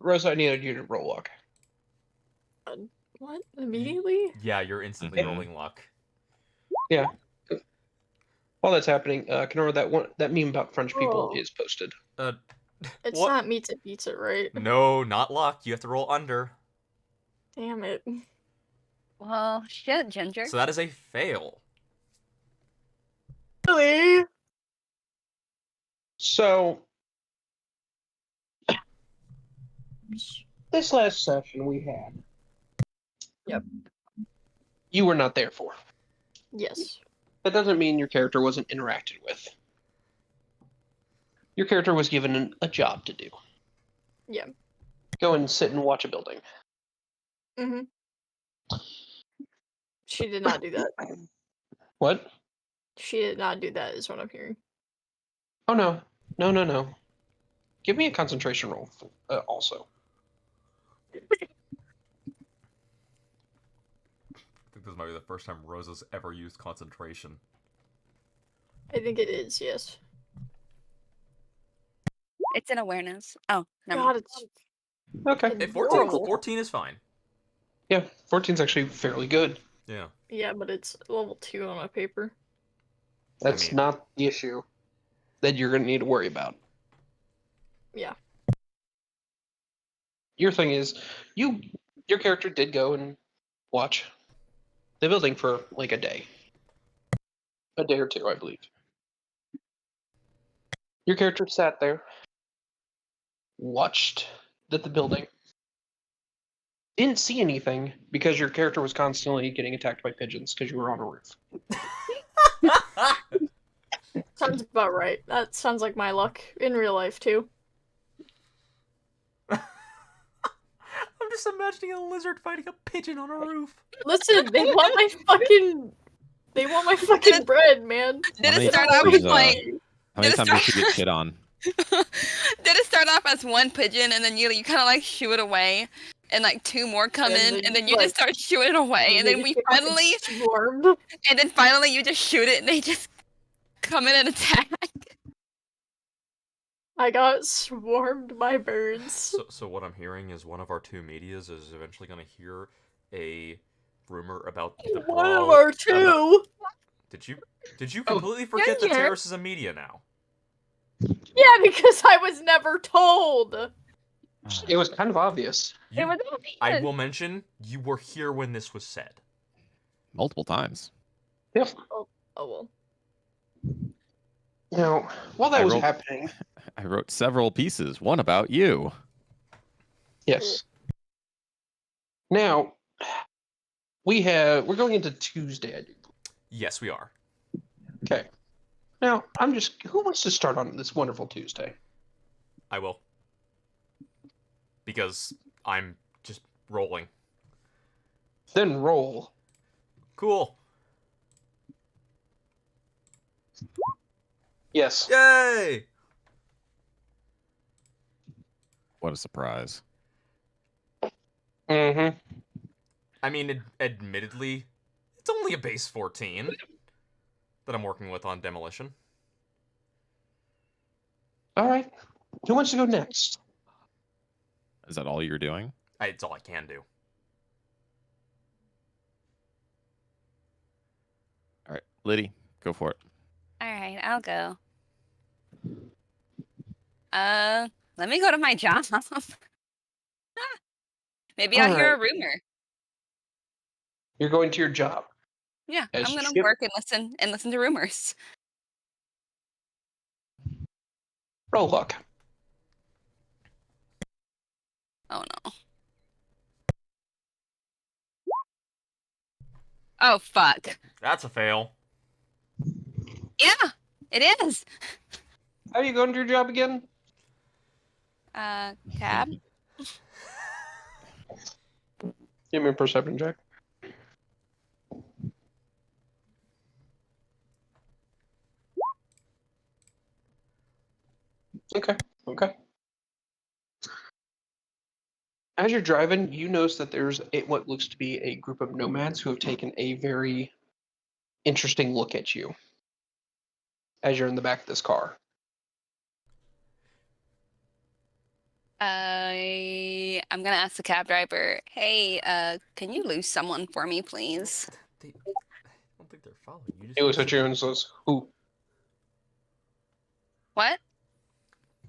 Rosa, I needed you to roll luck. What? Immediately? Yeah, you're instantly rolling luck. Yeah. While that's happening, Kenora, that meme about French people Oh. is posted. It's What? not meat to pizza, right? No, not luck. You have to roll under. Damn it. Well, shit, Ginger. So that is a fail. Really? So, this last session we had. Yep. You were not there for. Yes. That doesn't mean your character wasn't interacted with. Your character was given a job to do. Yeah. Go and sit and watch a building. Mm-hmm. She did not do that. What? She did not do that, is what I'm hearing. Oh, no. No. Give me a concentration roll, also. I think this might be the first time Rosa's ever used concentration. I think it is, yes. It's an awareness. Oh, never God, mind. it's... Okay. It's 14 horrible. is fine. Yeah, 14's actually fairly good. Yeah. Yeah, but it's level 2 on my paper. That's not the issue that you're going to need to worry about. Yeah. Your thing is, your character did go and watch the building for like a day or two, I believe. Your character sat there, watched the building, didn't see anything because your character was constantly getting attacked by pigeons because you were on a roof. Sounds about right. That sounds like my luck in real life, too. I'm just imagining a lizard fighting a pigeon on a roof. Listen, they want my fucking... They want my fucking bread, man. Did How it many start off times, as like... How many Did it times did you start- get shit on? Did it start off as one pigeon and then you kind of like shoo it away and like two more come in and then you just start shooing it away and then we finally swarmed. and then finally you just shoot it and they just come in and attack. I got swarmed by birds. So what I'm hearing is one of our two medias is eventually going to hear a rumor about the One of brawl. our two. Did you completely forget that Ginger. Terrace is a media now? Yeah, because I was never told. It was kind of obvious. It was I obvious. will mention you were here when this was said. Multiple times. Yep. Oh well. Now, while that was happening, I wrote several pieces, one about you. yes. Now, we're going into Tuesday, I do. Yes, we are. Okay. Now, who wants to start on this wonderful Tuesday? I will. Because I'm just rolling. Then roll. Cool. Yes. Yay! What a surprise. Mm-hmm. I mean, admittedly, it's only a base 14 that I'm working with on demolition. All right. Who wants to go next? Is that all you're doing? It's all I can do. All right, Liddy, go for it. All right, I'll go. Let me go to my job. Maybe I'll hear a rumor. You're going to your job. Yeah, As I'm gonna ship- work and listen to rumors. Roll luck. Oh no. Oh fuck. That's a fail. Yeah, it is. How are you going to your job again? Cab. Give me a perception check. Okay. As you're driving, you notice that there's what looks to be a group of nomads who have taken a very interesting look at you as you're in the back of this car. I'm gonna ask the cab driver, hey, can you lose someone for me, please? I don't think they're following you. He looks at you and says, "Who? What?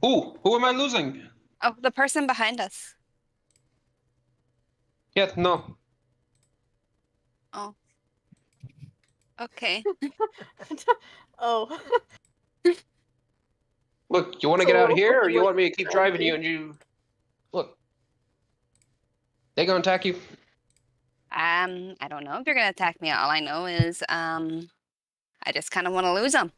Who am I losing?" Oh, the person behind us. Yeah, no. Oh. Okay. Oh. Look, you want to So, get out of here, or you what want me to keep driving you? exactly? And you look, they gonna attack you. I don't know if you're gonna attack me. All I know is, I just kind of want to lose them.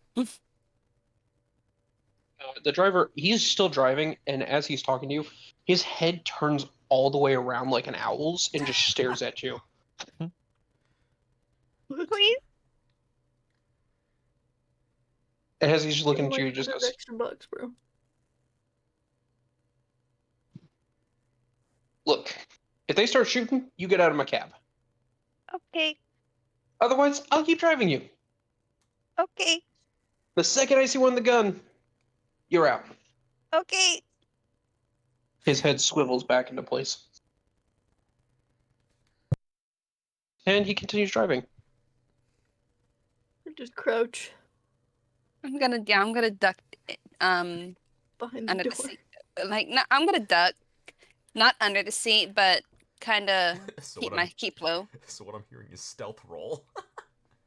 The driver, he's still driving, and as he's talking to you, his head turns all the way around like an owl's and just stares at you. Please? And as he's looking at Like you, he just goes, $100 extra, bro. "Look, if they start shooting, you get out of my cab. Okay. Otherwise, I'll keep driving you. Okay. The second I see one with the gun, you're out." Okay. His head swivels back into place. And he continues driving. Just crouch I'm gonna duck, um, behind the under the door. seat. Like, no, I'm gonna duck, not under the seat, but kind of So keep low. So what I'm hearing is stealth roll.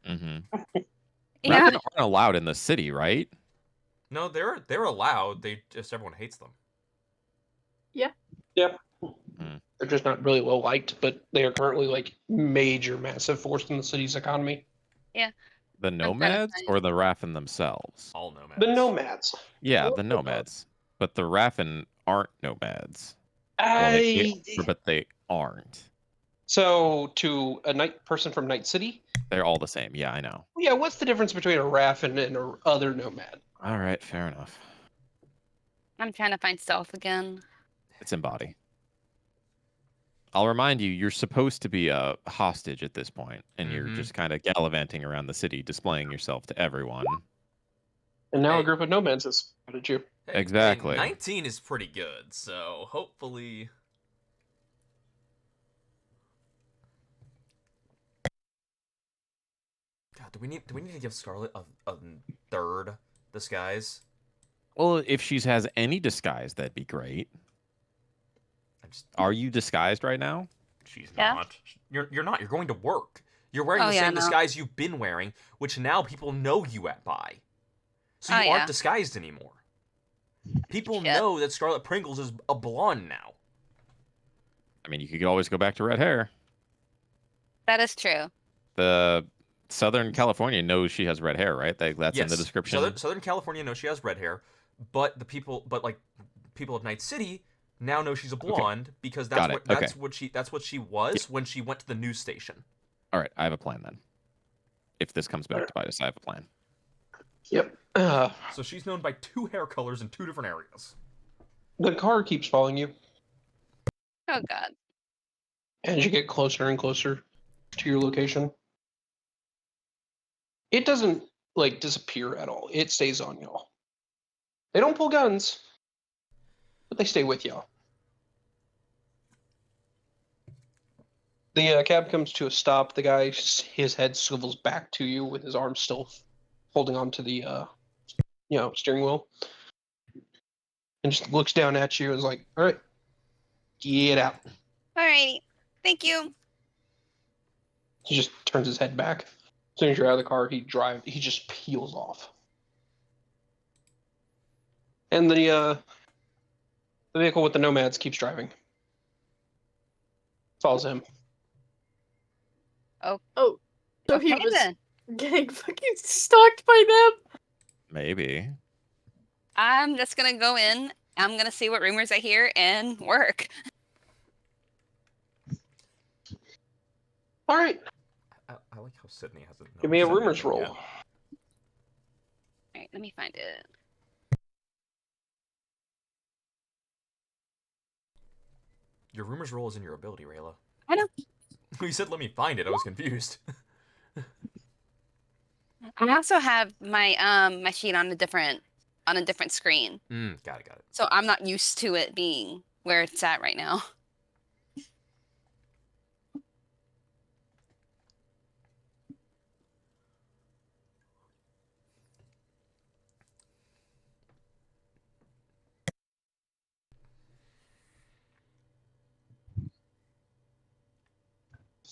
Mm-hmm. Yeah. Rapping aren't allowed in the city, right? No, they're allowed. They just everyone hates them. They're just not really well liked, but they are currently like major, massive force in the city's economy. The trying to nomads find- or the Raffen themselves? All nomads. The nomads. Yeah, What the the- nomads. But the Raffen aren't nomads. Well, but they aren't. So to a night person from Night City, They're all the same. Yeah, I know. yeah, what's the difference between a Raffen and a other nomad? All right, fair enough. I'm trying to find stealth again. It's in body. I'll remind you, you're supposed to be a hostage at this point, and you're Mhm. just kind of gallivanting around the city, displaying yourself to everyone. And now Hey. a group of nomads has spotted you. Hey, Exactly. 19 is pretty good, so hopefully. God, do we need to give Scarlet a third disguise? Well, if she has any disguise, that'd be great. I just Are you disguised right now? she's Yeah. not. You're not. You're going to work. You're wearing Oh, the yeah, same no. disguise you've been wearing, which now people know you by. So Oh, you aren't yeah. disguised anymore. People Shit. know that Scarlet Pringles is a blonde now. I mean, you could always go back to red hair. That is true. The Southern California knows she has red hair, right? That's in the Yes, description. Southern California knows she has red hair, but like people of Night City now know she's a blonde because Got it. that's what she was when she went to the news station. All right, I have a plan then. If this comes back to bite us, I have a plan. Yep. So she's known by two hair colors in two different areas. The car keeps following you, Oh god. and as you get closer and closer to your location, it doesn't like disappear at all. It stays on y'all. They don't pull guns, but they stay with y'all. The cab comes to a stop. The guy, his head swivels back to you with his arm still holding on to the, steering wheel, and just looks down at you and is like, "All right, get out." Alrighty. Thank you. He just turns his head back. As soon as you're out of the car, he just peels off. And the vehicle with the nomads keeps driving. Follows him. Oh, so he Okay, was then. getting fucking stalked by them? Maybe. I'm just gonna go in. I'm gonna see what rumors I hear and work. All right, I like how Sydney hasn't. give me a said rumors anything roll. yet. Alright, let me find it. Your rumors roll is in your ability, Rayla. I know. You said let me find it. I was confused. I also have my my sheet on a different screen. Got it. So I'm not used to it being where it's at right now.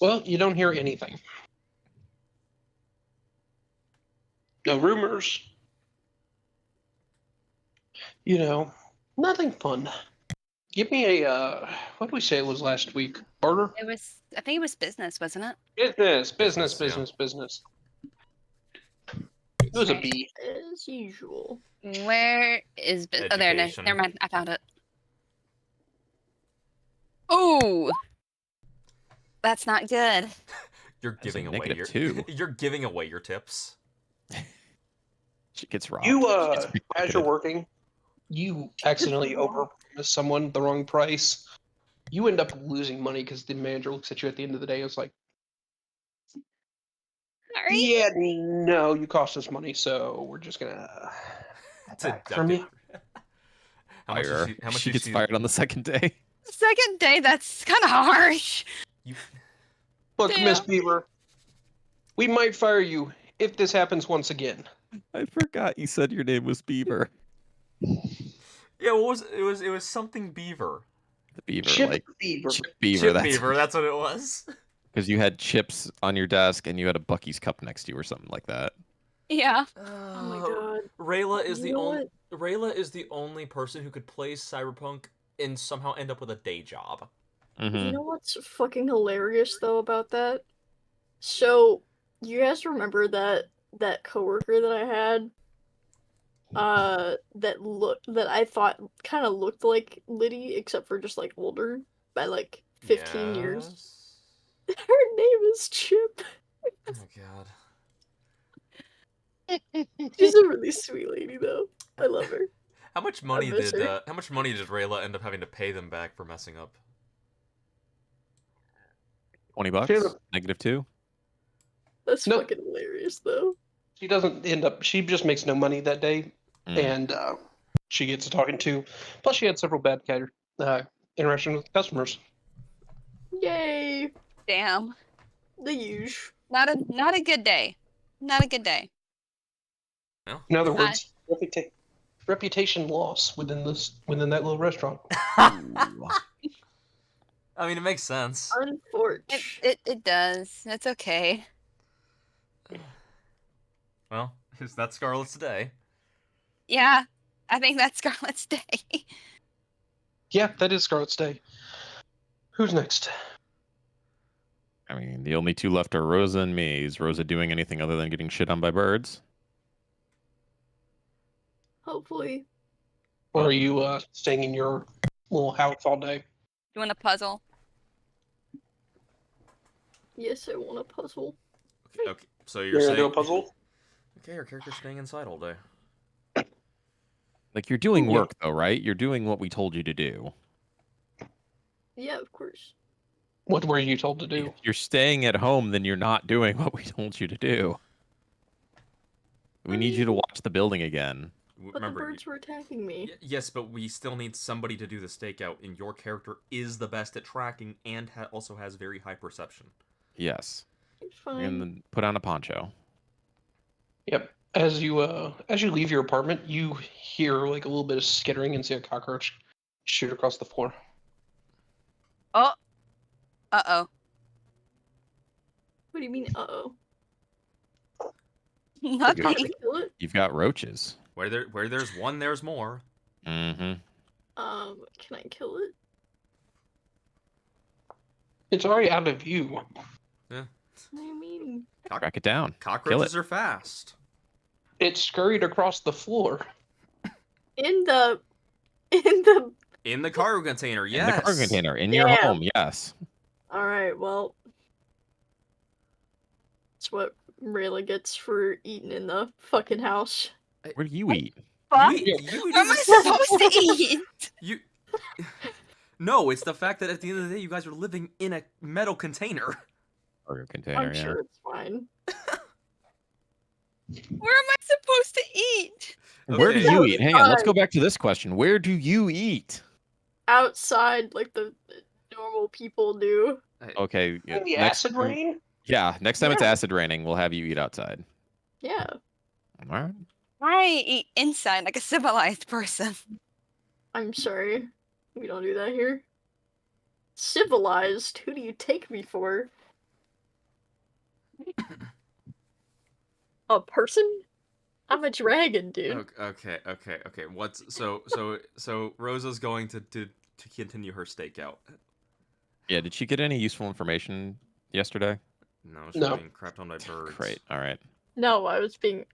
Well, you don't hear anything. No rumors. You know, nothing fun. Give me a, what did we say it was last week? Barter? I think it was business, wasn't it? Business. Business, It was a Right. B. As usual. Where is oh, there it is. Education. Never mind. I found it. Oh, that's not good. You're That's a giving away your -2. you're giving away your tips. She gets robbed. You, She gets as you're pickpocketed. working, you accidentally overpromise someone the wrong price. You end up losing money because the manager looks at you at the end of the day and is like, Sorry. yeah, no, you cost us money, so we're just gonna back from you. How much Fire. is she? How much She is gets she? fired on the second day. Second day. That's kind of harsh. You, Look, Miss Damn. Beaver, we might fire you if this happens once again. I forgot you said your name was Beaver. yeah, what was it? Was something Beaver. The Beaver, Chip like Beaver. Chip Beaver. Chip That's Beaver. That's what it was. because you had chips on your desk and you had a Bucky's cup next to you or something like that. Yeah. Oh my god. Rayla is You the know only. Rayla is the only person who could play Cyberpunk and somehow end up with a day job. Mm-hmm. You know what's fucking hilarious though about that? So, you guys remember that coworker that I had? That I thought kind of looked like Liddy, except for just like older by like 15 years. Yes. Her name is Chip. Oh god. She's a really sweet lady though. I love her. How much money miss did her. How much money did Rayla end up having to pay them back for messing up? $20. Should've- -2. That's Nope. fucking hilarious though. She doesn't end up, she just makes no money that day, Mm. and she gets talking to. Plus, she had several bad interactions with customers. Yay! Damn. The usual. Not a good day. Not a good day. No. In other words, reputation loss within that little restaurant. Ooh. I mean, it makes sense. Unfortunate. It does. It's okay. Well, is that Scarlet's Day? Yeah. I think that's Scarlett's Day. Yeah, that is Scarlet's Day. Who's next? I mean, the only two left are Rosa and me. Is Rosa doing anything other than getting shit on by birds? Hopefully. Or are you staying in your little house all day? You want a puzzle? Yes, I want a puzzle. Okay, so You're you're gonna do a saying puzzle? okay, our character's staying inside all day. Like, you're doing Yeah. work, though, right? You're doing what we told you to do. Yeah, of course. What were you told to do? If you're staying at home, then you're not doing what we told you to do. We need you to watch the building again. But Remember, the birds were attacking me. yes, but we still need somebody to do the stakeout, and your character is the best at tracking and also has very high perception. Yes. It's fine. And then put on a poncho. Yep. As you leave your apartment, you hear like a little bit of skittering and see a cockroach shoot across the floor. Oh. Uh-oh. What do you mean, uh-oh? Nothing. Can I kill it? You've got roaches. Where there's one, there's more. Mm-hmm. Can I kill it? It's already out of view. What do you mean? Track it down. Cockroaches are fast. It scurried across the floor. In the In the cargo container, yes. In the cargo container. In your Yeah. home, yes. Alright, well. That's what Rayla gets for eating in the fucking house. Where do you eat? Fuck. You What am I supposed to eat? You. No, it's the fact that at the end of the day, you guys are living in a metal container. Cargo container, I'm yeah. sure it's fine. Where am I supposed to eat? Where do Okay. you eat? Hang on, let's Fine. go back to this question. Where do you eat? outside like the normal people do. Okay. Yeah, The next acid time- rain? Yeah, next time it's Yeah. acid raining, we'll have you eat outside. Yeah. All right. Why eat inside like a civilized person? I'm sorry. We don't do that here. Civilized? Who do you take me for? A person? I'm a dragon, dude. Okay. What's so Rosa's going to continue her stakeout. Yeah, did she get any useful information yesterday? No, she's No. being crapped on by birds. Great. All right. No, I was being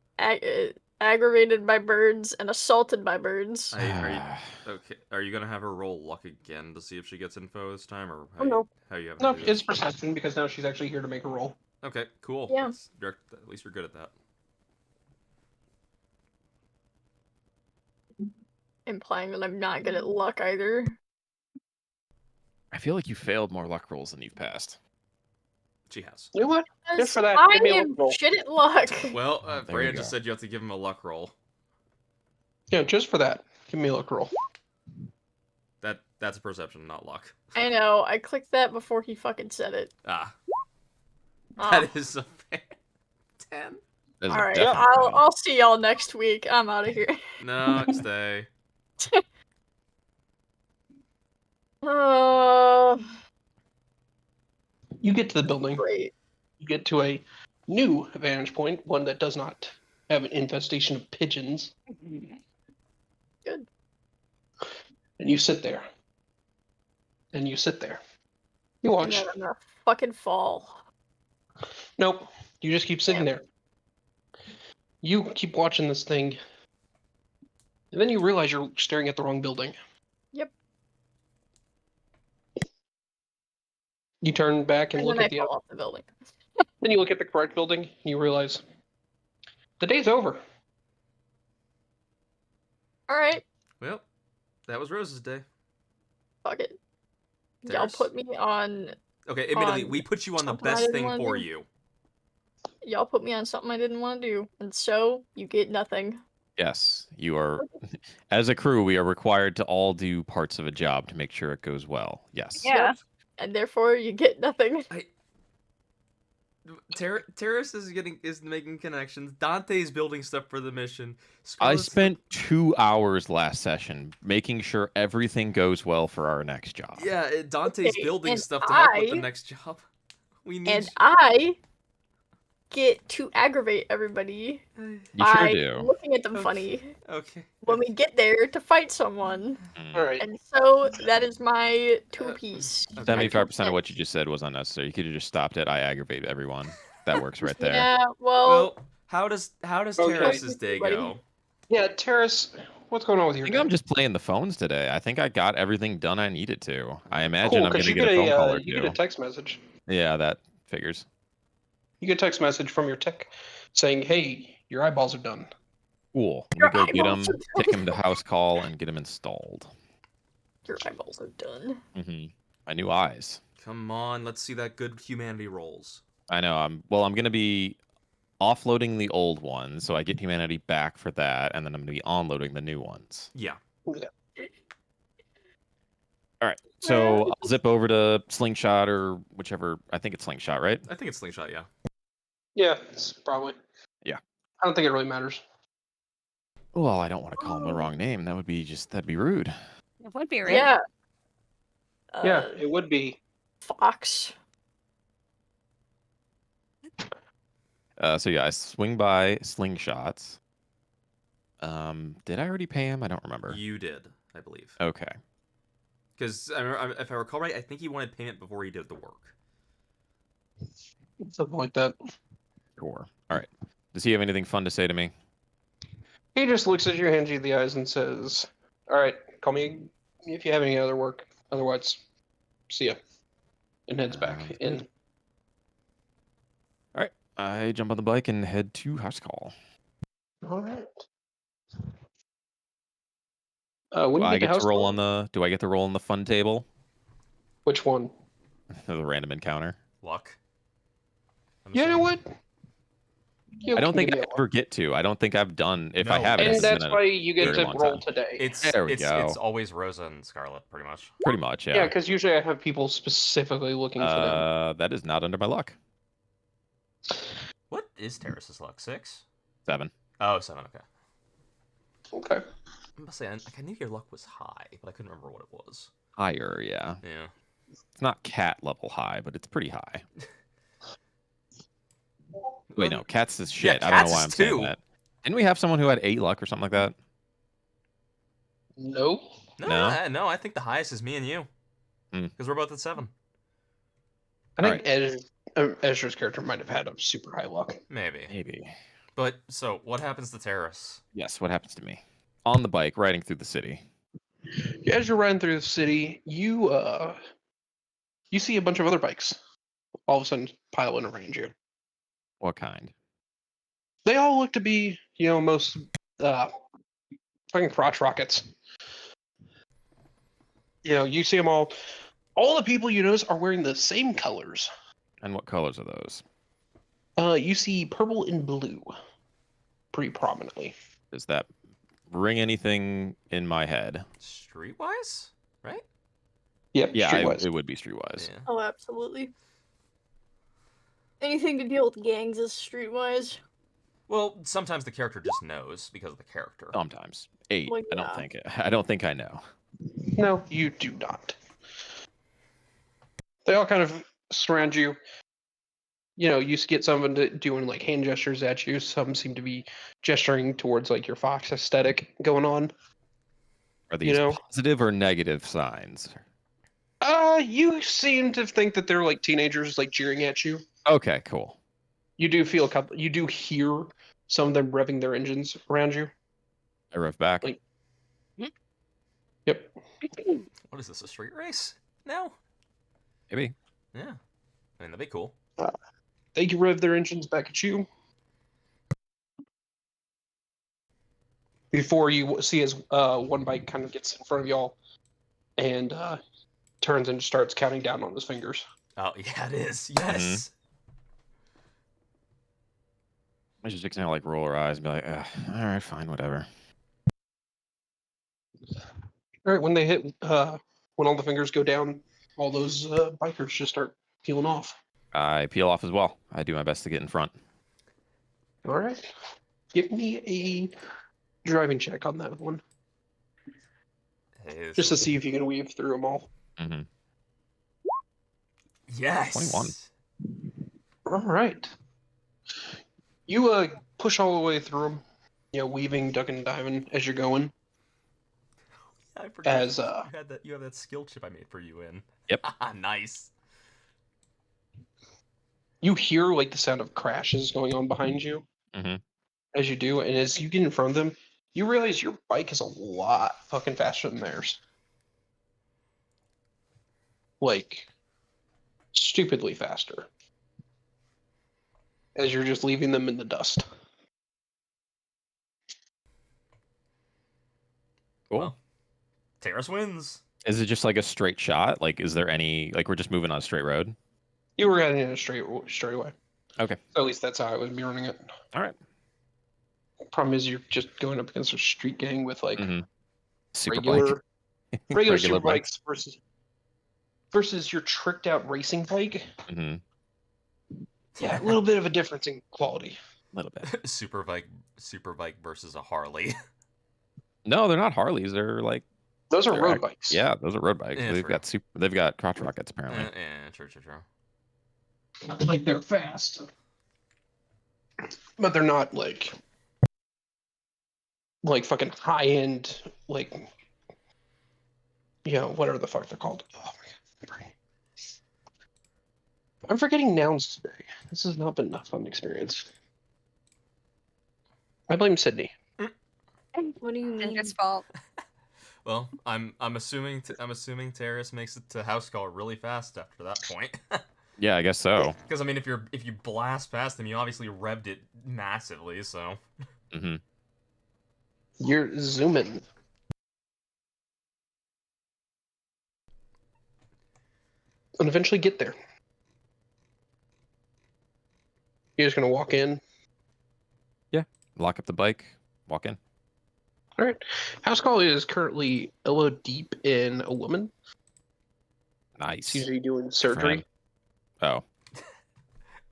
aggravated by birds and assaulted by birds. Okay. Are you gonna have her roll luck again to see if she gets info this time, or how no. how you have? No, her do it's this? perception because now she's actually here to make a roll. Okay. Cool. Yeah. At least you're good at that. Implying that I'm not good at luck either. I feel like you failed more luck rolls than you've passed. She has. You know what? Yes, for that, I give me a am luck roll. shit at luck. Well, there you Freya just go. said you have to give him a luck roll. Yeah, just for that. Give me a luck roll. That's a perception, not luck. I know, I clicked that before he fucking said it. Ah, Oh. that is a fair 10. That is a Alright, definite fail. I'll see y'all next week. I'm out of here. No, stay. Oh, You get to the building. great. You get to a new vantage point, one that does not have an infestation of pigeons. Good. And you sit there. And you sit there. You And watch. then I'm gonna fucking fall. Nope. You just keep sitting Damn. there. You keep watching this thing. And then you realize you're staring at the wrong building. Yep. You turn back and And look then I at the fall off the building. then you look at the correct building and you realize the day's over. Alright, Well, that was Rose's day. fuck it. Y'all There's- put me on Okay, admittedly, on we put you on the something I best didn't thing wanna for do. you. y'all put me on something I didn't want to do. And so you get nothing. Yes, you are. As a crew, we are required to all do parts of a job to make sure it goes well. Yes. Yeah. Yep. And therefore you get nothing. Terrace is making connections. Dante's building stuff for the mission. I Scarlett's- spent 2 hours last session making sure everything goes well for our next job. Yeah, Dante's Okay, building and stuff to help with the I- next job. We need. And I get to aggravate everybody You by sure do. looking at them Okay. funny Okay. when we get there to fight someone. Mm. Alright. And so that is my two-piece. Okay. 75% of what you just said was unnecessary. You could have just stopped it. I aggravate everyone. That works right there. Yeah, well, Well, how does Okay. Terrace's day Buddy. go? Yeah, Terrace, what's going on with I your think day? I'm just playing the phones today. I think I got everything done I needed to. I imagine Cool, I'm going 'cause to you get a phone call or you two. get a text message. Yeah, that figures. You get a text message from your tech saying, "Hey, your eyeballs are done." Cool. Let Your me go get him, eyeballs are take him to house call, and get him installed. your eyeballs are done. My new eyes. Come on, let's see that good humanity rolls. I know. I'm going to be offloading the old ones, so I get humanity back for that, and then I'm going to be onloading the new ones. Yeah. All right. So I'll zip over to Slingshot or whichever. I think it's Slingshot, right? I think it's Slingshot, yeah. Yeah, it's probably. Yeah. I don't think it really matters. Well, I don't want to call him the wrong name. That'd be rude. It would be rude. Yeah. Yeah, it would be. Fox. So yeah, I swing by Slingshots. Did I already pay him? I don't remember. You did, I believe. Okay. Because if I recall right, I think he wanted payment before he did the work. Something like that. Sure. All right. Does he have anything fun to say to me? He just looks at you, hands you the eyes, and says, "All right, call me if you have any other work. Otherwise, see ya." And heads back in. All right. I jump on the bike and head to house call. All right. When Do you I get to get house to roll call- on the? Do I get to roll on the fun table? Which one? The random encounter. Luck. I'm You know assuming. what? I don't think give I me a ever get to. I don't think I've done. If I No. have, it And hasn't that's been why you get very to long roll time. today. It's There we go. it's always Rosa and Scarlet, pretty much. Pretty much, Yeah, yeah. because usually I have people specifically looking for them. That is not under my luck. What is Terrace's luck? 6? 7. Oh, 7. Okay. Okay. I must say, I knew your luck was high, but I couldn't remember what it was. Higher, yeah. Yeah. It's not cat level high, but it's pretty high. Wait, no, cats is shit. I don't know why I'm saying that. Didn't we have someone who had 8 luck or something like that? No. No, I think the highest is me and you. Because we're both at 7. I think Ezra's character might have had a super high luck. Maybe. But, so, what happens to Terrace? Yes, what happens to me? On the bike, riding through the city. As you're riding through the city, you see a bunch of other bikes all of a sudden pile in around you. What kind? They all look to be, most fucking crotch rockets. You see them all. All the people you notice are wearing the same colors. And what colors are those? You see purple and blue pretty prominently. Does that ring anything in my head? Streetwise? Right? Yep, Yeah, streetwise. it would be streetwise. Yeah. Oh, absolutely. Anything to deal with gangs is streetwise. Well, sometimes the character just knows because of the character. Sometimes 8. Well, I don't yeah. think it. I don't think I know. No, you do not. They all kind of surround you. You get someone doing like hand gestures at you. Some seem to be gesturing towards like your fox aesthetic going on. Are these positive or negative signs? You seem to think that they're like teenagers like jeering at you. Okay, cool. You do feel you do hear some of them revving their engines around you. I rev back. Like- Yep. What is this, a street race? No. Maybe. Yeah. I mean, that'd be cool. They rev their engines back at you. Before you see as one bike kind of gets in front of y'all and turns and starts counting down on his fingers. Oh, yeah, it is. Yes. I should just kind of like roll her eyes and be like, all right, fine, whatever. All right, when they hit, when all the fingers go down, all those bikers just start peeling off. I peel off as well. I do my best to get in front. All right, give me a driving check on that one, Hey, just to see if you can weave through them all. Mm-hmm. Yes. 21. All right, you push all the way through them, weaving, ducking, diving as you're going. I forgot. As you have that skill chip I made for you in. Yep. Nice. you hear like the sound of crashes going on behind you as you do, and as you get in front of them, you realize your bike is a lot fucking faster than theirs. Like, stupidly faster. As you're just leaving them in the dust. Cool. Well, Terrace wins. Is it just like a straight shot? Like, is there any like we're just moving on a straight road? You were heading in a straight way. Okay. So at least that's how I would be running it. All right. Problem is you're just going up against a street gang with like Super regular bike. regular super bikes versus your tricked out racing bike. Mm-hmm. Yeah, a little bit of a difference in quality. A little bit. Super bike versus a Harley. No, they're not Harleys. They're like Those are road bikes. Yeah, those are road bikes. Yeah, They've got crotch rockets apparently. Yeah, true. Like they're fast. But they're not like fucking high end, like whatever the fuck they're called. Oh my god. I'm forgetting nouns today. This has not been a fun experience. I blame Sydney. What do you It's mean? his fault. Well, I'm assuming Terrace makes it to house call really fast after that point. Yeah, I guess so. Because I mean, if you blast past him, you obviously revved it massively. So. Mm-hmm. You're zooming. And eventually get there. You're just gonna walk in lock up the bike, walk in. All right. House call is currently elbow deep in a woman. Nice. She's doing For surgery. him. Oh.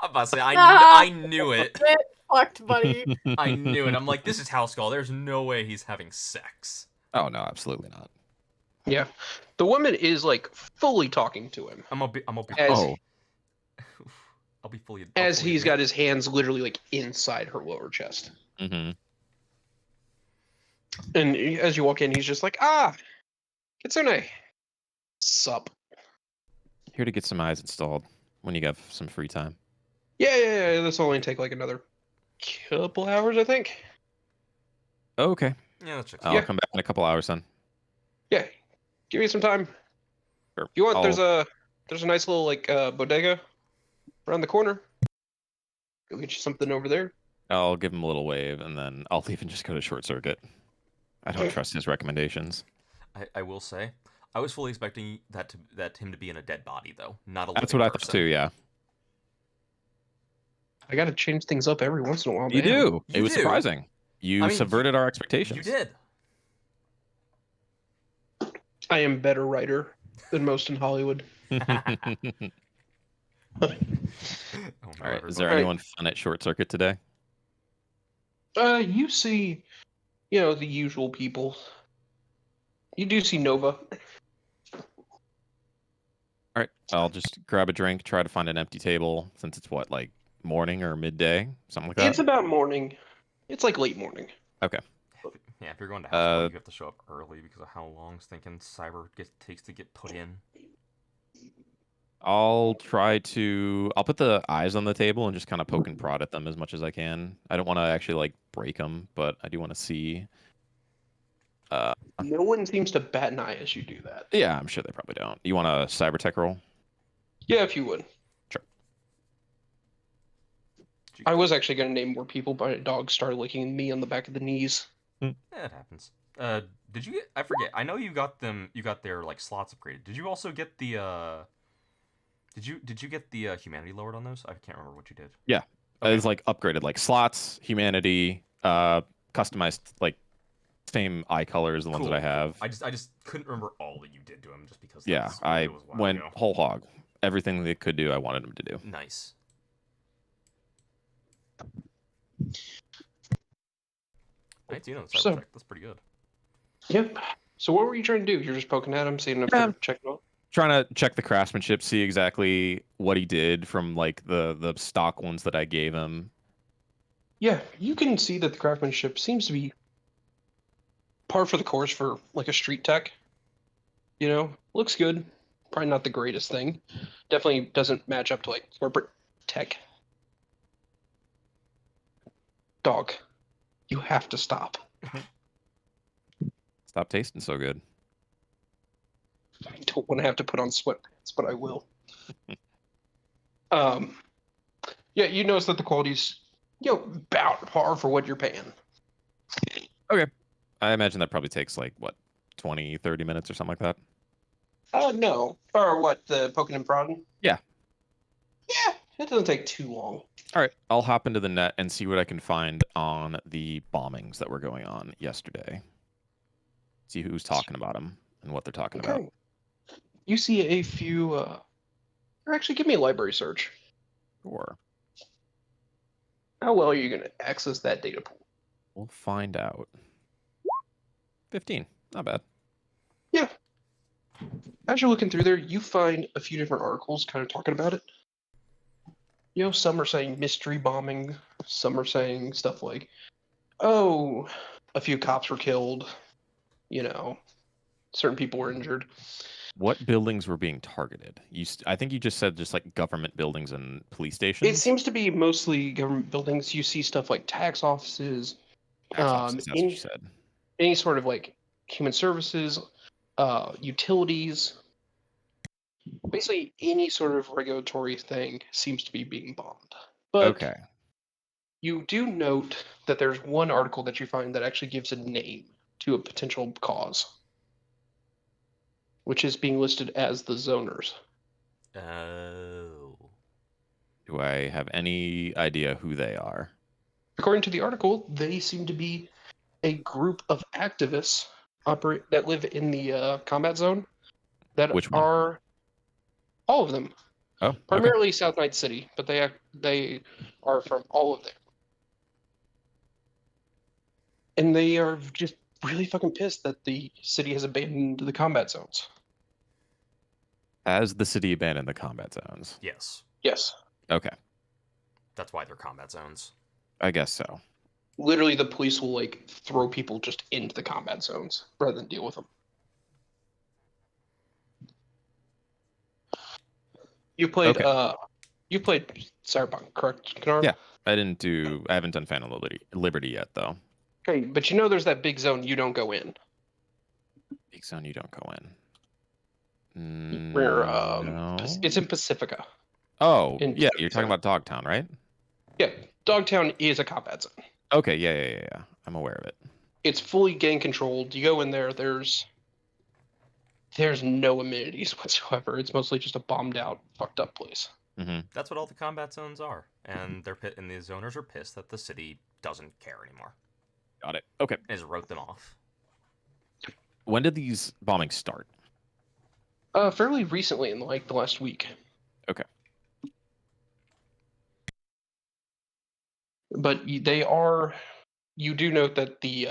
I'm about to say, Ah! I knew it. Get fucked, buddy. I knew it. I'm like, this is house call. There's no way he's having sex. Oh no, absolutely not. Yeah. The woman is like fully talking to him I'm gonna be as Oh. I'll be fully as fully he's admit- got his hands literally like inside her lower chest. Mm-hmm. And as you walk in, he's just like, Kitsune. Sup. Here to get some eyes installed when you have some free time. Yeah. This will only take like another couple hours, I think. Okay. Yeah, that's checks. I'll Yeah. come back in a couple hours then. Yeah. Give me some time. Sure. If you want, I'll- there's a nice little like bodega around the corner. Go get you something over there. I'll give him a little wave, and then I'll leave and just go to short circuit. I don't trust his recommendations. I will say, I was fully expecting that him to be in a dead body though, not a That's living what I thought person. too. Yeah. I gotta change things up every once in a while. You man. do. You It was do. surprising. You I mean, subverted our expectations. You did. I am better writer than most in Hollywood. Oh, no, All right. Is there Alright. anyone fun at short circuit today? You see, the usual people. You do see Nova. All right. I'll just grab a drink, try to find an empty table, since it's what, like morning or midday, something like that. It's about morning. It's like late morning. Okay. Yeah, if you're going to house call, you have to show up early because of how long thinking cyber takes to get put in. I'll put the eyes on the table and just kind of poke and prod at them as much as I can. I don't want to actually like break them, but I do want to see. No one seems to bat an eye as you do that. Yeah, I'm sure they probably don't. You want a cyber tech roll? Yeah, if you would. Sure. I was actually going to name more people, but a dog started licking me on the back of the knees. Yeah, it happens. Did you get? I forget. I know you got them. You got their like slots upgraded. Did you also get the? Did you get the humanity lowered on those? I can't remember what you did. Yeah. Okay. It's like upgraded, like slots, humanity, customized, like same eye color as the ones that I have. I just couldn't remember all that you did to him just because. Yeah, it was a while went ago. whole hog. Everything they could do, I wanted them to do. Nice. $19 on the cyber So- check. That's pretty good. Yep. So what were you trying to do? You're just poking at him, seeing if Yeah. they're checking out? Trying to check the craftsmanship, see exactly what he did from like the stock ones that I gave him. Yeah, you can see that the craftsmanship seems to be par for the course for like a street tech. Looks good. Probably not the greatest thing. Definitely doesn't match up to like corporate tech. Dog, you have to stop. Stop tasting so good. I don't want to have to put on sweatpants, but I will. Yeah, you notice that the quality's about par for what you're paying. I imagine that probably takes like what, 20, 30 minutes or something like that. No. Or what, the poking and prodding? Yeah. Yeah, it doesn't take too long. All right, I'll hop into the net and see what I can find on the bombings that were going on yesterday. See who's talking about them and what they're talking about. Okay. You see a few, or actually give me a library search. Sure. How well are you going to access that data pool? We'll find out. 15. Not bad. Yeah. As you're looking through there, you find a few different articles kind of talking about it. Some are saying mystery bombing. Some are saying stuff like, oh, a few cops were killed. Certain people were injured. What buildings were being targeted? I think you just said just like government buildings and police stations. It seems to be mostly government buildings. You see stuff like tax offices, Tax offices, that's what you said. any sort of like human services, utilities. Basically, any sort of regulatory thing seems to be being bombed. But Okay. you do note that there's one article that you find that actually gives a name to a potential cause, which is being listed as the zoners. Oh. Do I have any idea who they are? according to the article, they seem to be a group of activists that live in the combat zone that Which one? are all of them. Oh, okay. Primarily South Night City, but they are from all of there. And they are just really fucking pissed that the city has abandoned the combat zones. Has the city abandoned the combat zones? Yes. Yes. Okay, That's why they're combat zones. I guess so. Literally, the police will like throw people just into the combat zones rather than deal with them. You played you played Cyberpunk, correct, Kanar? Yeah. I haven't done Phantom Liberty yet, though. Okay, but you know there's that big zone you don't go in. Big zone you don't go in. Where No. it's in Pacifica. Oh, in yeah, you're 77. talking about Dogtown, right? Yeah, Dogtown is a combat zone. Okay, yeah. I'm aware of it. It's fully gang controlled. You go in there, there's no amenities whatsoever. It's mostly just a bombed out, fucked up place. Mm-hmm. That's what all the combat zones are, and and the zoners are pissed that the city doesn't care anymore. Got it. Okay. And just wrote them off. When did these bombings start? Fairly recently, in like the last week. Okay. But they are. You do note that the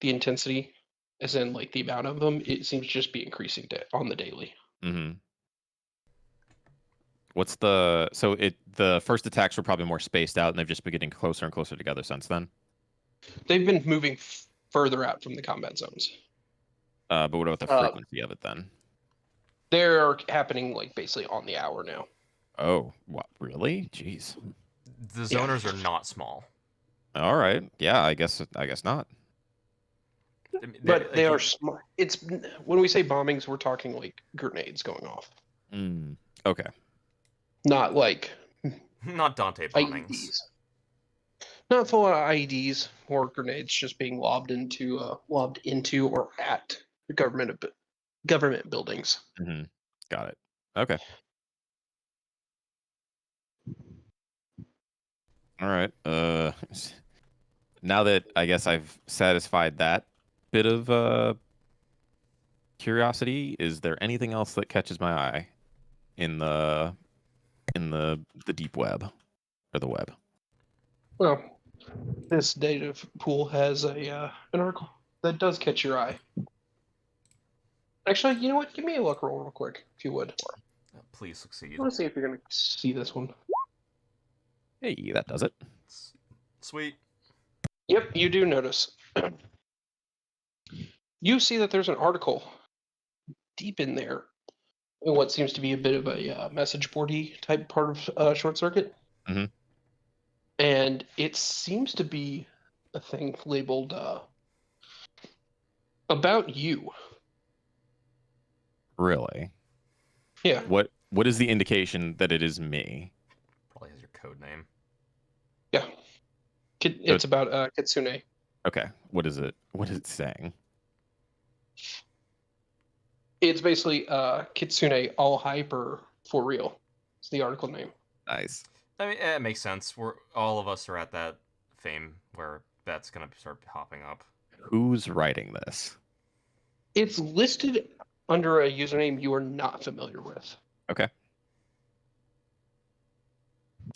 intensity, as in like the amount of them, it seems to just be increasing on the daily. Mm-hmm. The first attacks were probably more spaced out, and they've just been getting closer and closer together since then. They've been moving further out from the combat zones. But what about the frequency of it then? They're happening like basically on the hour now. Oh, what? Really? Jeez. The zoners are not small. All right. Yeah, I guess not. But they are smart. It's when we say bombings, we're talking like grenades going off. Okay. Not like not Dante bombings. IEDs. Not full of IEDs or grenades just being lobbed into or at government buildings. Mm-hmm. Got it. Okay. All right. Now that I guess I've satisfied that bit of curiosity, is there anything else that catches my eye in the deep web or the web? Well, this data pool has an article that does catch your eye. Actually, you know what? Give me a luck roll real quick, if you would. Please succeed. I want to see if you're going to see this one. Hey, that does it. Sweet. Yep, you do notice. You see that there's an article deep in there in what seems to be a bit of a message boardy type part of Short Circuit. Mm-hmm. And it seems to be a thing labeled about you. Really? Yeah. What is the indication that it is me? Probably has your code name. Yeah. It's about Kitsune. Okay. What is it? What is it saying? It's basically Kitsune all hyper for real. It's the article name. Nice. I mean, it makes sense. All of us are at that fame where that's gonna start popping up. Who's writing this? It's listed under a username you are not familiar with. Okay.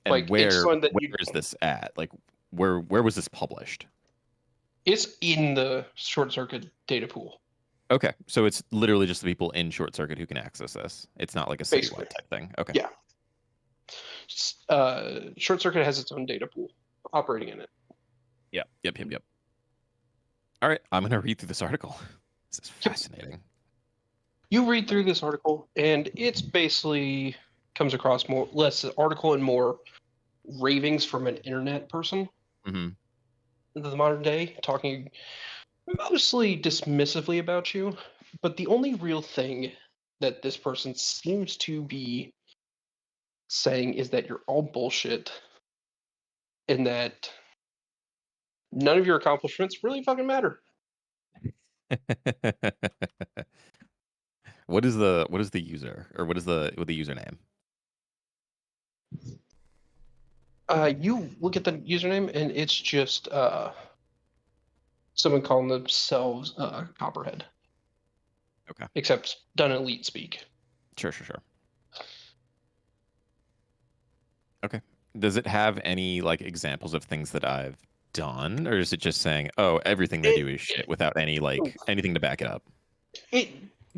And Like, it's where one that is this at? Like, where was this published? It's in the Short Circuit data pool. Okay, so it's literally just the people in Short Circuit who can access this. It's not like a Basically. citywide type thing. Okay. Yeah. Short Circuit has its own data pool operating in it. Yep. All right, I'm gonna read through this article. This is fascinating. You read through this article, and it's basically comes across less article and more ravings from an internet person. Mm-hmm. In the modern day, talking mostly dismissively about you, but the only real thing that this person seems to be saying is that you're all bullshit and that none of your accomplishments really fucking matter. What is the user, or what is the username? You look at the username, and it's just someone calling themselves Copperhead. Okay. Except done in elite speak. Sure. Okay. Does it have any like examples of things that I've done, or is it just saying, "Oh, everything they do is shit," without any like anything to back it up? It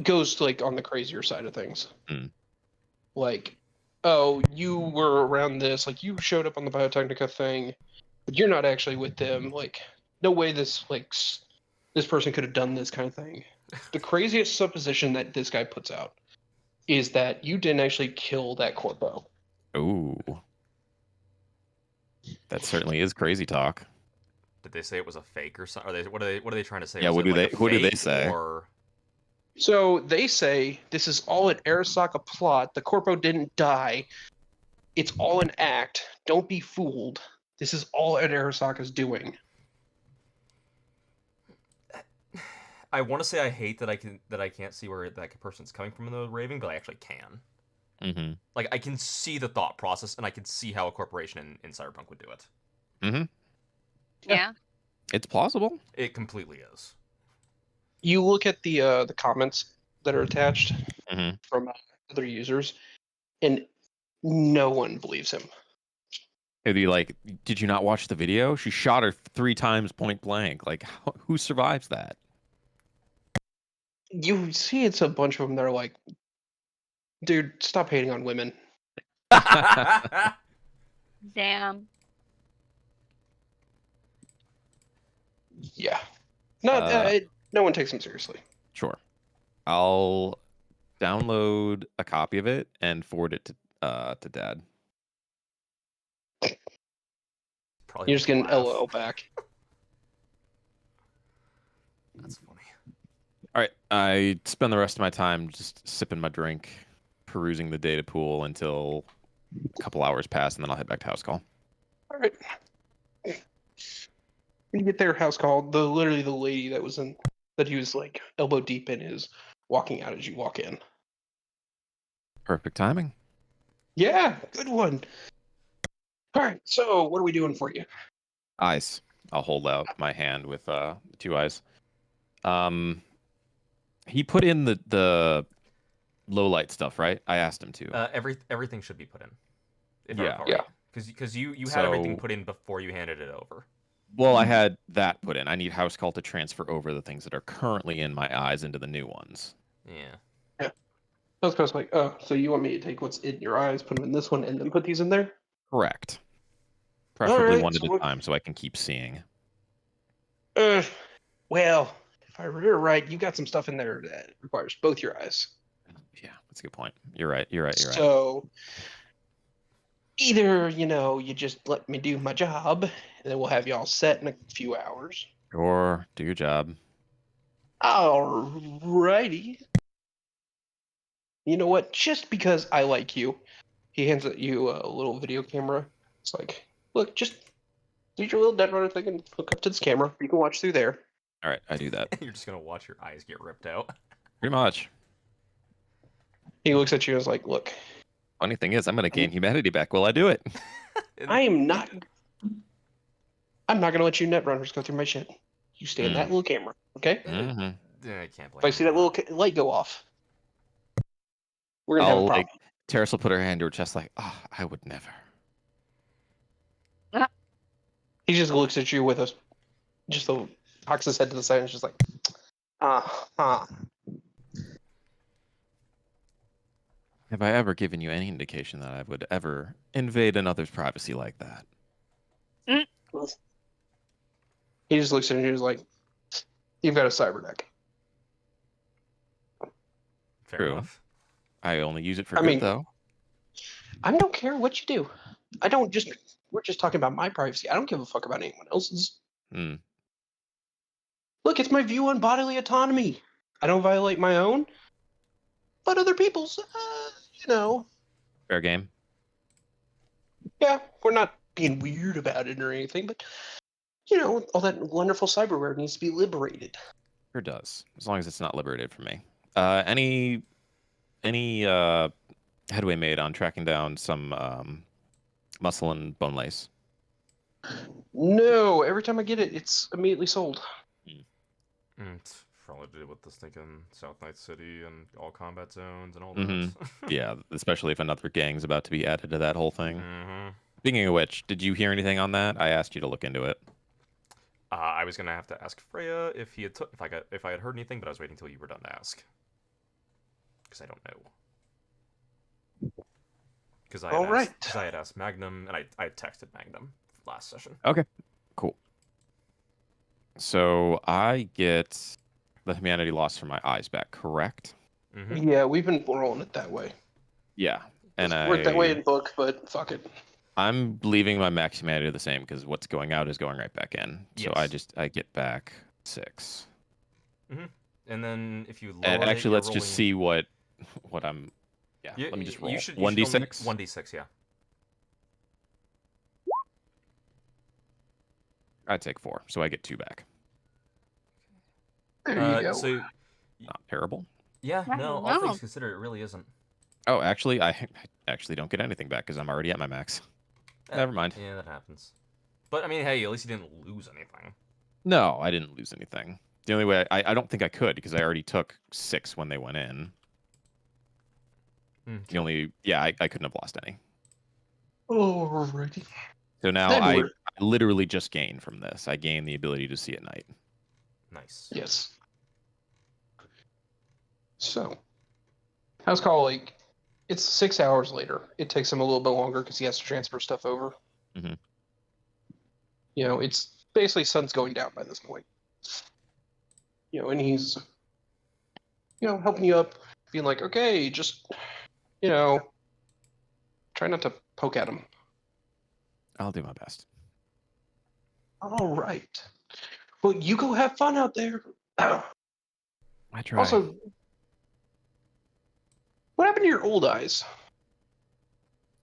goes like on the crazier side of things. Hmm. Like, oh, you were around this, like you showed up on the Biotechnica thing, but you're not actually with them. Like, no way this this person could have done this kind of thing. The craziest supposition that this guy puts out is that you didn't actually kill that corpo. Ooh, that certainly is crazy talk. Did they say it was a fake or something? What are they trying to say? Yeah, Was what it do like they- a what do they fake, say? Or So they say this is all an Arasaka plot. The corpo didn't die. It's all an act. Don't be fooled. This is all Ed Arasaka's doing. I want to say I hate that I can't see where that person's coming from in the raving, but I actually can. Mm-hmm. Like I can see the thought process, and I can see how a corporation in Cyberpunk would do it. Mm-hmm. Yeah. It's plausible. It completely is. You look at the comments that are attached Mm-hmm. from other users, and no one believes him. It'd be like, did you not watch the video? She shot her 3 times point blank. Like, who survives that? You see, it's a bunch of them that are like, dude, stop hating on women. Damn. Yeah. Not, no one takes him seriously. Sure. I'll download a copy of it and forward it to Dad. Probably You're just getting won't laugh. LOL back. That's funny. All right. I spend the rest of my time just sipping my drink, perusing the data pool until a couple hours pass, and then I'll head back to house call. All right. When you get their house call, literally the lady that he was like elbow deep in is walking out as you walk in. Perfect timing. Yeah, good one. All right, so what are we doing for you? Eyes. I'll hold out my hand with the 2 eyes. He put in the low light stuff, right? I asked him to. Everything should be put in. If Yeah. I recall Yeah. right. Because you had everything So- put in before you handed it over. Well, I had that put in. I need house call to transfer over the things that are currently in my eyes into the new ones. Yeah. I was kind of like, oh, so you want me to take what's in your eyes, put them in this one, and then put these in there? Correct. Preferably right, one at so a what- time so I can keep seeing. Well, if I remember right, you got some stuff in there that requires both your eyes. Yeah, that's a good point. You're right. You're right. So either, you just let me do my job, and then we'll have you all set in a few hours. Or do your job. Alrighty. You know what? Just because I like you, he hands you a little video camera. It's like, look, just do your little dead runner thing and hook up to this camera. You can watch through there. All right, I do that. You're just gonna watch your eyes get ripped out. Pretty much. He looks at you and is like, look, Funny thing is, I'm going to gain humanity back. Will I do it? I'm not gonna let you net runners go through my shit. You stay in that little camera, okay? Mm-hmm. I can't blame If I see that little light go off, we're gonna have a I'll problem. like. Terrace will put her hand to her chest, like, "Oh, I would never." He just looks at you with cocks his head to the side and is just like, Have I ever given you any indication that I would ever invade another's privacy like that? He just looks at you and is like, you've got a cyberneck. Fair True. enough. I only use it for I good, mean- though. I don't care what you do. We're just talking about my privacy. I don't give a fuck about anyone else's. Hmm. Look, it's my view on bodily autonomy. I don't violate my own, but other people's, Fair game. yeah, we're not being weird about it or anything, but, all that wonderful cyberware needs to be liberated. Sure does, as long as it's not liberated from me. Any headway made on tracking down some Muscle and bone lace. No, every time I get it, it's immediately sold. It's probably to do with the stinking South Night City and all combat zones and all Mhm. that. Yeah, especially if another gang's about to be added to that whole thing. Mm-hmm. Speaking of which, did you hear anything on that? I asked you to look into it. I was gonna have to ask Freya if he had if I had heard anything, but I was waiting until you were done to ask because I don't know. Because I had asked Magnum and I had texted Magnum last session. Okay, cool. So I get the humanity lost from my eyes back, correct? Mm-hmm. Yeah, we've been rolling it that way. Yeah, and It's worked that way in book, but fuck it. I'm leaving my max humanity the same because what's going out is going right back in. So Yes. I get back 6. Mm-hmm. And then if you lower And it, actually, you're let's just rolling- see what I'm. Yeah, let me just roll. You should 1d6. 1d6, yeah. I take 4, so I get 2 back. There you go. So Not terrible. yeah, Wow, no, all wow. things considered, it really isn't. Oh, actually, I actually don't get anything back because I'm already at my max. Never mind. Yeah, that happens. But I mean, hey, at least you didn't lose anything. No, I didn't lose anything. The only way I don't think I could because I already took 6 when they went in. The only I couldn't have lost any. Alrighty. So now Then I we're- literally just gain from this. I gain the ability to see at night. Nice. Yes. So, how's Carl like? It's 6 hours later. It takes him a little bit longer because he has to transfer stuff over. Mhm. You know, it's basically sun's going down by this point. You know, and he's, helping you up, being like, okay, just, try not to poke at him. I'll do my best. All right. Well, you go have fun out there. I try. Also, what happened to your old eyes?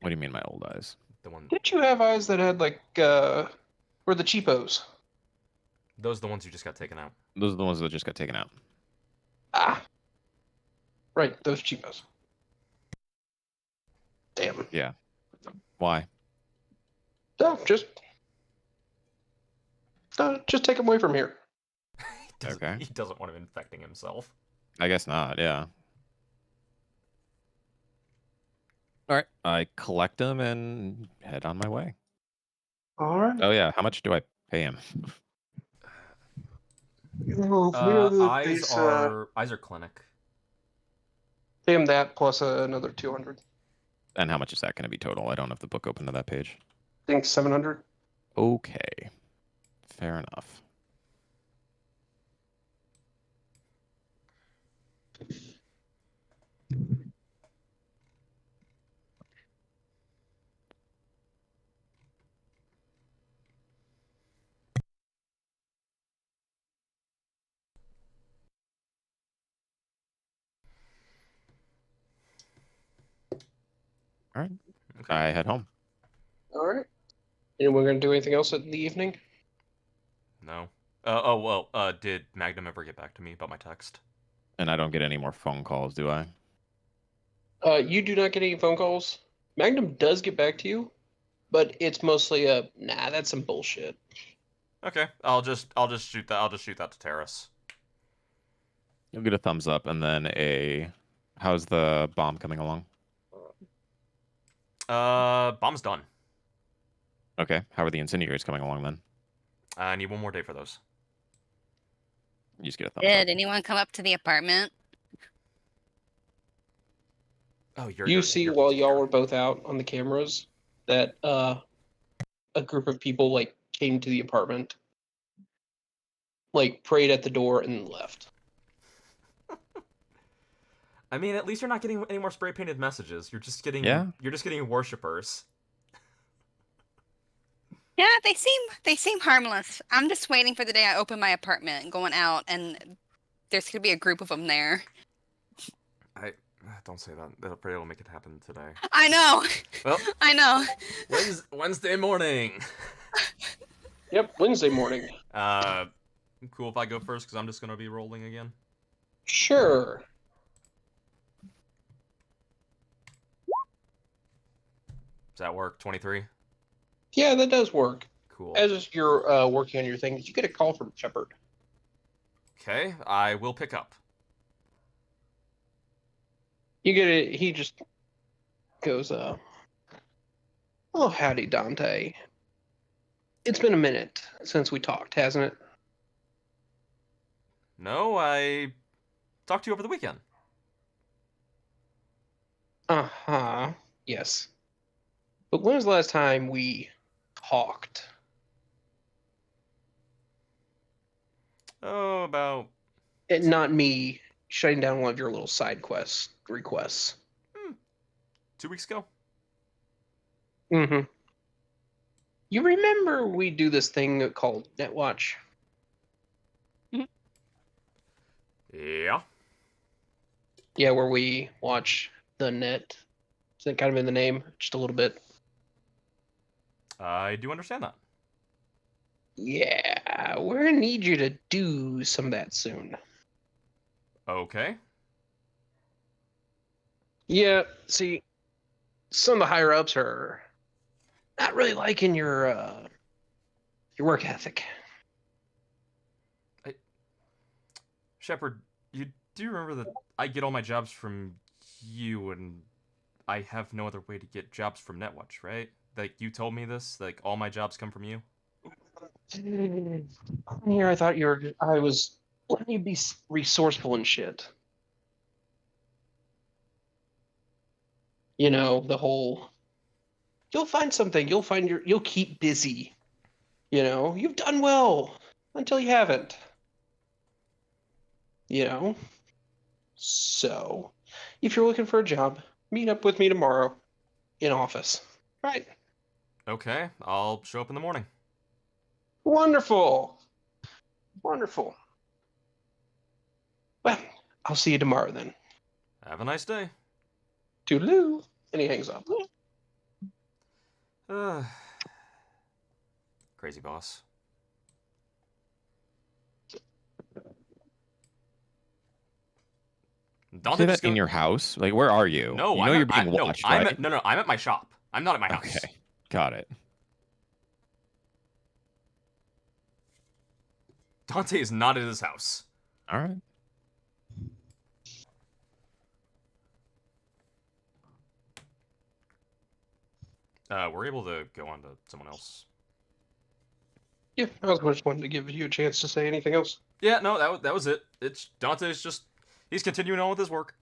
What do you mean my old eyes? The one, Didn't you have eyes that had like, or the cheapos? those are the ones you just got taken out. Those are the ones that just got taken out. Ah. Right, those cheapos. Damn. Yeah. Why? No, just take him away from here. Okay. He doesn't want him infecting himself. I guess not. Yeah. All right. I collect them and head on my way. All right. Oh yeah. How much do I pay him? Eyes are clinic. Pay him that plus another 200. And how much is that going to be total? I don't have the book open to that page. I think 700. Okay. Fair enough. All right. Okay. I head home. All right. Anyone gonna do anything else in the evening? No. Did Magnum ever get back to me about my text? And I don't get any more phone calls, do I? You do not get any phone calls. Magnum does get back to you, but it's mostly nah, that's some bullshit. Okay, I'll just shoot that. I'll just shoot that to Terrace. You'll get a thumbs up and then a. How's the bomb coming along? Bomb's done. Okay. How are the incendiaries coming along then? I need one more day for those. You just get a thumbs Did up. anyone come up to the apartment? Oh, You see while y'all were both out on the cameras that a group of people like came to the apartment, like prayed at the door and left. I mean, at least you're not getting any more spray painted messages. You're just getting worshippers. Yeah, they seem harmless. I'm just waiting for the day I open my apartment and going out, and there's gonna be a group of them there. Don't say that. That'll probably make it happen today. I know. Well, I know. Wednesday morning. Yep, Wednesday morning. Cool if I go first because I'm just gonna be rolling again. Sure. Does that work? 23. Yeah, that does work. Cool. As you're working on your things, you get a call from Shepard. Okay, I will pick up. You get it. He just goes, "Oh, howdy, Dante. It's been a minute since we talked, hasn't it?" No, I talked to you over the weekend. Uh-huh. Yes. But when was the last time we talked? Oh, about And not me shutting down one of your little side requests. 2 weeks ago. Mm-hmm. You remember we do this thing called Netwatch? Yeah. Yeah, where we watch the net. Is that kind of in the name? Just a little bit. I do understand that. Yeah, we're gonna need you to do some of that soon. Okay. Yeah, see, some of the higher ups are not really liking your work ethic. Shepard, you do remember that I get all my jobs from you, and I have no other way to get jobs from Netwatch, right? Like, you told me this? Like, all my jobs come from you? Here, I thought I was letting you be resourceful and shit. You know, the whole, you'll find something, you'll keep busy. You know, you've done well until you haven't. You know? So, if you're looking for a job, meet up with me tomorrow in office. Right. Okay, I'll show up in the morning. Wonderful. Wonderful. Well, I'll see you tomorrow then. Have a nice day. Toodaloo. And he hangs up. Crazy boss. Dante Say just that in go- your house? Like, where are you? No, you know you're being no, watched, I'm right? at, no, I'm at my shop. I'm not at my house. Okay, got it. Dante is not at his house. All right. We're able to go on to someone else. Yeah, I was just wanting to give you a chance to say anything else. Yeah, no, that was it. It's Dante's just he's continuing on with his work.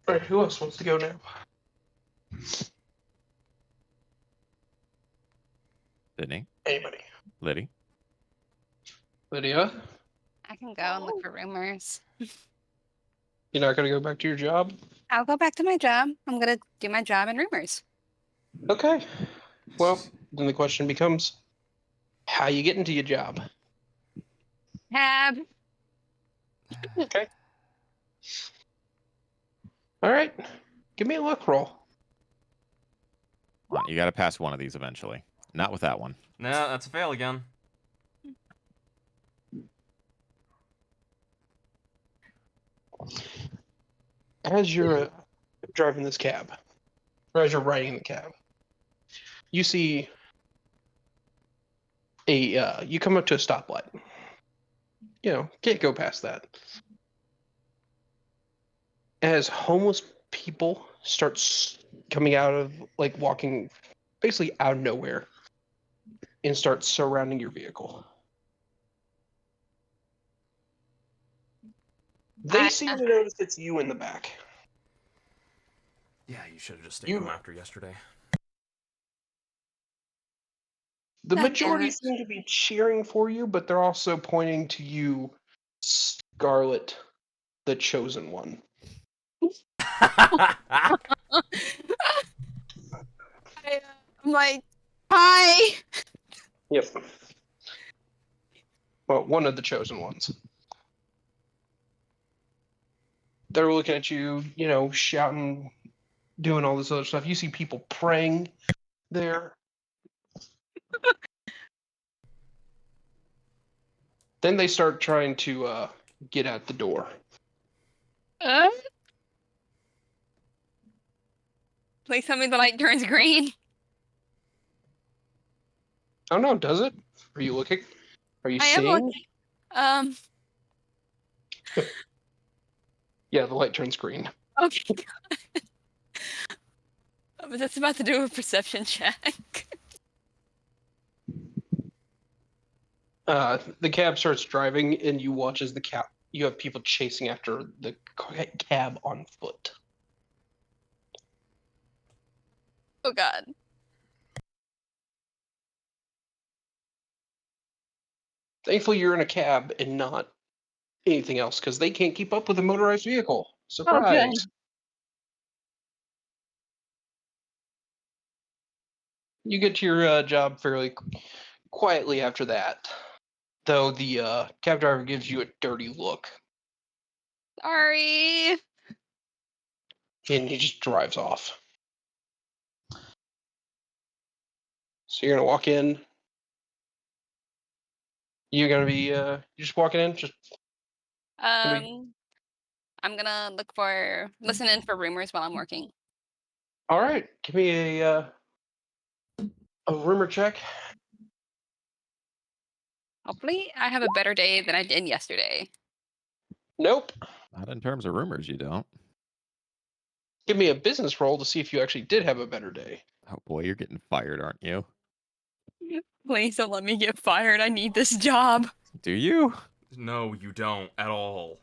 All right, who else wants to go now? Sydney, Anybody? Liddy. Lydia, I can go and look for rumors. you're not gonna go back to your job? I'll go back to my job. I'm gonna do my job in rumors. Okay. Well, then the question becomes, how you get into your job? Tab. Okay. All right. Give me a luck roll. Come on, you got to pass one of these eventually. Not with that one. Nah, that's a fail again. As you're driving this cab, or as you're riding the cab, you see you come up to a stoplight. You know, can't go past that. As homeless people start coming out of, like, walking basically out of nowhere and start surrounding your vehicle. They seem to notice it's you in the back. Yeah, you should have just stayed home after yesterday. The That majority damage. seem to be cheering for you, but they're also pointing to you, Scarlet, the chosen one. I'm like, hi. Yep. Well, one of the chosen ones. They're looking at you, you know, shouting, doing all this other stuff. You see people praying there. Then they start trying to get out the door. Please tell me the light turns green. I don't know. Does it? Are you looking? Are you I am seeing? looking. Yeah, the light turns green. Okay. I was just about to do a perception check. The cab starts driving, and you watch as the cab. You have people chasing after the cab on foot. Oh god. Thankfully, you're in a cab and not anything else, because they can't keep up with a motorized vehicle. Oh Surprise! good. You get to your job fairly quietly after that, though the cab driver gives you a dirty look, Sorry. and he just drives off. So you're gonna walk in. You're gonna be you're just walking in, just I'm gonna listen in for rumors while I'm working. all right. Give me a rumor check. Hopefully, I have a better day than I did yesterday. Nope. Not in terms of rumors, you don't. Give me a business roll to see if you actually did have a better day. Oh boy, you're getting fired, aren't you? Please don't let me get fired. I need this job. Do you? No, you don't at all.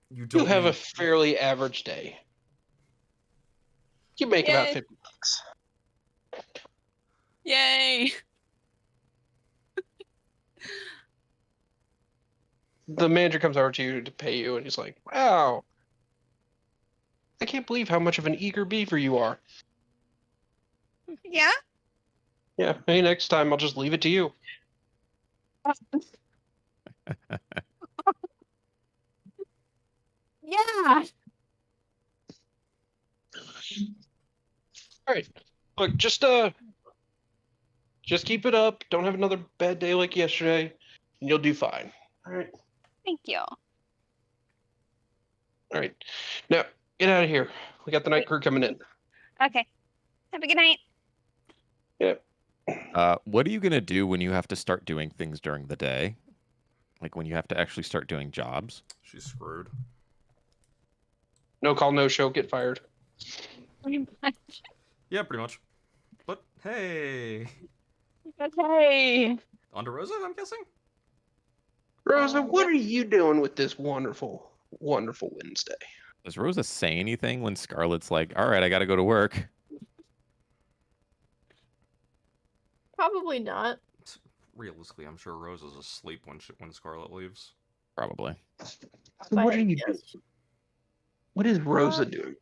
You You don't have a need- fairly average day. You make about Yay. 50 bucks. Yay. The manager comes over to you to pay you, and he's like, "Wow, I can't believe how much of an eager beaver you are." Yeah? Yeah, maybe next time I'll just leave it to you. Yeah. All right, look, just keep it up. Don't have another bad day like yesterday, and you'll do fine. All right, Thank you. all right. Now get out of here. We got the night crew coming in. Okay. Have a good night. What are you gonna do when you have to start doing things during the day? Like when you have to actually start doing jobs? She's screwed. No call, no show. Get fired. Pretty much. Yeah, pretty much. But hey, Okay. on to Rosa, I'm guessing. Rosa, what yeah. are you doing with this wonderful, wonderful Wednesday? Does Rosa say anything when Scarlett's like, "All right, I got to go to work"? Probably not. Realistically, I'm sure Rosa's asleep when Scarlet leaves. Probably. What are you doing? Yes. What is Rosa doing?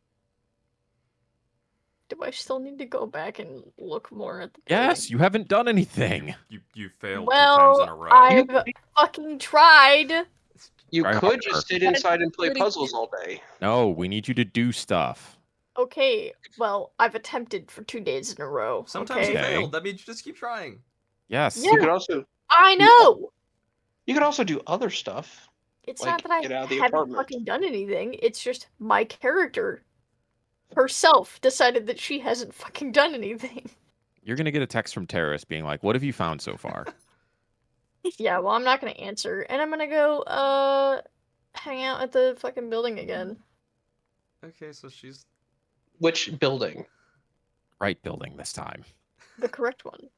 Do I still need to go back and look more at the Yes, you haven't done anything. You failed Well, 2 times in a row. I've fucking tried. You Try could harder. just sit That is inside and play pretty- puzzles all day. No, we need you to do stuff. Okay, well, I've attempted for 2 days in a row. Sometimes okay? you Okay. failed. That means you just keep trying. Yes. Yeah. You could also I know. do other stuff. It's Like, not that I get out of the haven't apartment. fucking done anything. It's just my character herself decided that she hasn't fucking done anything. You're gonna get a text from terrorists being like, "What have you found so far?" Yeah, well, I'm not gonna answer, and I'm gonna go hang out at the fucking building again. Okay, so she's Which building? Right building this time. The correct one.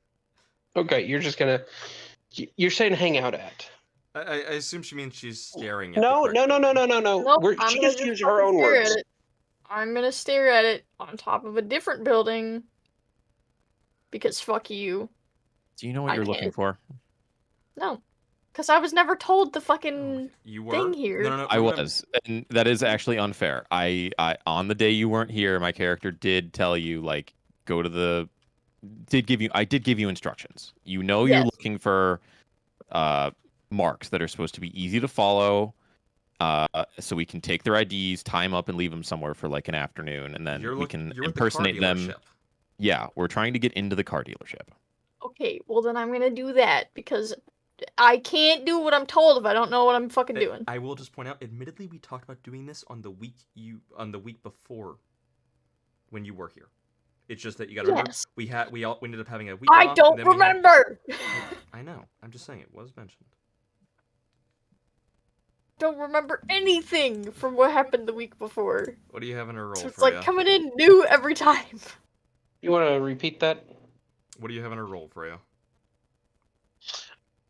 Okay, you're just gonna. You're saying hang out at. I assume she means she's staring at No, the correct no, no, no, building. no, no, no. Nope, I'm She gonna just just used her fucking own stare words. at it. I'm gonna stare at it on top of a different building. Because fuck you. Do you know what I you're looking can't. for? No. Because I was never told the fucking You were thing here. No, no, no. I we're gonna- was, and that is actually unfair. I on the day you weren't here, my character did tell you like go to the. I did give you instructions. You know you're Yes. looking for marks that are supposed to be easy to follow, so we can take their IDs, tie them up, and leave them somewhere for like an afternoon, and then we can you're at the car impersonate them. dealership. Yeah, we're trying to get into the car dealership. Okay, well then I'm gonna do that because I can't do what I'm told if I don't know what I'm fucking doing. I will just point out, admittedly, we talked about doing this on the week before when you were here. It's just that you gotta remember Yes. we ended up having a week I off. don't and then we had- remember. I know. I'm just saying it was mentioned. Don't remember anything from what happened the week before. What do you have in her roll, So it's Freya? like coming in new every time. You want to repeat that? What do you have in her roll, Freya?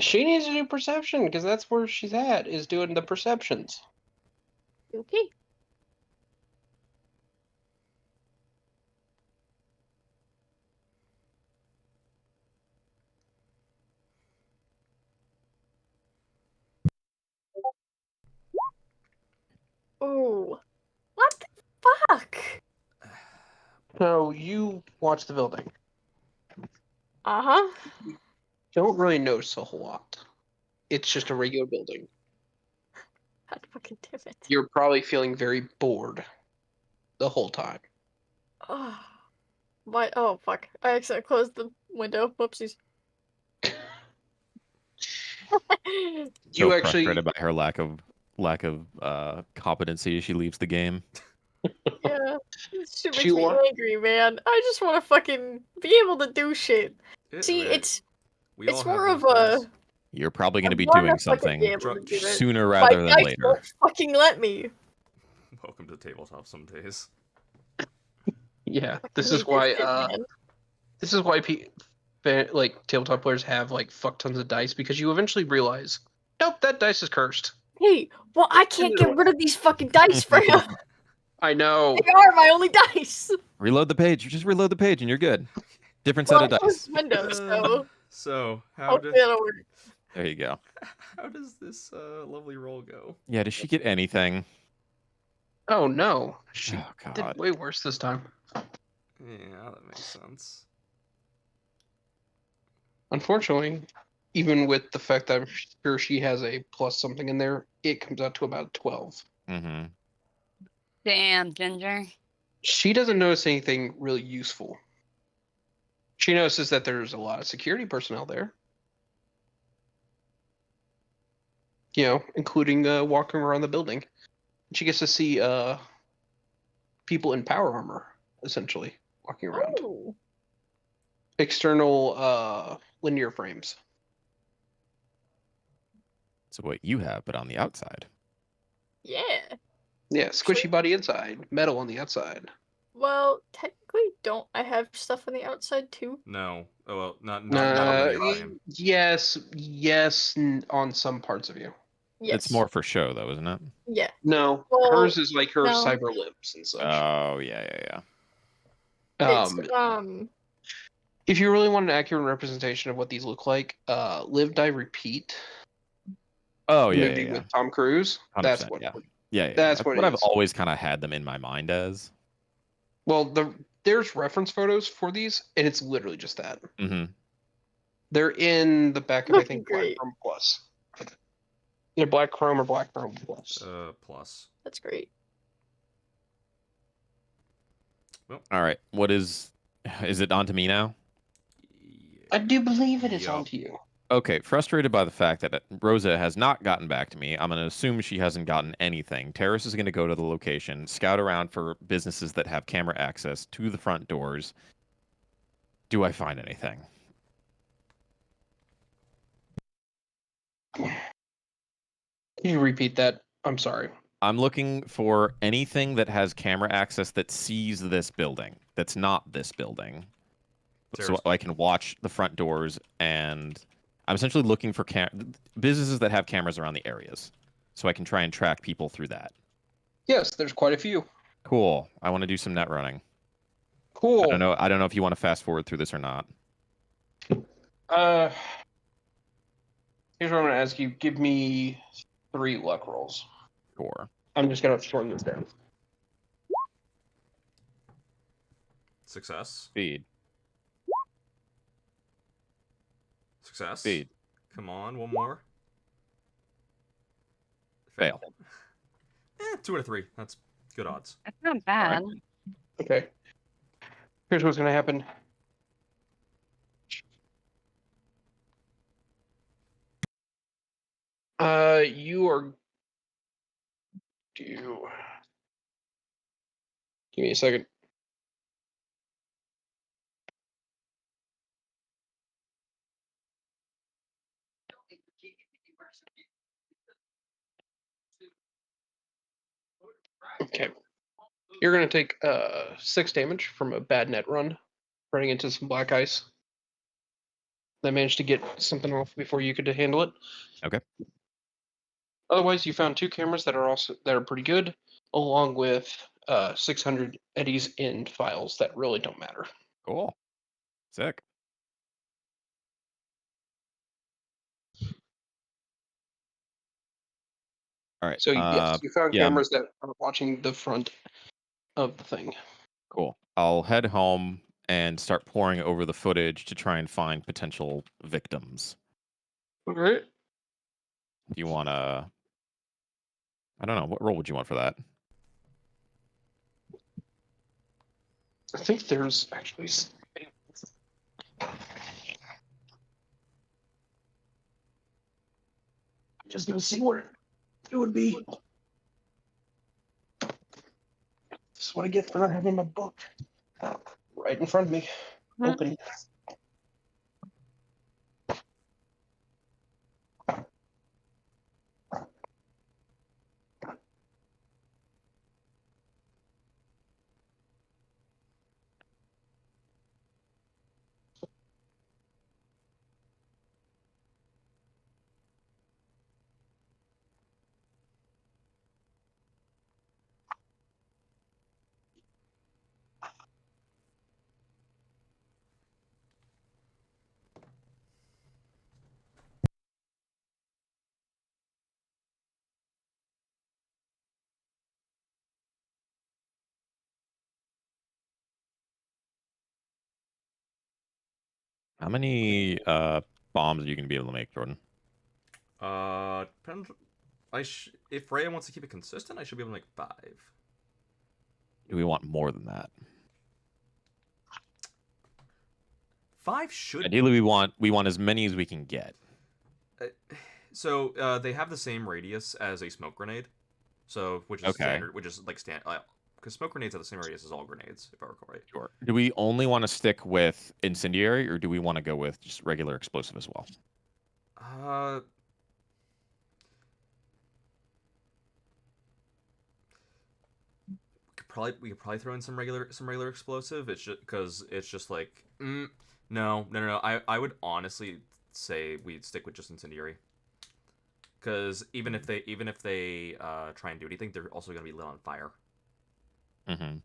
She needs to do perception because that's where she's at, is doing the perceptions. Okay. Oh. What the fuck? So you watch the building. Uh-huh. Don't really notice a whole lot. It's just a regular building. God fucking damn it. You're probably feeling very bored the whole time. Oh. Oh, fuck. I accidentally closed the window. Whoopsies. You So actually, frustrated by her lack of competency, she leaves the game. Yeah. This shit makes She me wa- angry, man. I just want to fucking be able to do shit. See, it's we all it's have more those of a... days. You're probably going I to be wanna doing fucking be something able to do it. sooner My rather than dice later. won't fucking let me. Welcome to tabletop some days. yeah. I This hate is why, shit, man. this is why like tabletop players have like fuck tons of dice, because you eventually realize, nope, that dice is cursed. Hey, well, I can't get rid of these fucking dice, Freya. I know. They are my only dice. Reload the page. You just reload the page and you're good. Different Well, set of I closed dice. the window, so So hopefully that'll work. There you go. how does this lovely roll go? Yeah, does she get anything? Oh no, she Oh did god. way worse this time. Yeah, that makes sense. Unfortunately, even with the fact that I'm sure she has a plus something in there, it comes out to about 12. Mm-hmm. Damn, Ginger. She doesn't notice anything really useful. She notices that there's a lot of security personnel there. You know, including walking around the building. She gets to see people in power armor, essentially, walking around. Oh, External linear frames. So what you have, but on the outside. yeah. Yeah, squishy body inside, metal on the outside. Well, technically, don't I have stuff on the outside too? No. Oh well, not a linear frame. Yes, on some parts of you. Yes. It's more for show though, isn't it? Yeah. No, Well, hers is like her no. cyber limbs and such. Oh yeah. It's If you really want an accurate representation of what these look like, Live, Die, Repeat. Oh yeah, Movie yeah. with Tom Cruise. 100%, That's what. yeah. That's That's what what it I've is. always kind of had them in my mind as. Well, there's reference photos for these, and it's literally just that. Mm-hmm. They're in the back of I think Black Great. Chrome Plus. Either Black Chrome or Black Chrome Plus. Plus. That's great. All right. What is it on to me now? I do believe it is Yup. on to you. Okay, frustrated by the fact that Rosa has not gotten back to me, I'm going to assume she hasn't gotten anything. Terrace is going to go to the location, scout around for businesses that have camera access to the front doors. Do I find anything? Can you repeat that? I'm sorry. I'm looking for anything that has camera access that sees this building, that's not this building. So Terrace. I can watch the front doors, and I'm essentially looking for businesses that have cameras around the areas, so I can try and track people through that. Yes, there's quite a few. Cool. I want to do some net running. Cool. I don't know if you want to fast forward through this or not. Here's what I'm gonna ask you. Give me 3 luck rolls. Sure. I'm just gonna shorten this down. Success. Speed. Success. Speed. Come on, one more. Fail. 2 out of 3. That's good odds. That's not bad. Okay. Here's what's gonna happen. You are due. Give me a second. Okay. You're gonna take 6 damage from a bad net run, running into some black ice. I managed to get something off before you could handle it. Okay. Otherwise, you found 2 cameras that are pretty good, along with 600 eddies in files that really don't matter. Cool. Sick. All right. So yes, you found yeah, cameras that are watching the front of the thing. cool. I'll head home and start poring over the footage to try and find potential victims. All right. If you want to, I don't know, what role would you want for that? I think there's actually. I'm just gonna see where it would be. This is what I get for not having my book right in front of me. Open. How many bombs are you going to be able to make, Jordan? Depends. If Rhea wants to keep it consistent, I should be able to make 5. Do we want more than that? 5 should. Ideally, we want as many as we can get. So they have the same radius as a smoke grenade, so which is standard, which is like because smoke grenades have the same radius as all grenades, if I recall right. Sure. Do we only want to stick with incendiary, or do we want to go with just regular explosive as well? We could probably throw in some regular explosive. It's just because it's just like no. I would honestly say we'd stick with just incendiary. Because even if they try and do anything, they're also gonna be lit on fire. Mm-hmm.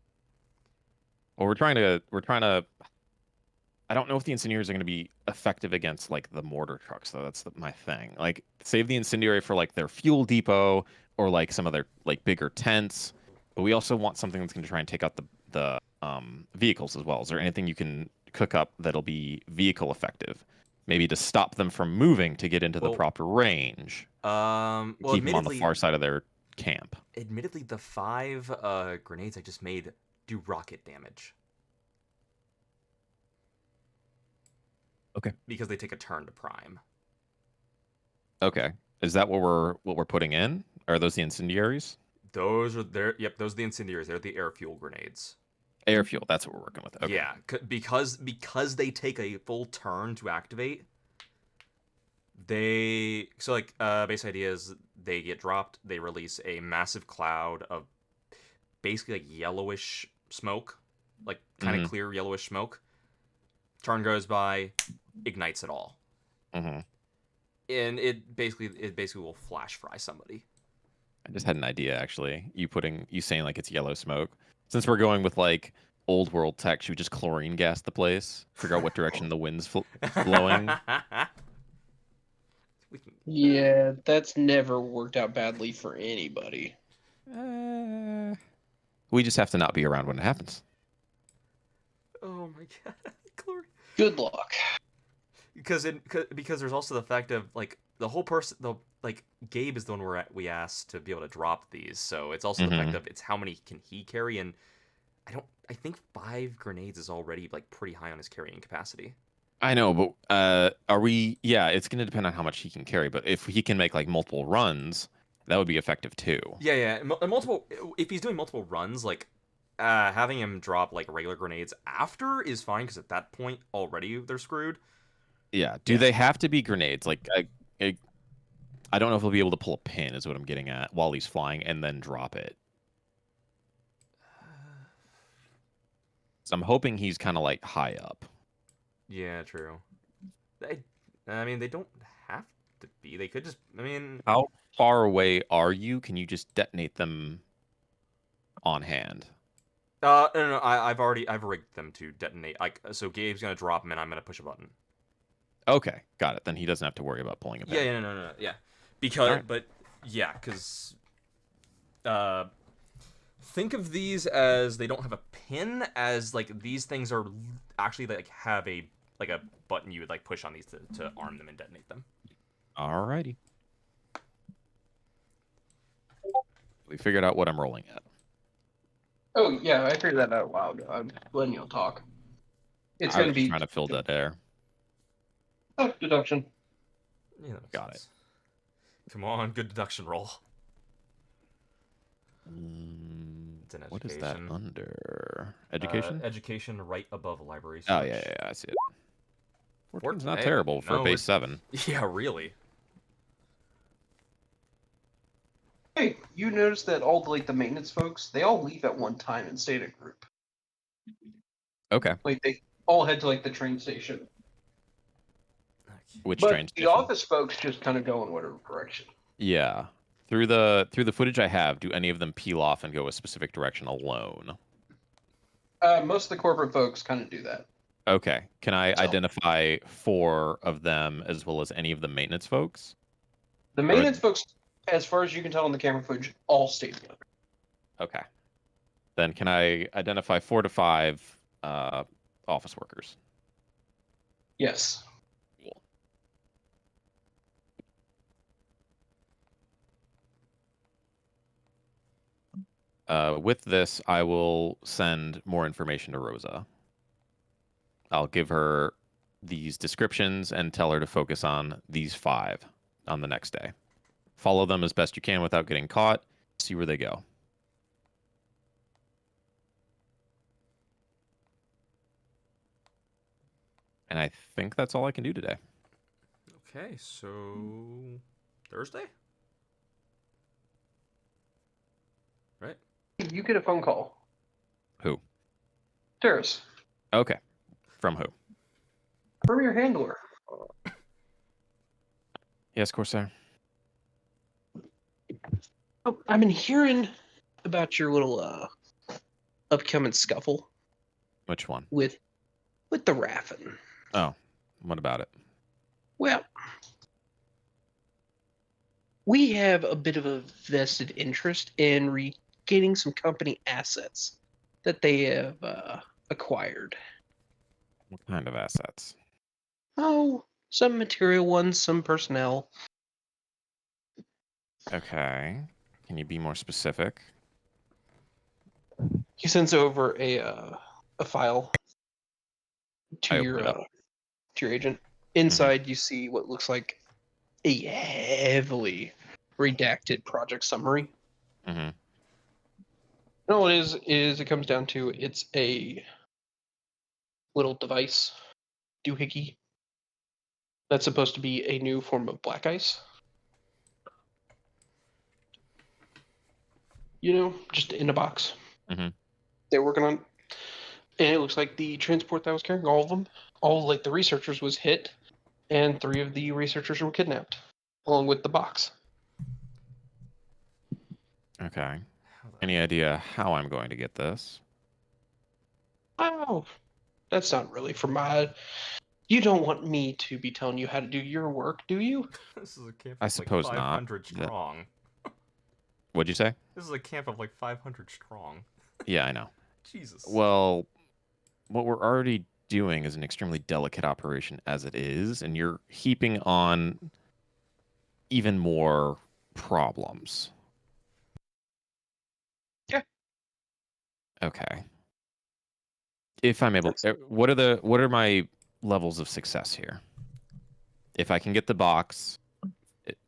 Well, we're trying to. I don't know if the incendiaries are going to be effective against like the mortar trucks, though. That's my thing. Like, save the incendiary for like their fuel depot or like some of their like bigger tents. But we also want something that's going to try and take out the vehicles as well. Is there anything you can cook up that'll be vehicle effective? Maybe to stop them from moving to get into the proper range. Well, keep them on the far side of their camp. Admittedly, the 5 grenades I just made do rocket damage. Okay. Because they take a turn to prime. Okay. Is that what we're putting in? Are those the incendiaries? Those are those are the incendiaries. They're the air fuel grenades. Air fuel, that's what we're working with. Okay. Yeah, because they take a full turn to activate. Base idea is they get dropped, they release a massive cloud of basically like yellowish smoke, like kind of clear yellowish smoke. Turn goes by, ignites it all. Mm-hmm. And it basically will flash fry somebody. I just had an idea, actually. You saying like it's yellow smoke. Since we're going with like old world tech, should we just chlorine gas the place? Figure out what direction the wind's blowing. Yeah, that's never worked out badly for anybody. We just have to not be around when it happens. Oh my god, chlorine. Good luck. Because there's also the fact of like the whole person, Gabe is the one we asked to be able to drop these, so it's also the fact of it's how many can he carry, and I think 5 grenades is already like pretty high on his carrying capacity. I know, but are we? Yeah, it's going to depend on how much he can carry. But if he can make like multiple runs, that would be effective too. Yeah. Multiple. If he's doing multiple runs, like having him drop like regular grenades after is fine because at that point already they're screwed. Yeah. Do they have to be grenades? Like, I don't know if he'll be able to pull a pin. Is what I'm getting at while he's flying and then drop it. I'm hoping he's kind of like high up. Yeah, true. I mean, they don't have to be. They could just. I mean, How far away are you? Can you just detonate them on hand? no, I've rigged them to detonate. So Gabe's gonna drop them, and I'm gonna push a button. Okay, got it. Then he doesn't have to worry about pulling a pin. Yeah, no, yeah. Because, Alright. but yeah, because think of these as they don't have a pin, as like these things are actually like have a button you would like push on these to arm them and detonate them. Alrighty. We figured out what I'm rolling at. Oh yeah, I figured that out a while ago. I'm letting you talk. It's I gonna was just be trying to fill dead air. deduction. Yeah, that makes Got sense. Come on, good deduction roll. It's an What is that education. under? Education? Education right above library Oh, search. yeah, I see it. 14's not Hey, terrible for a no, base 7. Yeah, really. Hey, you notice that all the maintenance folks, they all leave at one time and stay in a group. Okay. Like they all head to like the train station. Which But train the station? office folks just kind of go in whatever direction. Yeah. Through the footage I have, do any of them peel off and go a specific direction alone? Most of the corporate folks kind of do that. Okay. Can I So- identify 4 of them as well as any of the maintenance folks? The maintenance folks, as far as you can tell on the camera footage, all stay together. Okay. Then can I identify 4 to 5 office workers? Yes. Cool. With this, I will send more information to Rosa. I'll give her these descriptions and tell her to focus on these 5 on the next day. Follow them as best you can without getting caught. See where they go. And I think that's all I can do today. Okay, so Thursday? Right? You get a phone call. Who? Terrace. Okay. From who? From your handler. Yes, Corsair. Oh, I've been hearing about your little upcoming scuffle Which one? with the Raffin. Oh, what about it? Well, we have a bit of a vested interest in regaining some company assets that they have acquired. What kind of assets? Oh, some material ones, some personnel. Okay. Can you be more specific? He sends over a file to I your open it up. to your agent. Inside, you see what looks like a heavily redacted project summary. Mm-hmm. And all it is it comes down to it's a little device, doohickey, that's supposed to be a new form of black ice. You know, just in a box. Mm-hmm. They're working on, and it looks like the transport that was carrying all of them, all like the researchers, was hit, and 3 of the researchers were kidnapped, along with the box. Okay. Any idea how I'm going to get this? Oh, that's not really for my. You don't want me to be telling you how to do your work, do you? This is a camp I of suppose like not. 500 strong. What'd you say? This is a camp of like 500 strong. Yeah, I know. Jesus. Well, what we're already doing is an extremely delicate operation as it is, and you're heaping on even more problems. Yeah. Okay. If I'm able, what are my levels of success here? If I can get the box,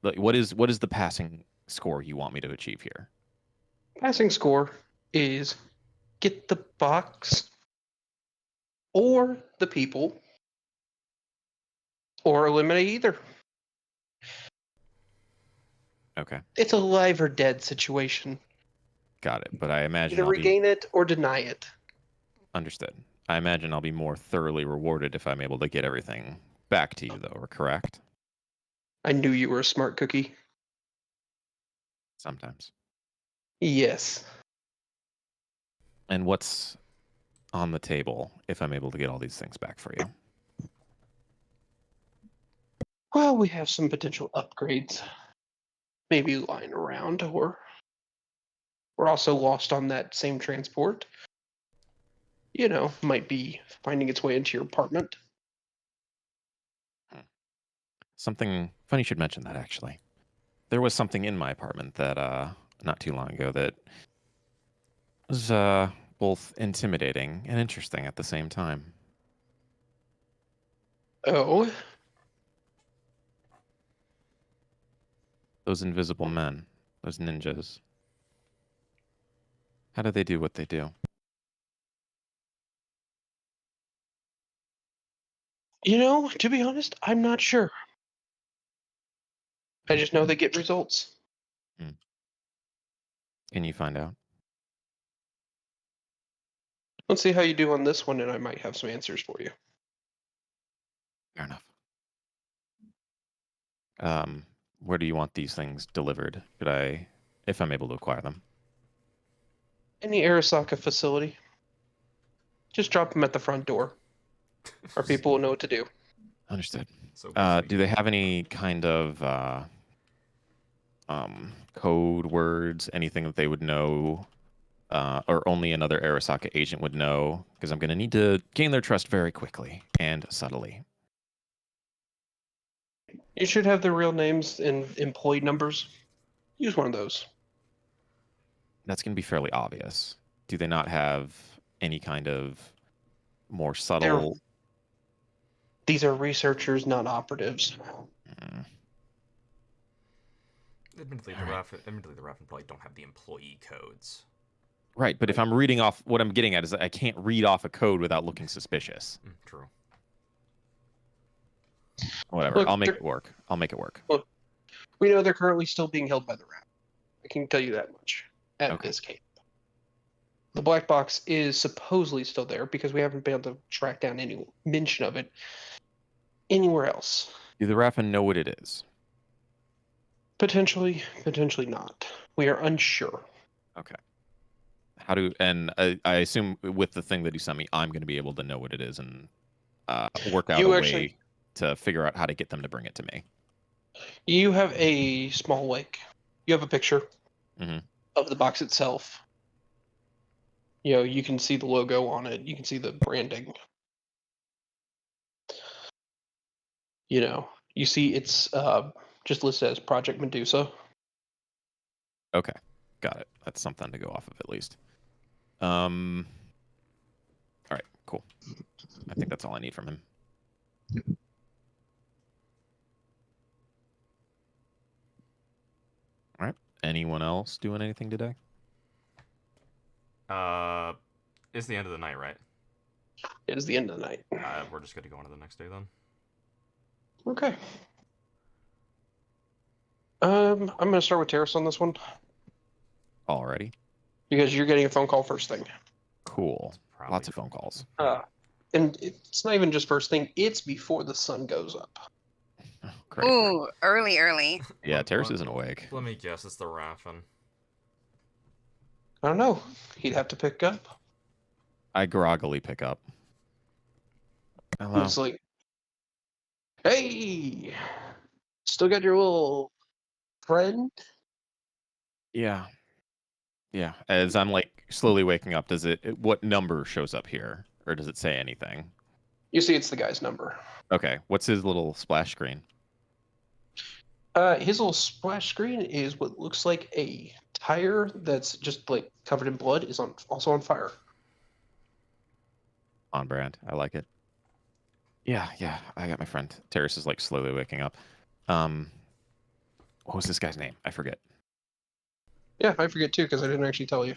what is the passing score you want me to achieve here? Passing score is get the box or the people or eliminate either. Okay, It's a live or dead situation. got it. But I imagine Either I'll be regain it or deny it. understood. I imagine I'll be more thoroughly rewarded if I'm able to get everything back to you, though, correct? I knew you were a smart cookie. Sometimes. Yes. And what's on the table if I'm able to get all these things back for you? Well, we have some potential upgrades. Maybe lying around, or we're also lost on that same transport. You know, might be finding its way into your apartment. Something funny you should mention that, actually. There was something in my apartment that, not too long ago that was, both intimidating and interesting at the same time. Oh, Those invisible men, those ninjas. How do they do what they do? you know, to be honest, I'm not sure. I just know they get results. Can you find out? Let's see how you do on this one, and I might have some answers for you. Fair enough. Where do you want these things delivered? Could I, if I'm able to acquire them? Any Arasaka facility, just drop them at the front door. Our people will know what to do. Understood. So Do they have any kind of code words, anything that they would know, or only another Arasaka agent would know? Because I'm going to need to gain their trust very quickly and subtly. You should have their real names and employee numbers. Use one of those. That's going to be fairly obvious. Do they not have any kind of more subtle? These are researchers, not operatives. Mm, admittedly, All right. the Raffen probably don't have the employee codes. Right, but if I'm reading off, what I'm getting at is that I can't read off a code without looking suspicious. True. Whatever, Look, I'll make they're- it work. I'll make it work. Look, we know they're currently still being held by the Rat. I can tell you that much at Okay. this camp. The black box is supposedly still there because we haven't been able to track down any mention of it anywhere else. Do the Raffen know what it is? Potentially, potentially not. We are unsure. Okay. How do and I assume with the thing that you sent me, I'm going to be able to know what it is and work out You a actually- way to figure out how to get them to bring it to me. You have a small lake. You have a picture Mhm. of the box itself. You know, you can see the logo on it. You can see the branding. You know, you see it's just listed as Project Medusa. Okay, got it. That's something to go off of at least. All right, cool. I think that's all I need from him. All right. Anyone else doing anything today? It's the end of the night, right? It is the end of the night. We're just gonna go on to the next day then. Okay. I'm gonna start with Terrace on this one Alrighty. because you're getting a phone call first thing. Cool. Probably Lots of phone calls. And it's not even just first thing; it's before the sun goes up. Oh, great. Ooh, early. Yeah, Terrace isn't awake. Let me guess, it's the Raffen. I don't know. He'd have to pick up. I groggily pick up. Hello. It's like, hey, still got your little friend? Yeah. Yeah. As I'm like slowly waking up, what number shows up here? Or does it say anything? You see, it's the guy's number. Okay. What's his little splash screen? His little splash screen is what looks like a tire that's just like covered in blood is also on fire. On brand. I like it. Yeah, I got my friend. Terrace is like slowly waking up. What was this guy's name? I forget. Yeah, I forget too because I didn't actually tell you.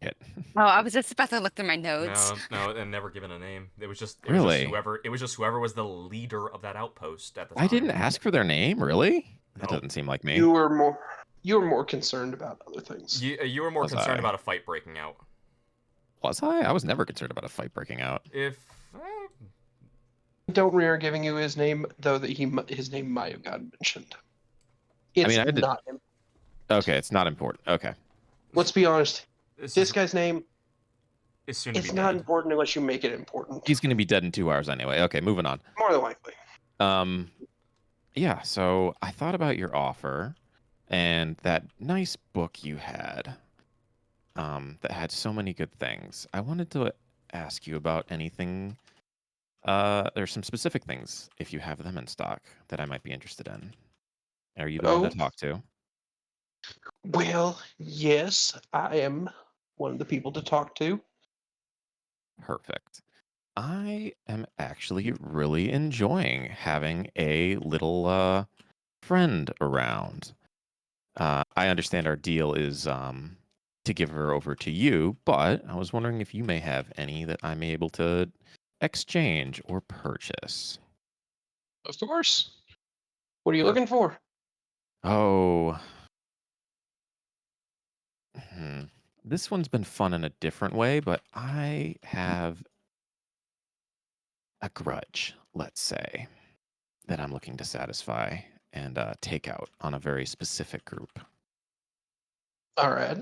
It. Oh, I was just about to look through my notes. No, and never given a name. It was just Really? It was just whoever was the leader of that outpost at the time. I didn't ask for their name, really? That No. doesn't seem like me. You were more concerned about other things. You were more Was concerned I? about a fight breaking out. Was I? I was never concerned about a fight breaking out. If Don't remember giving you his name, though. That his name might have gotten mentioned. It's mean, I did- not. Okay, it's not important. Okay. Let's be honest. this This is, guy's name. is soon to It's be not dead. important unless you make it important. He's going to be dead in 2 hours anyway. Okay, moving on. More than likely. Yeah, so I thought about your offer and that nice book you had that had so many good things. I wanted to ask you about anything. There's some specific things, if you have them in stock, that I might be interested in. Are you the one Oh. to talk to? Well, yes, I am one of the people to talk to. Perfect. I am actually really enjoying having a little friend around. I understand our deal is to give her over to you, but I was wondering if you may have any that I'm able to exchange or purchase. Of course. What are you looking for? Oh, this one's been fun in a different way, but I have a grudge, let's say, that I'm looking to satisfy and take out on a very specific group. All right.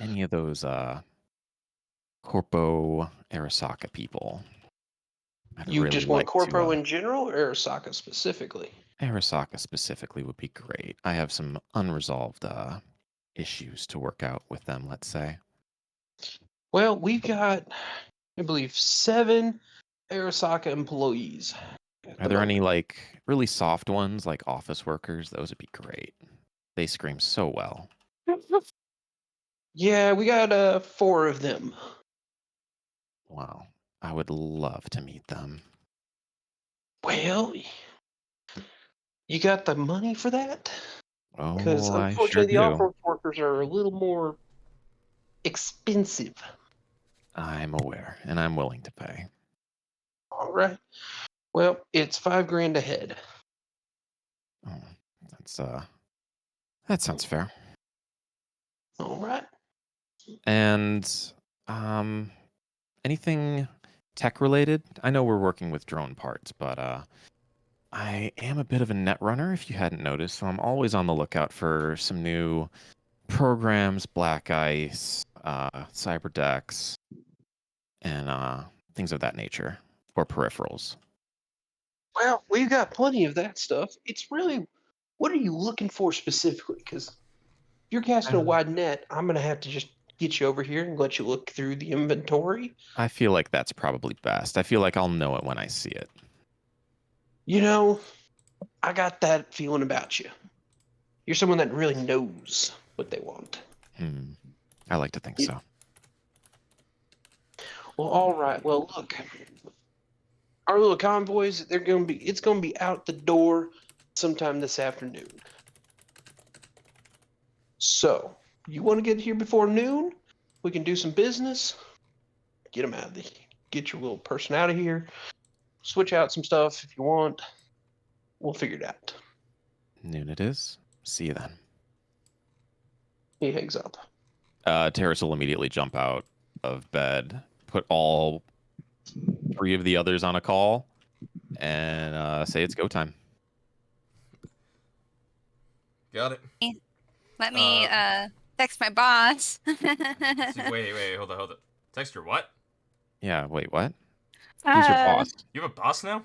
Any of those Corpo Arasaka people. I'd You really just want like Corpo to, in general, or Arasaka specifically? Arasaka specifically would be great. I have some unresolved issues to work out with them, let's say. Well, we've got, I believe, 7 Arasaka employees. Are there any like really soft ones, like office workers? Those would be great. They scream so well. Yeah, we got 4 of them. Wow. I would love to meet them. Well, you got the money for that? Because Oh, I sure unfortunately, the do. office workers are a little more expensive. I'm aware, and I'm willing to pay. All right. Well, it's 5 grand a head. Oh, that sounds fair. All right. And anything tech related? I know we're working with drone parts, but I am a bit of a net runner, if you hadn't noticed, so I'm always on the lookout for some new programs, Black Ice, Cyberdex, and things of that nature, or peripherals. Well, we've got plenty of that stuff. It's really, what are you looking for specifically? Because if you're casting a wide net, I'm going to have to just get you over here and let you look through the inventory. I feel like that's probably best. I feel like I'll know it when I see it. You know, I got that feeling about you. You're someone that really knows what they want. I like to think so. Well, all right. Well, look, our little convoys, it's going to be out the door sometime this afternoon. So, you want to get here before noon? We can do some business. Get them out of the, get your little person out of here. Switch out some stuff if you want. We'll figure it out. Noon it is. See you then. He hangs up. Terrace will immediately jump out of bed, put all 3 of the others on a call, and say it's go time. Got it. Let me text my boss. Wait, hold on. Text your what? Yeah, wait, what? Who's your boss? You have a boss now?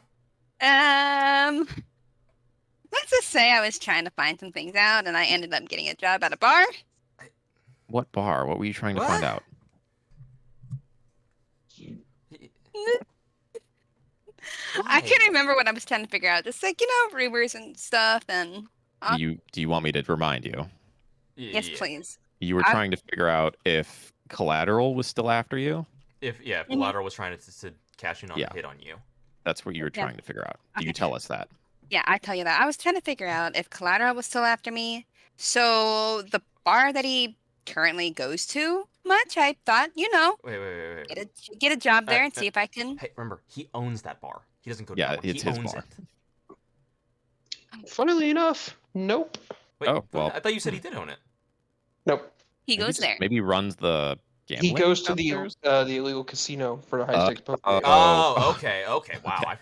Let's just say I was trying to find some things out, and I ended up getting a job at a bar. What bar? What were you trying to find out? I can't remember what I was trying to figure out. Just like, rumors and stuff, and Do you want me to remind you? yes, please. You were trying to figure out if Collateral was still after you? If Collateral was trying to cash in on a hit on you. That's what you were trying to figure out. Do you tell us that? Yeah, I tell you that. I was trying to figure out if Collateral was still after me. So the bar that he currently goes to much, I thought, Wait. Get a job there and see if I can. Hey, remember, he owns that bar. He doesn't go to Yeah, that bar. it's He his owns bar. it. Funnily enough, nope. Wait, Oh, well. I thought you said he did own it. Nope. He goes there. Maybe runs the He goes to downstairs? the illegal casino for the high stakes poker game. Oh, okay. Wow.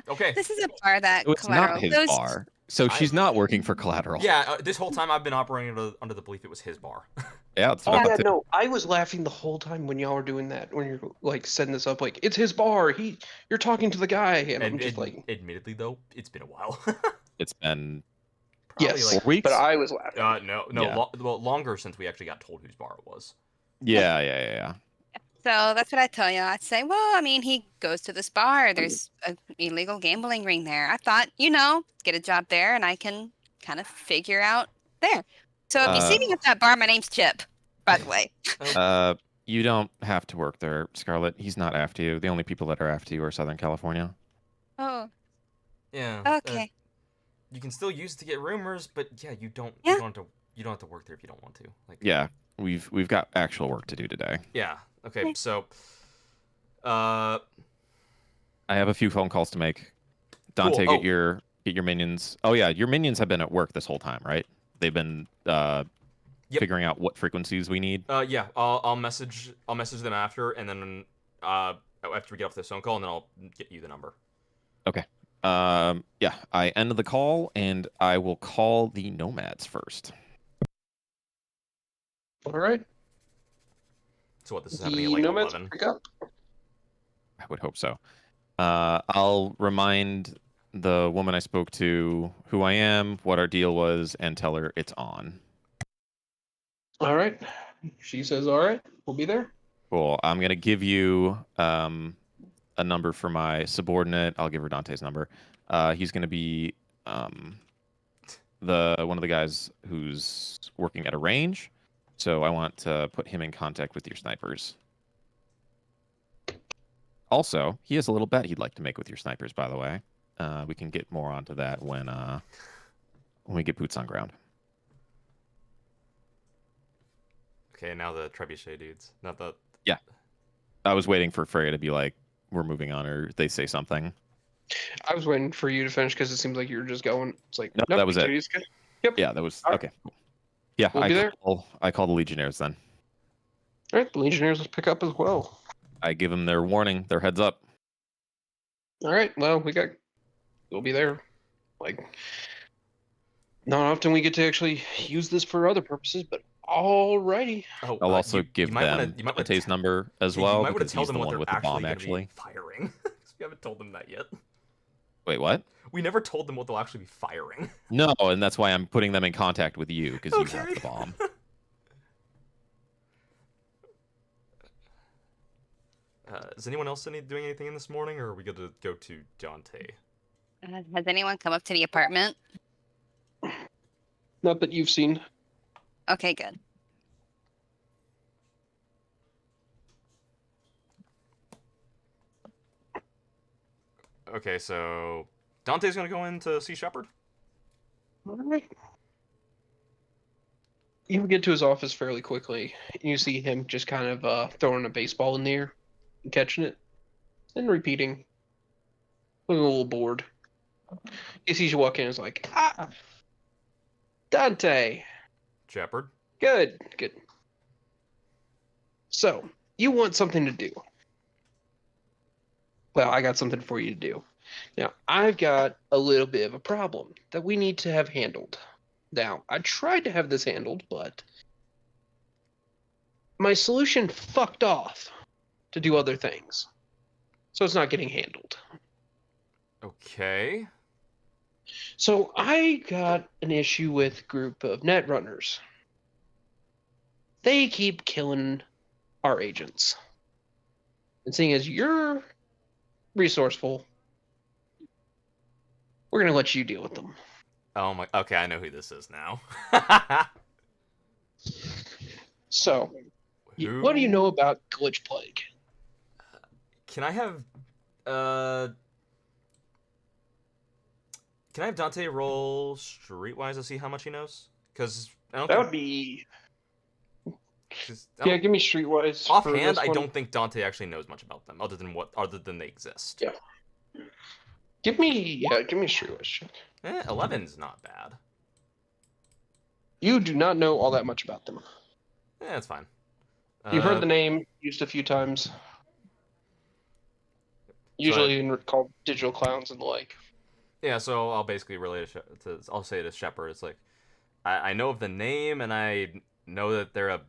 Okay. This is a bar that So it's not Collateral his goes. bar. So she's not working for Collateral. Yeah, this whole time I've been operating under the belief it was his bar. Yeah, that's Oh what I yeah, thought too. no, I was laughing the whole time when y'all were doing that. When you're like setting this up, like it's his bar. You're talking to the guy, and I'm just like, admittedly though, it's been a while. It's been Probably yes, like 4 weeks. but I was laughing. no, Yeah. well, longer since we actually got told whose bar it was. Yeah. So that's what I tell you. I'd say, well, I mean, he goes to this bar. There's an illegal gambling ring there. I thought, get a job there, and I can kind of figure out there. So if you see me at that bar, my name's Chip, by the way. You don't have to work there, Scarlett. He's not after you. The only people that are after you are Southern California. Oh, Yeah. okay. You can still use it to get rumors, but yeah, you don't have to work there if you don't want to. Like. Yeah, we've got actual work to do today. Yeah. Okay. Okay. So. I have a few phone calls to make. Dante, Cool. get your minions. Oh yeah, your minions have been at work this whole time, right? They've been figuring out what frequencies we need. Yeah. I'll message them after, and then after we get off this phone call, and then I'll get you the number. Okay. Yeah, I end the call, and I will call the nomads first. All right, So what? This is the happening at like nomads 11. pick up. I would hope so. I'll remind the woman I spoke to who I am, what our deal was, and tell her it's on. All right, she says, "All right, we'll be there." Cool. I'm gonna give you a number for my subordinate. I'll give her Dante's number. He's gonna be one of the guys who's working at a range. So I want to put him in contact with your snipers. Also, he has a little bet he'd like to make with your snipers, by the way. We can get more onto that when we get boots on ground. Okay, now the trebuchet dudes. Not the. Yeah. I was waiting for Freya to be like, we're moving on, or they say something. I was waiting for you to finish because it seems like you were just going. It's like, No, nope, that was it. Katie's good. Yep. Yeah, that was All right. okay. Cool. Yeah, We'll be there. I call the Legionnaires then. All right, the Legionnaires will pick up as well. I give them their warning, their heads up. All right, well, we'll be there. Like, not often we get to actually use this for other purposes, but alrighty. Oh, I'll also give you might them wanna Dante's number as you well might wanna because tell he's them the what one they're with the bomb. gonna be Actually, firing. 'Cause we haven't told them that yet. wait, what? We never told them what they'll actually be firing. No, and that's why I'm putting them in contact with you because you have Okay. the bomb. Is anyone else doing anything in this morning, or are we good to go to Dante? Has anyone come up to the apartment? Not that you've seen. Okay, good. Okay, so Dante's gonna go in to see Shepard. All right. You get to his office fairly quickly, and you see him just kind of throwing a baseball in the air and catching it, and repeating. Looking a little bored. He sees you walk in and is like, Dante. Shepard. Good. So, you want something to do. Well, I got something for you to do. Now, I've got a little bit of a problem that we need to have handled. Now, I tried to have this handled, but my solution fucked off to do other things. So it's not getting handled. Okay. So I got an issue with a group of net runners. They keep killing our agents. And seeing as you're resourceful, we're going to let you deal with them. Oh my. Okay, I know who this is now. So, what do you know about Glitch Plague? Can I have Dante roll streetwise to see how much he knows? Because I don't. That think, would be... 'cause Yeah, give me Streetwise. for offhand, this I one. don't think Dante actually knows much about them, other than they exist. Yeah. Give me Streetwise check. 11's not bad. You do not know all that much about them. That's fine. You've heard the name used a few times, usually called digital clowns and the like. Yeah, so I'll basically relate it I'll say to Shepard. It's like I know of the name, and I know that they're a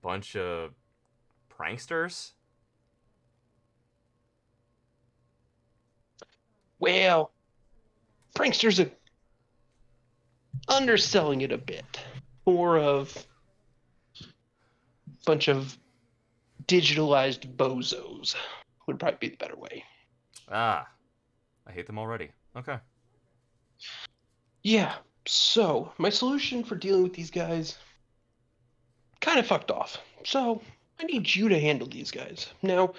bunch of pranksters. Well, pranksters are underselling it a bit. More of a bunch of digitalized bozos would probably be the better way. Ah, I hate them already. Okay. Yeah, so my solution for dealing with these guys kind of fucked off. So I need you to handle these guys. Now,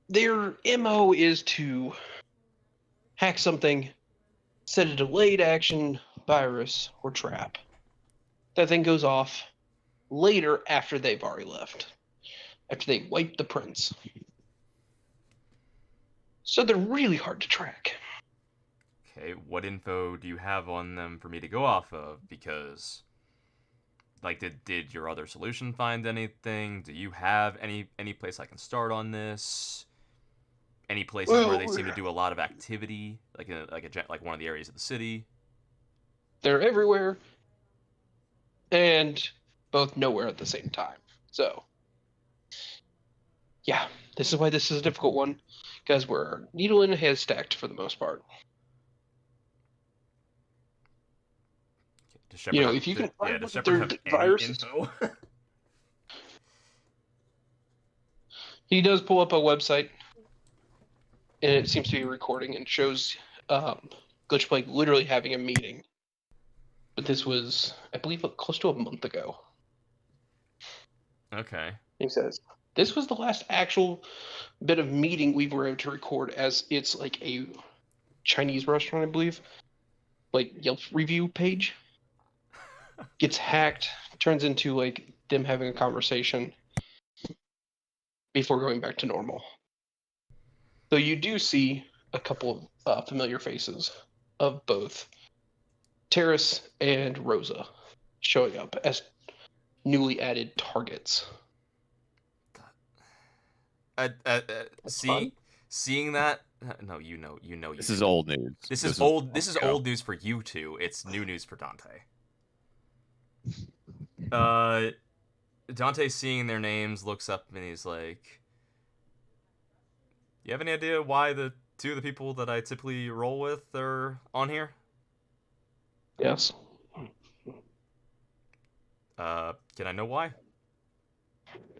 their MO is to hack something, set a delayed action virus or trap. That thing goes off later after they've already left, after they wipe the prints. So they're really hard to track. Okay, what info do you have on them for me to go off of? Because, like, did your other solution find anything? Do you have any place I can start on this? Any places where they seem to do a lot of activity, like like one of the areas of the city? They're everywhere, and both nowhere at the same time. So, yeah, this is why this is a difficult one, because we're needle in a haystack for the most part. Does Shepard if you can find does what Shepard their have any viruses, info? he does pull up a website, and it seems to be recording and shows Glitch Plague literally having a meeting. But this was, I believe, close to a month ago. Okay. He says, this was the last actual bit of meeting we were able to record, as it's like a Chinese restaurant, I believe. Like Yelp review page. Gets hacked, turns into like them having a conversation before going back to normal. So you do see a couple of familiar faces of both Terrace and Rosa showing up as newly added targets. Seeing that, no, This is old news. This is old news for you two. It's new news for Dante. Dante, seeing their names, looks up and he's like, you have any idea why the two of the people that I typically roll with are on here? Yes. Can I know why?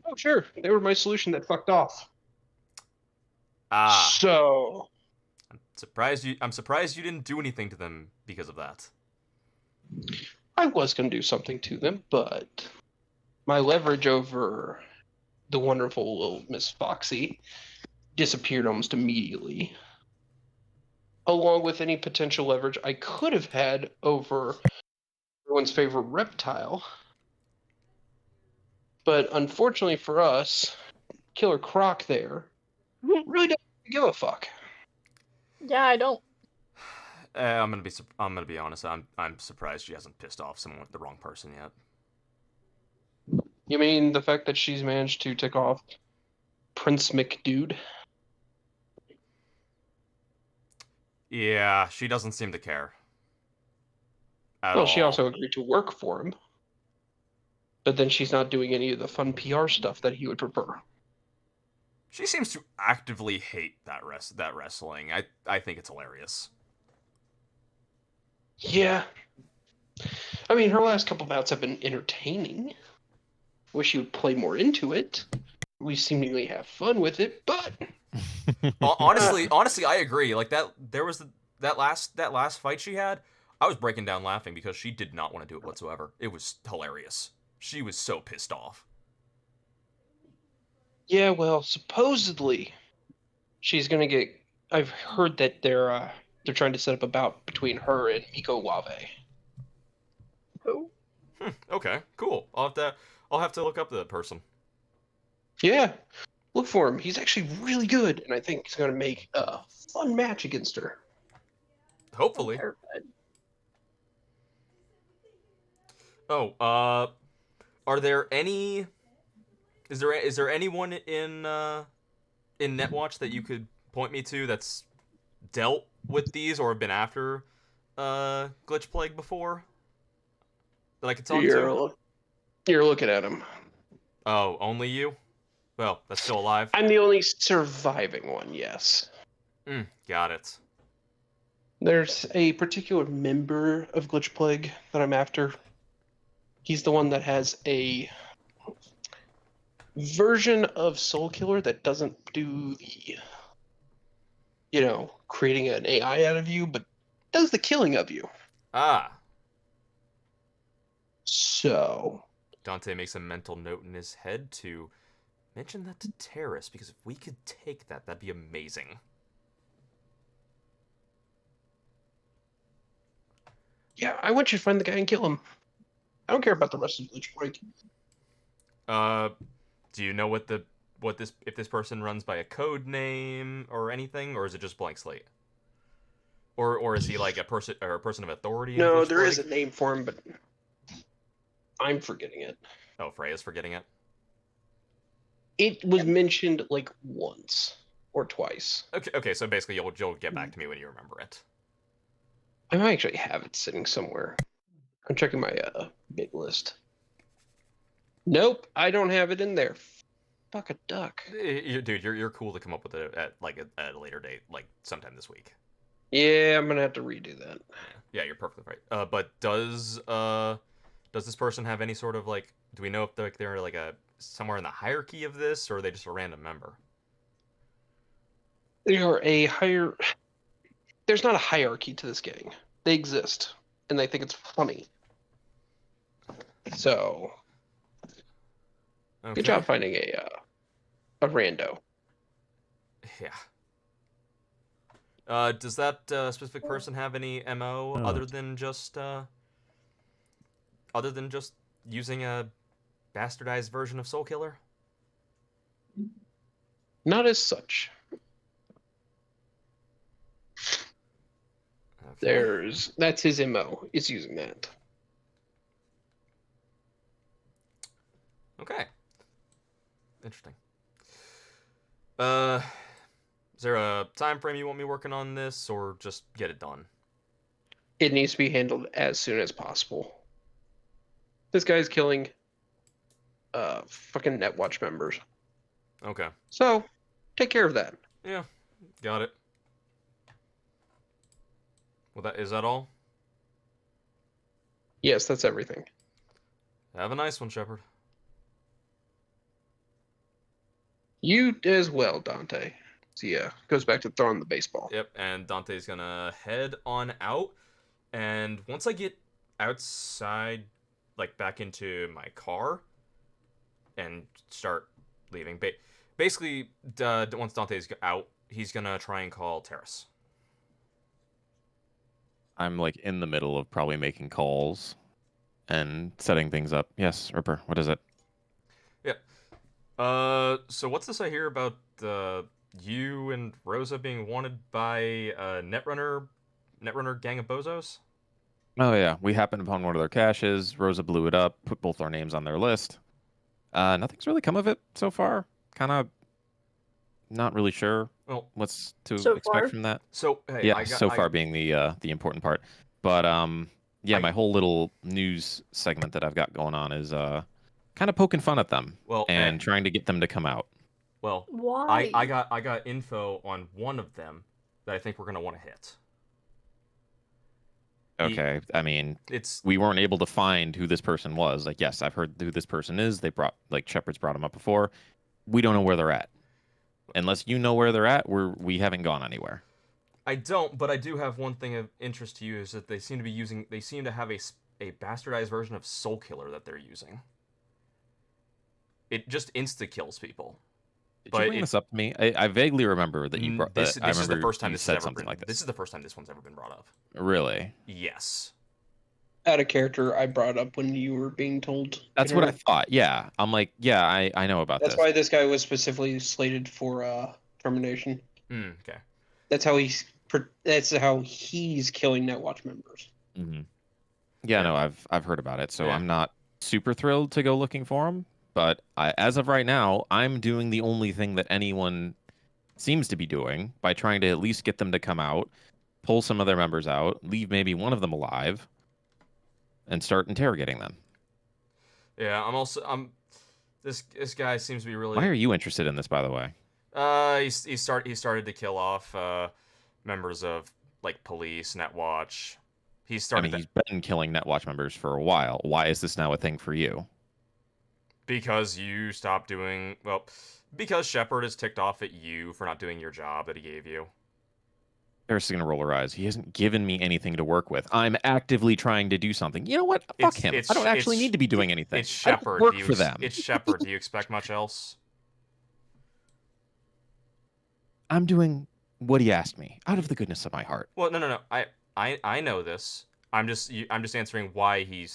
Oh, sure. They were my solution that fucked off. Ah. So I'm surprised you didn't do anything to them because of that. I was going to do something to them, but my leverage over the wonderful little Miss Foxy disappeared almost immediately, along with any potential leverage I could have had over everyone's favorite reptile. But unfortunately for us, Killer Croc there really doesn't give a fuck. Yeah, I don't. I'm gonna be honest. I'm surprised she hasn't pissed off the wrong person yet. You mean the fact that she's managed to tick off Prince McDude? Yeah, she doesn't seem to care. Well, she also agreed to work for him. But then she's not doing any of the fun PR stuff that he would prefer. She seems to actively hate that wrestling. I think it's hilarious. Yeah. I mean, her last couple bouts have been entertaining. Wish she would play more into it. We seemingly have fun with it, but honestly, I agree. Like that last fight she had, I was breaking down laughing because she did not want to do it whatsoever. It was hilarious. She was so pissed off. Yeah, well, supposedly she's gonna get. I've heard that they're trying to set up a bout between her and Miko Wave. Who? Okay, cool. I'll have to look up that person. Yeah, look for him. He's actually really good, and I think he's gonna make a fun match against her. Hopefully. Oh, are there any? Is there anyone in Netwatch that you could point me to that's dealt with these or been after Glitch Plague before that I could talk to? You're looking at him. Oh, only you? Well, that's still alive. I'm the only surviving one, yes. Got it. There's a particular member of Glitch Plague that I'm after. He's the one that has a version of Soul Killer that doesn't do the, creating an AI out of you, but does the killing of you. Ah. So Dante makes a mental note in his head to mention that to Terrace, because if we could take that, that'd be amazing. yeah, I want you to find the guy and kill him. I don't care about the rest of Glitch Plague. Do you know if this person runs by a code name or anything, or is it just blank slate? Or is he like a person of authority? In No, Glitch there is a Plague? name for him, but I'm forgetting it. Oh, Freya's forgetting it. It was mentioned like once or twice. Okay. So basically, you'll get back to me when you remember it. I might actually have it sitting somewhere. I'm checking my big list. Nope, I don't have it in there. Fuck a duck. Dude, you're cool to come up with it at a later date, like sometime this week. Yeah, I'm gonna have to redo that. Yeah, you're perfectly right. But does this person have any sort of like? Do we know if they're like somewhere in the hierarchy of this, or are they just a random member? They are a higher. There's not a hierarchy to this gang. They exist, and they think it's funny. So, Okay. good job finding a rando. Yeah. Does that specific person have any MO other than just using a bastardized version of Soul Killer? Not as such. Okay. That's his MO, is using that. Okay. Interesting. Is there a time frame you want me working on this, or just get it done? It needs to be handled as soon as possible. This guy's killing fucking Netwatch members. Okay. So, take care of that. Yeah. Got it. Well, is that all? Yes, that's everything. Have a nice one, Shepard. You as well, Dante. So yeah, goes back to throwing the baseball. Yep, and Dante's gonna head on out, and once I get outside, like back into my car, and start leaving, basically, once Dante's out, he's gonna try and call Terrace. I'm like in the middle of probably making calls and setting things up. Yes, Ripper, what is it? Yeah. So what's this I hear about you and Rosa being wanted by a Netrunner gang of bozos? Oh yeah, we happened upon one of their caches. Rosa blew it up, put both our names on their list. Nothing's really come of it so far. Kind of not really sure what's to expect from that. So hey, yeah, so far being the important part. But yeah, my whole little news segment that I've got going on is kind of poking fun at them and trying to get them to come out. Well, why? I got info on one of them that I think we're gonna want to hit. Okay, I mean, we weren't able to find who this person was. Like, yes, I've heard who this person is. They Shepard's brought them up before. We don't know where they're at. Unless you know where they're at, we haven't gone anywhere. I don't, but I do have one thing of interest to you is that they seem to have a bastardized version of Soul Killer that they're using. It just insta kills people. Did you bring this up to me? I vaguely remember that you brought this. This is the first time this said has ever something been. like this. This is the first time this one's ever been brought up. Really? Yes. Out of character, I brought up when you were being told. That's what I thought. Yeah, I'm like, yeah, I know about this. That's why this guy was specifically slated for termination. Okay. That's how he's killing Netwatch members. Mm-hmm. Yeah, no, I've heard about it, so I'm not super thrilled to go looking for him. But as of right now, I'm doing the only thing that anyone seems to be doing by trying to at least get them to come out, pull some of their members out, leave maybe one of them alive, and start interrogating them. Yeah, I'm this guy seems to be really. Why are you interested in this, by the way? He started to kill off members of like police, Netwatch. He I started mean, he's been killing Netwatch members for a while. Why is this now a thing for you? because you stopped doing because Shepard is ticked off at you for not doing your job that he gave you. Paris is going to roll her eyes. He hasn't given me anything to work with. I'm actively trying to do something. You know what? Fuck him. I don't actually need to be doing anything. It's I don't Shepard. work for them. It's Shepard. Do you expect much else? I'm doing what he asked me, out of the goodness of my heart. Well, no. I know this. I'm just answering why he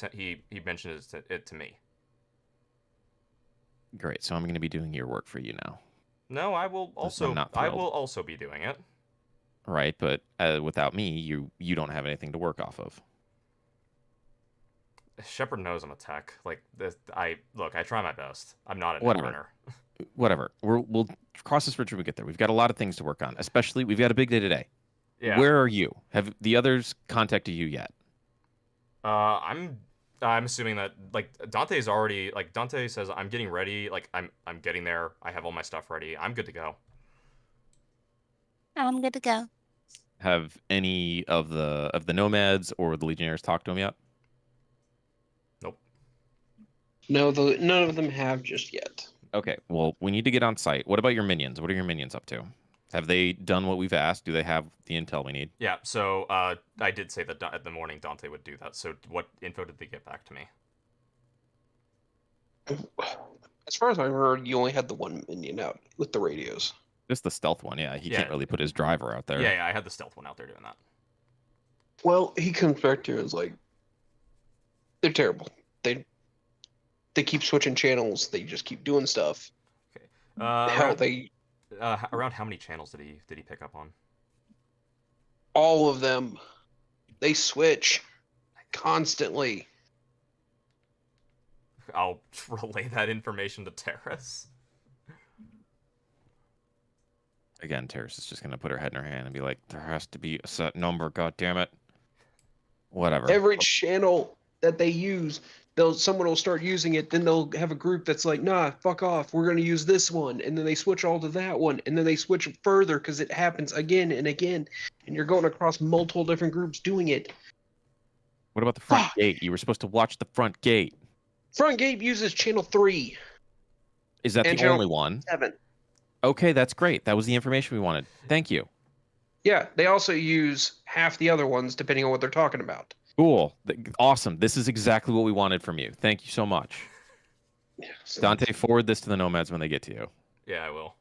mentioned it to me. Great. So I'm going to be doing your work for you now. No, I will also. not I thrilled. will also be doing it. Right, but without me, you don't have anything to work off of. Shepard knows I'm a tech. Like this, I try my best. I'm not a Whatever. runner. Whatever. We'll cross this bridge when we get there. We've got a lot of things to work on. Especially, we've got a big day today. Yeah. Where are you? Have the others contacted you yet? I'm assuming that like Dante's already like Dante says I'm getting ready. Like I'm getting there. I have all my stuff ready. I'm good to go. I'm good to go. Have any of the nomads or the legionnaires talked to him yet? Nope. No, none of them have just yet. Okay, well, we need to get on site. What about your minions? What are your minions up to? Have they done what we've asked? Do they have the intel we need? Yeah. So I did say that at the morning Dante would do that. So what info did they get back to me? As far as I heard, you only had the one minion out with the radios. Just the stealth one, yeah. He can't really put his driver out there. Yeah. I had the stealth one out there doing that. Well, he comes back to it as like, they're terrible. They keep switching channels. They just keep doing stuff. Okay. Around how many channels did he pick up on? all of them. They switch constantly. I'll relay that information to Terrace. Again, Terrace is just going to put her head in her hand and be like, there has to be a set number, god damn it. Whatever. Every channel that they use, someone will start using it, then they'll have a group that's like, nah, fuck off, we're going to use this one, and then they switch all to that one, and then they switch further because it happens again and again, and you're going across multiple different groups doing it. What about the front gate? You were supposed to watch the front gate. Front gate uses channel 3. Is that And the channel only one? 7. Okay, that's great. That was the information we wanted. Thank you. Yeah, they also use half the other ones depending on what they're talking about. Cool. Awesome. This is exactly what we wanted from you. Thank you so much. So Dante, forward this to the nomads when they get to you. Yeah, I will.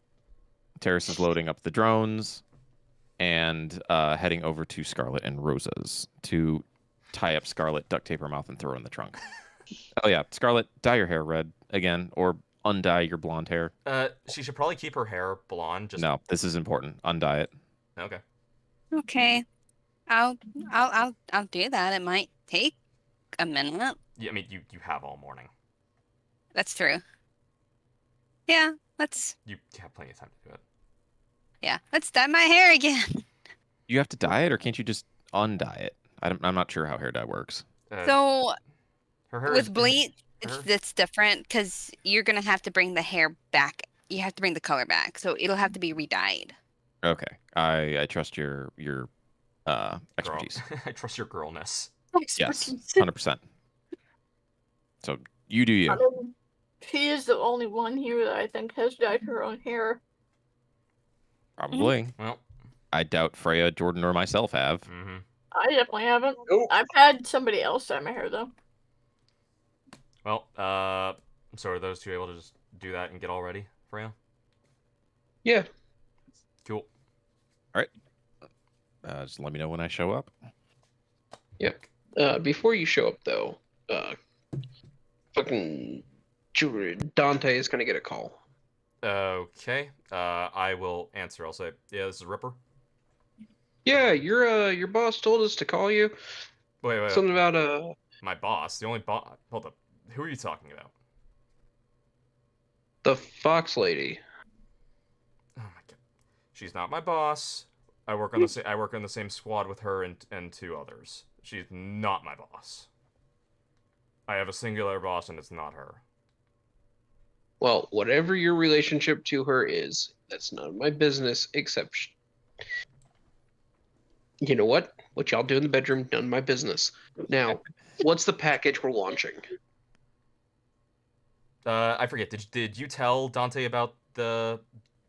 Terrace is loading up the drones and heading over to Scarlet and Rosa's to tie up Scarlet, duct tape her mouth, and throw her in the trunk. Oh yeah, Scarlet, dye your hair red again, or undye your blonde hair. She should probably keep her hair blonde. Just No, this is important. Undye it. Okay. Okay. I'll do that. It might take a minute. Yeah, I mean you have all morning. That's true. Yeah, You have plenty of time to do it. let's dye my hair again. You have to dye it, or can't you just undye it? I'm not sure how hair dye works. So Her hair with is- bleach, her- it's different because you're gonna have to bring the hair back. You have to bring the color back, so it'll have to be redyed. Okay, I trust your girl. expertise. I trust your girlness. Yes, 100%. So you do you. She is the only one here that I think has dyed her own hair. Probably. Well. I doubt Freya, Jordan, or myself have. Mm-hmm. I definitely haven't. Nope. I've had somebody else dye my hair though. Well, so are those two able to just do that and get all ready, Freya? yeah, Cool. Just let me know when I show up. before you show up though, fucking Dante is gonna get a call. Okay. I will answer. I'll say, yeah, this is Ripper. Yeah, your boss told us to call you. Wait. Something about My boss. The only boss. Hold up. Who are you talking about? The Fox Lady. Oh my god. She's not my boss. I work on the same squad with her and two others. She's not my boss. I have a singular boss and it's not her. Well, whatever your relationship to her is, that's none of my business, except you know what? What y'all do in the bedroom, none of my business. Now, what's the package we're launching? I forget. Did you tell Dante about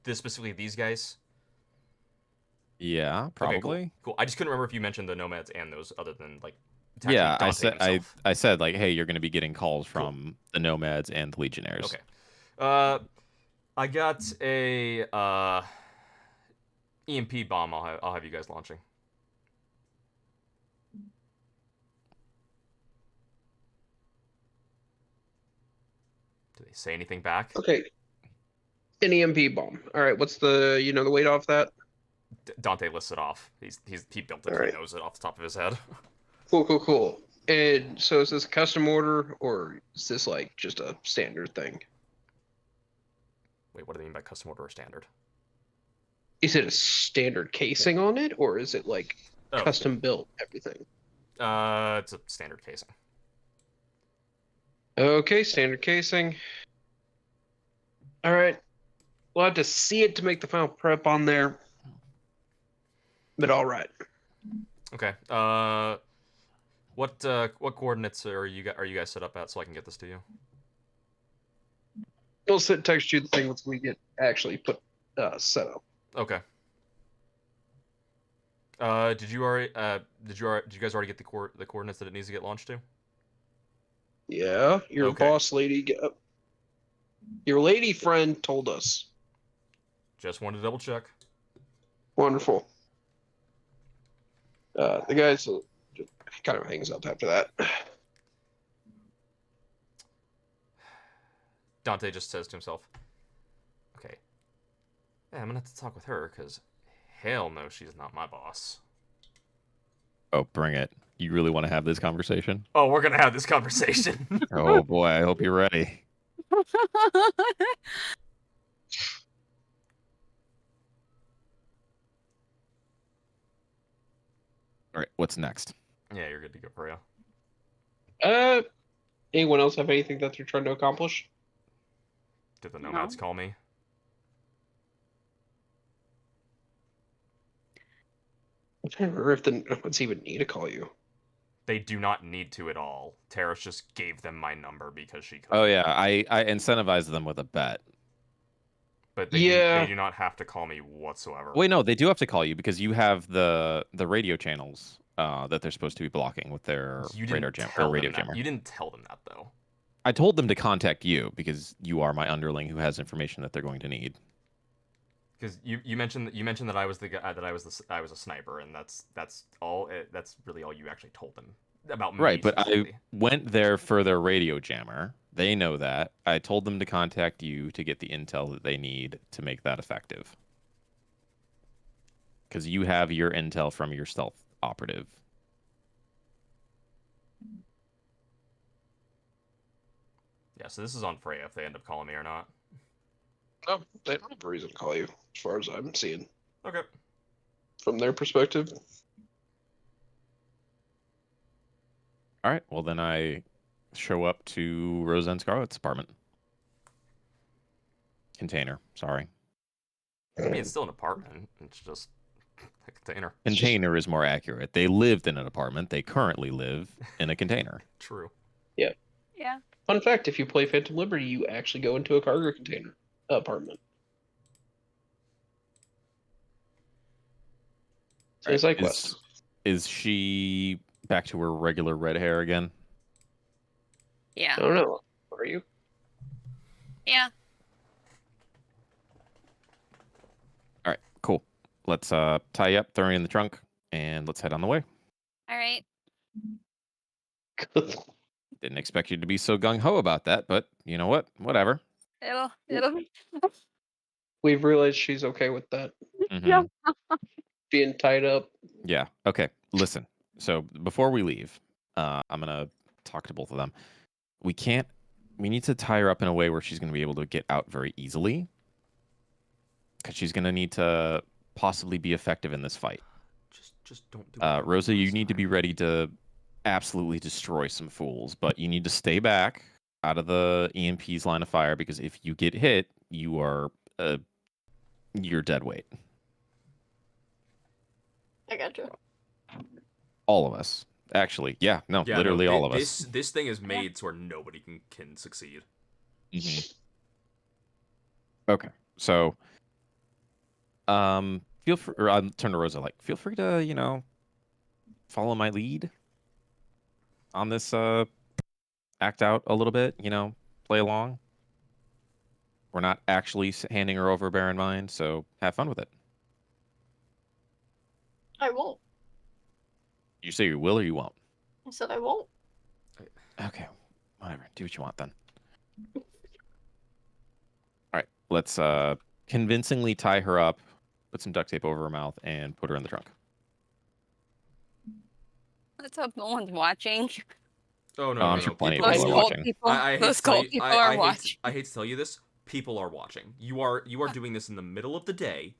specifically these guys? Yeah, Okay, probably. cool. I just couldn't remember if you mentioned the nomads and those other than like Yeah, Dante himself. I said like, hey, you're going to be getting calls from the nomads and the legionnaires. Okay. I got a EMP bomb. I'll have you guys launching. Do they say anything back? Okay. An EMP bomb. All right. What's the the weight off that? Dante lists it off. He built it. All right. He knows it off the top of his head. Cool. And so is this a custom order or is this like just a standard thing? Wait, what do they mean by custom order or standard? Is it a standard casing on it or is it like custom built everything? It's a standard casing. Okay, standard casing. All right. We'll have to see it to make the final prep on there. But all right. Okay. What coordinates are you guys set up at so I can get this to you? We'll text you the thing once we get actually put set up. Okay. Did you guys already get the coordinates that it needs to get launched to? Yeah, your Okay. boss lady, your lady friend told us. Just wanted to double check. Wonderful. The guy just kind of hangs up after that. Dante just says to himself, "Okay, yeah, I'm gonna have to talk with her because hell no, she's not my boss." Oh, bring it. You really want to have this conversation? Oh, we're gonna have this conversation. Oh boy, I hope you're ready. All right, what's next? Yeah, you're good to go, Freya. Anyone else have anything that they're trying to accomplish? Did the nomads call me? I'm trying to remember if the nomads even need to call you. They do not need to at all. Terrace just gave them my number because she could. Oh yeah, I incentivized them with a bet. But they do not have to call me whatsoever. Wait, no, they do have to call you because you have the radio channels that they're supposed to be blocking with their radio jammer. You didn't tell them that though. I told them to contact you because you are my underling who has information that they're going to need. Because you mentioned that I was the guy that I was a sniper, and that's all. That's really all you actually told them about me. Right, but I went there for their radio jammer. They know that. I told them to contact you to get the intel that they need to make that effective. Because you have your intel from your stealth operative. Yeah, so this is on Freya if they end up calling me or not. No, they don't have a reason to call you, as far as I'm seeing. Okay. From their perspective. All right, well then I show up to Rosa and Scarlet's apartment. Container, sorry. I mean, it's still an apartment. It's just a container. Container is more accurate. They lived in an apartment. They currently live in a container. True. Yeah. Yeah. Fun fact, if you play Phantom Liberty, you actually go into a cargo container apartment. So it's like is she back to her regular red hair again? Yeah. I don't know. Are you? Yeah. All right, cool. Let's tie you up, throw you in the trunk, and let's head on the way. All right. Didn't expect you to be so gung-ho about that, but you know what? Whatever. It'll. We've realized she's okay with that. Mhm. Yeah. Being tied up. Yeah. Okay. Listen. So before we leave, I'm gonna talk to both of them. We can't we need to tie her up in a way where she's going to be able to get out very easily. Because she's going to need to possibly be effective in this fight. Just don't do it. Rosa, you need to be ready to absolutely destroy some fools, but you need to stay back out of the EMP's line of fire, because if you get hit, you are you're dead weight. I gotcha. All of us. Actually, yeah, no, Yeah, literally no, all of us. This thing is made so where nobody can succeed. Mhm. Okay, so feel free, or I'll turn to Rosa, like, feel free to, follow my lead on this, act out a little bit, play along. We're not actually handing her over, bear in mind, so have fun with it. I won't. You say you will or you won't? I said I won't. Okay, whatever. Do what you want then. All right, let's convincingly tie her up, put some duct tape over her mouth, and put her in the trunk. Let's hope no one's watching. Oh no, Oh, no, I'm no. sure plenty of People people Those are are cult watching. people. I hate Those to tell cult you, people are watching. I hate to tell you this. People are watching. You are doing this in the middle of the day,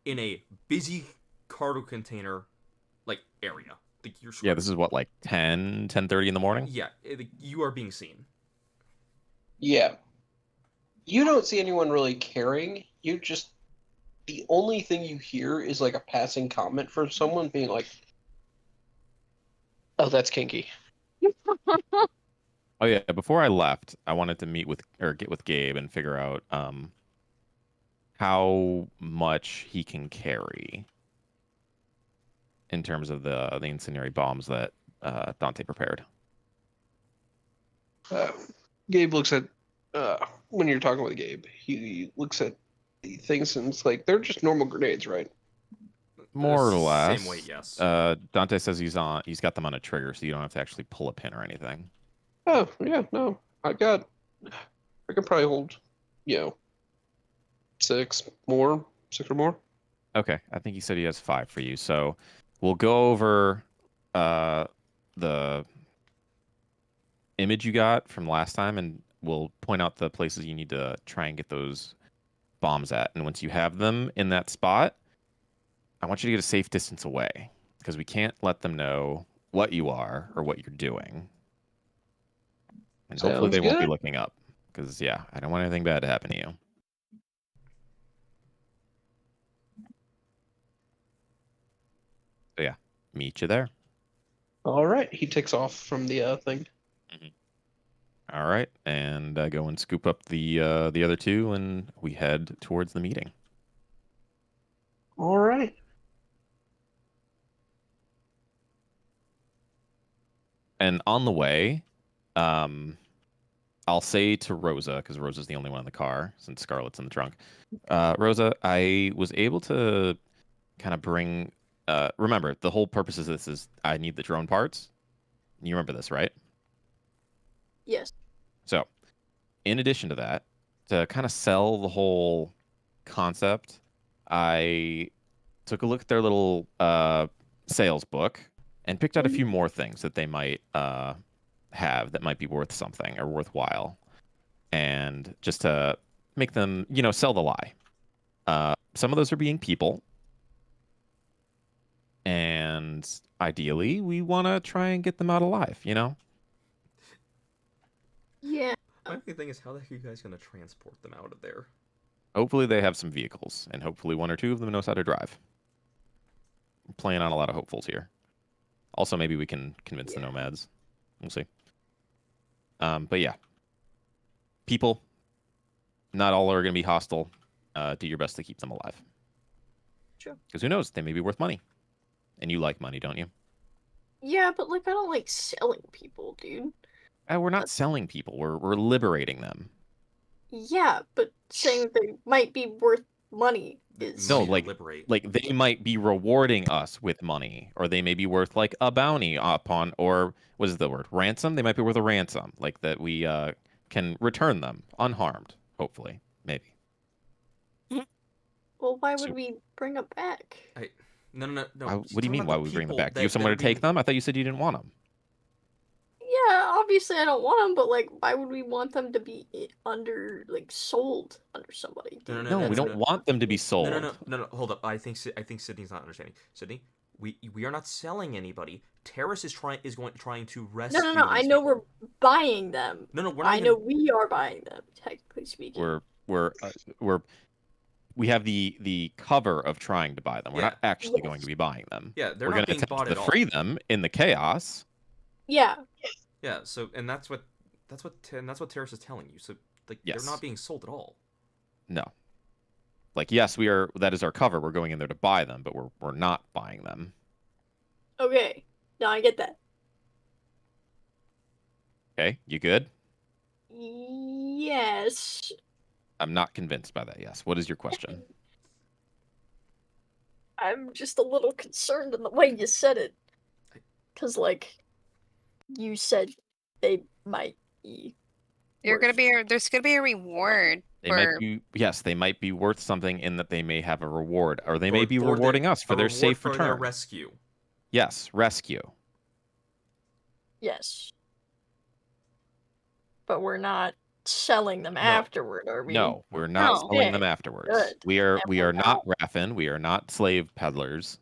in a busy cargo container, like area. Like, you're Yeah, this is what, like 10:30 in the morning? Yeah, you are being seen. Yeah. You don't see anyone really caring. The only thing you hear is like a passing comment from someone being like, "Oh, that's kinky." Oh yeah, before I left, I wanted to get with Gabe and figure out how much he can carry in terms of the incendiary bombs that Dante prepared. Gabe looks at when you're talking with Gabe, he looks at the things and it's like they're just normal grenades, right? More or less. Same weight, yes. Dante says he's got them on a trigger, so you don't have to actually pull a pin or anything. Oh yeah, no, I can probably hold, 6 or more. Okay, I think he said he has 5 for you. So we'll go over the image you got from last time, and we'll point out the places you need to try and get those bombs at. And once you have them in that spot, I want you to get a safe distance away, because we can't let them know what you are or what you're doing. And hopefully Sounds they won't be good. looking up, because, yeah, I don't want anything bad to happen to you. So, yeah, meet you there. All right, he takes off from the thing. All right, and go and scoop up the other two, and we head towards the meeting. All right. And on the way, I'll say to Rosa, because Rosa's the only one in the car since Scarlett's in the trunk. Rosa, I was able to kind of bring. Remember, the whole purpose of this is I need the drone parts. You remember this, right? Yes. So, in addition to that, to kind of sell the whole concept, I took a look at their little sales book and picked out a few more things that they might have that might be worth something or worthwhile, and just to make them, sell the lie. Some of those are being people, and ideally, we want to try and get them out alive. Yeah. My only thing is, how the heck are you guys gonna transport them out of there? Hopefully, they have some vehicles, and hopefully, 1 or 2 of them knows how to drive. I'm playing on a lot of hopefuls here. Also, maybe we can convince the nomads. We'll see. But yeah, people, not all are going to be hostile. Do your best to keep them alive. Sure. Because who knows? They may be worth money. And you like money, don't you? Yeah, but I don't like selling people, dude. We're not selling people. We're liberating them. Yeah, but saying they might be worth money is No, Money to liberate. like they might be rewarding us with money, or they may be worth like a bounty upon, or what is the word? Ransom? They might be worth a ransom, like that we can return them unharmed, hopefully, maybe. Well, why So- would we bring them back? No. What do you mean? Why would we bring them back? Do you have somewhere to take them? I thought you said you didn't want them. Yeah, obviously I don't want them, but like, why would we want them to be sold under somebody? No, No, we don't want them to be sold. No. Hold up. I think Sydney's not understanding. Sydney, we are not selling anybody. Terrace is trying to rescue. No. I these know people. we're buying them. No, we're not. I know we are buying them, technically speaking. We have the cover of trying to buy them. We're not actually going to be buying them. Yeah, they're We're not going being to bought attempt at to free all. them in the chaos. Yeah. Yeah. So, and that's what Terrace is telling you. So, like, Yes. they're not being sold at all. No. Like, yes, we are. That is our cover. We're going in there to buy them, but we're not buying them. Okay. No, I get that. Okay, you good? Yes. I'm not convinced by that. Yes. What is your question? I'm just a little concerned in the way you said it. Because, like, you said they might be. There's gonna be a reward They for might be. Yes, they might be worth something in that they may have a reward, or they may be For rewarding us for a their reward safe for return. their rescue. Yes, rescue. Yes. But we're not selling them afterward, are we? No, we're not No. selling them Okay, afterwards. good. We are And we we're are not Raffin. We are not slave peddlers.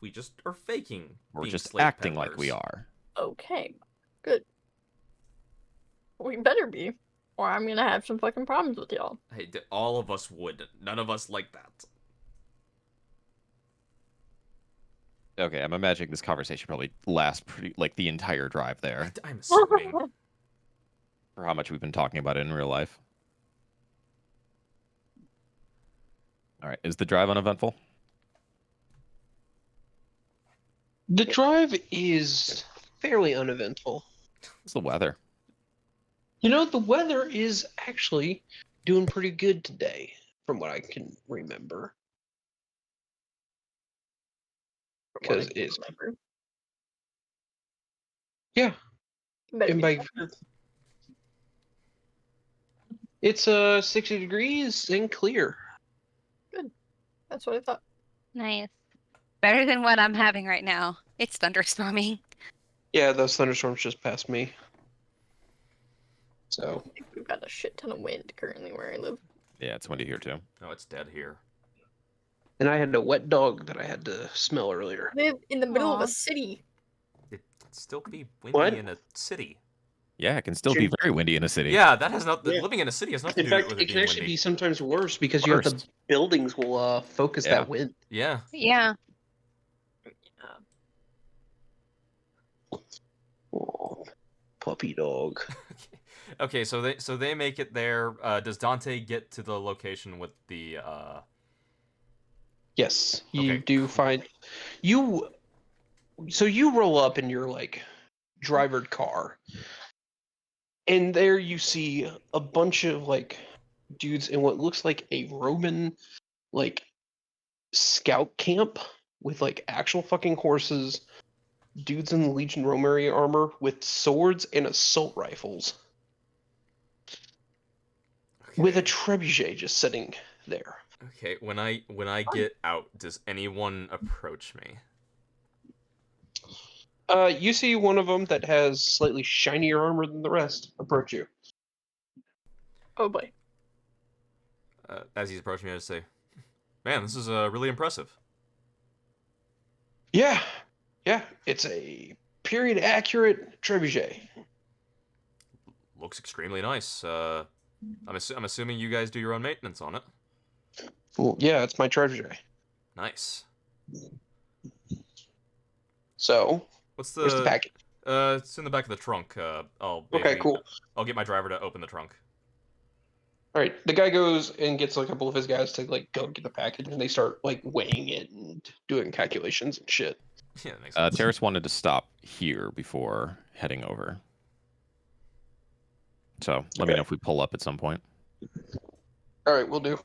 We just are faking. We're being just slave acting like we peddlers. are. Okay. Good. We better be. Or I'm gonna have some fucking problems with y'all. Hey, all of us would. None of us like that. Okay, I'm imagining this conversation probably lasts like the entire drive there, I'm assuming. for how much we've been talking about it in real life. All right, is the drive uneventful? The drive is fairly uneventful. It's the weather. You know, the weather is actually doing pretty good today, from what I can remember. From what I 'Cause can it's- remember. Yeah, Better and be. by it's 60 degrees and clear. That's what I thought. nice. Better than what I'm having right now. It's thunderstorming. Yeah, those thunderstorms just passed me. So I think we've got a shit ton of wind currently where I live. Yeah, it's windy here too. No, it's dead here. and I had a wet dog that I had to smell earlier. I live in the middle of Aw. a city. It can still be windy What? in a city. Yeah, it can still be very windy in a city. Yeah, that has not. Yeah. Living in a city has nothing In to do fact, with it it can being actually windy. be sometimes worse because you have the Worst. buildings will focus Yeah. that wind. Yeah. Yeah. Oh, puppy dog. Okay, so they make it there. Does Dante get to the location with the? Yes, you Okay, do cool. find you. So you roll up in your like drivered car, and there you see a bunch of like dudes in what looks like a Roman like scout camp with like actual fucking horses, dudes in Legion Romary armor with swords and assault rifles, with a trebuchet just sitting there. Okay, when I get out, does anyone approach me? You see one of them that has slightly shinier armor than the rest approach you. Oh boy. As he's approaching me, I just say, "Man, this is really impressive." Yeah, it's a period accurate trebuchet. Looks extremely nice. I'm assuming you guys do your own maintenance on it. Well, yeah, it's my trebuchet. Nice. So, What's where's the package? It's in the back of the trunk. Okay, cool. I'll get my driver to open the trunk. All right, the guy goes and gets like a couple of his guys to like go get the package, and they start like weighing it and doing calculations and shit. Yeah, that makes sense. Terrace wanted to stop here before heading over. So let me know if we pull up at some point. All right, we'll do.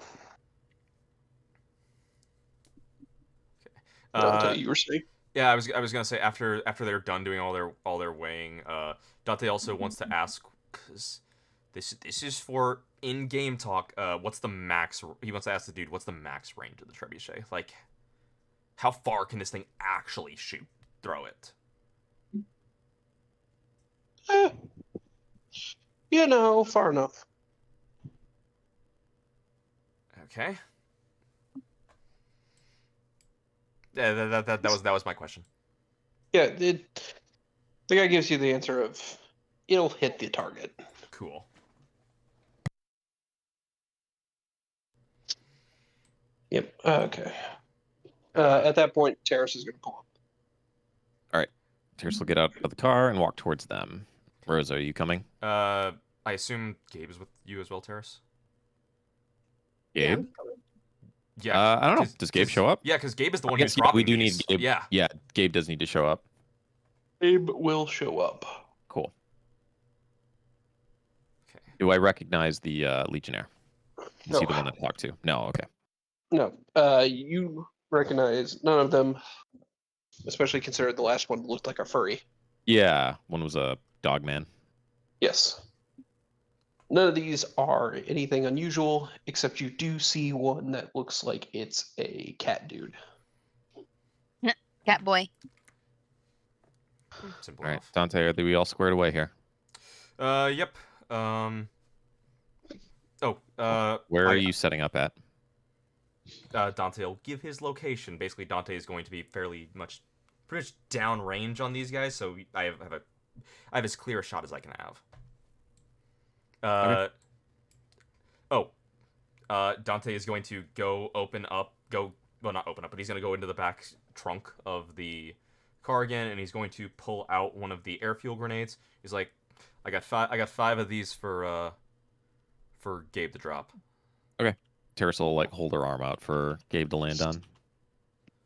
Dante, you were saying? Yeah, I was gonna say after they're done doing all their weighing, Dante also wants to ask, because this is for in-game talk. What's the max? He wants to ask the dude, what's the max range of the trebuchet? Like, how far can this thing actually throw it? Eh, far enough. Okay. Yeah, that was my question. Yeah, the guy gives you the answer of it'll hit the target. Cool. Yep. Okay. At that point, Terrace is going to pull up. Terrace will get out of the car and walk towards them. Rosa, are you coming? I assume Gabe is with you as well, Terrace? Yeah, Gabe? I'm coming. Yeah. I don't know. Does Gabe show up? Yeah, because Gabe is the one I who's guess, yeah, dropping we do these. need Gabe. Yeah. Yeah, Gabe does need to show up. Abe will show up. Cool. Okay. Do I recognize the Legionnaire? Is he No. the one that talked to? No, okay. No. You recognize none of them, especially considering the last one looked like a furry. Yeah, one was a dog man. Yes. None of these are anything unusual, except you do see one that looks like it's a cat dude. Cat boy. Simple All right, enough. Dante, are we all squared away here? Yep. Where are you setting up at? Dante will give his location. Basically, Dante is going to be pretty much downrange on these guys, so I have as clear a shot as I can have. Dante is going to well, not open up, but he's going to go into the back trunk of the car again, and he's going to pull out one of the air fuel grenades. He's like, I got five of these for Gabe to drop. Okay. Terrace will hold her arm out for Gabe to land on.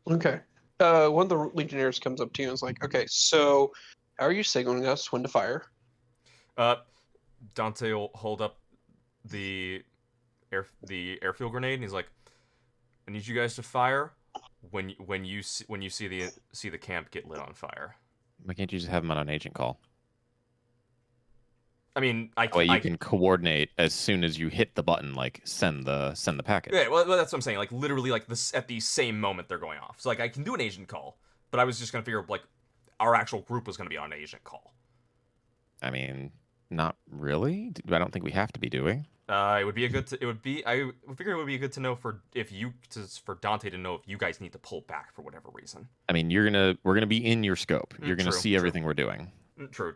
Okay. One of the Legionnaires comes up to you and is like, okay, so how are you signaling us when to fire? Dante will hold up the air fuel grenade, and he's like, I need you guys to fire when you see the camp get lit on fire. Why can't you just have him on an agent call? I mean, I That way you can coordinate as soon as you hit the button, send the package. Yeah, well, that's what I'm saying. Literally, this at the same moment they're going off. So, I can do an agent call, but I was just gonna figure our actual group was gonna be on an agent call. I mean, not really. I don't think we have to be doing. I would figure it would be a good to know for Dante to know if you guys need to pull back for whatever reason. I mean, we're gonna be in your scope. You're gonna see everything we're doing. True.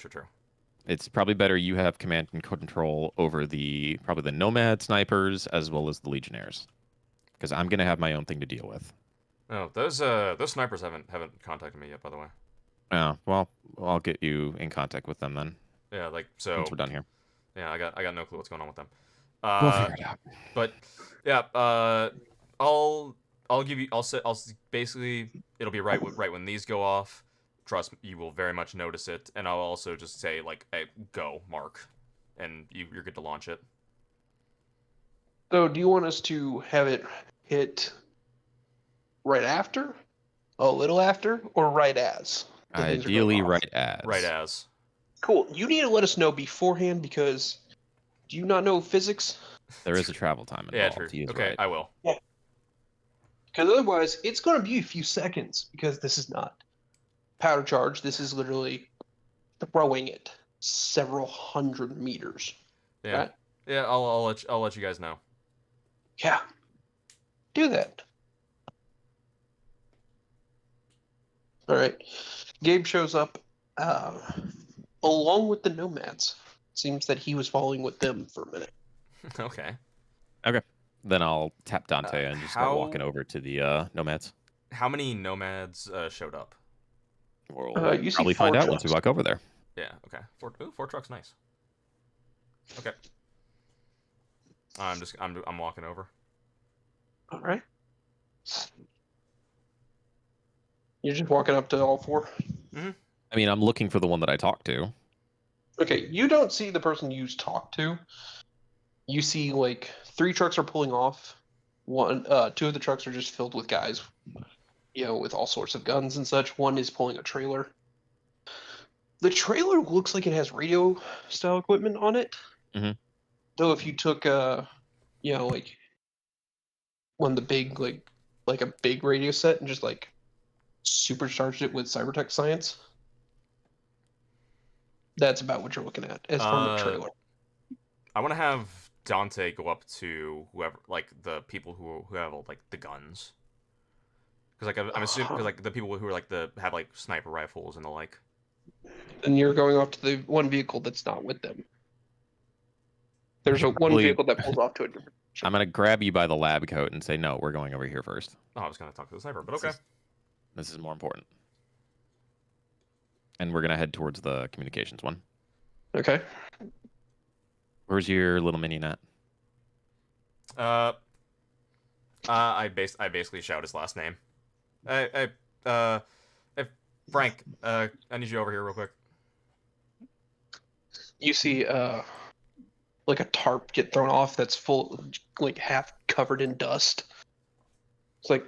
It's probably better you have command and control over probably the Nomad snipers as well as the Legionnaires, because I'm gonna have my own thing to deal with. Oh, those snipers haven't contacted me yet, by the way. Oh, well, I'll get you in contact with them then. Yeah, so Once we're done here. Yeah, I got no clue what's going on with them. We'll figure it out. But yeah, I'll basically it'll be right when these go off. Trust me, you will very much notice it, and I'll also just say hey, go, Mark, and you're good to launch it. So do you want us to have it hit right after, a little after, or right as? Ideally, right as. Right as. Cool. You need to let us know beforehand because do you not know physics? There is a travel time involved. Yeah, true. Okay, right. I will. Yeah. Because otherwise, it's going to be a few seconds because this is not powder charge. This is literally throwing it several hundred meters. Yeah. Right? Yeah, I'll let you guys know. Yeah. Do that. All right. Gabe shows up along with the nomads. Seems that he was following with them for a minute. Okay. Then I'll tap Dante and just start walking over to the Nomads. How many nomads showed up? We'll you see probably find four out once we walk over there. Yeah. Okay. Four trucks. Nice. Okay. I'm walking over. All right. You're just walking up to all four? Mm-hmm. I mean, I'm looking for the one that I talked to. Okay, you don't see the person you talked to. You see, 3 trucks are pulling off. 2 of the trucks are just filled with guys, with all sorts of guns and such. One is pulling a trailer. The trailer looks like it has radio-style equipment on it. Mm-hmm. Though if you took, one of the big, a big radio set and just, supercharged it with cybertech science, That's about what you're looking at as from a trailer. I want to have Dante go up to whoever, like the people who have like the guns, because like I'm assuming because like the people who are like have like sniper rifles and the like. And you're going off to the one vehicle that's not with them. There's one vehicle that pulls off to a different. I'm gonna grab you by the lab coat and say, no, we're going over here first. Oh, I was gonna talk to the sniper, but okay. This is more important. And we're gonna head towards the communications one. Okay. Where's your little minion at? I basically shout his last name. Hey, Frank, I need you over here real quick. You see, like a tarp get thrown off that's full, like half covered in dust. It's like,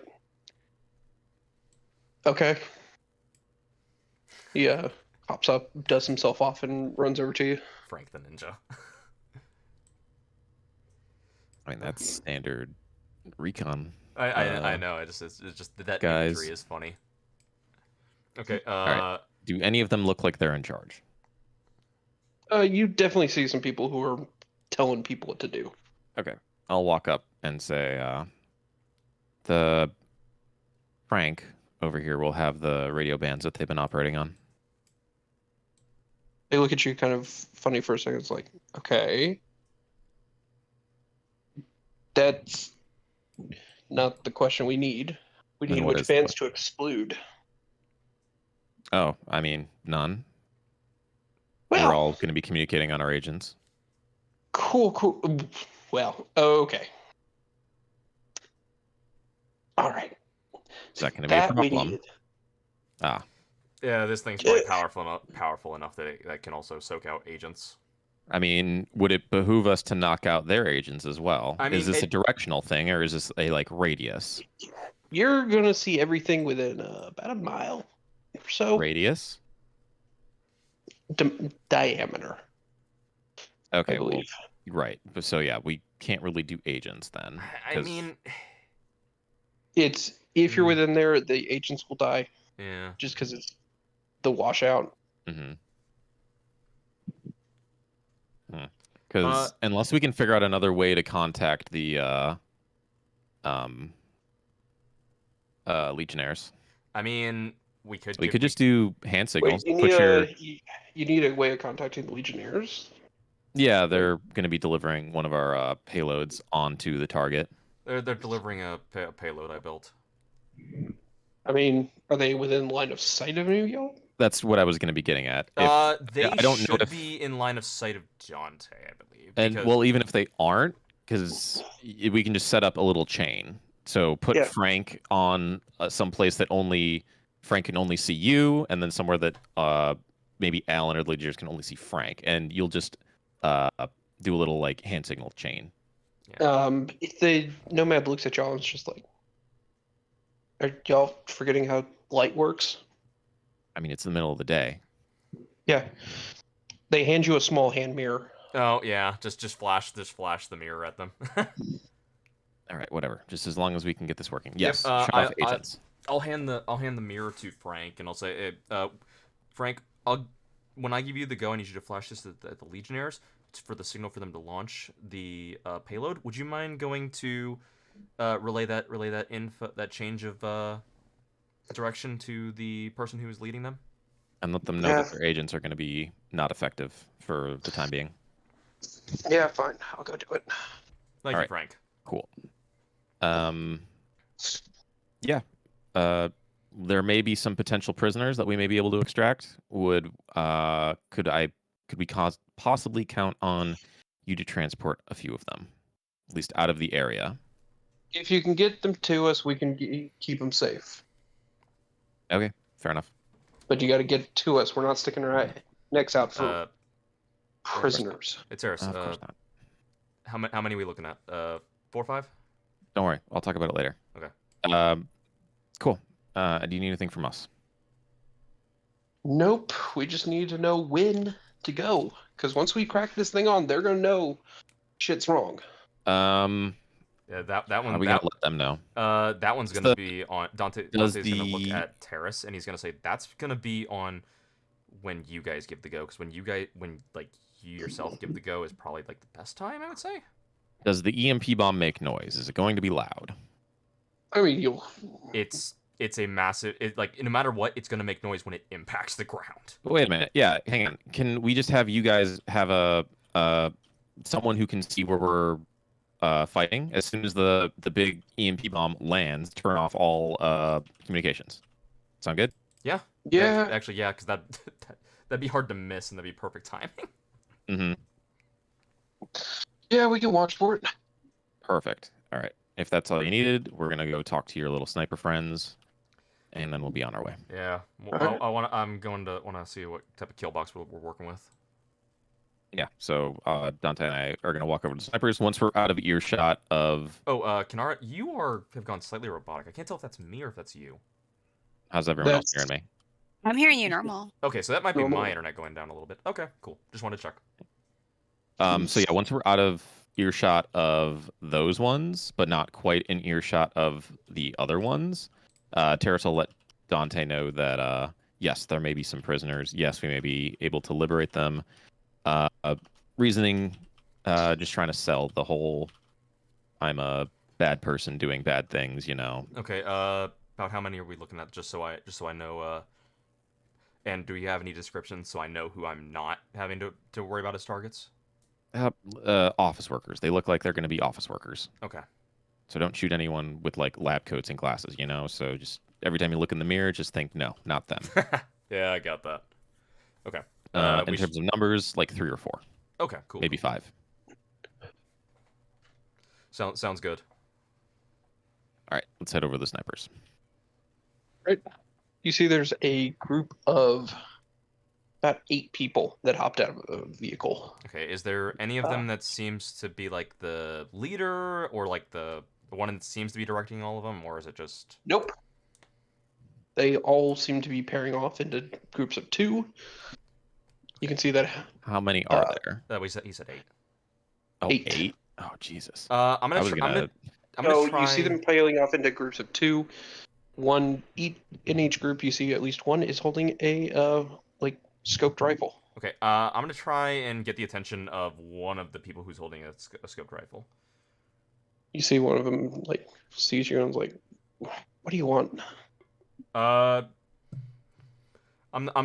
okay. He hops up, dusts himself off, and runs over to you. Frank the ninja. I mean, that's standard recon. I know. It's just that guys. imagery is funny. Okay. right. Do any of them look like they're in charge? You definitely see some people who are telling people what to do. Okay. I'll walk up and say, the Frank over here will have the radio bands that they've been operating on. They look at you kind of funny for a second. It's like, okay. That's not the question we need. We Then need what which is the bands to exclude. Oh, I mean, none. Well, We're all going to be communicating on our agents. Cool. Well, okay. All right. Is that going to be a problem? needed. Ah, Yeah, this thing's probably powerful enough that that can also soak out agents. I mean, would it behoove us to knock out their agents as well? I mean, is this a directional thing, or is this a like radius? You're gonna see everything within about a mile or so. Radius? Diameter. Okay, I believe. well, right. So yeah, we can't really do agents then. I 'cause- mean, It's if you're within there, the agents will die yeah. just because it's the washout. Mhm. Because unless we can figure out another way to contact the Legionnaires, I mean, we could just do hand signals. Wait, you need a way of contacting the Legionnaires? Yeah, they're going to be delivering one of our payloads onto the target. They're delivering a payload I built. I mean, are they within line of sight of you, y'all? That's what I was going to be getting at. They I don't know should if... be in line of sight of Dante, I believe. And well, even if they aren't, because we can just set up a little chain. So put Frank on some place that only Frank can only see you, and then somewhere that maybe Alan or the Legionnaires can only see Frank, and you'll just do a little like hand signal chain. Yeah. If the Nomad looks at y'all and it's just like, are y'all forgetting how light works? I mean, it's the middle of the day. Yeah. They hand you a small hand mirror. Oh yeah, just flash the mirror at them. All right, whatever. Just as long as we can get this working. Yes, shut off agents. I'll hand the mirror to Frank, and I'll say, Frank, when I give you the go, I need you to flash this at the Legionnaires for the signal for them to launch the payload. Would you mind going to relay that info, that change of direction to the person who is leading them? And let them know that their agents are going to be not effective for the time being. Yeah, fine. I'll go do it. Thank you, Frank. Cool. Yeah. There may be some potential prisoners that we may be able to extract. Could we possibly count on you to transport a few of them, at least out of the area? If you can get them to us, we can keep them safe. Okay, fair enough. But you got to get to us. We're not sticking our necks out for prisoners. It's Eris. Of course not. How many are we looking at? 4 or 5? Don't worry. I'll talk about it later. Okay. Cool. Do you need anything from us? Nope. We just need to know when to go. Because once we crack this thing on, they're going to know shit's wrong. Yeah, that one. We gotta let them know. That one's gonna be on Dante. Dante's gonna look at Terrace, and he's gonna say that's gonna be on when you guys give the go, because when you yourself give the go is probably like the best time, I would say. Does the EMP bomb make noise? Is it going to be loud? I mean, you'll. It's a massive. No matter what, it's gonna make noise when it impacts the ground. Wait a minute. Yeah, hang on. Can we just have you guys have a someone who can see where we're fighting? As soon as the big EMP bomb lands, turn off all communications. Sound good? Yeah. Yeah. Actually, yeah, because that'd be hard to miss, and that'd be perfect timing. Mm-hmm. Yeah, we can watch for it. Perfect. All right. If that's all you needed, we're gonna go talk to your little sniper friends, and then we'll be on our way. Yeah. Alright. I'm going to want to see what type of kill box we're working with. Yeah. So Dante and I are gonna walk over to the snipers once we're out of earshot of. Oh, Kanara, you have gone slightly robotic. I can't tell if that's me or if that's you. How's everyone else That's- hearing me? I'm hearing you normal. Okay, so that might be Normal. my internet going down a little bit. Okay, cool. Just wanted to check. So yeah, once we're out of earshot of those ones, but not quite in earshot of the other ones, Terrace will let Dante know that yes, there may be some prisoners. Yes, we may be able to liberate them. Reasoning, just trying to sell the whole I'm a bad person doing bad things, you know. Okay, about how many are we looking at? Just so I know. And do we have any descriptions so I know who I'm not having to worry about as targets? Office workers. They look like they're going to be office workers. Okay. So don't shoot anyone with like lab coats and glasses, you know. So just every time you look in the mirror, just think, no, not them. Yeah, I got that. Okay. In terms of numbers, like 3 or 4, Okay, cool. maybe 5. Sounds good. All right, let's head over to the snipers. You see, there's a group of about 8 people that hopped out of a vehicle. Okay, is there any of them that seems to be like the leader or like the one that seems to be directing all of them, or is it just? Nope. They all seem to be pairing off into groups of 2. You can see that. How many are there? He said 8. Oh, 8. 8? Oh, Jesus. I'm I gonna was gonna. I'm gonna So try. you see them pairing off into groups of 2. In each group, you see at least one is holding a scoped rifle. Okay, I'm gonna try and get the attention of one of the people who's holding a scoped rifle. You see one of them sees you and is like, "What do you want?" I'm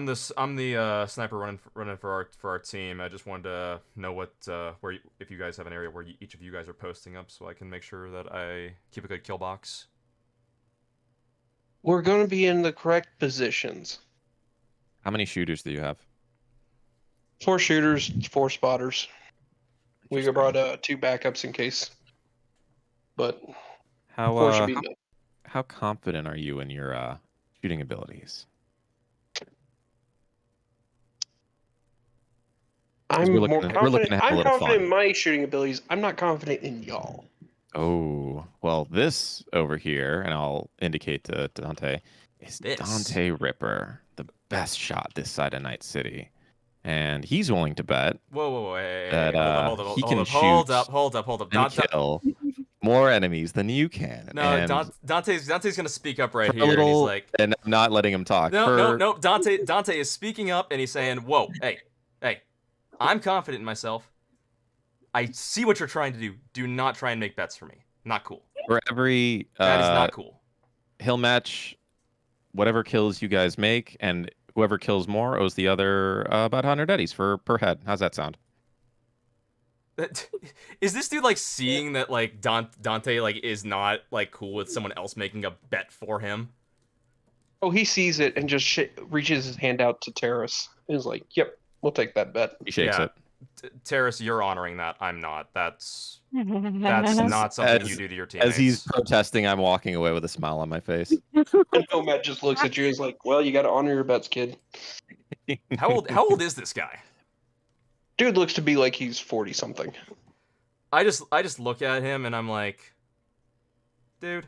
the sniper running for our team. I just wanted to know what if you guys have an area where each of you guys are posting up, so I can make sure that I keep a good kill box. We're going to be in the correct positions. How many shooters do you have? 4 shooters, 4 spotters. We brought 2 backups in case, but 4 should be enough. How confident are you in your shooting abilities? I'm we're more looking confident. to have a I'm little confident fun. in my shooting abilities. I'm not confident in y'all. Oh, well, this over here, and I'll indicate to Dante, is This? Dante Ripper, the best shot this side of Night City. And he's willing to bet Whoa, hey, that he can hold shoot up. and kill more enemies than you can. No, and Dante's gonna speak up right for a here, and he's little, like, and I'm not letting him talk. no. Dante is speaking up, and he's saying, whoa, hey, I'm confident in myself. I see what you're trying to do. Do not try and make bets for me. Not cool. For every, That is not cool. he'll match whatever kills you guys make, and whoever kills more owes the other about 100 eddies per head. How's that sound? Is this dude seeing that Dante is not cool with someone else making a bet for him? Oh, he sees it and just reaches his hand out to Terrace. And is like, "Yep, we'll take that bet." He shakes Yeah. it. Terrace, you're honoring that. I'm not. That's not something you do to your teammates. As he's protesting, I'm walking away with a smile on my face. And Nomad just looks at you and is like, "Well, you got to honor your bets, kid." How old is this guy? Dude looks to be like he's 40 something. I just look at him and I'm like, dude,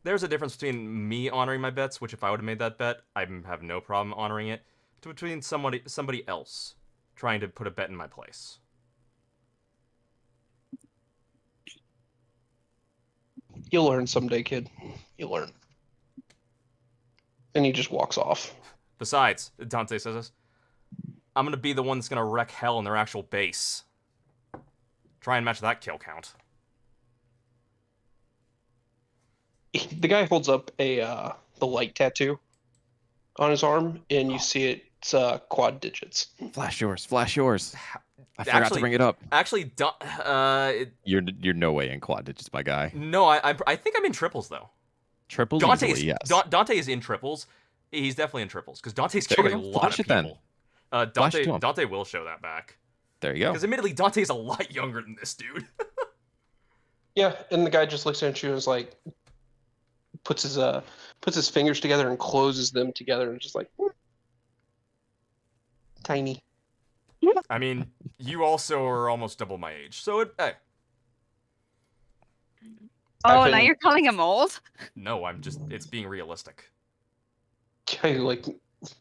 there's a difference between me honoring my bets, which if I would have made that bet, I'd have no problem honoring it, to between somebody else trying to put a bet in my place. You'll learn someday, kid. You'll learn. And he just walks off. Besides, Dante says this, I'm gonna be the one that's gonna wreck hell in their actual base. Try and match that kill count. The guy holds up the light tattoo on his arm, and you see it's quad digits. Flash yours. Flash yours. I forgot Actually- to bring it up. Actually, You're no way in quad digits, my guy. no, I think I'm in triples though. Triple Dante easily, is yes. Dante is in triples. He's definitely in triples because Dante's There you killing a go. lot Flash of it then. people. Flash it to him. Dante will show that back There you go. because admittedly Dante's a lot younger than this dude. Yeah, and the guy just looks at you and is like, puts his fingers together and closes them together and just like, tiny. I mean, you also are almost double my age, so hey. Oh, now been- you're calling him old? No, it's being realistic. Guy like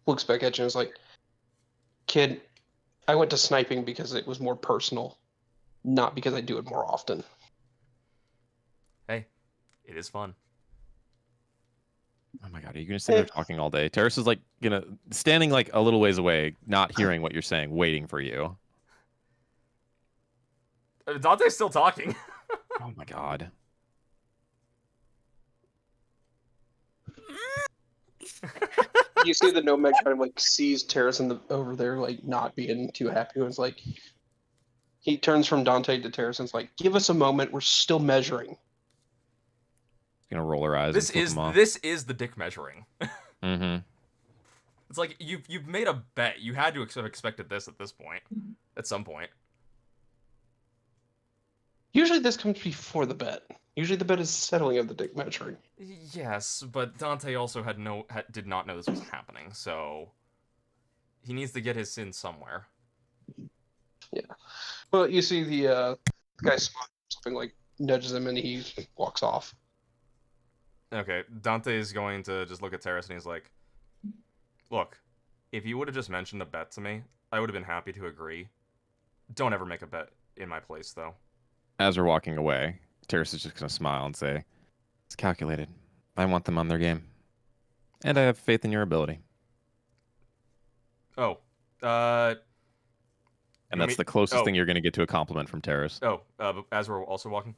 looks back at you and is like, kid, I went to sniping because it was more personal, not because I do it more often. Hey, it is fun. Oh my god, are you gonna sit there talking all day? Terrace is like standing like a little ways away, not hearing what you're saying, waiting for you. Dante's still talking. Oh my god. You see the Nomad kind of like sees Terrace over there like not being too happy, and it's like he turns from Dante to Terrace and is like, "Give us a moment. We're still measuring." Gonna roll her eyes. This is the dick measuring. Mm-hmm. It's like you've made a bet. You had to have expected this at this point, at some point. Usually this comes before the bet. Usually the bet is settling of the dick measuring. Yes, but Dante also did not know this was happening, so he needs to get his sin somewhere. Yeah. Well, you see the guy something like nudges him and he walks off. Okay, Dante is going to just look at Terrace and he's like, "Look, if you would have just mentioned a bet to me, I would have been happy to agree. Don't ever make a bet in my place, though." As we're walking away, Terrace is just gonna smile and say, "It's calculated. I want them on their game, and I have faith in your ability." Oh, And that's the closest oh. thing you're gonna get to a compliment from Terrace. but as we're also walking,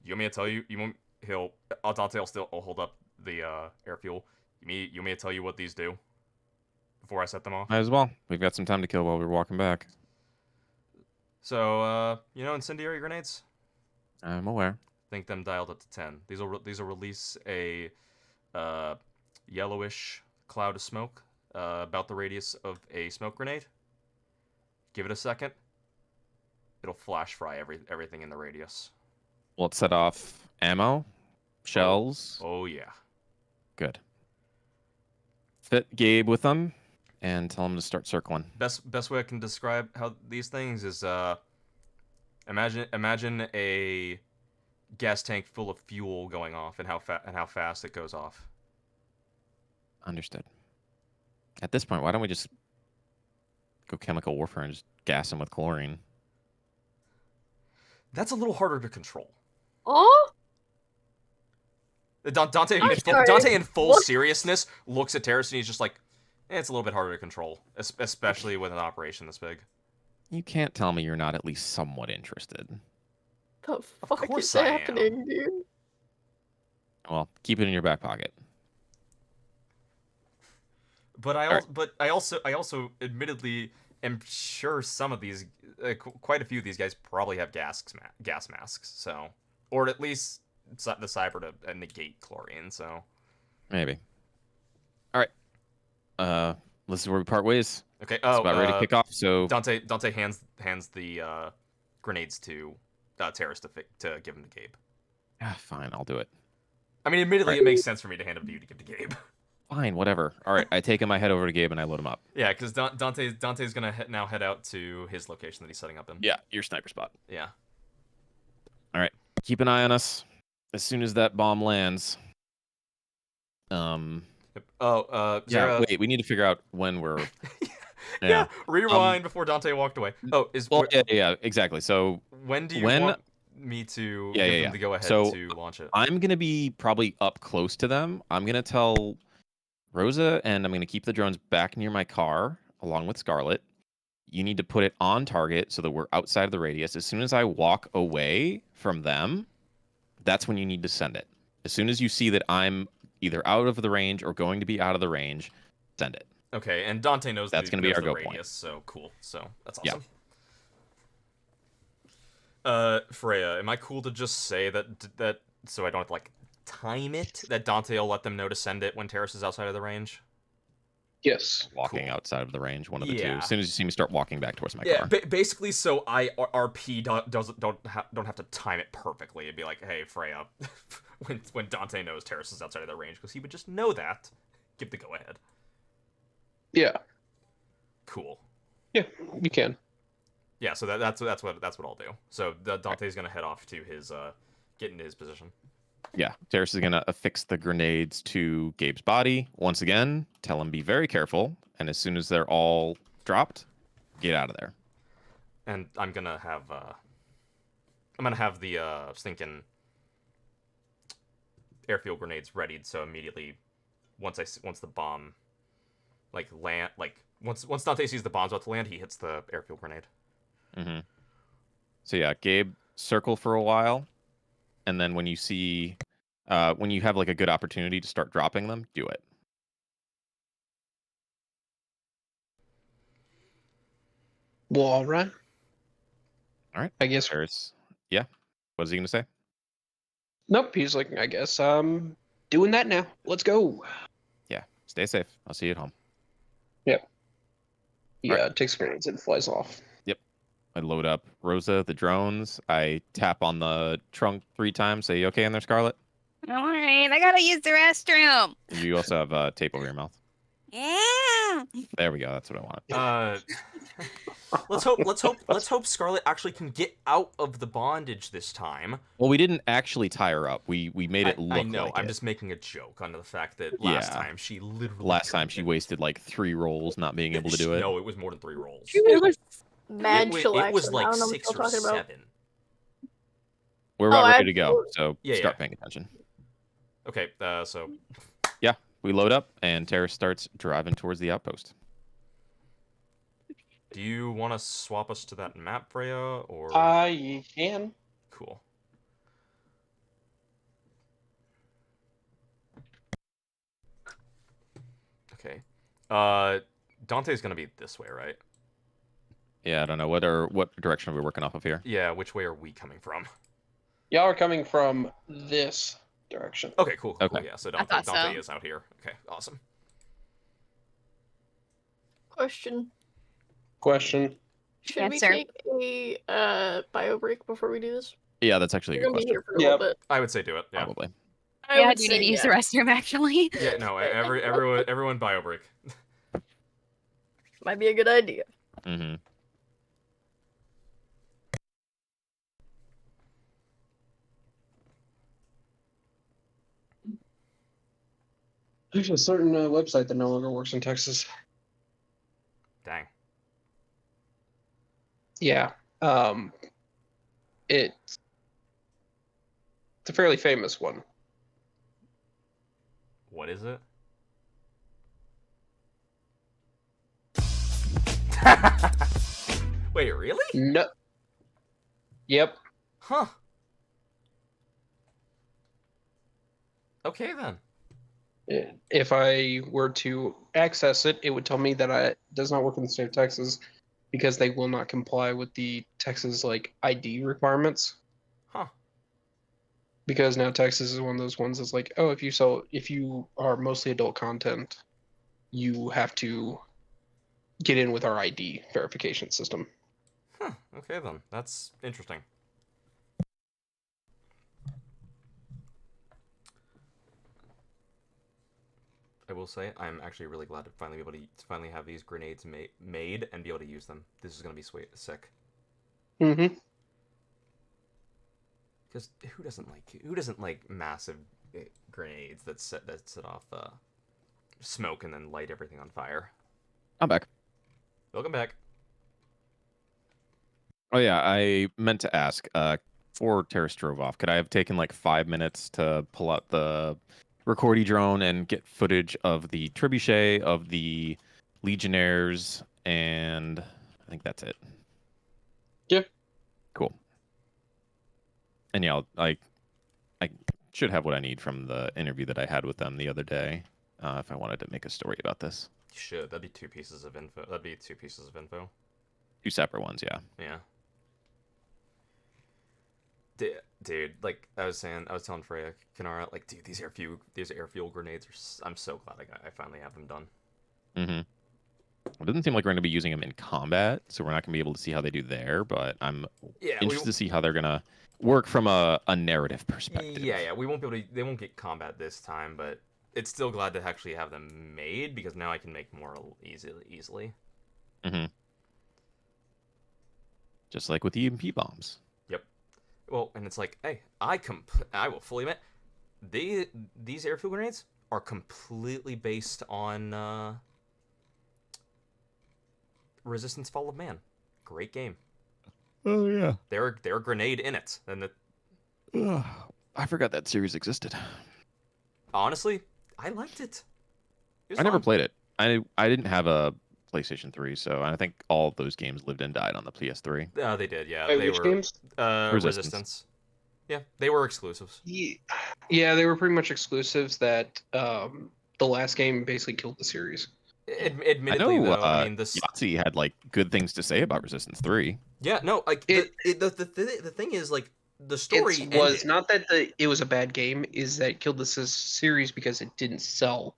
you want me to tell you? Dante will hold up the air fuel. You want me to tell you what these do before I set them off? Might as well. We've got some time to kill while we're walking back. So, incendiary grenades? I'm aware. Think them dialed up to 10. These will release a yellowish cloud of smoke about the radius of a smoke grenade. Give it a second. It'll flash fry everything in the radius. Will it set off ammo? Shells? Oh yeah. Good. Fit Gabe with them and tell him to start circling. Best way I can describe how these things is imagine a gas tank full of fuel going off and how fast it goes off. Understood. At this point, why don't we just go chemical warfare and just gas them with chlorine? That's a little harder to control. Oh, Dante I'm sorry. Dante in full What? seriousness looks at Terrace and he's just like, it's a little bit harder to control, especially with an operation this big. You can't tell me you're not at least somewhat interested. the fuck course is I am. happening, dude? Well, keep it in your back pocket. But Alright. I also admittedly am sure some of these, quite a few of these guys probably have gas masks. So, or at least the cyber to negate chlorine. So Maybe. All right. This is where we part ways. okay. It's Oh, about ready to kick off. So Dante hands the grenades to Terrace to give them to Gabe. fine, I'll do it. I mean, admittedly, it makes sense for me to hand them to you to give to Gabe. Fine, whatever. All right, I take him. I head over to Gabe and I load him up. Yeah, because Dante's gonna now head out to his location that he's setting up in. Yeah, your sniper spot. Yeah. All right, keep an eye on us. As soon as that bomb lands. Yep. Oh, Yeah. Wait, we need to figure out when we're. yeah. Rewind before Dante walked away. Oh, Well, yeah, exactly. So when do you want me to give them to go ahead So, to launch it? I'm gonna be probably up close to them. I'm gonna tell Rosa, and I'm going to keep the drones back near my car along with Scarlet. You need to put it on target so that we're outside of the radius. As soon as I walk away from them, that's when you need to send it. As soon as you see that I'm either out of the range or going to be out of the range, send it. Okay, and Dante knows That's going to be our the go radius, point. so cool. So that's Yeah. awesome. Freya, am I cool to just say that so I don't have to like time it? That Dante will let them know to send it when Terrace is outside of the range? Yes. Walking Cool. outside of the range, one of the two. Yeah. As soon as you see me start walking back towards my Yeah, car. basically, so RP don't have to time it perfectly. It'd be like, hey, Freya, when Dante knows Terrace is outside of the range, because he would just know that. Give the go ahead. Yeah. Cool. Yeah, you can. Yeah, so that's what I'll do. So Dante's gonna head off to his get into his position. Yeah, Terrace is going to affix the grenades to Gabe's body. Once again, tell him be very careful. And as soon as they're all dropped, get out of there. And I'm gonna have the I was thinking airfield grenades readied, so immediately once the bomb once Dante sees the bomb's about to land, he hits the airfield grenade. Mm-hmm. So yeah, Gabe, circle for a while, and then when you see, when you have like a good opportunity to start dropping them, do it. Well, all right. All right. I guess. Terrace, yeah. What is he gonna say? Nope. He's like, I guess I'm doing that now. Let's go. Yeah. Stay safe. I'll see you at home. Yeah, Alright. takes grenades and flies off. I load up Rosa, the drones. I tap on the trunk 3 times. Say, you okay in there, Scarlet? All right, I gotta use the restroom. You also have tape over your mouth. Yeah. There we go. That's what I want. Let's hope Scarlet actually can get out of the bondage this time. Well, we didn't actually tie her up. We made it look I know. like I'm it. just making a joke on the fact that last Yeah. time she literally Last time she wasted like 3 rolls not being able to do it. No, it was more than 3 rolls. It was mad It was chillaxing. I like don't know what 6 you're or talking about. 7. We're about Oh, ready to go, so Yeah, start yeah. paying attention. Okay, so We load up, and Terrace starts driving towards the outpost. do you want to swap us to that map, Freya, or I can. cool? Okay. Dante's gonna be this way, right? Yeah, I don't know. What direction are we working off of here? Yeah, which way are we coming from? Y'all are coming from this direction. Okay, cool. Okay. Yeah, so I thought Dante so. is out here. Okay, awesome. Question. Should Should we Answer. take a bio break before we do this? Yeah, that's actually a We're good gonna be question. here for a Yep. little bit. I would say do it. Yeah. Probably. I Yeah, I would do say need to use yeah. the restroom actually. Yeah, no, everyone bio break. Might be a good idea. Mm-hmm. There's a certain website that no longer works in Texas. Dang. Yeah. It's a fairly famous one. What is it? Wait, really? No. Yep. Huh. Okay then. If I were to access it, it would tell me that it does not work in the state of Texas because they will not comply with the Texas ID requirements. Huh. Because now Texas is one of those ones that's like, oh, if you are mostly adult content, you have to get in with our ID verification system. Huh. Okay then. That's interesting. I will say I'm actually really glad to finally be able to finally have these grenades made and be able to use them. This is gonna be sick. Mm-hmm. Because who doesn't like massive grenades that set off smoke and then light everything on fire? I'm back. Welcome back. Oh yeah, I meant to ask. Before Terrace drove off, could I have taken like 5 minutes to pull out the recordy drone and get footage of the trebuchet, of the legionnaires, and I think that's it. Yeah. Cool. And yeah, I should have what I need from the interview that I had with them the other day, if I wanted to make a story about this. You should. That'd be 2 pieces of info. That'd be 2 pieces of info. 2 separate ones, yeah. Yeah. Dude, like I was telling Freya, Kanara, like, dude, these air fuel grenades are. I'm so glad I finally have them done. Mm-hmm. It doesn't seem like we're going to be using them in combat, so we're not going to be able to see how they do there. But I'm interested to see how they're going to work from a narrative perspective. Yeah, we won't be able to. They won't get combat this time, but it's still glad to actually have them made because now I can make more easily. Mm-hmm. Just like with the EMP bombs. Yep. Well, and it's like, hey, I will fully admit, these air fuel grenades are completely based on Resistance: Fall of Man. Great game. Oh yeah. They're a grenade in it, and I forgot that series existed. honestly, I liked it. I never played it. I didn't have a PlayStation 3, so I think all of those games lived and died on the PS3. They did, yeah. Wait, They which were games? Resistance. Yeah, they were exclusives. Yeah, they were pretty much exclusives that the last game basically killed the series. Admittedly, I know, though, I mean, this. Yahtzee had like good things to say about Resistance 3. Yeah, no, like the thing is, like, the story It was ended. not that it was a bad game, is that it killed the series because it didn't sell.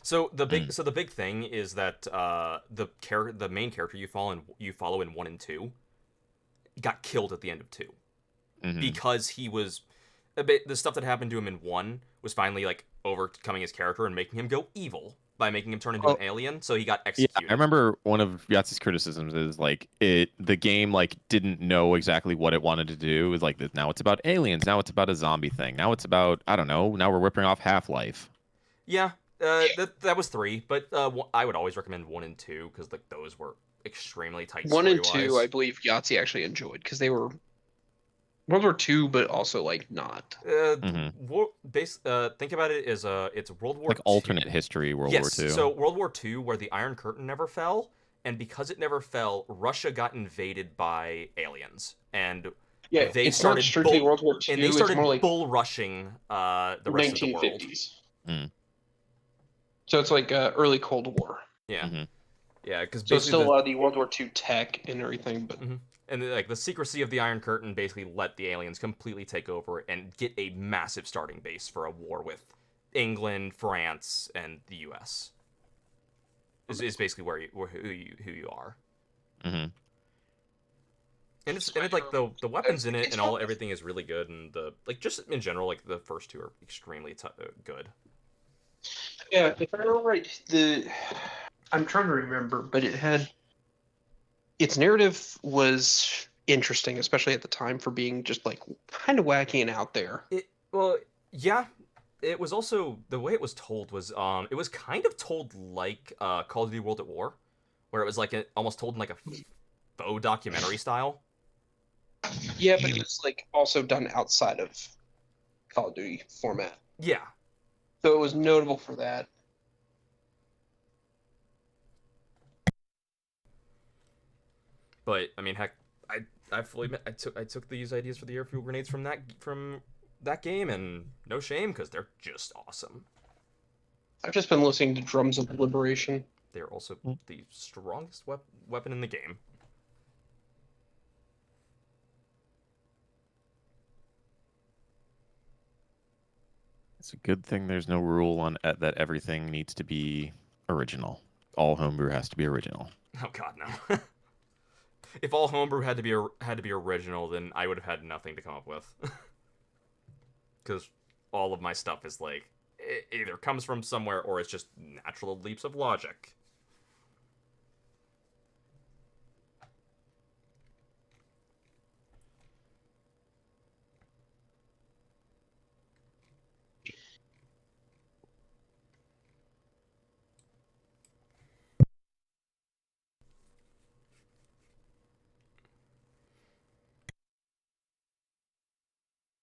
So the big thing is that the main character you follow in 1 and 2 got killed at the end of 2 because he was the stuff that happened to him in 1 was finally like overcoming his character and making him go evil by making him turn into an alien. So he got executed. Yeah, I remember one of Yahtzee's criticisms is like the game like didn't know exactly what it wanted to do. It was like now it's about aliens, now it's about a zombie thing, now it's about I don't know. Now we're ripping off Half-Life. Yeah, that was 3, but I would always recommend 1 and 2 because like those were extremely tight. 1 and 2, story-wise. I believe Yahtzee actually enjoyed because they were World War II, but also like not. Think about it as it's World War Like II. alternate history World War II. So World War II, where the Iron Curtain never fell, and because it never fell, Russia got invaded by aliens, and Yeah, they it's started not strictly World War II. and they started it's more like bull rushing the rest of the world. 1950s. So it's like early Cold War. Yeah, yeah, because so it's still a lot of the World War II tech and everything, but. And like the secrecy of the Iron Curtain basically let the aliens completely take over and get a massive starting base for a war with England, France, and the U.S. Is basically who you are. Mm-hmm. And it's like the weapons in it and everything is really good, and just in general, like the first 2 are extremely good. Yeah, if I remember right, I'm trying to remember, but its narrative was interesting, especially at the time for being just like kind of wacky and out there. It was also the way it was told was it was kind of told like Call of Duty World at War, where it was like almost told in like a faux documentary style. Yeah, but it was like also done outside of Call of Duty format. Yeah. So it was notable for that. But I mean, heck, I fully admit I took these ideas for the air fuel grenades from that game, and no shame because they're just awesome. I've just been listening to Drums of Liberation. They're also the strongest weapon in the game. It's a good thing there's no rule on that everything needs to be original. All homebrew has to be original. Oh God, no. If all homebrew had to be original, then I would have had nothing to come up with. Because all of my stuff is like it either comes from somewhere or it's just natural leaps of logic.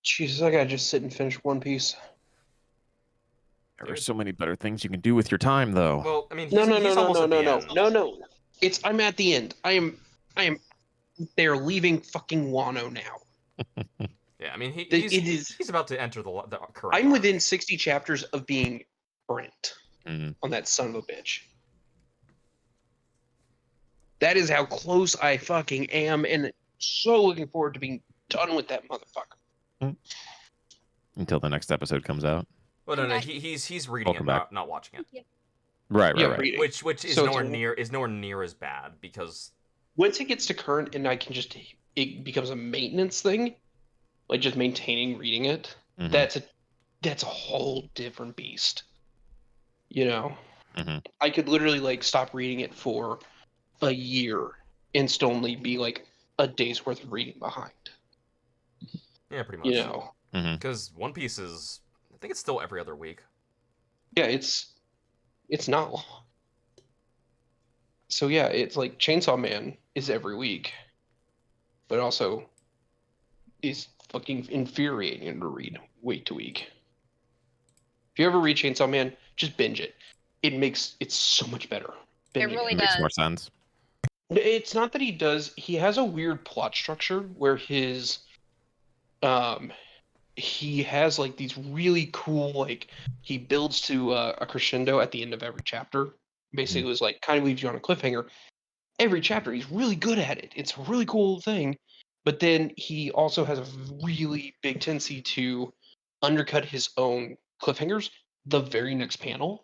Jesus, I gotta just sit and finish One Piece. There are so many better things you can do with your time, though. Well, I mean, No, he's almost at the end. no. I'm at the end. I am. They're leaving fucking Wano now. Yeah, I mean, he's about to enter the current. I'm within 60 chapters of being burnt Mhm. on that son of a bitch. That is how close I fucking am, and so looking forward to being done with that motherfucker. Until the next episode comes out. Well, no, he's reading Welcome it, back. not watching it. Right. Reading. Which is So nowhere near as bad because once it gets to current and it becomes a maintenance thing, like just maintaining reading it, Mhm. that's a whole different beast. You know, Mhm. I could literally like stop reading it for a year and still only be like a day's worth of reading behind. yeah, pretty much. You know, because One Piece is, I think it's still every other week. yeah, it's not long. So yeah, it's like Chainsaw Man is every week, but also is fucking infuriating to read week to week. If you ever read Chainsaw Man, just binge it. It's so much better. It really Makes does. more sense. It's not that he does. He has a weird plot structure where he has like these really cool like he builds to a crescendo at the end of every chapter. Basically, it was like kind of leaves you on a cliffhanger. Every chapter, he's really good at it. It's a really cool thing. But then he also has a really big tendency to undercut his own cliffhangers the very next panel.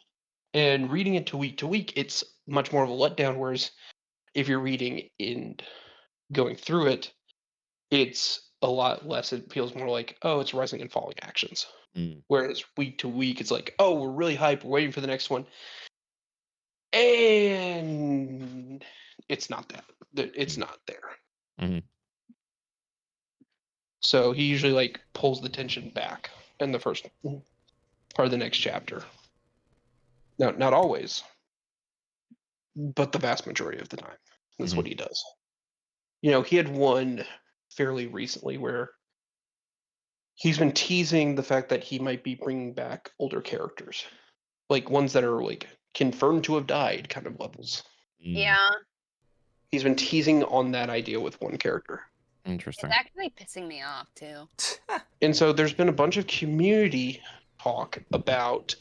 And reading it to week, it's much more of a letdown. Whereas if you're reading and going through it, it's a lot less. It feels more like, oh, it's rising and falling actions. Mm. Whereas week to week, it's like, oh, we're really hyped. We're waiting for the next one. And it's not that. It's not there. Mhm. So he usually like pulls the tension back in the first part of the next chapter. Now, not always, but the vast majority of the time, that's what he does. You know, he had one fairly recently where he's been teasing the fact that he might be bringing back older characters, like ones that are like confirmed to have died kind of levels. Yeah. He's been teasing on that idea with one character. Interesting. It's actually pissing me off too. And so there's been a bunch of community talk about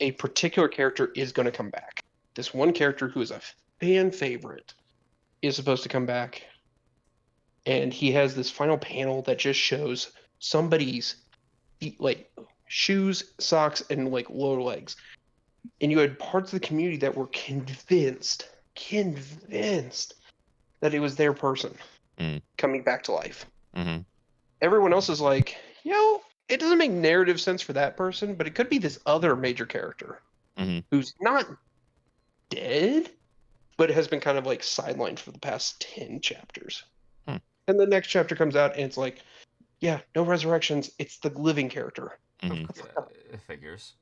a particular character is going to come back. This one character who is a fan favorite is supposed to come back. And he has this final panel that just shows somebody's like shoes, socks, and like lower legs. And you had parts of the community that were convinced that it was their person coming back to life. Mm-hmm. Everyone else is like, it doesn't make narrative sense for that person, but it could be this other major character who's not dead, but has been kind of like sidelined for the past 10 chapters. And the next chapter comes out and it's like, yeah, no resurrections. It's the living character. Yeah, it figures.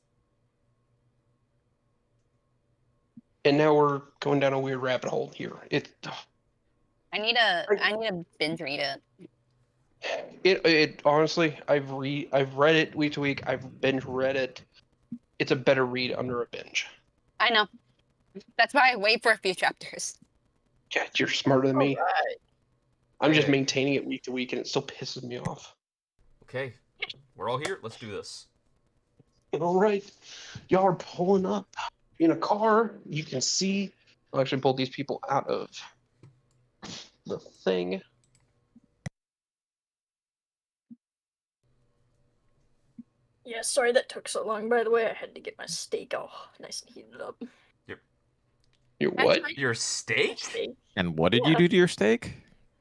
And now we're going down a weird rabbit hole here. I need to binge read it. It honestly, I've read it week to week. I've binge read it. It's a better read under a binge. I know. That's why I wait for a few chapters. Yeah, you're smarter than me. Alright. I'm just maintaining it week to week, and it still pisses me off. Okay, we're all here. Let's do this. All right, y'all are pulling up in a car. You can see. I'll actually pull these people out of the thing. Yeah, sorry that took so long, by the way. I had to get my steak all nice and heated up. Your what? Your steak? And what did you do to your steak?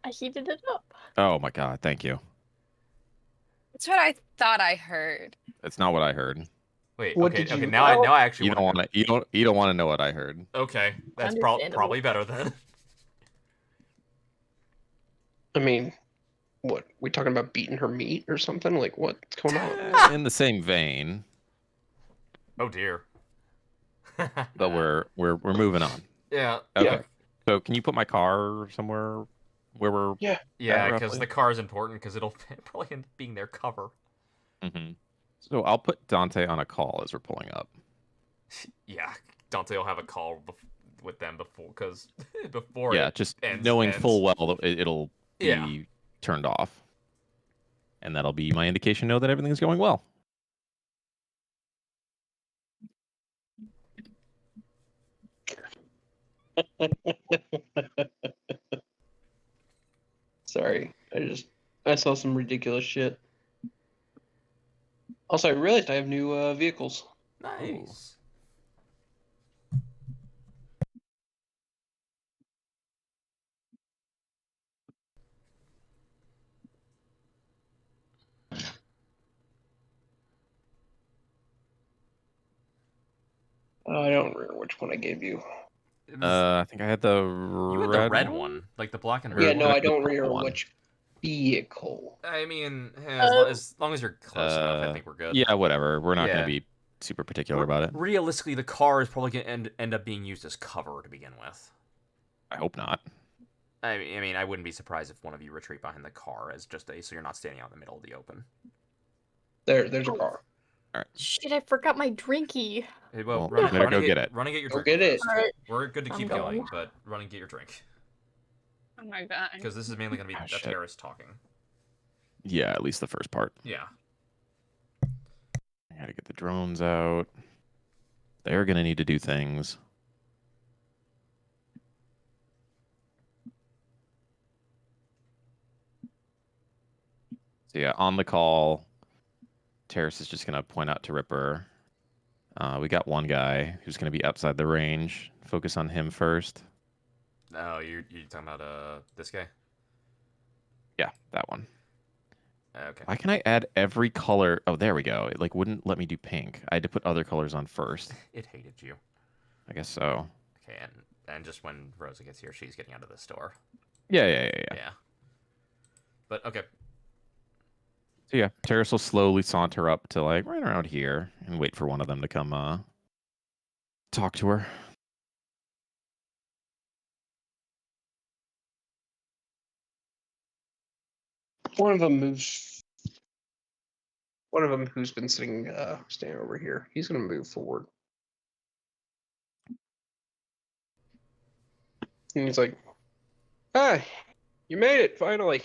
I heated it up. Oh my god, thank you. That's what I thought I heard. That's not what I heard. Wait, What okay, did you okay. Now I actually You don't want to. You don't want to know what I heard. Okay, that's Understandable. probably better then. I mean, what? We talking about beating her meat or something? Like what's going on? In the same vein, Oh dear. but we're moving on. Yeah. Okay. Yeah. So can you put my car somewhere where we're? Yeah, Yeah, because roughly. the car is important because it'll probably end up being their cover. Mm-hmm. So I'll put Dante on a call as we're pulling up. Yeah, Dante will have a call with them before Yeah, it just ends. knowing full well it'll Yeah. be turned off. And that'll be my indication know that everything's going well. Sorry, I saw some ridiculous shit. Also, I realized I have new vehicles. Nice. I don't remember which one I gave you. I think I had the You had the red one, like the black and Or- red. Yeah, no, one. I don't the purple remember one. which vehicle. I mean, Uh, as long as you're close enough, I think we're good. Yeah, whatever. We're not Yeah. going to be super particular about it. Realistically, the car is probably going to end up being used as cover to begin with. I hope not. I mean, I wouldn't be surprised if one of you retreat behind the car as just so you're not standing out in the middle of the open. There's a car. Shit, I forgot my drinky. Hey, Well, run, better run go and get it. Run and get your Go drink. get it. first. Alright. We're good to I'm keep going. going, but run and get your drink. Oh my god. Because this is mainly going to be a shit. terrorist talking. Yeah, at least the first part. Yeah. I got to get the drones out. They're going to need to do things. So yeah, on the call, Terrace is just going to point out to Ripper. We got one guy who's going to be outside the range. Focus on him first. Oh, you're talking about this guy? Yeah, that one. Okay. Why can I add every color? Oh, there we go. It like wouldn't let me do pink. I had to put other colors on first. It hated you. I guess so. Okay, and just when Rosa gets here, she's getting out of the store. Yeah. Yeah. But okay. So yeah, Terrace will slowly saunter up to like right around here and wait for one of them to come talk to her. One of them moves. One of them who's been sitting, standing over here. He's gonna move forward. And he's like, "Hi, you made it finally.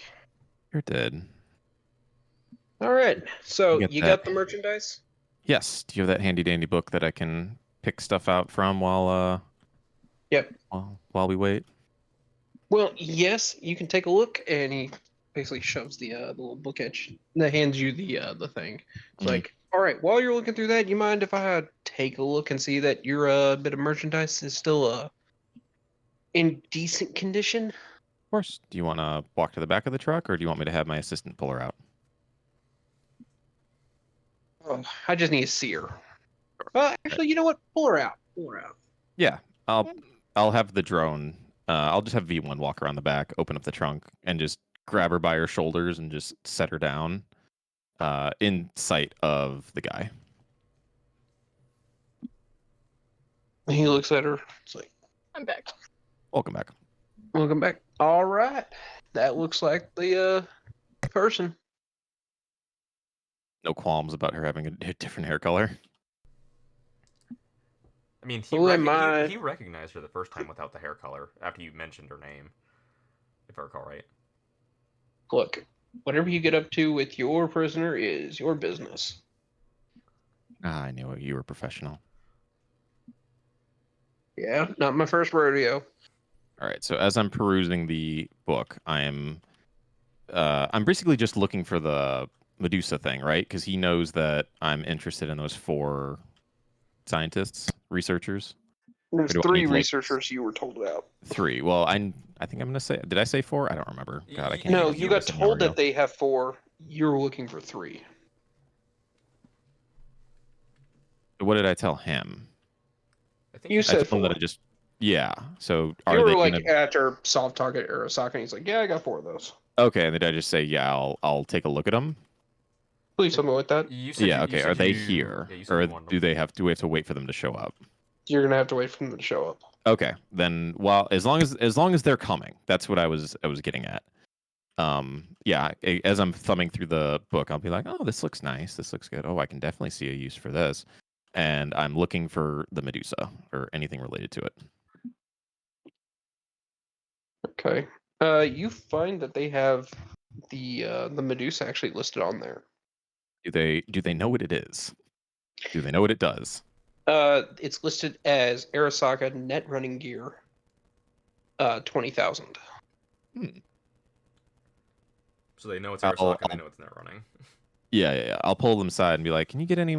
You're dead. All right. So Get you that. got the merchandise? Yes. Do you have that handy dandy book that I can pick stuff out from while Yep. while we wait? Well, yes. You can take a look." And he basically shoves the little book edge. And hands you the thing. It's Mhm. like, "All right. While you're looking through that, you mind if I take a look and see that your bit of merchandise is still in decent condition?" Of course. Do you want to walk to the back of the truck, or do you want me to have my assistant pull her out? Oh, I just need to see her. Actually, you know what? Pull her out. Pull her out. Yeah, I'll have the drone. I'll just have V1 walk around the back, open up the trunk, and just grab her by her shoulders and just set her down in sight of the guy. He looks at her. It's like, I'm back. Welcome back. "Welcome back." All right. That looks like the person. No qualms about her having a different hair color. I mean, Who am I? he recognized her the first time without the hair color after you mentioned her name, if I recall right. Look, whatever you get up to with your prisoner is your business. I knew it. You were professional. Yeah, not my first rodeo. All right. So as I'm perusing the book, I'm basically just looking for the Medusa thing, right? Because he knows that I'm interested in those 4 scientists, researchers. There's Or do I 3 need, like, researchers you were told about. 3. Well, I think I'm gonna say. Did I say 4? I don't remember. God, I can't. No, even you do got this in told memory. that they have 4. You're looking for 3. What did I tell him? I think You I said told him 4. that I just. Yeah. So are You they were like gonna? after soft target Arasaka, and he's like, "Yeah, I got 4 of those." Okay. And did I just say, yeah, I'll take a look at them? Please something like that. You said Yeah. you Okay. said Are they you- here, yeah, you said or you wanted do them. do we have to wait for them to show up? You're gonna have to wait for them to show up. Okay. Then, well, as long as they're coming, that's what I was getting at. Yeah, as I'm thumbing through the book, I'll be like, oh, this looks nice. This looks good. Oh, I can definitely see a use for this. And I'm looking for the Medusa or anything related to it. Okay. You find that they have the Medusa actually listed on there. Do they know what it is? Do they know what it does? It's listed as Arasaka net running gear. 20,000. So they know it's I'll- Arasaka and they know it's net running. Yeah. I'll pull them aside and be like, can you get any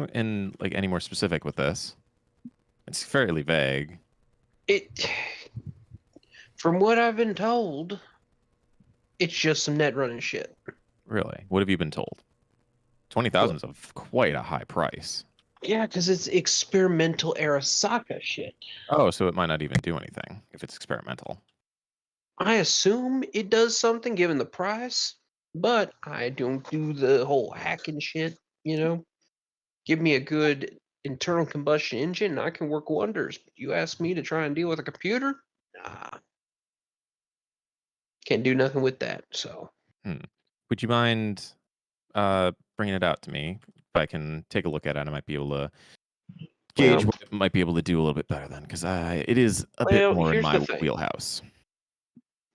more specific with this? It's fairly vague. From what I've been told, it's just some net running shit. Really? What have you been told? 20,000 is of quite a high price. Yeah, because it's experimental Arasaka shit. Oh, so it might not even do anything if it's experimental. I assume it does something given the price, but I don't do the whole hacking shit, you know? Give me a good internal combustion engine and I can work wonders. But you ask me to try and deal with a computer? Nah. Can't do nothing with that, so. Would you mind bringing it out to me? If I can take a look at it, I might be able to gauge what it might be able to do a little bit better then, because it is a bit more in here's my the thing. wheelhouse.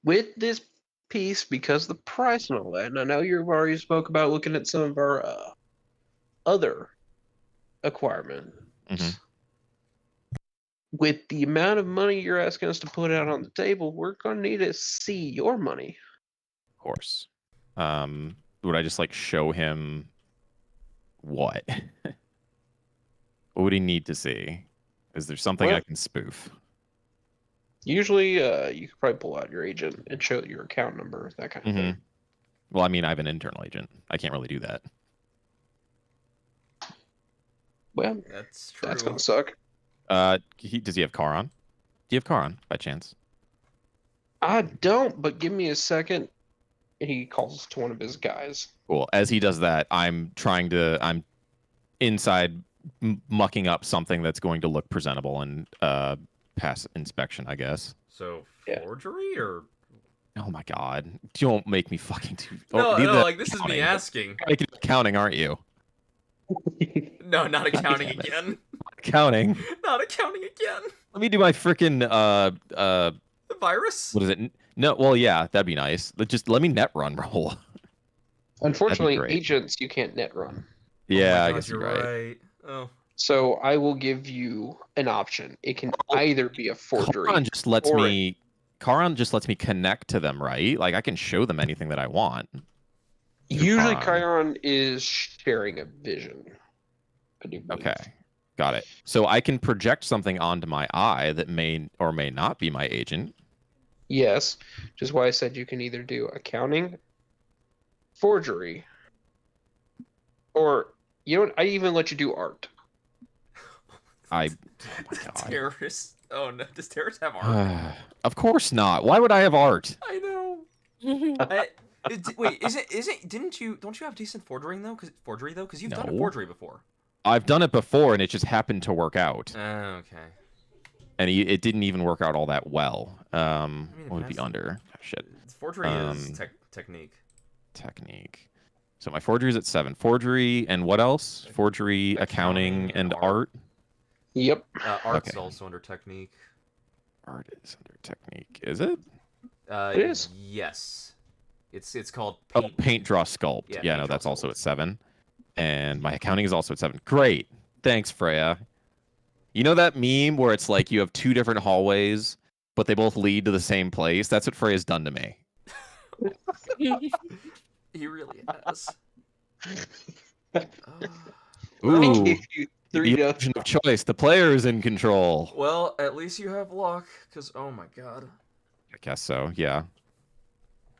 With this piece, because the price and all that, and I know you've already spoke about looking at some of our other acquirements. Mhm. With the amount of money you're asking us to put out on the table, we're going to need to see your money. Of course. Would I just like show him what? What would he need to see? Is there something I Well- can spoof? Usually, you could probably pull out your agent and show your account number, that kind of thing. Well, I mean, I have an internal agent. I can't really do that. Well, That's true. that's going to suck. Does he have Charon? Do you have Charon by chance? I don't, but give me a second. He calls to one of his guys. Cool. As he does that, I'm inside mucking up something that's going to look presentable and pass inspection, I guess. So Yeah. forgery or Oh my god! Don't make me fucking do. no, do no, the like this is me accounting. asking. You're making accounting, aren't you? No, not accounting damn it. again. Accounting. Not accounting again. Let me do my freaking The virus? what is it? No, well, yeah, that'd be nice. Just let me net run roll. Unfortunately, great. agents you can't net run. Yeah, oh my I God, guess you're right. Oh. So I will give you an option. It can either be a forgery. Charon just lets or- me. Charon just lets me connect to them, right? Like I can show them anything that I want. Usually, Charon. Chiron is sharing a vision. I do believe. Okay, got it. So I can project something onto my eye that may or may not be my agent. Yes, which is why I said you can either do accounting, forgery, or you know what? I even let you do art. Oh my god. Terrorists. Oh no, does terrorists have art? Of course not. Why would I have art? I know. Wait, don't you have decent forgery though? Because you've done a No. forgery before. I've done it before, and it just happened to work out. Okay. And it didn't even work out all that well. mean, it What would be has- under? Oh, shit. Forgery is technique. Technique. So my forgery is at 7. Forgery and what else? Forgery, accounting, and art. Yep. Art's Okay. also under technique. Art is under technique. Is it? It is. Yes. It's called Oh, paint. paint, draw, sculpt. Yeah, Yeah, paint, no, draw, that's also sculpt. at 7. And my accounting is also at 7. Great. Thanks, Freya. You know that meme where it's like you have 2 different hallways, but they both lead to the same place? That's what Freya's done to me. He really has. Ooh, I gave you the 3 notes. illusion of choice. The player is in control. Well, at least you have luck, because oh my god. I guess so, yeah.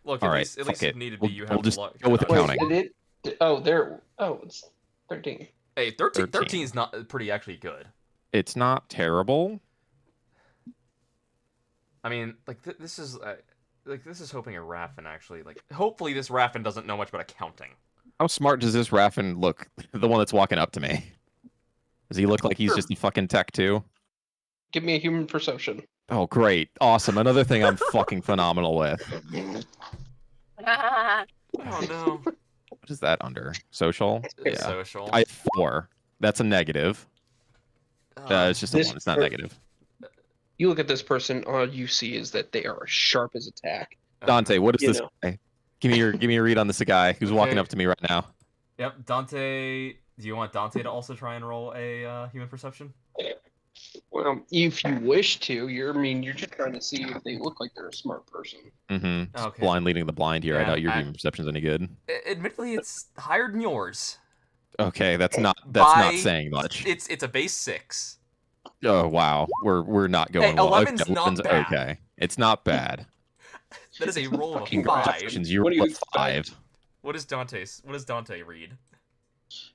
Look, All at right, least fuck if it. needed We'll- be, you we'll have just luck. go with Good Wait, odds. accounting. did it? Oh, there. Oh, it's 13. Hey, 13 13. is not pretty actually good. It's not terrible. I mean, like this is hoping a Raffin actually hopefully this Raffin doesn't know much about accounting. How smart does this Raffin look? The one that's walking up to me. Does he look like he's Sure. just a fucking tech too? Give me a human perception. Oh, great. Awesome. Another thing I'm fucking phenomenal with. Oh no. What is that under? Social? Yeah. Social. I have 4. That's a negative. It's just a This 1. It's not per- negative. You look at this person, all you see is that they are sharp as a tack. Dante, what is You this know. guy? Give me your read on this guy who's walking Okay. up to me right now. Yep, Dante. Do you want Dante to also try and roll a human perception? Well, if you wish to, you're just trying to see if they look like they're a smart person. Mm-hmm. Just Okay. blind leading the blind here. I Yeah, doubt your human perception's any good. Admittedly, it's higher than yours. Okay, that's not By- saying much. It's a base 6. Oh wow, we're not going well. 11's Okay, not 11's bad. okay. It's not bad. That is a roll of a Fucking 5. Raffin. You What do roll you a 5. What does Dante read?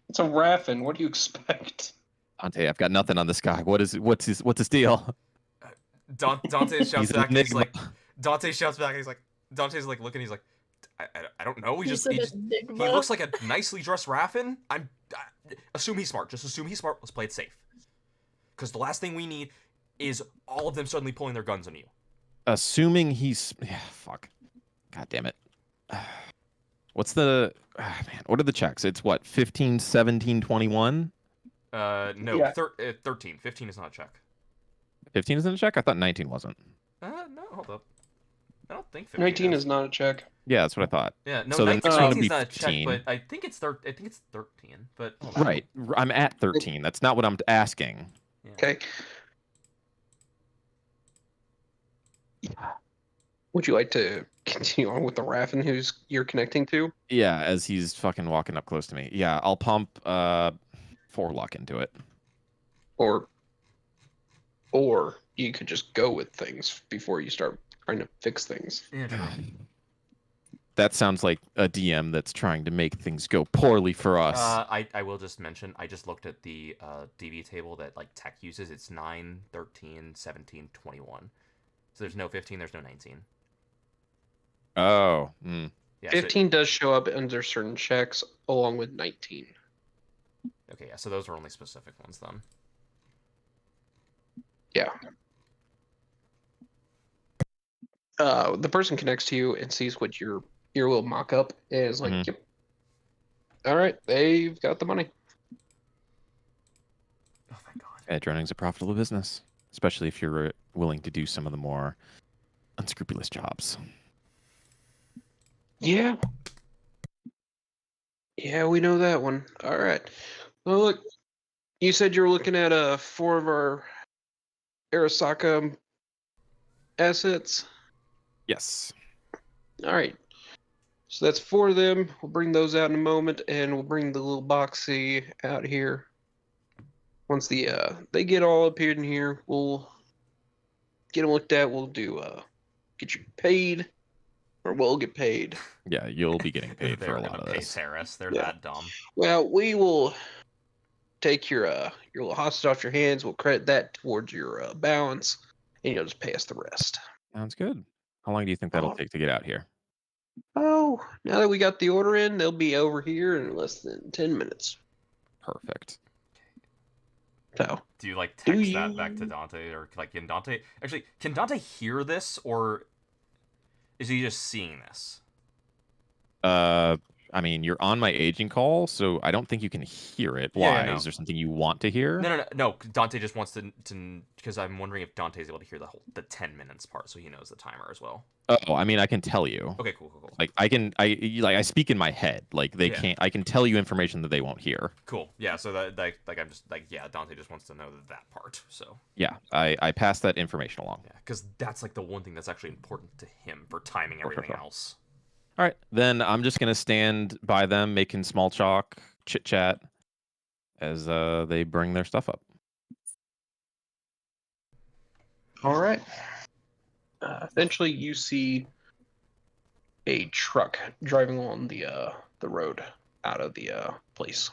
It's a Raffin. What do you expect? Dante, I've got nothing on this guy. What's his deal? Dante shouts He's an back and he's enigma. like, Dante's like looking, he's like, I don't know. He's He an enigma. looks like a nicely dressed Raffin. Assume he's smart. Just assume he's smart. Let's play it safe. Because the last thing we need is all of them suddenly pulling their guns on you. Assuming he's fuck. God damn it. What's the man, what are the checks? It's what, 15, 17, 21? No, Yeah. 13. 15 is not a check. 15 isn't a check? I thought 19 wasn't. No, hold up. I don't think 15 19 is not a check. Yeah, that's what I thought. Yeah, no, So then 19, it's gonna 19's be not a check, 15. but I think it's 13. But hold on. Right. I'm at 13. That's not what I'm asking. Yeah. Okay. Would you like to continue on with the Raffin who's you're connecting to? Yeah, as he's fucking walking up close to me. Yeah, I'll pump 4 luck into it. Or you could just go with things before you start trying to fix things. Yeah, true. That sounds like a DM that's trying to make things go poorly for us. I will just mention, I just looked at the DV table that like tech uses. It's 9, 13, 17, 21. So there's no 15, there's no 19. Oh. Yeah, 15 does show up under certain checks along with 19. Okay, yeah, so those are only specific ones then. Yeah. The person connects to you and sees what your little mock-up is like, Mhm. yep. All right, they've got the money. Oh, thank God. Edge running's a profitable business, especially if you're willing to do some of the more unscrupulous jobs. Yeah. Yeah, we know that one. All right. Well, look, you said you were looking at 4 of our Arasaka assets. Yes. All right. So that's 4 of them. We'll bring those out in a moment, and we'll bring the little boxy out here. Once they get all up here in here, we'll get them looked at. We'll do get you paid, or we'll get paid. Yeah, you'll be getting paid for They're a lot gonna of pay this. Terrace. They're Yeah. that dumb. Well, we will take your little hostage off your hands. We'll credit that towards your balance, and you'll just pay us the rest. Sounds good. How long do you think that'll Oh. take to get out here? Oh, now that we got the order in, they'll be over here in less than 10 minutes. Perfect. So, Do you like Do text that back to you- Dante, or like can Dante actually can Dante hear this, or is he just seeing this? I mean, you're on my aging call, so I don't think you can hear it. Yeah, Why? no. Is there something you want to hear? No. Dante just wants to because I'm wondering if Dante's able to hear the 10 minutes part, so he knows the timer as well. Oh, I mean, I can tell you. Okay, cool. Like I speak in my head. Like they Yeah. can't. I can tell you information that they won't hear. Cool. Yeah. So that like I'm just like, yeah, Dante just wants to know that part. So Yeah, I pass that information along. yeah, because that's like the one thing that's actually important to him for timing everything sure. else. All right, then I'm just gonna stand by them, making small talk, chit chat, as they bring their stuff up. all right. Eventually, you see a truck driving along the road out of the place.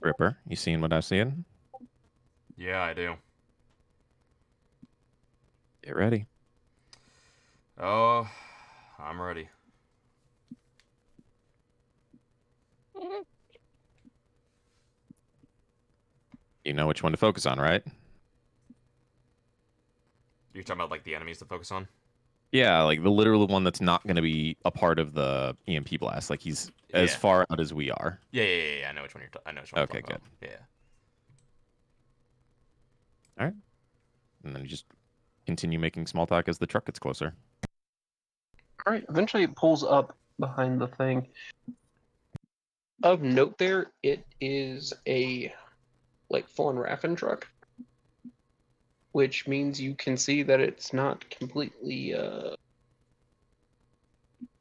Ripper, you seeing what I'm seeing? Yeah, I do. Get ready. Oh, I'm ready. You know which one to focus on, right? You You're talking about like the enemies to focus on. Yeah, like the literal one that's not going to be a part of the EMP blast. Like he's as Yeah. far out as we are. Yeah. I know which one I know which one. Okay, you're talking about. Yeah. All right. And then you just continue making small talk as the truck gets closer. All right. Eventually, it pulls up behind the thing. Of note, there it is a full-on Raffin truck, which means you can see that it's not completely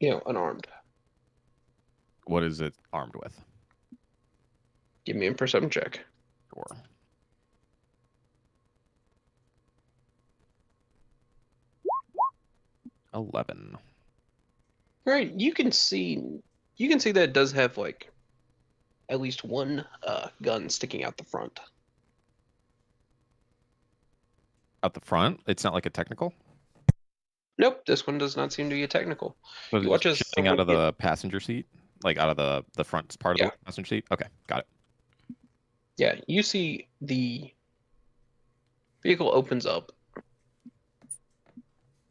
unarmed. What is it armed with? Give me a perception check. Sure. $11. All right, you can see that it does have at least one gun sticking out the front. Out the front? It's not like a technical? Nope, this one does not seem to be a technical. Was You it watch just as shooting out of someone the passenger seat? Like out of the front part of Yeah. the passenger seat? Okay, got it. Yeah, you see the vehicle opens up.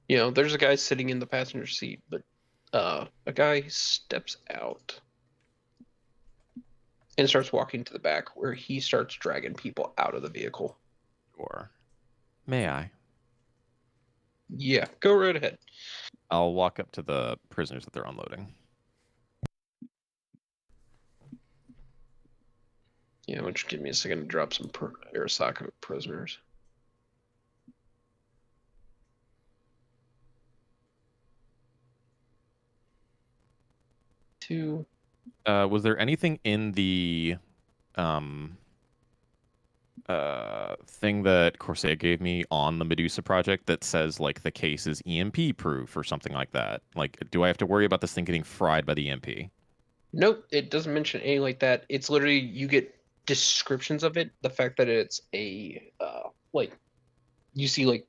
There's a guy sitting in the passenger seat, but a guy steps out and starts walking to the back where he starts dragging people out of the vehicle. Sure. May I? Yeah, go right ahead. I'll walk up to the prisoners that they're unloading. Yeah, which give me a second to drop some Arasaka prisoners. Two. Was there anything in the thing that Corsair gave me on the Medusa project that says like the case is EMP proof or something like that? Like, do I have to worry about this thing getting fried by the EMP? Nope, it doesn't mention anything like that. It's literally you get descriptions of it. The fact that it's a you see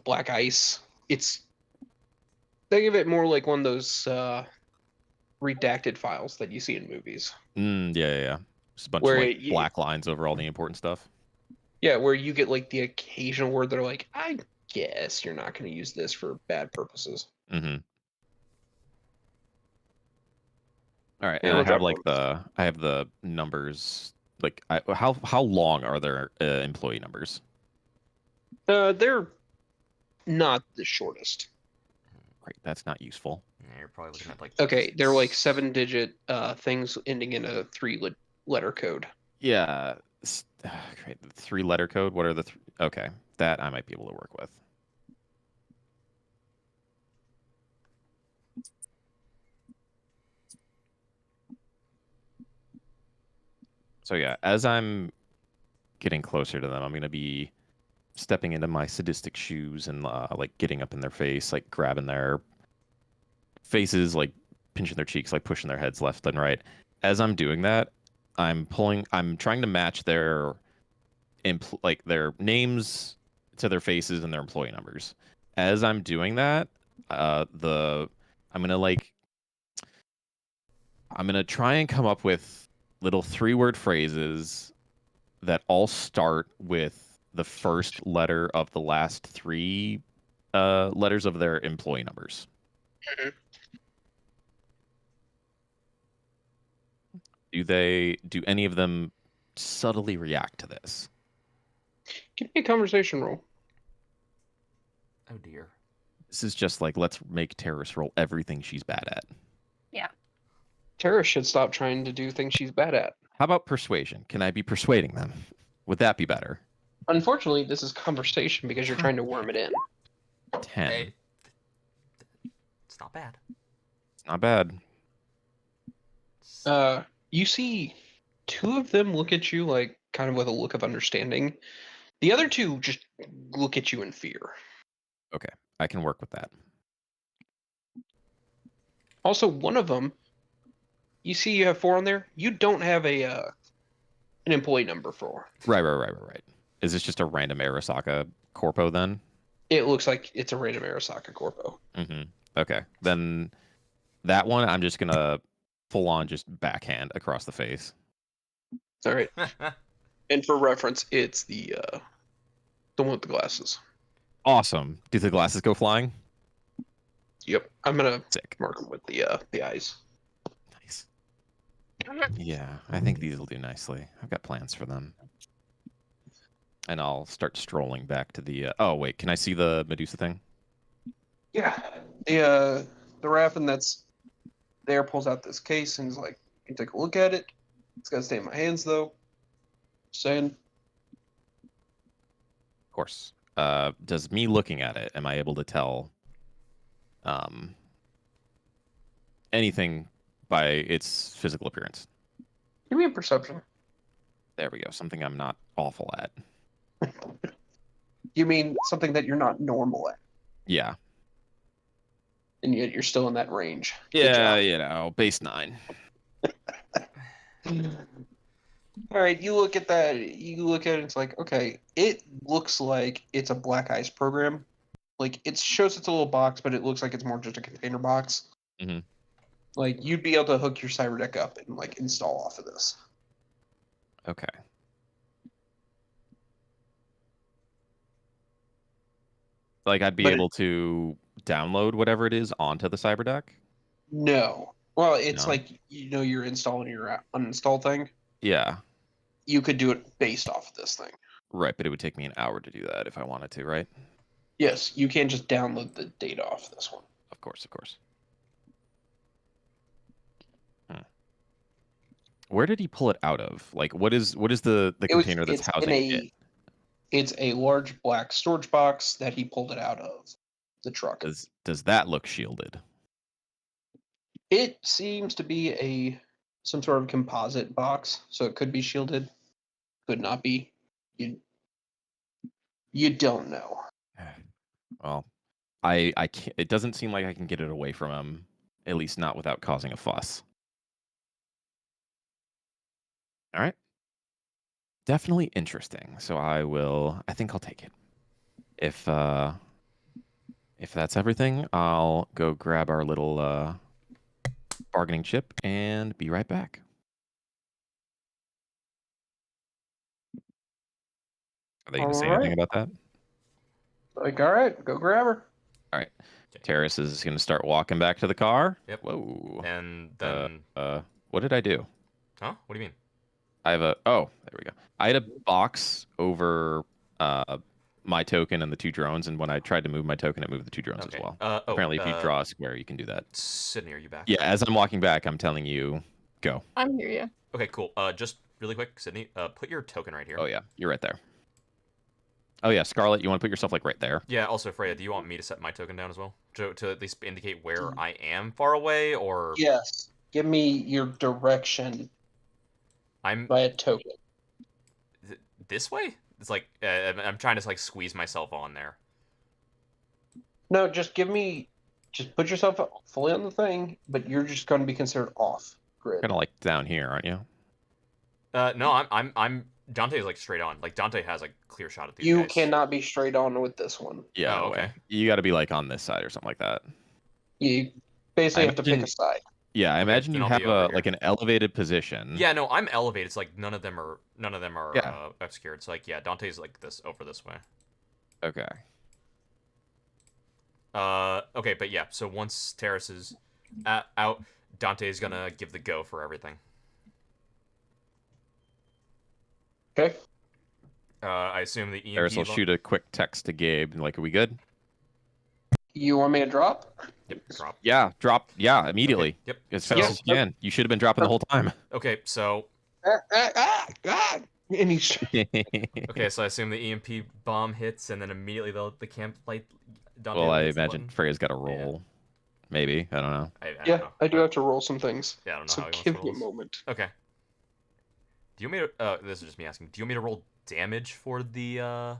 black ice. They give it more like one of those redacted files that you see in movies. Yeah. Just a bunch Where of like black lines over all the important stuff. Yeah, where you get like the occasional word that are like, I guess you're not going to use this for bad purposes. Mm-hmm. All right, Yeah, and we'll drop I have the numbers. Like, how long are their employee numbers? They're not the shortest. Great, that's not useful. Yeah, you're probably looking at like. Okay, they're like 7-digit things ending in a 3-letter code. Yeah, great. The 3-letter code. What are the? Okay, that I might be able to work with. So yeah, as I'm getting closer to them, I'm gonna be stepping into my sadistic shoes and like getting up in their face, like grabbing their faces, like pinching their cheeks, like pushing their heads left and right. As I'm doing that, I'm trying to match their their names to their faces and their employee numbers. As I'm doing that, I'm gonna try and come up with little 3-word phrases that all start with the first letter of the last 3 letters of their employee numbers. Mhm. Do any of them subtly react to this? Give me a conversation roll. Oh dear. This is just like, let's make Terrace roll everything she's bad at. Tara should stop trying to do things she's bad at. How about persuasion? Can I be persuading them? Would that be better? Unfortunately, this is conversation because you're trying to worm it in. 10. Hey, it's not bad. It's not bad. You see 2 of them look at you like kind of with a look of understanding. The other 2 just look at you in fear. Okay, I can work with that. Also, one of them, you see you have 4 on there. You don't have an employee number for. Right. Is this just a random Arasaka corpo then? It looks like it's a random Arasaka corpo. Mm-hmm. Okay, then that one I'm just gonna full on just backhand across the face. All right. And for reference, it's the one with the glasses. Awesome. Do the glasses go flying? Yep. I'm gonna Sick. mark them with the eyes. Nice. Yeah, I think these will do nicely. I've got plans for them. And I'll start strolling back to the. Oh wait, can I see the Medusa thing? Yeah. The Raffin that's there pulls out this case and is like, "You can take a look at it. It's gotta stay in my hands though." Saying. Of course. Does me looking at it, am I able to tell anything by its physical appearance? Give me a perception. There we go. Something I'm not awful at. You mean something that you're not normal at, Yeah. and yet you're still in that range. Good Yeah, job. you know, base 9. All right, you look at that. You look at it. It's like, okay, it looks like it's a Black Ice program. Like it shows it's a little box, but it looks like it's more just a container box. Mhm. Like you'd be able to hook your cyber deck up and like install off of this. Okay. Like I'd be But able to download whatever it is onto the Cyberdeck? no. Well, it's No? like you're installing your uninstall thing. Yeah. You could do it based off of this thing. Right, but it would take me an hour to do that if I wanted to, right? Yes, you can't just download the data off this one. Of course, of course. Where did he pull it out of? Like, what is the container that's It's in housing it? It's a large black storage box that he pulled it out of the truck. Does that look shielded? It seems to be some sort of composite box, so it could be shielded, could not be. You don't know. Well, I can't. It doesn't seem like I can get it away from him, at least not without causing a fuss. All right. Definitely interesting. So I think I'll take it. If that's everything, I'll go grab our little bargaining chip and be right back. Are they going to say anything about that? Like, all right, go grab her. All right. Terrace is going to start walking back to the car. Yep. Whoa. And then. What did I do? Huh? What do you mean? I have there we go. I had a box over my token and the 2 drones, and when I tried to move my token, it moved the 2 drones as well. Apparently, if you draw a square, you can do that. Sydney, are you back? Yeah, as I'm walking back, I'm telling you, go. I'm here, yeah. Okay, cool. Just really quick, Sydney, put your token right here. Oh, yeah, you're right there. Oh, yeah, Scarlet, you want to put yourself, like, right there? Yeah, also, Freya, do you want me to set my token down as well? To at least indicate where I am far away, or... Yes. Give me your direction by a token. This way? It's like, I'm trying to, like, squeeze myself on there. No, just put yourself fully on the thing, but you're just going to be considered off grid. Kind of like down here, aren't you? No, I'm Dante's like straight on. Like Dante has a clear shot at these You guys. cannot be straight on with this one. Yeah, Oh, no way. okay. You got to be, like, on this side or something like that. You basically have to pick a side. Yeah, I imagine then you I'll have be over like an elevated position. Yeah, no, I'm elevated. It's like none of them are Yeah. obscured. It's like, yeah, Dante's like this over this way. Okay. Okay, but yeah, so once Terrace is out, Dante's gonna give the go for everything. Okay. I assume the EMP... Terrace will shoot a quick text to Gabe, and like, are we good? You want me to drop? Yep, drop. Yeah, drop. Yeah, immediately. Okay, yep. As fast as you can. You should have been dropping the whole time. Okay, so... And he's... Okay, so I assume the EMP bomb hits, and then immediately the camp light... Dante Well, I hits the imagine button. Freya's got a roll. Maybe. I don't know. I don't Yeah, know. I do have to roll some things. Yeah, I don't know So how he wants give to me a roll. moment. Okay. Do you want me to... this is just me asking. Do you want me to roll damage for the,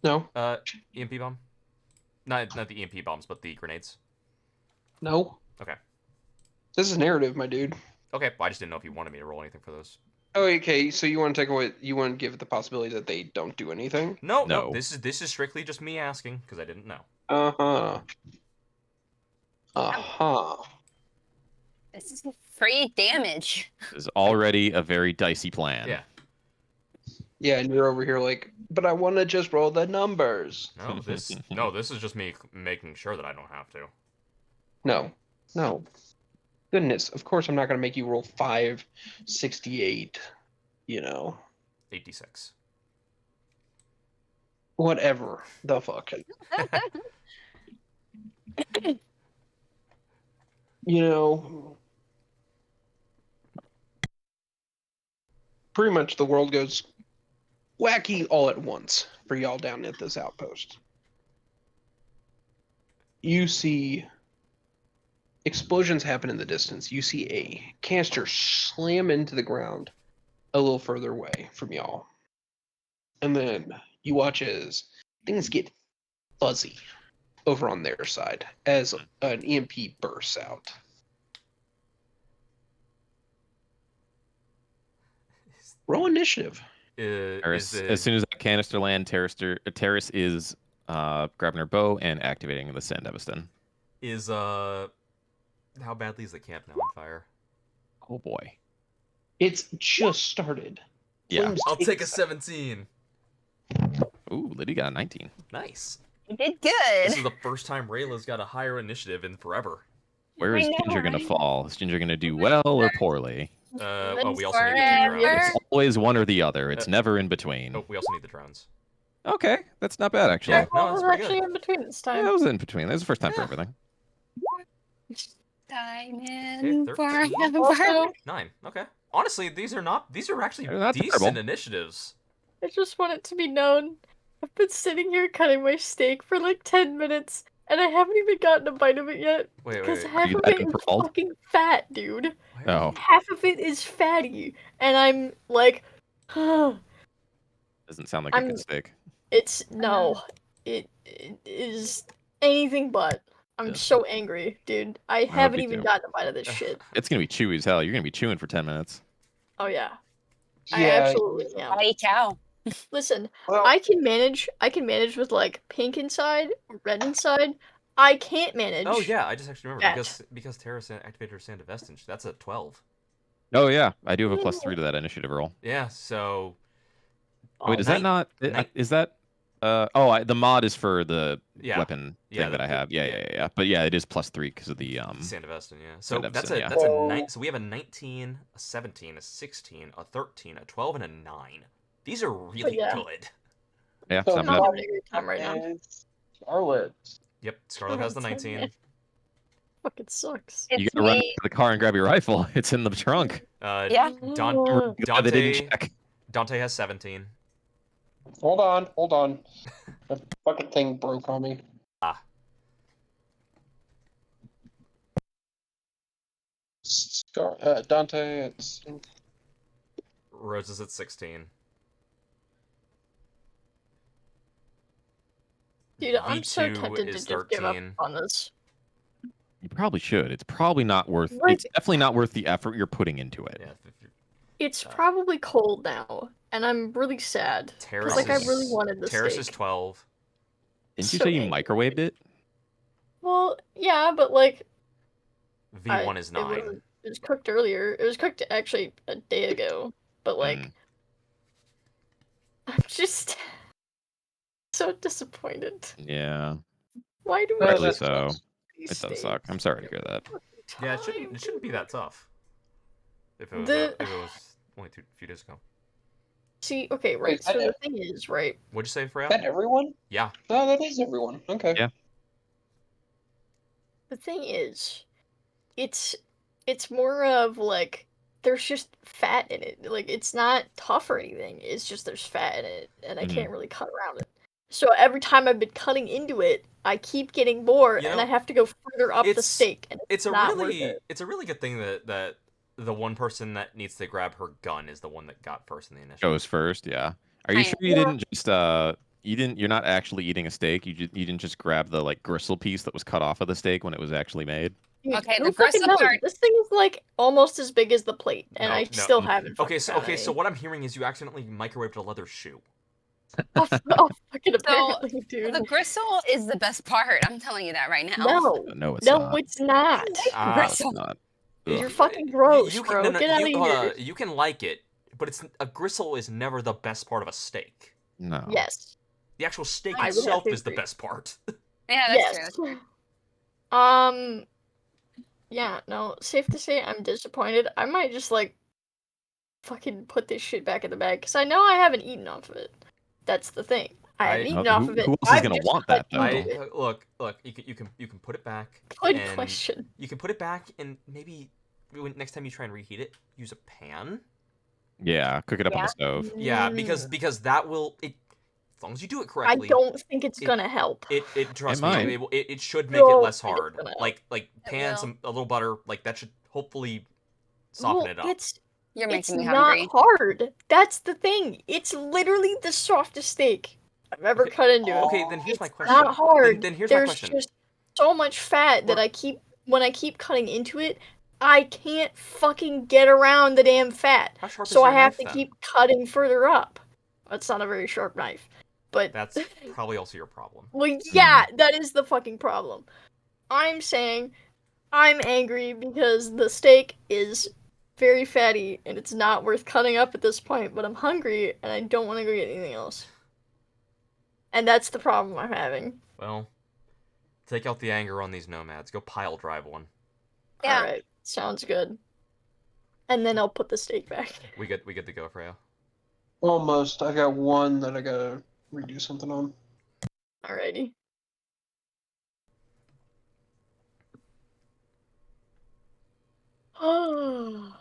No. EMP bomb? Not the EMP bombs, but the grenades. No. Okay. This is narrative, my dude. Okay, well, I just didn't know if you wanted me to roll anything for those. Oh, okay. So you want to take away? You want to give it the possibility that they don't do anything? No. No. This is strictly just me asking because I didn't know. This is free damage. This is already a very dicey plan. Yeah. Yeah, and you're over here like, but I want to just roll the numbers. No, this is just me making sure that I don't have to. No. Goodness, of course I'm not going to make you roll 568, 86. Whatever the fuck. Pretty much the world goes wacky all at once for y'all down at this outpost. You see explosions happen in the distance. You see a canister slam into the ground a little further away from y'all. And then you watch as things get fuzzy over on their side as an EMP bursts out. Roll initiative. As soon as that canister lands, Terrace is grabbing her bow and activating the Sand Eviston. How badly is the camp now on fire? Oh boy. It's just started. Yeah. Flames I'll take a us- 17. Ooh, Liddy got a 19. Nice. You did This good. is the first time Rayla's got a higher initiative in forever. Where is I know, Ginger gonna right? fall? Is Ginger gonna do well or poorly? Oh, we also need the Forever. drones. It's always one or the other. It's never in between. Oh, we also need the drones. Okay, that's not bad actually. Yeah. Well, No, it was that's pretty actually good. in between this Yeah, time. that was in between. That was the first time for Yeah. everything. Diamond 13. forever. Also, 9. Okay. Honestly, these are actually They're not decent terrible. initiatives. I just want it to be known, I've been sitting here cutting my steak for like 10 minutes, and I haven't even gotten a bite of it yet. Wait. Because Are half you of that it is enthralled? fucking fat, dude. Why Oh. are you- Half of it is fatty, and I'm like, Doesn't sound like a I'm- good steak. no, it is anything but. I'm Yeah. so angry, dude. I hope haven't you even do. gotten a bite of this shit. It's gonna be chewy as hell. You're gonna be chewing for 10 minutes. Oh yeah, I Yeah, absolutely am. Body cow. Listen, well, I can manage with like pink inside, red inside. I can't manage. Oh yeah, I just actually remember Fat. because Terra activated her Sand of Vestige. That's a 12. Oh yeah, I do have a +3 to that initiative roll. Yeah. So Wait, is that Nine- not? nine- Is that? The mod is for the Yeah. weapon Yeah, thing that I have. Yeah. But yeah, it is +3 because of the Sand of Vestige, yeah. So Sand of that's Vestige, a yeah. that's a Oh. 9. So we have a 19, a 17, a 16, a 13, a 12, and a 9. These are really yeah. good. Yeah, So it's I'm not not bad. having a great time right now. it's Charlotte. Yep. Scarlet has the 19. Fucking sucks. You It's gotta run me. to the car and grab your rifle. It's in the trunk. Yeah. Don- Glad they didn't Dante check. Dante has 17. Hold on. The fucking thing broke on me. Dante, it's Rose is at 16. Dude, I'm so V2 tempted to is just give up 13. on this. You probably should. It's probably not worth. Like- It's definitely not worth the effort you're putting into it. Yeah. if you're- It's probably cold now, and I'm really sad. Terrace Because, like, I is- really wanted the Terrace steak. is 12. Didn't you So say you angry. microwaved it? Well, yeah, but, like, V1 is it 9. was cooked earlier. It was cooked, actually, a day ago. But, like, Mm. I'm just so disappointed. Yeah, Why do we Well, rightly that so. sucks. these It does steaks suck. I'm sorry to hear that. all the Yeah, it time, shouldn't be that dude? tough. If it was The- only a few days ago. See, okay, right. Wait, I So the know. thing is, right? What'd you say, Freya? Is that everyone? Yeah. No, that is everyone. Okay. Yeah. The thing is, it's more of like there's just fat in it. Like it's not tough or anything. It's just there's fat in it, and I Mhm. can't really cut around it. So every time I've been cutting into it, I keep getting more, You and know, I have to go further up the it's- steak, and It's a not worth really it. good thing that the one person that needs to grab her gun is the one that got first in the initiative. Goes first. Yeah. Are you I- sure you Yeah. didn't just You're not actually eating a steak. You didn't just grab the like gristle piece that was cut off of the steak when it was actually made. Dude, Okay, who the fucking gristle knows? part- This thing is like almost as big as the plate, and No, I no. still haven't. Okay, fucking so found what I'm hearing is you accidentally microwaved a leather shoe. any. Oh, fucking apparently, dude. The gristle is the best part. I'm telling you that right now. No, No, it's no, not. it's not. Ah, No, it's Gristle. not. You're Ugh. fucking gross, You bro. can, no, no, Get out of you, hold here. on, you can like it, but a gristle is never the best part of a steak. No. Yes. The actual steak I would have itself to is the agree. best part. Yeah, that's true. Yes. Yeah, no, safe to say I'm disappointed. I might just, like, fucking put this shit back in the bag, because I know I haven't eaten off of it. That's the thing. I haven't eaten off of it. Who else is I've gonna just want cut that, though? into it. Look, you can put it back. Good and question. You can put it back, and maybe next time you try and reheat it, use a pan. Yeah, cook it up on Yeah. the stove. Yeah, because that will as long as you do it I correctly. don't think it's gonna help. It trust It might. me, it should make it Don't less think it's hard. gonna help. Like pan will. a little butter, like that should hopefully soften it up. You're It's making me not hungry. hard. That's the thing. It's literally the softest steak I've ever cut into. Okay, then here's my It's question. not hard. Then here's my There's question. just so much fat that Or- when I keep cutting into it, I can't fucking get around the damn fat. How sharp is So your I have knife, to then? keep cutting further up. It's not a very sharp knife. But That's probably also your problem. well, yeah, that is the fucking problem. I'm saying I'm angry because the steak is very fatty and it's not worth cutting up at this point, but I'm hungry and I don't want to go get anything else. And that's the problem I'm having. Well, take out the anger on these nomads. Go pile drive one. Yeah. Alright, sounds good. And then I'll put the steak back. We good to go, Freya. Almost. I got one that I gotta redo something on. Alrighty. Oh.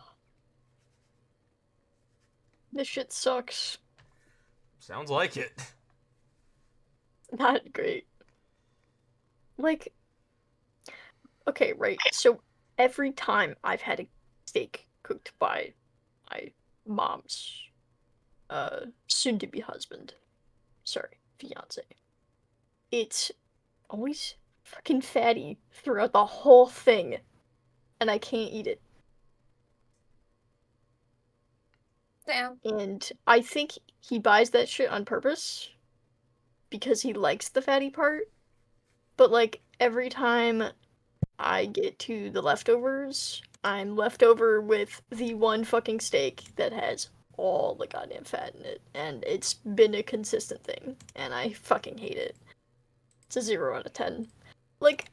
This shit sucks. Sounds like it. Not great. Like, okay, right. So every time I've had a steak cooked by my mom's soon-to-be husband, sorry, fiance, it's always fucking fatty throughout the whole thing, and I can't eat it. Damn. And I think he buys that shit on purpose because he likes the fatty part. But like every time I get to the leftovers, I'm left over with the one fucking steak that has all the goddamn fat in it. And it's been a consistent thing. And I fucking hate it. It's a 0 out of 10. Like,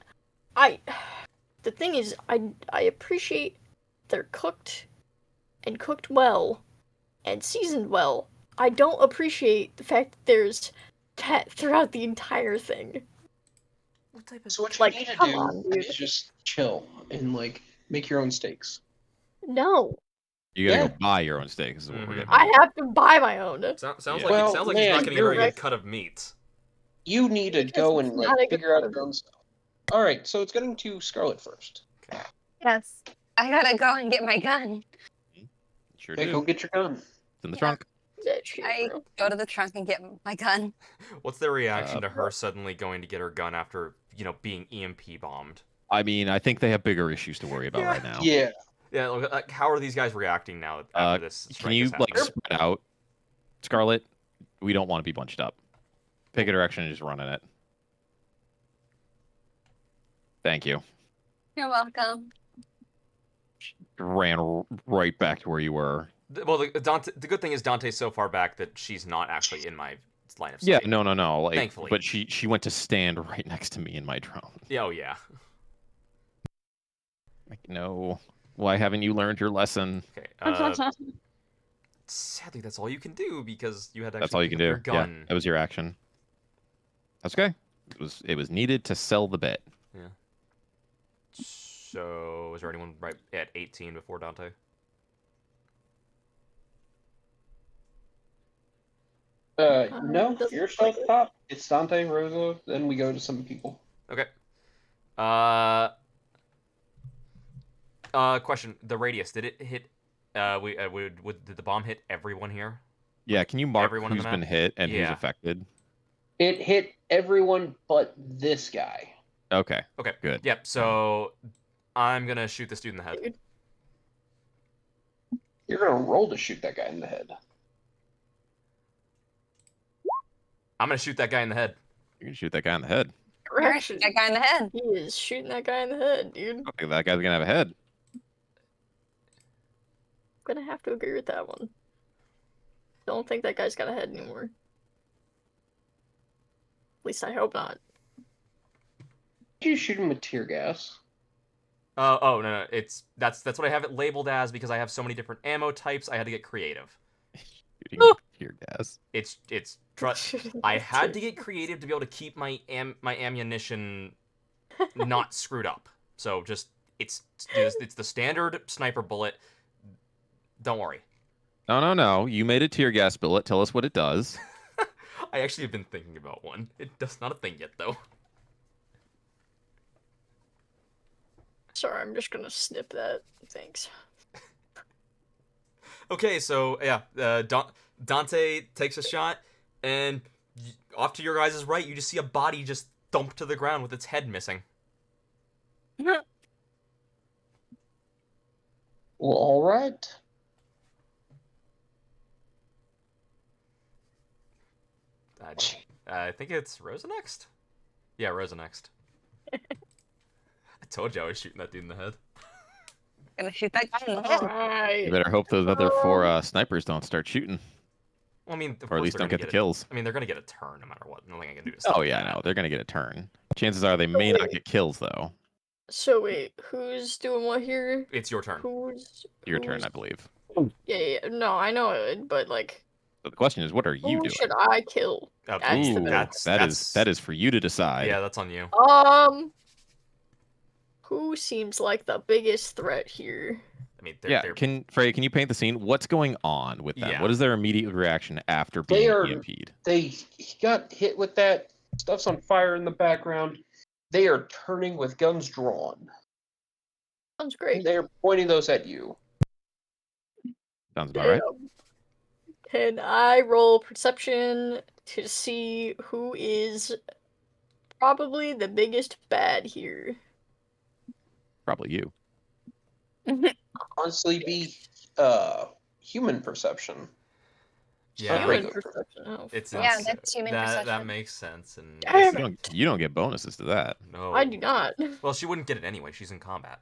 the thing is, I appreciate they're cooked and cooked well and seasoned well. I don't appreciate the fact that there's fat throughout the entire thing. What type of So what you Like, need to come do on, dude. is just chill and like make your own steaks. No, You gotta Yeah. go buy your own steak. Is what we're Mhm. getting. I have to buy my own. sounds Yeah. like Well, he's man, not getting a you're very good right. cut of meat. You need to Because go it's and not a like good figure out product. your own stuff. All right, so it's getting to Scarlet first. Yes. I gotta go and get my gun. Sure Okay, do. go get your gun. It's in the Yeah. trunk. That shit, I bro. go to the trunk and get my gun. What's their reaction to Uh, her suddenly going to get her gun after, being EMP bombed? I mean, I think they have bigger issues to worry about Yeah. right now. Yeah. Yeah, like, how are these guys reacting now after this? Can you strike like has happened? spread out, Scarlet? We don't want to be bunched up. Pick a direction and just run in it. Thank you. You're welcome. Ran right back to where you were. Well, the good thing is Dante's so far back that she's not actually in my line of sight. Yeah, no. Like, Thankfully. but she went to stand right next to me in my drone. Yeah, oh yeah. Like, no. Why haven't you learned your lesson? Okay. Sadly, that's all you can do because you had to. That's all you pick can up do. Your Yeah, gun. that was your action. That's okay. It was needed to sell the bet. Yeah. So, is there anyone right at 18 before Dante? No, doesn't you're look still like at the it. top. It's Dante, Rosa, then we go to some people. Okay. Question: the radius, did it hit? Did the bomb hit everyone here? Yeah, can you mark Everyone on the who's been map? hit and who's Yeah. affected? It hit everyone but this guy. Okay. Okay. Good. Yep. So, I'm gonna shoot this dude in the head. Dude. You're gonna roll to shoot that guy in the head. I'm gonna shoot that guy in the head. You can shoot that guy in the head. Correction. That guy in the head. He is shooting that guy in the head, dude. I don't think that guy's gonna have a head. I'm gonna have to agree with that one. Don't think that guy's got a head anymore. At least I hope not. You shoot him with tear gas. Oh no, that's what I have it labeled as because I have so many different ammo types. I had to get creative. Shooting tear gas. I had to get creative to be able to keep my ammunition not screwed up. So just it's the standard sniper bullet. Don't worry. No. You made a tear gas bullet. Tell us what it does. I actually have been thinking about one. It's not a thing yet though. Sorry, I'm just gonna snip that. Thanks. Okay, so yeah, Dante takes a shot, and off to your guys' right, you just see a body just thump to the ground with its head missing. Well, all right. I think it's Rosa next. Yeah, Rosa next. I told you I was shooting that dude in the head. Gonna shoot that guy in the head. You Alright. better hope those other 4 snipers don't start shooting, Well, I mean, of or at course least they're don't gonna get the kills. I mean, they're gonna get a turn no matter what. Nothing I can do to Oh stop yeah, that. no, they're gonna get a turn. Chances are they may not wait. get kills though. So wait, who's doing what here? It's your turn. Your turn, I believe. Yeah. No, I know it, but like, So the question is, what are you who doing? should I kill? Up to That's you. the better that is for you to decide. Yeah, that's on you. Who seems like the biggest threat here? I mean, Yeah, they're Freya, can you paint the scene? What's going on with them? Yeah. What is their immediate reaction after They being are- EMP'd? He got hit with that. Stuff's on fire in the background. They are turning with guns drawn. Sounds great. They're pointing those at you. Sounds about right. Can I roll perception to see who is probably the biggest bad here? Probably you. Honestly, be human perception. Yeah. Human regular. perception. Oh, It's fuck. Yeah, that's human that perception. makes sense. And Damn You don't get bonuses to that. No, I do not. Well, she wouldn't get it anyway. She's in combat,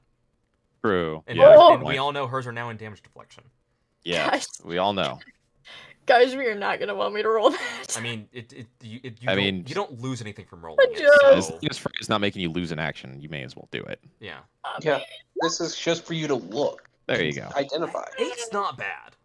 True. and, Yeah. Oh! and we all know hers are now in damage deflection. Yes, Guys. we all know. Guys, we are not gonna want me to roll that. I mean, you don't lose anything from rolling it. Just- So As far as not making you lose an action, you may as well do it. yeah, Yeah. This is just for you to look. There you go. Identify. 8's not bad.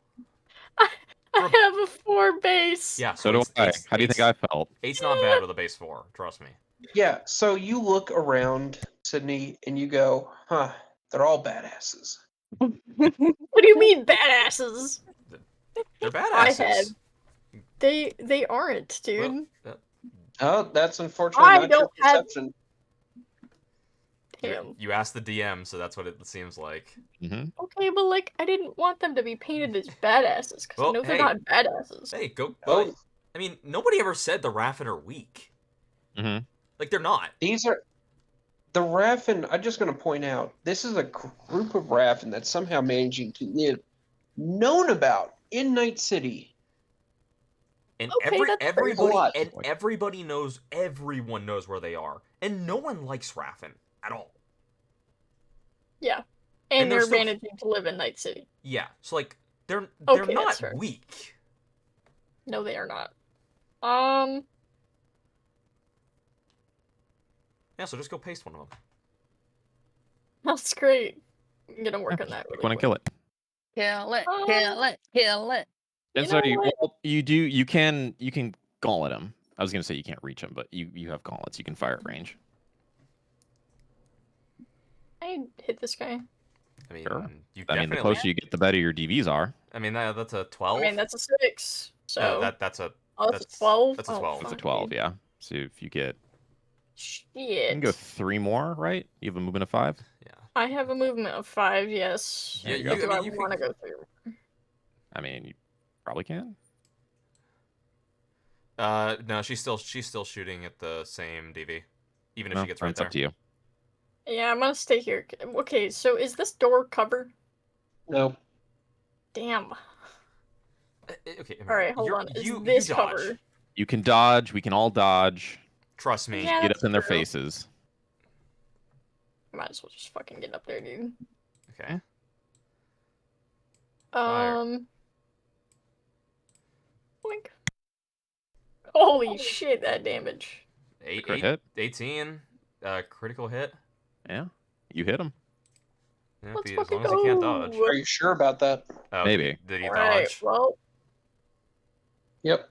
I have a 4 base. Yeah, So do I. How do you think I felt? 8's not bad with a base 4. Trust me. Yeah, so you look around, Sydney, and you go, huh, they're all badasses. What do you mean badasses? They're I badasses. have. They aren't, dude. Well, Oh, that's unfortunately I not your don't have- perception. Damn. you asked the DM, so that's what it seems like. Hmm. Okay, but like, I didn't want them to be painted as badasses because Well, I know they're hey. not badasses. Hey, go. Both. I mean, nobody ever said the Raffen are weak. Hmm. Like they're not. These are the Raffen. I'm just going to point out this is a group of Raffen that's somehow managing to live known about in Night City. And Okay, that's fair. everybody A lot. and everybody knows. Everyone knows where they are, and no one likes Raffen at all. Yeah, And and they're they're still- managing to live in Night City. Yeah, so like they're Okay, not that's fair. weak. No, they are not. Yeah, so just go paste one of them. That's great. I'm gonna work on that. You Really want to kill it. Kill it, Um, kill it, kill it. And You so know you, what? well, you can gauntlet him. I was gonna say you can't reach him, but you have gauntlets. You can fire at range. I hit this guy. I mean, Sure. you I definitely. mean, the closer you get, the better your DVs are. I mean, that's a 12. I mean, that's a 6. So that's a oh, that's a 12. that's a Oh, 12. It's a fuck, 12, dude. yeah. So if you get, Shit. you can go 3 more, right? You have a movement of 5. Yeah. I have a movement of 5. Yes. Yeah, you go. Do I I mean, you want to can- go through? I mean, you probably can. No, she's still shooting at the same DV, even if No, she gets right it's there. up to you. Yeah, I'm gonna stay here. Okay, so is this door covered? No. Damn. Okay. All right, hold you're- on. Is you this dodge. covered? You can dodge. We can all dodge. Trust me. Yeah. Get that's up in their true. faces. Might as well just fucking get up there, dude. Okay. Fire. Holy shit, that damage. Crit hit? 18. Critical hit. Yeah, you hit him. Yeah, Let's as fucking long as he can't dodge. go. Are you sure about that? Oh, Maybe. Did he Alright, dodge? well, Yep.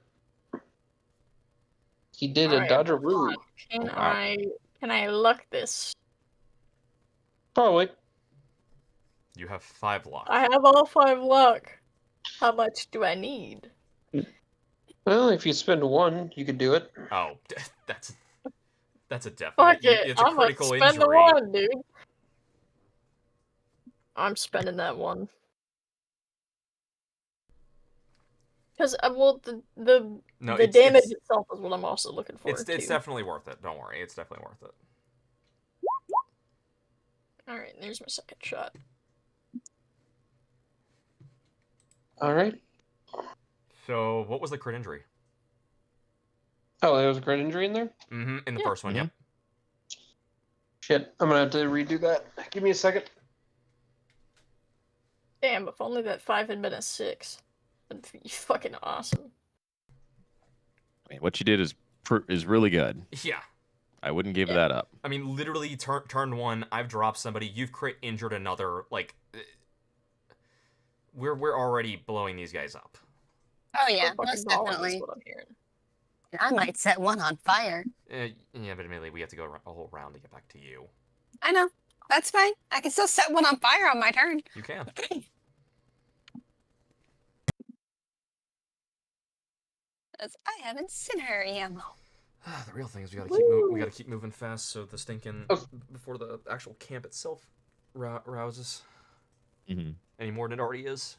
He did a alright, dodgeroo. can Oh, wow. can I luck this? Probably. You have 5 luck. I have all 5 luck. How much do I need? Well, if you spend 1, you could do it. Oh, that's a definite. Fuck it, It's a I'm gonna critical spend injury. the 1, dude. I'm spending that 1. Because, well, No, the damage itself is what I'm also looking for, It's too. definitely worth it. Don't worry, it's definitely worth it. Alright, there's my second shot. Alright. So, what was the crit injury? Oh, there was a crit injury in there? Mm-hmm. In the Yeah. first one, yep. Shit, I'm gonna have to redo that. Give me a second. Damn, if only that 5 had been a 6. That'd be fucking awesome. I mean, what you did is really good. Yeah. I wouldn't give that up. I mean, literally, turn 1, I've dropped somebody, you've crit injured another. Like, we're already blowing these guys up. Oh yeah, We're fucking most balling, definitely. is what I'm hearing. I might set one on fire. Yeah, but admittedly, we have to go a whole round to get back to you. I know. That's fine. I can still set one on fire on my turn. You can. Because I have incendiary ammo. The real thing is we Woo! gotta keep moving fast so the stinking before the actual camp itself rouses Mm-hmm. any more than it already is.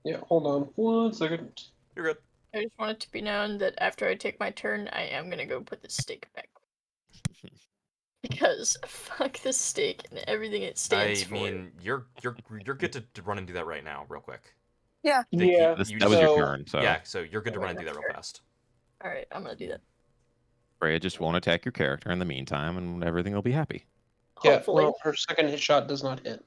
Yeah, hold on 1 second. You're good. I just want it to be known that after I take my turn, I am gonna go put the stake back. Because fuck this stake and everything it stands for. I mean, you're good to run and do that right now, real quick. Yeah. Yeah, That was your turn, so Yeah, so you're good to Oh, run and wait, do that real that's fast. Alright, I'm gonna do that. Freya just won't attack your character in the meantime, and everything will be happy. yeah. Hopefully. Well, her second hit shot does not hit.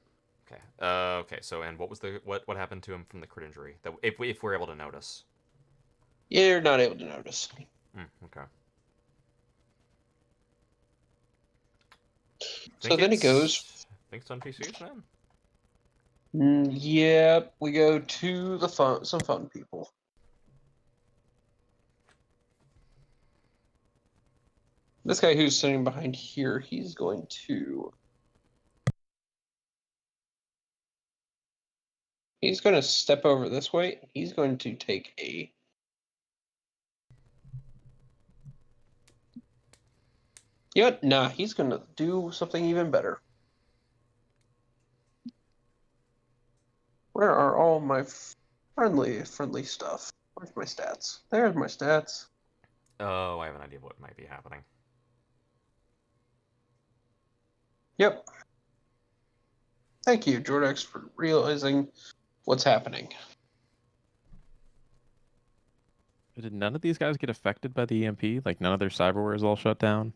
Okay. Okay. So, and what was what happened to him from the crit injury? That if we're able to notice. You're not able to notice. Okay. So then it goes. I think it's on PCs, man. Yeah, we go to the some fun people. This guy who's sitting behind here, he's going to. He's going to step over this way. He's going to take a. You know what? Nah, he's going to do something even better. Where are all my friendly stuff? Where's my stats? There's my stats. Oh, I have an idea of what might be happening. Yep. Thank you, Jordex, for realizing what's happening. Did none of these guys get affected by the EMP? Like, none of their cyberware is all shut down?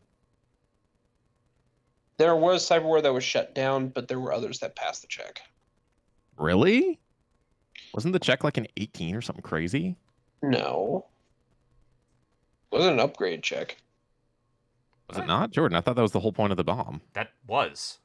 There was cyberware that was shut down, but there were others that passed the check. Really? Wasn't the check like an 18 or something crazy? No. It wasn't an upgrade check. Was it not, Jordan? I thought that was the whole point of the bomb. That was.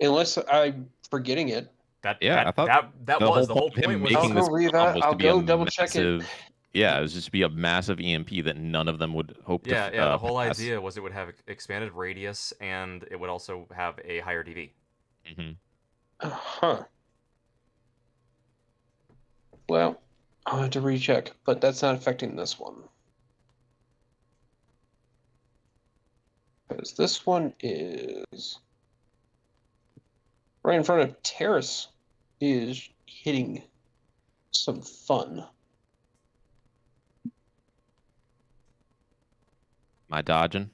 Unless I'm forgetting it. Yeah, I thought that was the whole of him point. Was making I'll this go read bomb that. was I'll to be a go double check it. massive. Yeah, it was just to be a massive EMP that none of them would hope to. Yeah, the whole pass. idea was it would have expanded radius and it would also have a higher DV. Mm-hmm. Huh. Well, I'll have to recheck, but that's not affecting this one. Because this one is right in front of Terrace, is hitting some fun. Am I dodging?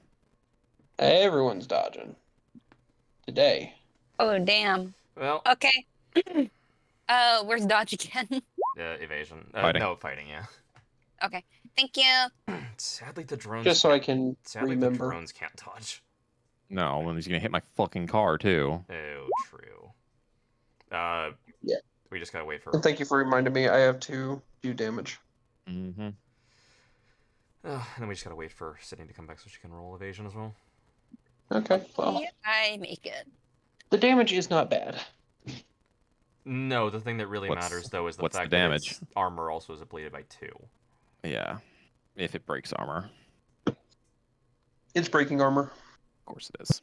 Everyone's dodging today. Oh damn. Well, Okay. Where's dodge again? evasion. Fighting. No, fighting, yeah. Okay. Thank you. Sadly, the drones. Just so I can Sadly, remember. the drones can't dodge. No, and he's gonna hit my fucking car too. Oh, true. Yeah. We just gotta wait for. And thank you for reminding me. I have to do damage. Mm-hmm. And then we just gotta wait for Sydney to come back so she can roll evasion as well. Okay, well, I make it. the damage is not bad. No, the thing that really What's- matters though is the what's the fact damage? that its armor also is ablated by 2. Yeah. If it breaks armor. It's breaking armor. Of course it is.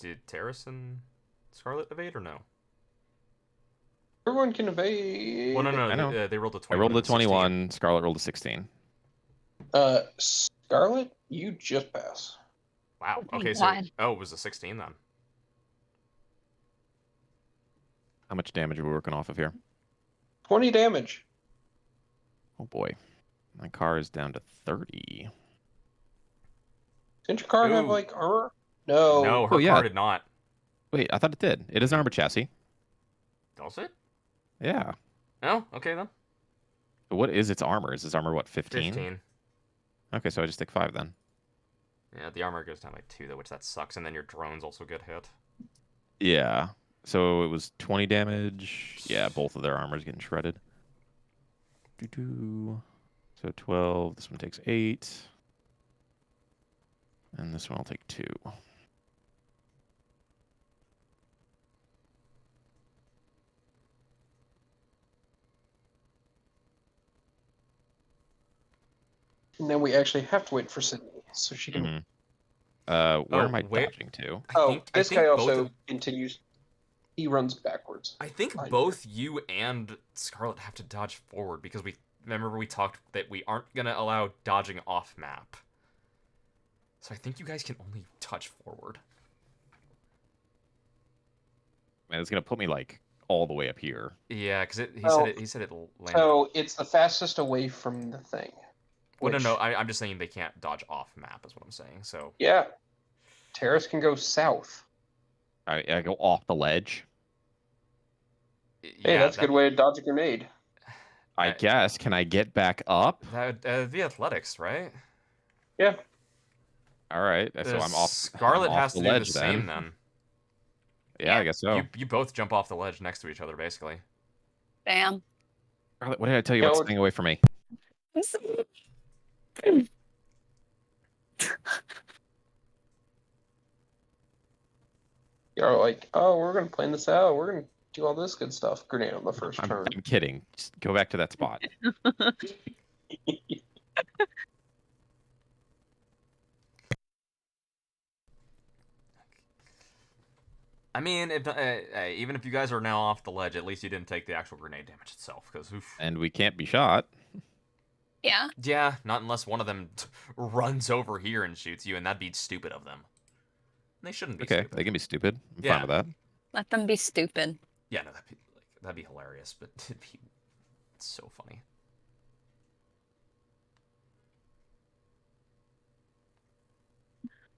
Did Terrace and Scarlet evade or no? Everyone can evade. Well, no, I know. they rolled a 21. I rolled a and 16. 21. Scarlet rolled a 16. Scarlet, you just pass. Wow. Oh my Okay, God. so it was a 16 then. How much damage are we working off of here? 20 damage. Oh boy. My car is down to 30. Didn't your car have Ooh. like armor? No. No, her Oh, yeah. car did not. Wait, I thought it did. It is an armored chassis. Does it? Yeah. No. Okay then. What is its armor? Is its armor what, 15? 15. Okay, so I just take 5 then. Yeah, the armor goes down by 2 though, which that sucks, and then your drones also get hit. Yeah. So it was 20 damage. Yeah, both of their armors getting shredded. Doo-doo. So 12. This one takes 8. And this one will take 2. And then we actually have to wait for Sydney so she can. Mhm. Where Oh, am I where- dodging to? This think guy both also of- continues. He runs backwards. I think Fine. both you and Scarlet have to dodge forward because we talked that we aren't gonna allow dodging off map. So I think you guys can only touch forward. Man, it's gonna put me like all the way up here. Yeah, because Oh. he said it landed. So it's the fastest away from the thing. Well, which- no, I'm just saying they can't dodge off map is what I'm saying. So Yeah. Terrace can go south. I go off the ledge. Hey, that's a good way to dodge a grenade. I guess. Can I get back up? That would be athletics, right? Yeah. All right. So I'm off. Scarlet I'm off has the to do ledge the same then. Yeah, I guess so. You both jump off the ledge next to each other, basically. Bam. Scarlet, what did I tell you Yeah, about well- staying away from me? You're like, oh, we're gonna plan this out. We're gonna do all this good stuff. Grenade on the first turn. I'm kidding. Just go back to that spot. I mean, if even if you guys are now off the ledge, at least you didn't take the actual grenade damage itself. Because And we can't be shot. Yeah. yeah, not unless one of them runs over here and shoots you, and that'd be stupid of them. They shouldn't be Okay, stupid. they can be stupid. I'm Yeah. fine with that. Let them be stupid. Yeah, no, that'd be hilarious, but it'd be so funny.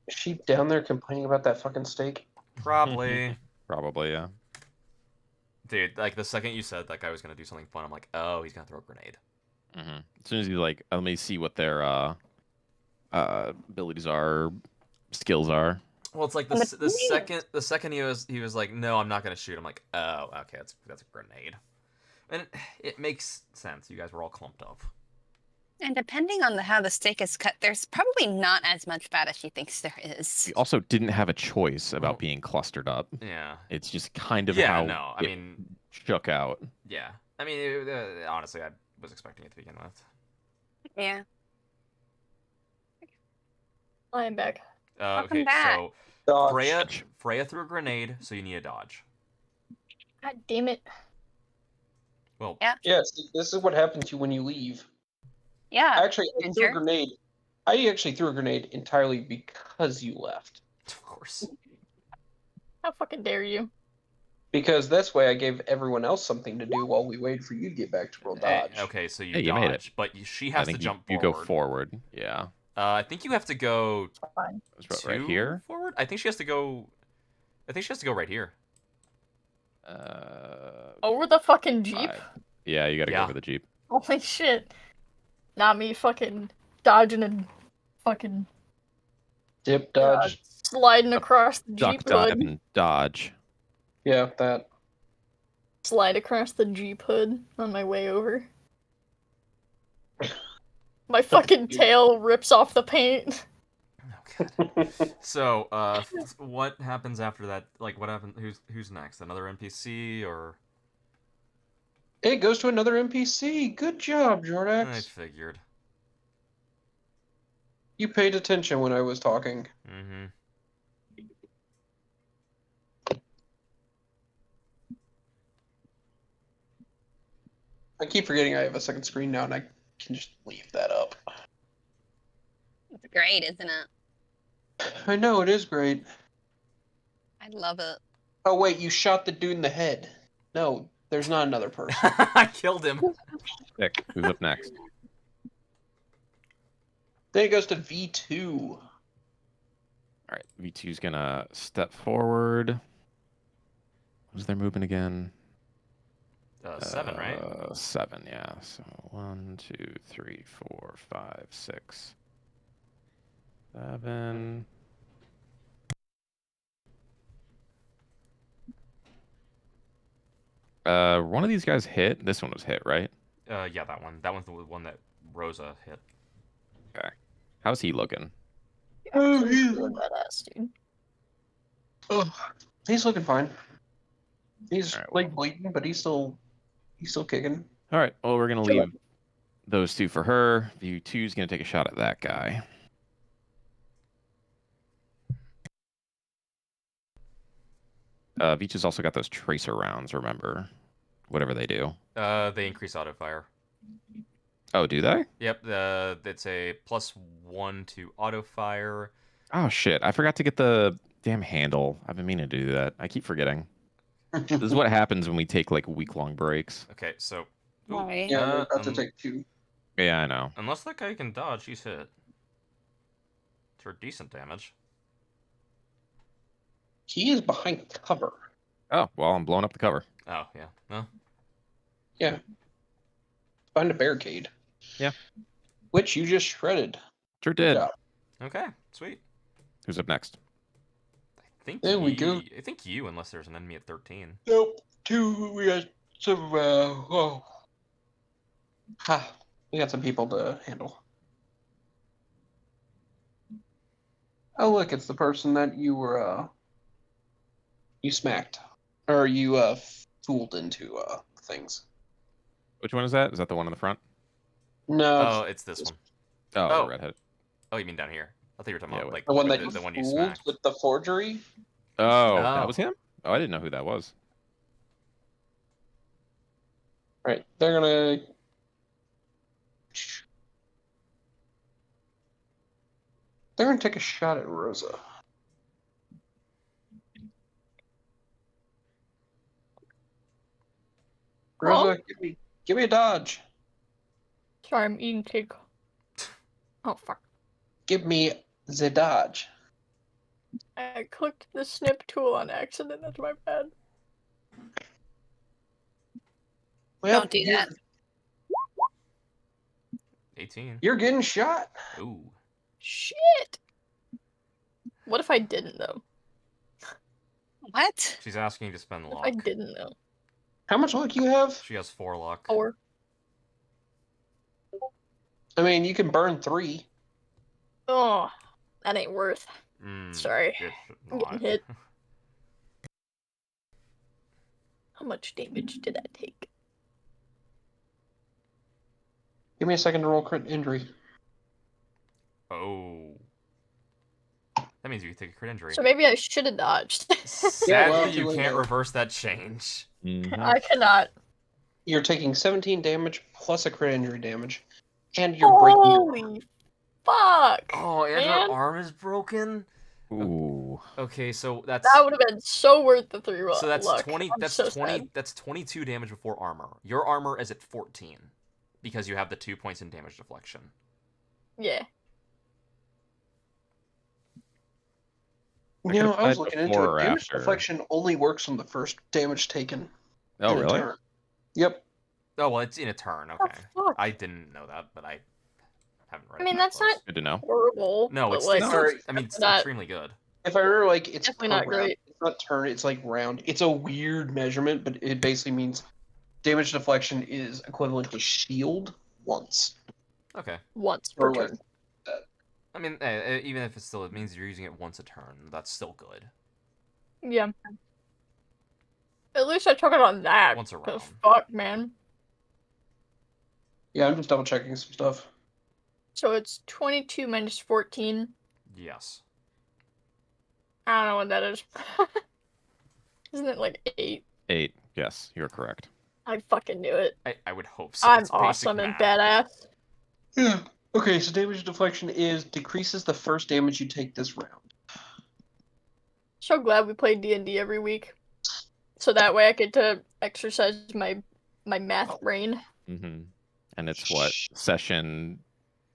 Is she down there complaining about that fucking steak? Probably. Probably, yeah. Dude, like the second you said like I was gonna do something fun, I'm like, oh, he's gonna throw a grenade. Hmm. As soon as you like, let me see what their abilities are, skills are. Well, it's like And the second he was like, no, I'm not gonna shoot. I'm like, oh, okay, that's a grenade, and it makes sense. You guys were all clumped up. And depending on how the steak is cut, there's probably not as much fat as she thinks there is. We also didn't have a choice about Oh. being clustered up. Yeah. It's just kind of Yeah. how No. I it mean, shook out. yeah. I mean, honestly, I was expecting it to begin with. Yeah. I am back. Welcome Okay, back. so Dodge. Freya threw a grenade, so you need a dodge. God damn it. Well, Yeah. Yes, this is what happens to you when you leave. Yeah. Actually, I threw a Ginger. grenade. I actually threw a grenade entirely because you left. of course. How fucking dare you? Because this way I gave everyone else something to do while we waited for you to get back to roll dodge. Okay, so you Hey, you dodge, made it. but she I has to think jump you forward. go forward. Yeah. I think you have to go Fine. It's right two here. forward. I think she has to go right here. Over the fucking jeep? 5. Yeah, you gotta Yeah. go over the Jeep. Holy shit. Not me fucking dodging and fucking Dip, dodge. sliding across the Duck, jeep dive, hood. and dodge. Yeah, that. Slide across the Jeep hood on my way over. My fucking tail rips off the paint. Oh god. So, what happens after that? Like, what happens? Who's next? Another NPC or? It goes to another NPC. Good job, I Jordax. figured. You paid attention when I was talking. Mm-hmm. I keep forgetting I have a second screen now, and I can just leave that up. It's great, isn't it? I know, it is great. I love it. Oh, wait, you shot the dude in the head. No, there's not another person. I killed him. Nick, who's up next? Then it goes to V2. All right, V2's gonna step forward. What was their movement again? 7, right? 7, yeah. So 1, 2, 3, 4, 5, 6, 7. One of these guys hit. This one was hit, right? Yeah, that one. That one's the one that Rosa hit. Okay. How's he looking? Oh, Actually, he's- really badass, dude. Oh, he's looking fine. He's Alright, like bleeding, but he's still kicking. All right. Well, we're gonna Kill leave those two for her. V2's gonna take a shot at that guy. V2's also got those tracer rounds. Remember, whatever they do. They increase auto fire. Oh, do they? Yep. It's a +1 to auto fire. Oh shit! I forgot to get the damn handle. I've been meaning to do that. I keep forgetting. This is what happens when we take like week-long breaks. Okay, so. Ooh, Why? Yeah, we're about to um, take 2. Yeah, I know. Unless that guy can dodge, he's hit. For decent damage. He is behind cover. Oh, well, I'm blowing up the cover. Oh, yeah. No. Yeah. Behind a barricade. Yeah. Which you just shredded. Sure did. job. Okay, sweet. Who's up next? I think There we go. I think you, unless there's an enemy at 13. Nope. 2. We got some. We got some people to handle. Oh, look! It's the person that you were. You smacked, or you fooled into things. Which one is that? Is that the one in the front? No, Oh, it's this one. Oh, Oh. the redhead. Oh, you mean down here? I thought you were talking Yeah, about wait. like the one that you the one you fooled smacked. with the forgery. Oh, Oh. that was him? Oh, I didn't know who that was. Right, they're gonna. They're gonna take a shot at Rosa. Rosa, give me a dodge. Sorry, I'm eating cake. Oh, fuck. Give me the dodge. I clicked the snip tool on accident. That's my bad. Well, Don't do that. 18. You're getting shot. Ooh. Shit! What if I didn't, though? What? She's asking you to spend What luck. if I didn't, though? How much luck you have? She has 4 luck. 4. I mean, you can burn 3. Oh, that ain't worth. Mm, Sorry. it's I'm not. getting hit. How much damage did I take? Give me a second to roll crit injury. Oh. That means you take a crit injury. So maybe I should have dodged. Sadly, well, you too late can't now. reverse that change. I cannot. You're taking 17 damage plus a crit injury damage, and you're breaking your arm. Holy fuck! Oh, and man. her arm is broken? Ooh. Okay, so that's That would have been so worth the 3 so that's luck. 20 I'm that's so 20 sad. that's 22 damage before armor. Your armor is at 14 because you have the 2 points in damage deflection. Yeah. You know, I was applied looking into before it. or Damage after? deflection only works on the first damage taken. Oh, in a really? turn. Yep. Oh, well, it's in a turn. What Okay. the fuck? I didn't know that, but I haven't read I mean, it that that's close. not Good to know. horrible. No, but, it's like, still, Sorry. I mean, it's not- extremely good. If I remember, like, it's Definitely not programmed. great. It's not turn, it's like round. It's a weird measurement, but it basically means damage deflection is equivalent to shield once. Okay. Once per Or like turn. that. I mean, even if it means you're using it once a turn, that's still good. Yeah. At least I took it on that. Once a 'cause round. fuck, man. Yeah, I'm just double checking some stuff. So it's 22 minus 14. Yes. I don't know what that is. Isn't it like 8? 8. Yes, you're correct. I fucking knew it. I would hope so. I'm It's basic awesome and math. badass. Yeah. Okay, so damage deflection is decreases the first damage you take this round. So glad we play D&D every week. So that way I get to exercise my math brain. Mm-hmm. And it's what? Session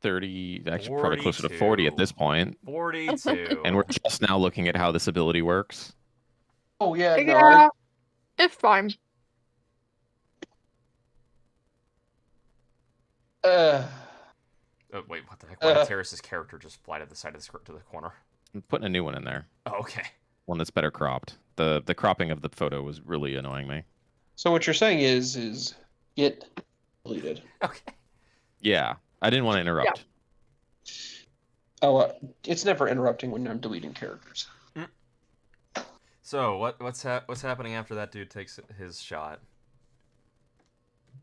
30, actually probably closer to 40 at this point. 42. And we're just now looking at how this ability works. Oh yeah, no. Yeah, it's fine. Oh, wait, what the heck? Why did Terrace's character just fly to the side of the to the corner? I'm putting a new one in there. Oh, okay. One that's better cropped. The cropping of the photo was really annoying me. So what you're saying is get deleted. Okay. Yeah, I didn't want to interrupt. Oh, it's never interrupting when I'm deleting characters. So what's happening after that dude takes his shot?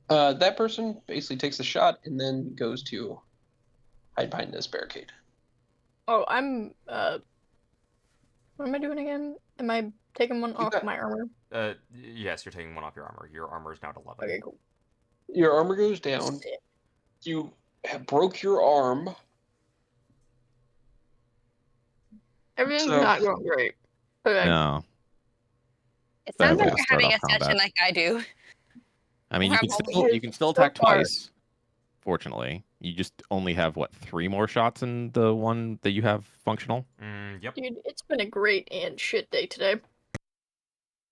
That person basically takes the shot and then goes to hide behind this barricade. Oh, I'm what am I doing again? Am I taking one off my armor? Yes, you're taking one off your armor. Your armor is now at 11. Okay, cool. Your armor goes down. Sick. You broke your arm. Everything's So- not going great. Okay. No. It Bad sounds way like to you're start having a off session combat. like I do. I mean, you can still So attack far. twice. Fortunately, you just only have what 3 more shots in the one that you have functional. Yep. Dude, it's been a great and shit day today.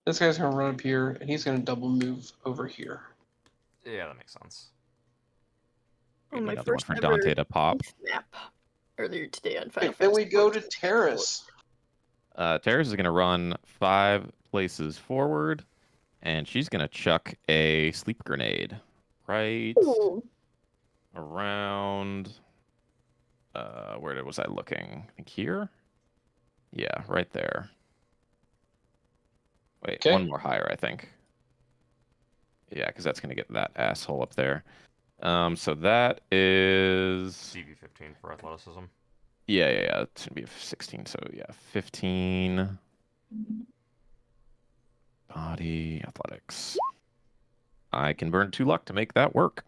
This guy's gonna run up here and he's gonna double move over here. Yeah, that makes sense. Oh, Maybe my another one first for ever Dante to pop. map earlier today on Final Okay, then we Fantasy go 14. to Terrace. Terrace is going to run 5 places forward, and she's going to chuck a sleep grenade right Ooh. around. Where was I looking? I think here? Yeah, right there. Wait, Okay. one more higher, I think. Yeah, because that's going to get that asshole up there. So that is. CV-15 for athleticism. Yeah. It's going to be a 16, so yeah, 15. Body, athletics. I can burn 2 luck to make that work.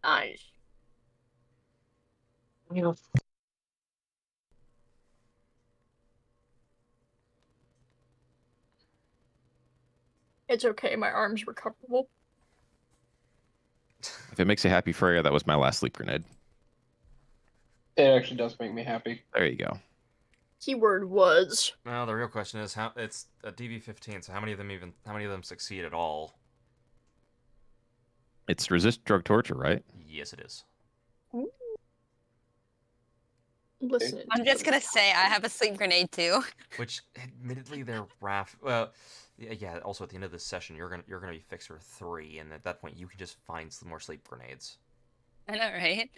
Nice. Yeah. It's okay, my arm's recoverable. If it makes you happy, Freya, that was my last sleep grenade. It actually does make me happy. There you go. Keyword was. Well, the real question is how it's a DV-15, so how many of them succeed at all? It's resist drug torture, right? Yes, it is. Listen. I'm just gonna say I have a sleep grenade too. Which, admittedly, they're well, yeah. Also, at the end of this session, you're gonna be fixer 3, and at that point, you can just find some more sleep grenades. I know, right?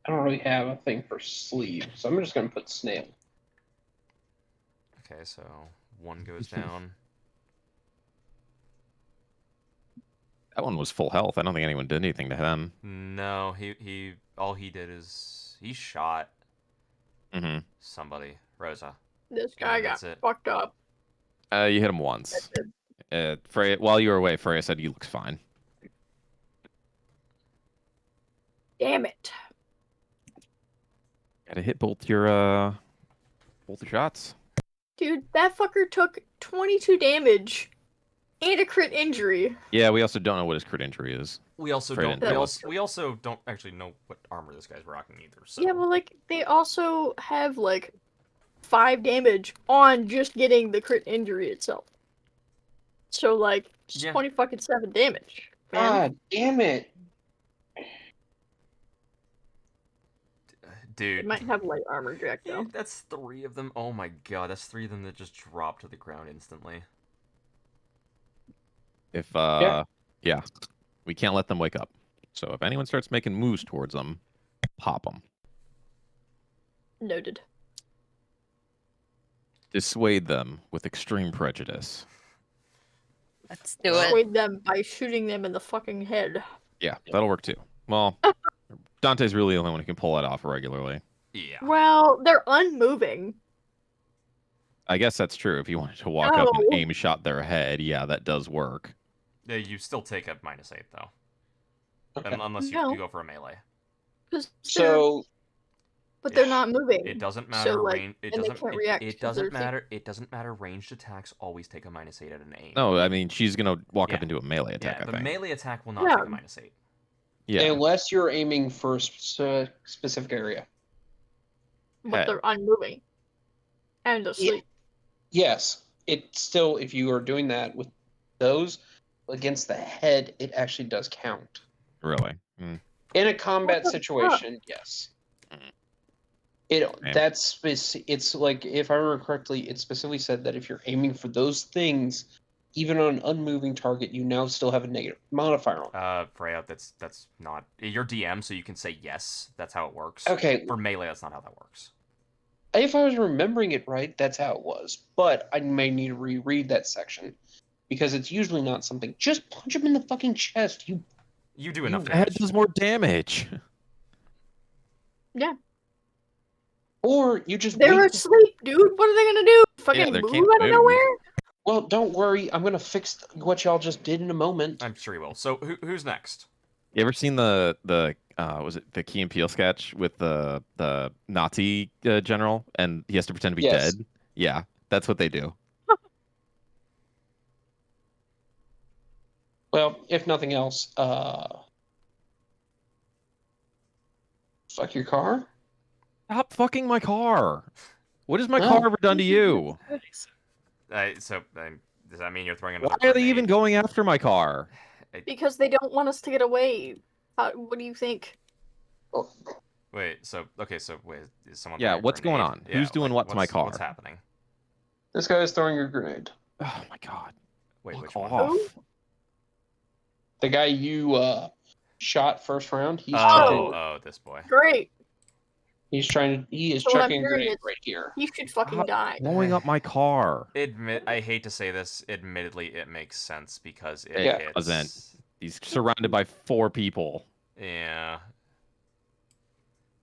I don't really have a thing for sleeve, so I'm just gonna put snail. Okay, so 1 goes down. That one was full health. I don't think anyone did anything to him. No, he all he did is he shot Mm-hmm. somebody, Rosa. This guy Yeah, got that's it. fucked up. You hit him once. Freya, while you were away, Freya said you looks fine. Damn it. Gotta hit both your shots. Dude, that fucker took 22 damage and a crit injury. Yeah, we also don't know what his crit injury is. We also Fred don't. didn't We also don't actually know what armor this guy's rocking either. So. Yeah, well, like, they also have, like, 5 damage on just getting the crit injury itself. So, like, just Yeah. 20 fucking 7 damage. Man. God damn it! Dude. It might have light armor, Jack, though. Dude, that's 3 of them. Oh my god, that's 3 of them that just drop to the ground instantly. If Yeah. yeah, we can't let them wake up. So if anyone starts making moves towards them, pop them. Noted. Dissuade them with extreme prejudice. Let's do it. Persuade them by shooting them in the fucking head. Yeah, that'll work too. Well, Dante's really the only one who can pull that off regularly. Yeah. Well, they're unmoving. I guess that's true. If you wanted to walk up and No. aim shot their head, yeah, that does work. Yeah, you still take a -8 though, Okay. unless you No. go for a melee. So But they're not moving. It doesn't matter So, like, range. It and they doesn't. can't react It 'cause they're doesn't matter. It doesn't matter. Ranged attacks always take a -8 at an aim. No, I mean she's gonna walk up Yeah. and do a melee attack. Yeah, I the think. melee attack will not Yeah. take a -8. Yeah. unless you're aiming for a specific area. But Head. they're unmoving. And asleep. Yes, it's still, if you are doing that with those against the head, it actually does count. Really. Mm. In a combat What the situation, yes. Mhm. It's like, if I remember correctly, it specifically said that if you're aiming for those things, even on an unmoving target, you now still have a negative modifier on. Freya, that's not. You're DM, so you can say yes. That's how it works. Okay, For melee, that's not how that works. if I was remembering it right, that's how it was. But I may need to reread that section because it's usually not something. Just punch him in the fucking chest. You do enough The head damage. does more damage. Yeah. Or you just They're wait. asleep, dude. What are they gonna do? Fucking they move can't out of move. nowhere? Well, don't worry. I'm gonna fix what y'all just did in a moment. I'm sure he will. So who's next? You ever seen the was it the Key and Peele sketch with the Nazi general and he has to pretend to be Yes. dead? Yeah, that's what they do. Well, if nothing else, fuck your car. Stop fucking my car. What has my Oh. car ever done to you? Does that mean you're throwing another? Why are they even grenade? going after my car? Because they don't want us to get away. What do you think? Wait. So wait. Is someone? Yeah, throwing a what's going grenade? on? Who's doing what to my what's- car? What's happening? This guy's throwing a grenade. Oh my god. Wait, Fuck which one? off. The guy you shot first round. He's Oh, this boy. Great. He is So what I'm chucking a hearing grenade is- right here. He should fucking Stop die. Blowing up my car. I hate to say this. Admittedly, it makes sense because it Yeah. hits. Doesn't. He's surrounded by 4 people. Yeah.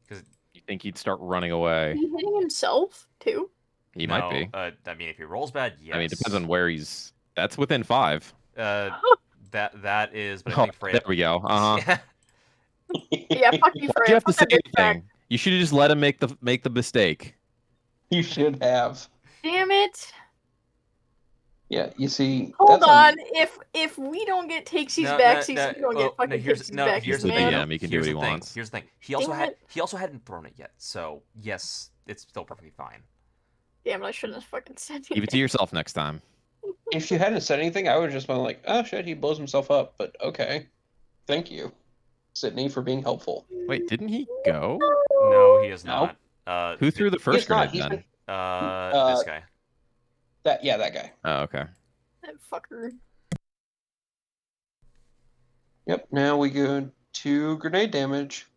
You think he'd start running away? Is he hitting himself too? He might be. I mean, if he rolls bad, yes. I mean, it depends on where he's. That's within 5. That is. But I Oh, think Freya. there we go. Uh-huh. Yeah, fuck you, Why'd Freya. you have to Fuck say that bitch back. anything? You should have just let him make the mistake. You should have. Damn it. Yeah, you see. Hold that's on. If we don't get takesies backsies, you don't get fucking here's takesies the backsies, He's the thing. man. DM, he can do Here's what he the thing. wants. Here's the thing. Damn He also hadn't thrown it yet. So yes, it's still perfectly fine. Damn it, I shouldn't have fucking said Keep it to yourself next time. If you hadn't said anything, I would have just been like, oh shit, he blows himself up. But okay. Thank you, Sydney, for being helpful. Wait, didn't he go? No, he is No. not. Who threw the first He's not, grenade he's then? This guy. That guy. Oh, okay. That fucker. Yep. Now we go to grenade damage.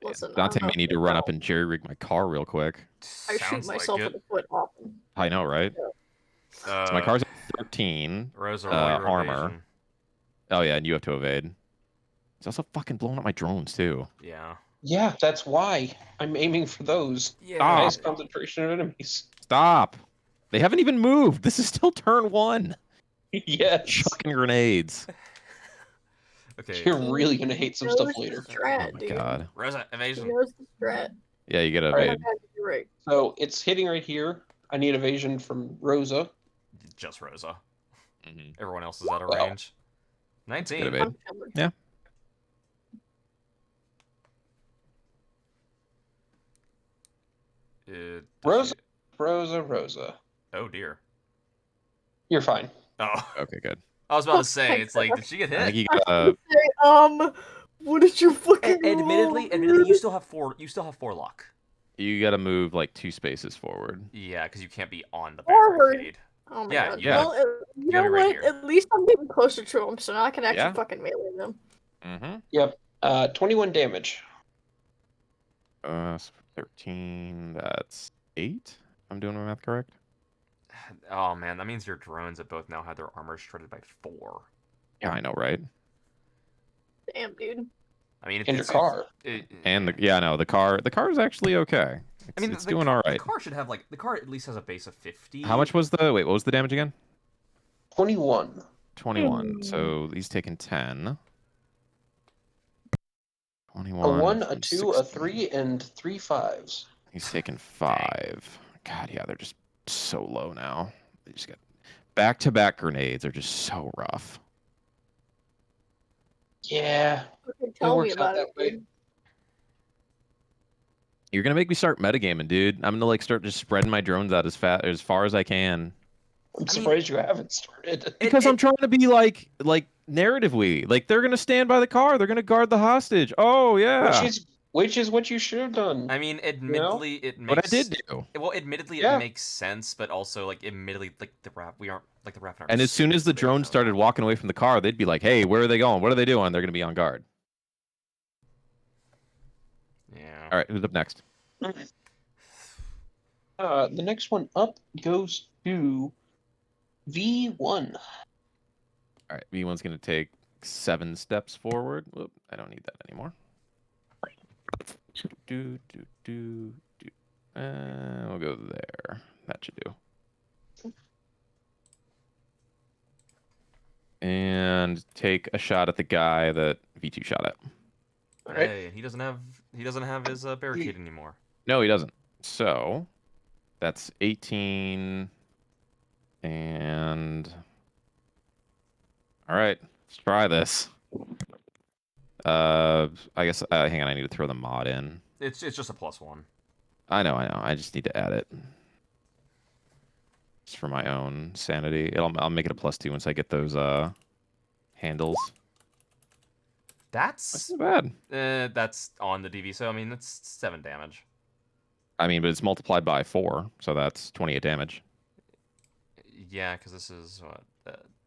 Listen, Dante I'm may not need to gonna run go. up and jerry rig my car real quick. I shoot Sounds myself like in it. the foot often. I know, right? So my car's at 13. Rosa, roll your armor. evasion. Oh yeah, and you have to evade. He's also fucking blowing up my drones too. Yeah. Yeah, that's why I'm aiming for those. Yeah. Highest concentration of enemies. Stop! They haven't even moved. This is still turn 1. Yes. Chucking grenades. Okay. You're really gonna hate some Knows stuff the later. Strat, Oh my dude. god. Rosa, He evasion. knows the strat. Yeah, you gotta All right. evade. You're right. So it's hitting right here. I need evasion from Rosa. Just Rosa. Mhm. Everyone else is out of Wow. range. 19. Good evade. I'm covered. Yeah. Does Rosa. she- Rosa. Oh dear. You're fine. Oh, Okay, good. I was about to say, it's like, did she get I think hit? you got Say, What did you fucking Admittedly, roll? you still have 4. You still have 4 luck. You got to move like 2 spaces forward. Yeah, because you can't be on the Forward. barricade. Oh my Yeah, god. you Yeah. Well, you gotta know be right what? here. At least I'm getting closer to them, so now I can actually Yeah. fucking melee them. Mm-hmm. Yep. 21 damage. 13. That's 8. I'm doing my math correct. Oh man, that means your drones have both now had their armor shredded by 4. Yeah, I know, right? Damn, dude. I mean, And your car. And the car is actually okay. It's doing all right. The car should have the car at least has a base of 50. How much was the? Wait, what was the damage again? 21. 21. So he's taking 10. A 21. 1, a from 2, a 16. 3, and 3 5s. He's taking 5. God, yeah, they're just so low now. They just got back-to-back grenades are just so rough. Yeah. Okay, tell me works out about that it, way. dude. You're gonna make me start metagaming, dude. I'm gonna start just spreading my drones out as far as I can. I'm surprised you haven't started. Because I'm trying to be like narratively. Like they're gonna stand by the car, they're gonna guard the hostage. Oh yeah. Which is what you should have done. I mean, admittedly, it makes. What I did do. Well, admittedly, Yeah. it makes sense, but also admittedly, we aren't the rap. And as soon as the drones started walking away from the car, they'd be like, "Hey, where are they going? What are they doing?" They're gonna be on guard. Yeah. All right, who's up next? The next one up goes to V1. All right, V1's gonna take 7 steps forward. Whoop, I don't need that anymore. We'll go there. That should do. And take a shot at the guy that V2 shot at. Right. Hey, he doesn't have his barricade anymore. No, he doesn't. So that's 18. And all right, let's try this. I guess hang on, I need to throw the mod in. It's just a +1. I know. I just need to add it. Just for my own sanity. I'll make it a +2 once I get those handles. That's not bad. That's on the DV, so I mean that's 7 damage. I mean, but it's multiplied by 4, so that's 28 damage. Yeah, because this is what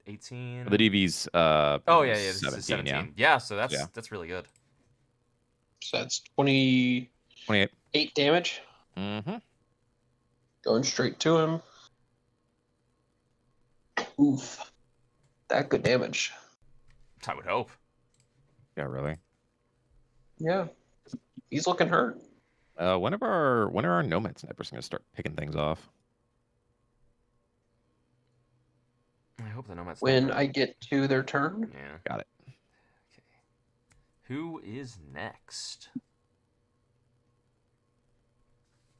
18. The DV's oh yeah, this 17, is 17. yeah. So that's really good. So that's 28 damage. Mm-hmm. Going straight to him. Oof. That good damage. I would hope. Yeah, really. Yeah. He's looking hurt. When are our nomad snipers gonna start picking things off? I hope the nomads. When I get to their turn. Yeah. Got it. Okay. Who is next?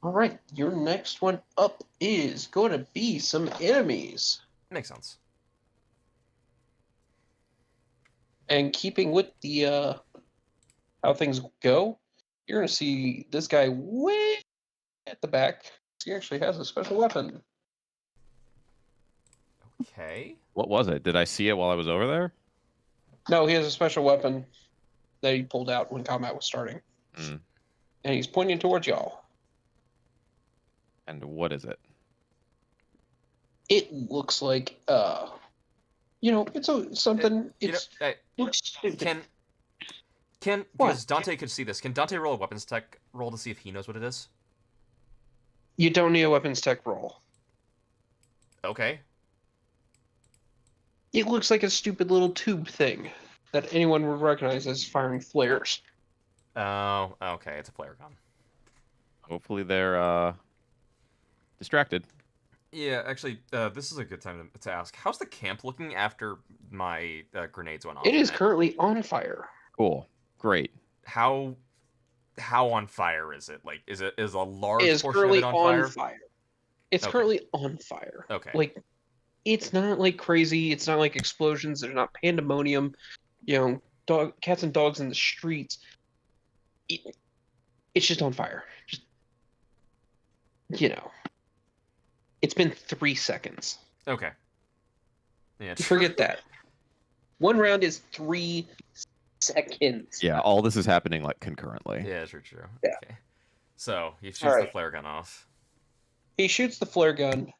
All right. Your next one up is going to be some enemies. Makes sense. And keeping with the how things go, you're going to see this guy way at the back. He actually has a special weapon. Okay. What was it? Did I see it while I was over there? No, he has a special weapon that he pulled out when combat was starting. Mm. And he's pointing towards y'all. And what is it? It looks like it's something. Looks stupid. Can What? because Dante could see this. Can Dante roll a weapons tech roll to see if he knows what it is? You don't need a weapons tech roll. Okay. It looks like a stupid little tube thing that anyone would recognize as firing flares. Oh, okay. It's a flare gun. Hopefully they're distracted. Yeah, actually, this is a good time to ask. How's the camp looking after my grenades went off? It is currently on fire. Cool. Great. How on fire is it? Like, is a large It is portion of currently it on fire? fire. It's Okay. currently on fire. Okay. Like, it's not like crazy. It's not like explosions. There's not pandemonium. Cats and dogs in the streets. It's just on fire. It's been 3 seconds. Okay. Yeah. Forget that. One round is 3 seconds. Yeah, all this is happening like concurrently. Yeah, true. Yeah. Okay. So he shoots the Alright. flare gun off. He shoots the flare gun,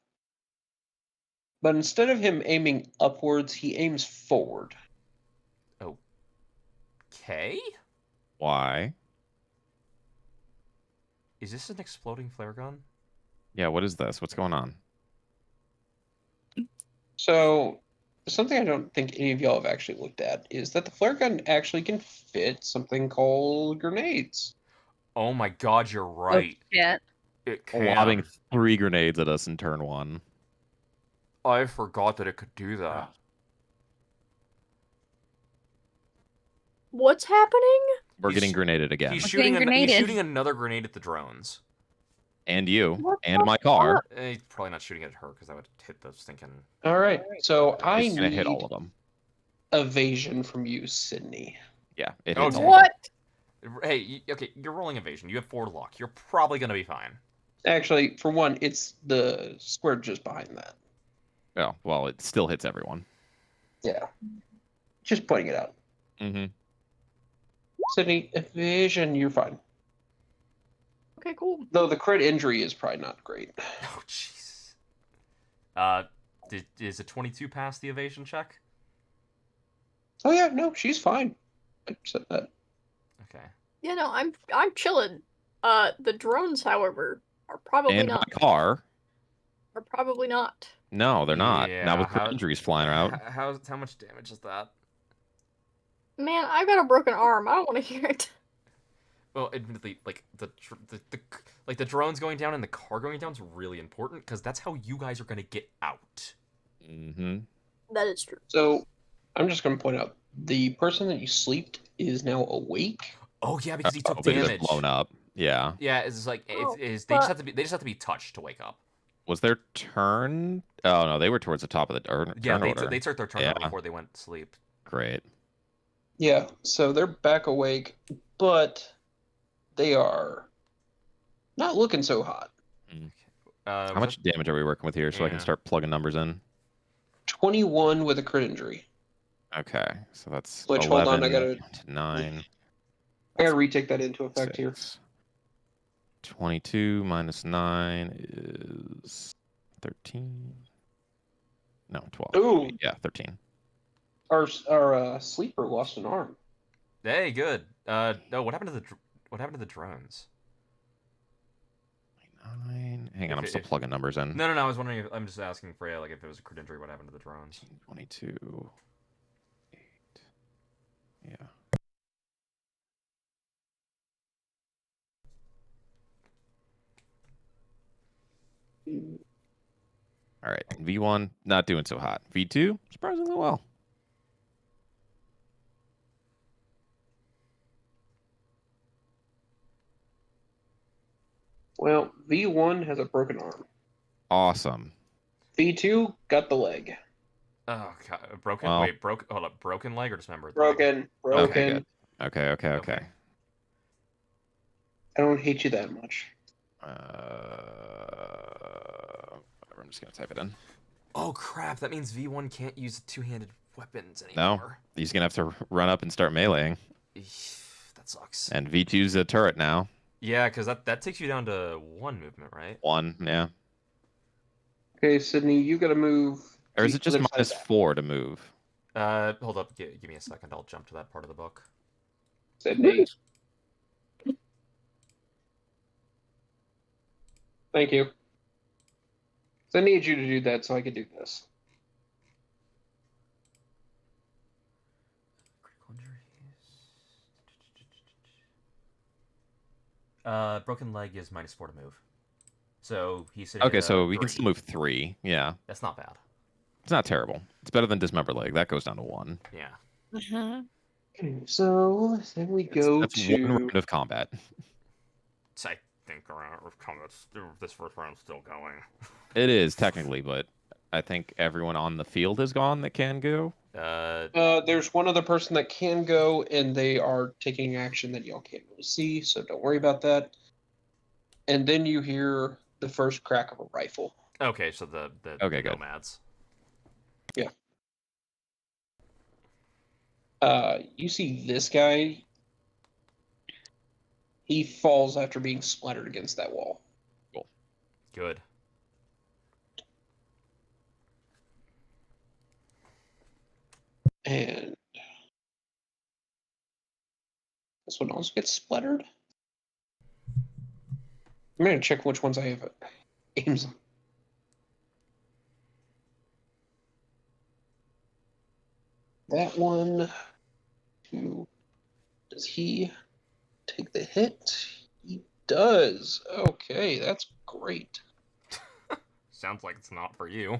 but instead of him aiming upwards, he aims forward. Okay. Why? Is this an exploding flare gun? Yeah, what is this? What's going on? So, something I don't think any of y'all have actually looked at is that the flare gun actually can fit something called grenades. Oh my god, you're right. Yeah. It can. Lobbing 3 grenades at us in turn 1. I forgot that it could do that. What's happening? We're He's getting sh- grenaded again. He's We're shooting, getting he's grenaded. shooting another grenade at the drones. And you. What And the my car. He's probably not shooting at her because that would hit the stinking. All right, so I It's going to hit all need of them. evasion from you, Sydney. Yeah, it Oh, hits all yeah. of them. What? Hey, okay, you're rolling evasion. You have 4 luck. You're probably gonna be fine. Actually, for one, it's the square just behind that. Oh, well, it still hits everyone. Yeah. Just pointing it out. Mm-hmm. Sydney, evasion, you're fine. Okay, cool. Though the crit injury is probably not great. Oh, jeez. Is a 22 pass the evasion check? Oh yeah, no, she's fine. I said that. Okay. Yeah, no, I'm chilling. The drones, however, are probably And not. my car. Are probably not. No, they're not. Yeah, Not with how- injuries flying around. How much damage is that? Man, I've got a broken arm. I don't want to hear it. Well, admittedly, like the drones going down and the car going down is really important because that's how you guys are gonna get out. Mm-hmm. That is true. So I'm just gonna point out the person that you sleeped is now awake. Oh yeah, because he took They just damage. blown up. Yeah. Yeah, it's like Oh, they just but- have to be be touched to wake up. Was their turn? Oh, no, they were towards the top of the turn Yeah, order. they took their turn out Yeah. before they went to sleep. Great. Yeah, so they're back awake, but they are not looking so hot. How much damage are we working with here so I can Yeah. start plugging numbers in? 21 with a crit injury. Okay, so that's Which, 11 hold on, I gotta- to 9. I gotta retake that into effect here. 6. 22 minus 9 is 13. No, 12. Ooh, Yeah, 13. our sleeper lost an arm. Hey, good. No, what happened to the drones? 9. Hang on, I'm If- still if- plugging numbers in. No. I was wondering. I'm just asking Freya, like, if it was a crit injury, what happened to the drones? 22. 8. Yeah. All right, V1 not doing so hot. V2 surprisingly well. Well, V1 has a broken arm. Awesome. V2 got the leg. Oh, God, broken. Well- Wait, hold up, broken leg or dismembered? leg? Broken. Okay, good. Broken. Okay. Okay. I don't hate you that much. Whatever, I'm just gonna type it in. Oh crap! That means V1 can't use two-handed weapons No. anymore. He's gonna have to run up and start meleeing. That sucks. And V2's a turret now. Yeah, because that takes you down to 1 movement, right? 1, yeah. Okay, Sydney, you gotta move. Or is to it just the other side of that. -4 to move? Hold up. Give me a second. I'll jump to that part of the book. Sydney. Thank you. So I need you to do that so I can do this. Critical injuries. Broken leg is -4 to move. So he's sitting Okay, at, so we can 3. still move 3. Yeah. That's not bad. It's not terrible. It's better than dismember leg. That goes down to 1. Yeah. Okay, so then we go That's to. 1 round of combat. So I think this first round's still going. It is technically, but I think everyone on the field is gone that can go. There's one other person that can go, and they are taking action that y'all can't really see, so don't worry about that. And then you hear the first crack of a rifle. Okay, so the Okay, good. nomads. You see this guy. He falls after being splattered against that wall. Good. And this one also gets splattered. I'm gonna check which ones I have aims on. That one. Does he take the hit? He does. Okay, that's great. Sounds like it's not for you.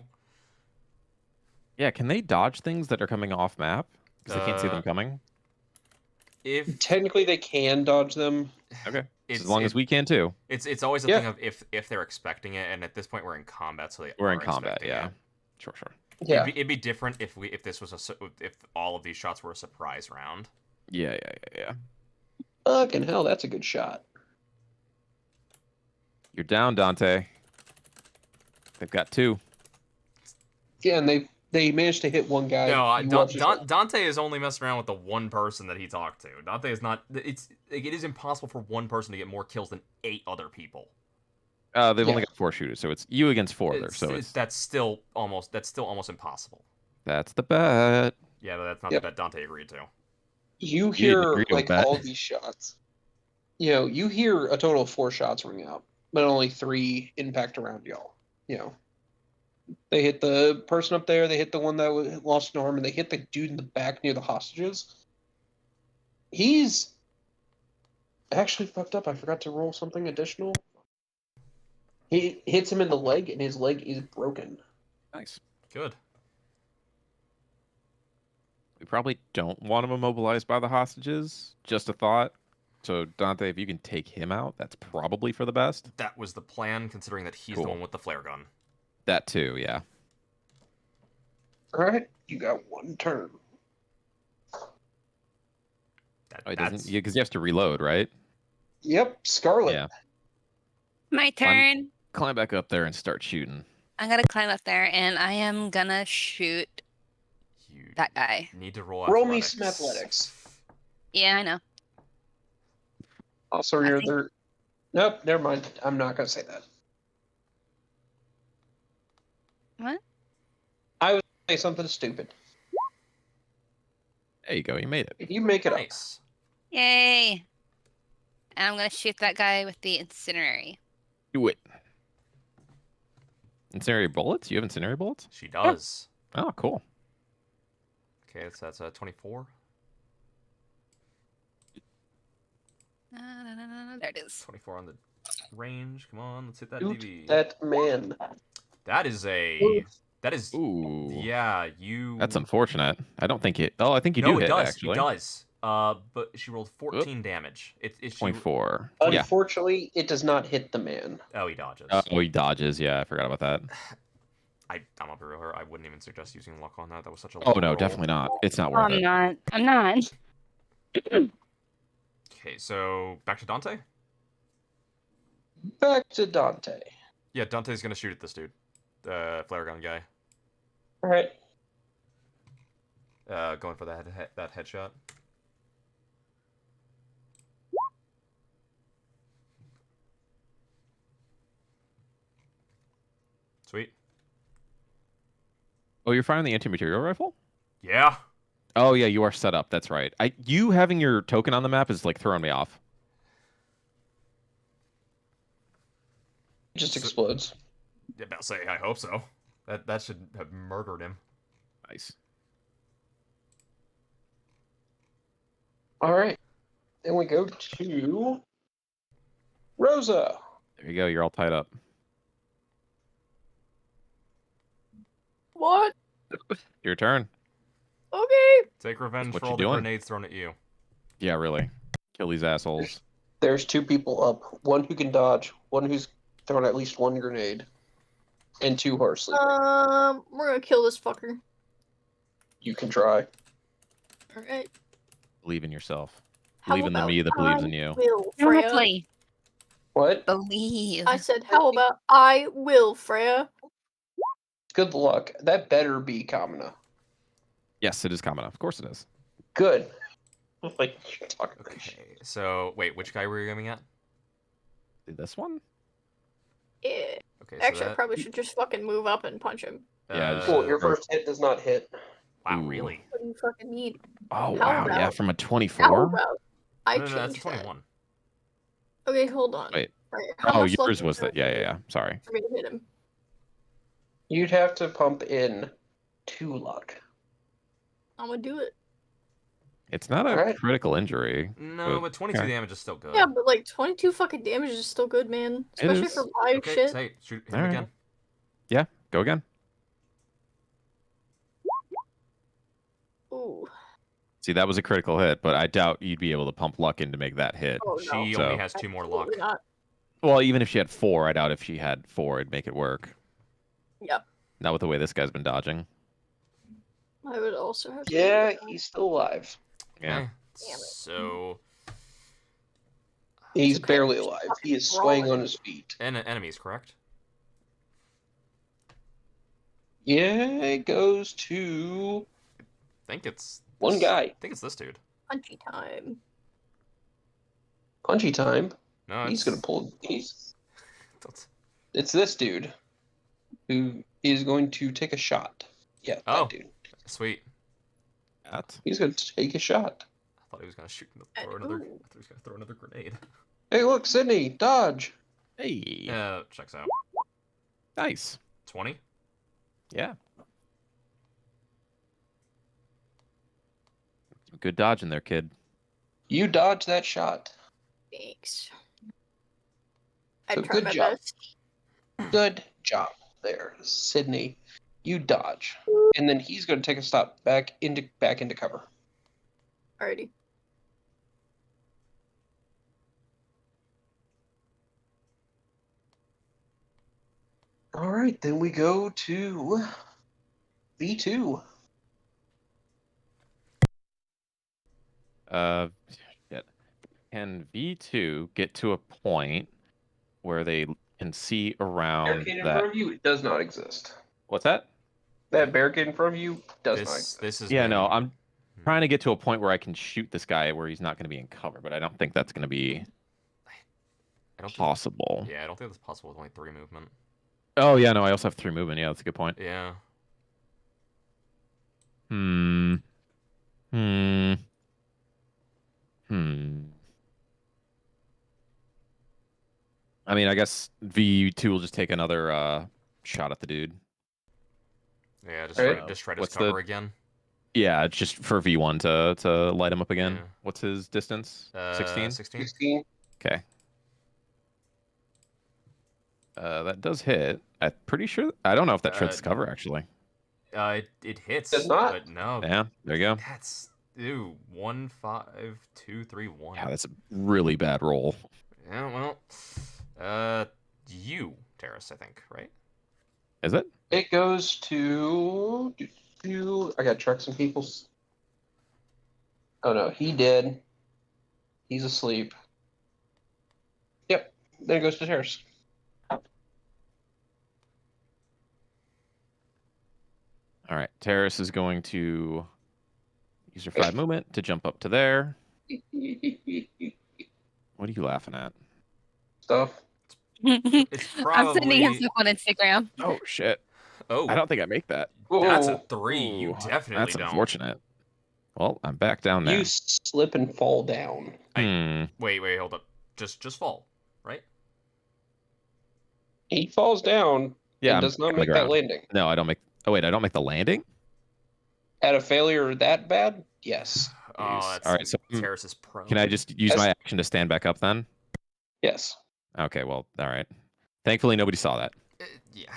Yeah, can they dodge things that are coming off map? Because they can't see them coming? If Technically, they can dodge them. Okay. As long as we can too. It's always a Yeah. thing of if they're expecting it, and at this point we're in combat, so they We're are in combat, expecting yeah. it. Sure. Yeah. It'd be different if this was if all of these shots were a surprise round. Yeah. Fucking hell, that's a good shot. You're down, Dante. They've got 2. Yeah, and they managed to hit one guy. No, You watch this one. Dante is only messing around with the one person that he talked to. Dante is not. It is impossible for one person to get more kills than 8 other people. They've only got 4 shooters, so it's you against 4 there. So that's still almost impossible. That's the bet. Yeah, but that's not the bet Dante agreed to. You didn't hear agree to a like bet. all these shots. You hear a total of 4 shots ring out, but only 3 impact around y'all. They hit the person up there, they hit the one that lost an arm, and they hit the dude in the back near the hostages. He's actually fucked up. I forgot to roll something additional. He hits him in the leg, and his leg is broken. Nice. Good. We probably don't want him immobilized by the hostages. Just a thought. So Dante, if you can take him out, that's probably for the best. That was the plan, considering that he's Cool. the one with the flare gun. That too, yeah. All right, you got 1 turn. Because he has to reload, right? Yep, Scarlet. Yeah. My turn. Climb back up there and start shooting. I'm gonna climb up there and I am gonna shoot You that guy. need to roll. Roll me athletics. some athletics. Yeah, I know. Also, I you're think- there. Nope, never mind. I'm not gonna say that. What? I was gonna say something stupid. There you go. You made it. If you make it Nice. Yay! And I'm gonna shoot that guy with the incendiary. Do it. Incendiary bullets? You have incendiary bullets? She does. Oh, cool. Okay, that's a 24. There it is. 24 on the range. Come on, let's hit that up, DV. that man. That is a. That is. Ooh. Yeah, you. That's unfortunate. I don't think it. Oh, I think you No, do it hit, does. actually. It does. But she rolled 14 damage. It's 0.4. Yeah. Unfortunately, it does not hit the man. Oh, he dodges. Oh, he dodges. Yeah, I forgot about that. I'm gonna be real here. I wouldn't even suggest using luck on that. That was such a. Oh, low no, roll. definitely not. It's not Oh, worth I'm it. not. I'm not. Okay, so back to Dante. Back to Dante. Yeah, Dante's gonna shoot at this dude, flare gun guy. All right. Going for that headshot. Sweet. Oh, you're firing the anti-material rifle? Yeah. Oh, yeah, you are set up. That's right. You having your token on the map is like throwing me off. It just explodes. Yeah, about to say, I hope so. That should have murdered him. Nice. All right. Then we go to Rosa. There you go. You're all tied up. What? Your turn. Okay. Take revenge What for you all the doing? grenades thrown at you. Yeah, really. Kill these assholes. There's 2 people up. One who can dodge. One who's thrown at least 1 grenade. And 2 who are sleeping. We're gonna kill this fucker. You can try. Alright. Believe in yourself. How Believe in the about me that believes I in you. will, Freya? Exactly. What? Believe. I said, how about I will, Freya? Good luck. That better be Kamina. Yes, it is Kamina. Of course it is. Good. Like, you're talking about shit. Okay, so wait, which guy were you aiming at? This one? Yeah. Okay, so Actually, I that. probably should just fucking move up and punch him. Yeah, just- Cool, your Or- first hit does not hit. Wow, Ooh. really? What do you fucking need? Oh How wow, yeah, about- from a How 24. about I No, that's a change that? 21. Okay, hold on. Wait. Right, how Oh, much luck yours do was you that. Yeah, yeah, yeah. Sorry. for me to hit him? You'd have to pump in 2 luck. I'm gonna do it. It's not a Alright. critical injury. No, but 22 okay. damage is still good. Yeah, but like 22 fucking damage is still good, man. It Especially is. for my Okay, shit. say, shoot him Alright. again. Yeah, go again. Ooh. See, that was a critical hit, but I doubt you'd be able to pump luck in to make that hit. Oh no. She So- only has 2 more luck. Absolutely not. Well, even if she had 4, I doubt if she had 4, it'd make it work. Yep. Not with the way this guy's been dodging. I would also have to Yeah, do that. he's still alive. Yeah. Okay, Damn it. so He's okay. barely alive. He is swaying on his feet. enemies, correct? Yeah, it goes to I think it's one this- guy. I think it's this dude. Punchy time. Punchy time. No, He's it's, gonna pull. It's, It's this dude who is going to take a shot. Yeah, Oh. that dude. sweet. That. He's going to take a shot. I thought he was gonna shoot Ooh. throw another. I thought he was gonna throw another grenade. Hey, look, Sydney, dodge. Hey. Checks out. Nice. 20. Yeah. Good dodging there, kid. You dodge that shot. Thanks. So I tried good my job. best. Good job there, Sydney. You dodge, and then he's going to take a stop back into cover. Alrighty. All right, then we go to V2. Shit. Can V2 get to a point where they can see around Barricade in front that? of you, it does not exist. What's that? That barricade in front of you does not This exist. this is Yeah, no, I'm trying to get to a point where I can shoot this guy where he's not going to be in cover, but I don't think that's going to be I don't think, possible. yeah, I don't think that's possible with only 3 movement. Oh, yeah, no, I also have 3 movement. Yeah, that's a good point. Yeah. Hmm. Hmm. Hmm. I mean, I guess V2 will just take another shot at the dude. Yeah, just Alright. try, just try to What's cover the- again. Yeah, it's just for V1 to light him up again. Yeah. What's his distance? 16? 16. 16. Okay. That does hit. I'm pretty sure. I don't know if that shreds cover, actually. It hits. Does not? But no. Yeah, there you go. That's 1 5 2 3 1. Yeah, that's a really bad roll. Yeah, well, you, Terrace, I think, right? Is it? It goes to. I gotta track some people's. Oh no, he did. He's asleep. Yep. Then it goes to Terrace. All right. Terrace is going to use her 5 movement to jump up to there. What are you laughing at? Stuff. It's I'm sending him probably- stuff on Instagram. Oh shit! Oh, I don't think I make that. that's a Whoa. 3. You Ooh, definitely That's don't. unfortunate. Well, I'm back down now. You slip and fall down. Wait, hold up. Just fall, right? He falls down Yeah, and I'm does not on the make that ground. landing. No, I don't make. Oh wait, I don't make the landing. At a failure that bad? Yes. Oh, Jeez. that's All right, so Terrace is prone. can I just use my action to stand back up then? Yes. Okay, well, all right. Thankfully, nobody saw that. Yeah.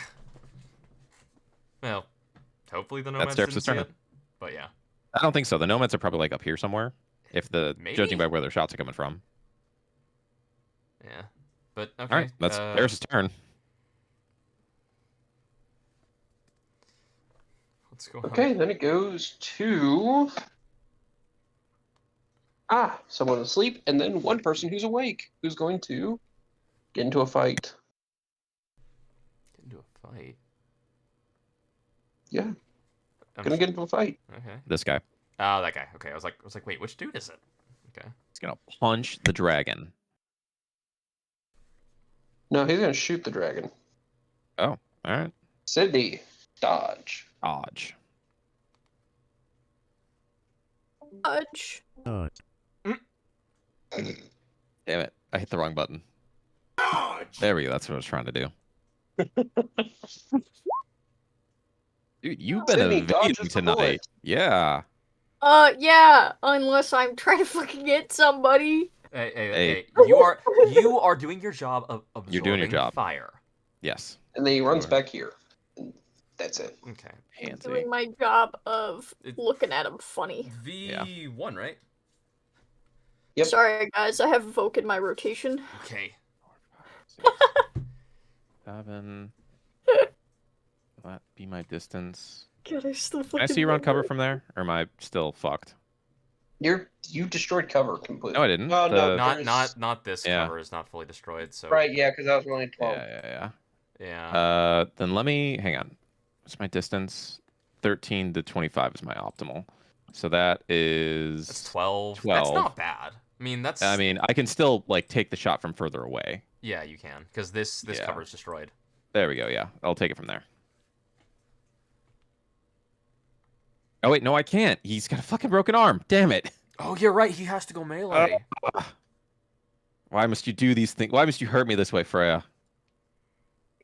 Well, hopefully the That's nomads Terrace's didn't see turn. it. But yeah. I don't think so. The nomads are probably like up here somewhere. If the Maybe? judging by where their shots are coming from. Yeah. But okay. All right, that's Terrace's turn. Let's go. Okay, then it goes to. Someone asleep, and then one person who's awake, who's going to get into a fight. Get into a fight. Yeah, I'm gonna get into a fight. Okay. This guy. Oh, that guy. Okay, I was like, wait, which dude is it? Okay. He's gonna punch the dragon. No, he's gonna shoot the dragon. Oh, all right. Sydney, dodge. Dodge. Fudge. Damn it! I hit the wrong button. There we go. That's what I was trying to do. Dude, you've been Sydney evading dodges the tonight. bullet. Yeah. Yeah, unless I'm trying to fucking hit somebody. Hey, you are doing your job of absorbing You're doing your job. fire. Yes. And then he runs Sure. back here. And that's it. Okay. I'm Handsy. doing my job of It- looking at him funny. V1, right? Yep. Sorry, guys, I have Voke in my rotation. Okay. 7. That be my distance. God, I still fucking Can I see you run cover remember. from there, or am I still fucked? You destroyed cover completely. No, I didn't. Oh, no, The- Not this Yeah. cover is not fully destroyed. So Right, yeah, because that was only 12. Yeah. yeah. Then let me hang on. What's my distance? 13 to 25 is my optimal. So that is That's 12. 12. That's not bad. I mean, that's. I mean, I can still like take the shot from further away. Yeah, you can, because this Yeah. cover is destroyed. There we go. Yeah, I'll take it from there. Oh wait, no, I can't. He's got a fucking broken arm. Damn it. Oh, you're right. He has to go melee. Why must you do these things? Why must you hurt me this way, Freya?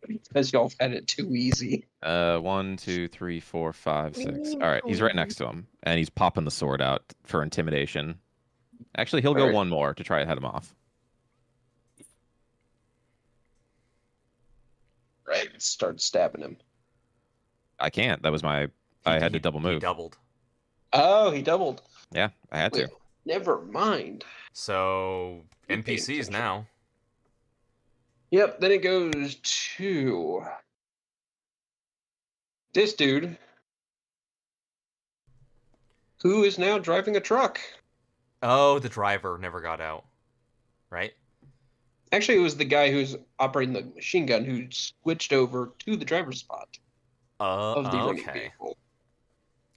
Because y'all had it too easy. 1, 2, 3, 4, 5, 6. Mm, All right, he's right next to him, and he's popping the sword out for intimidation. Actually, he'll go Alright. one more to try and head him off. Right, start stabbing him. I can't. That was my. I had to double He move. doubled. Oh, he doubled. Yeah, I had to. Wait, never mind. So You're paying NPCs attention. now. Yep, then it goes to this dude who is now driving a truck. Oh, the driver never got out. Right? Actually, it was the guy who's operating the machine gun who switched over to the driver's spot of the running Okay. vehicle.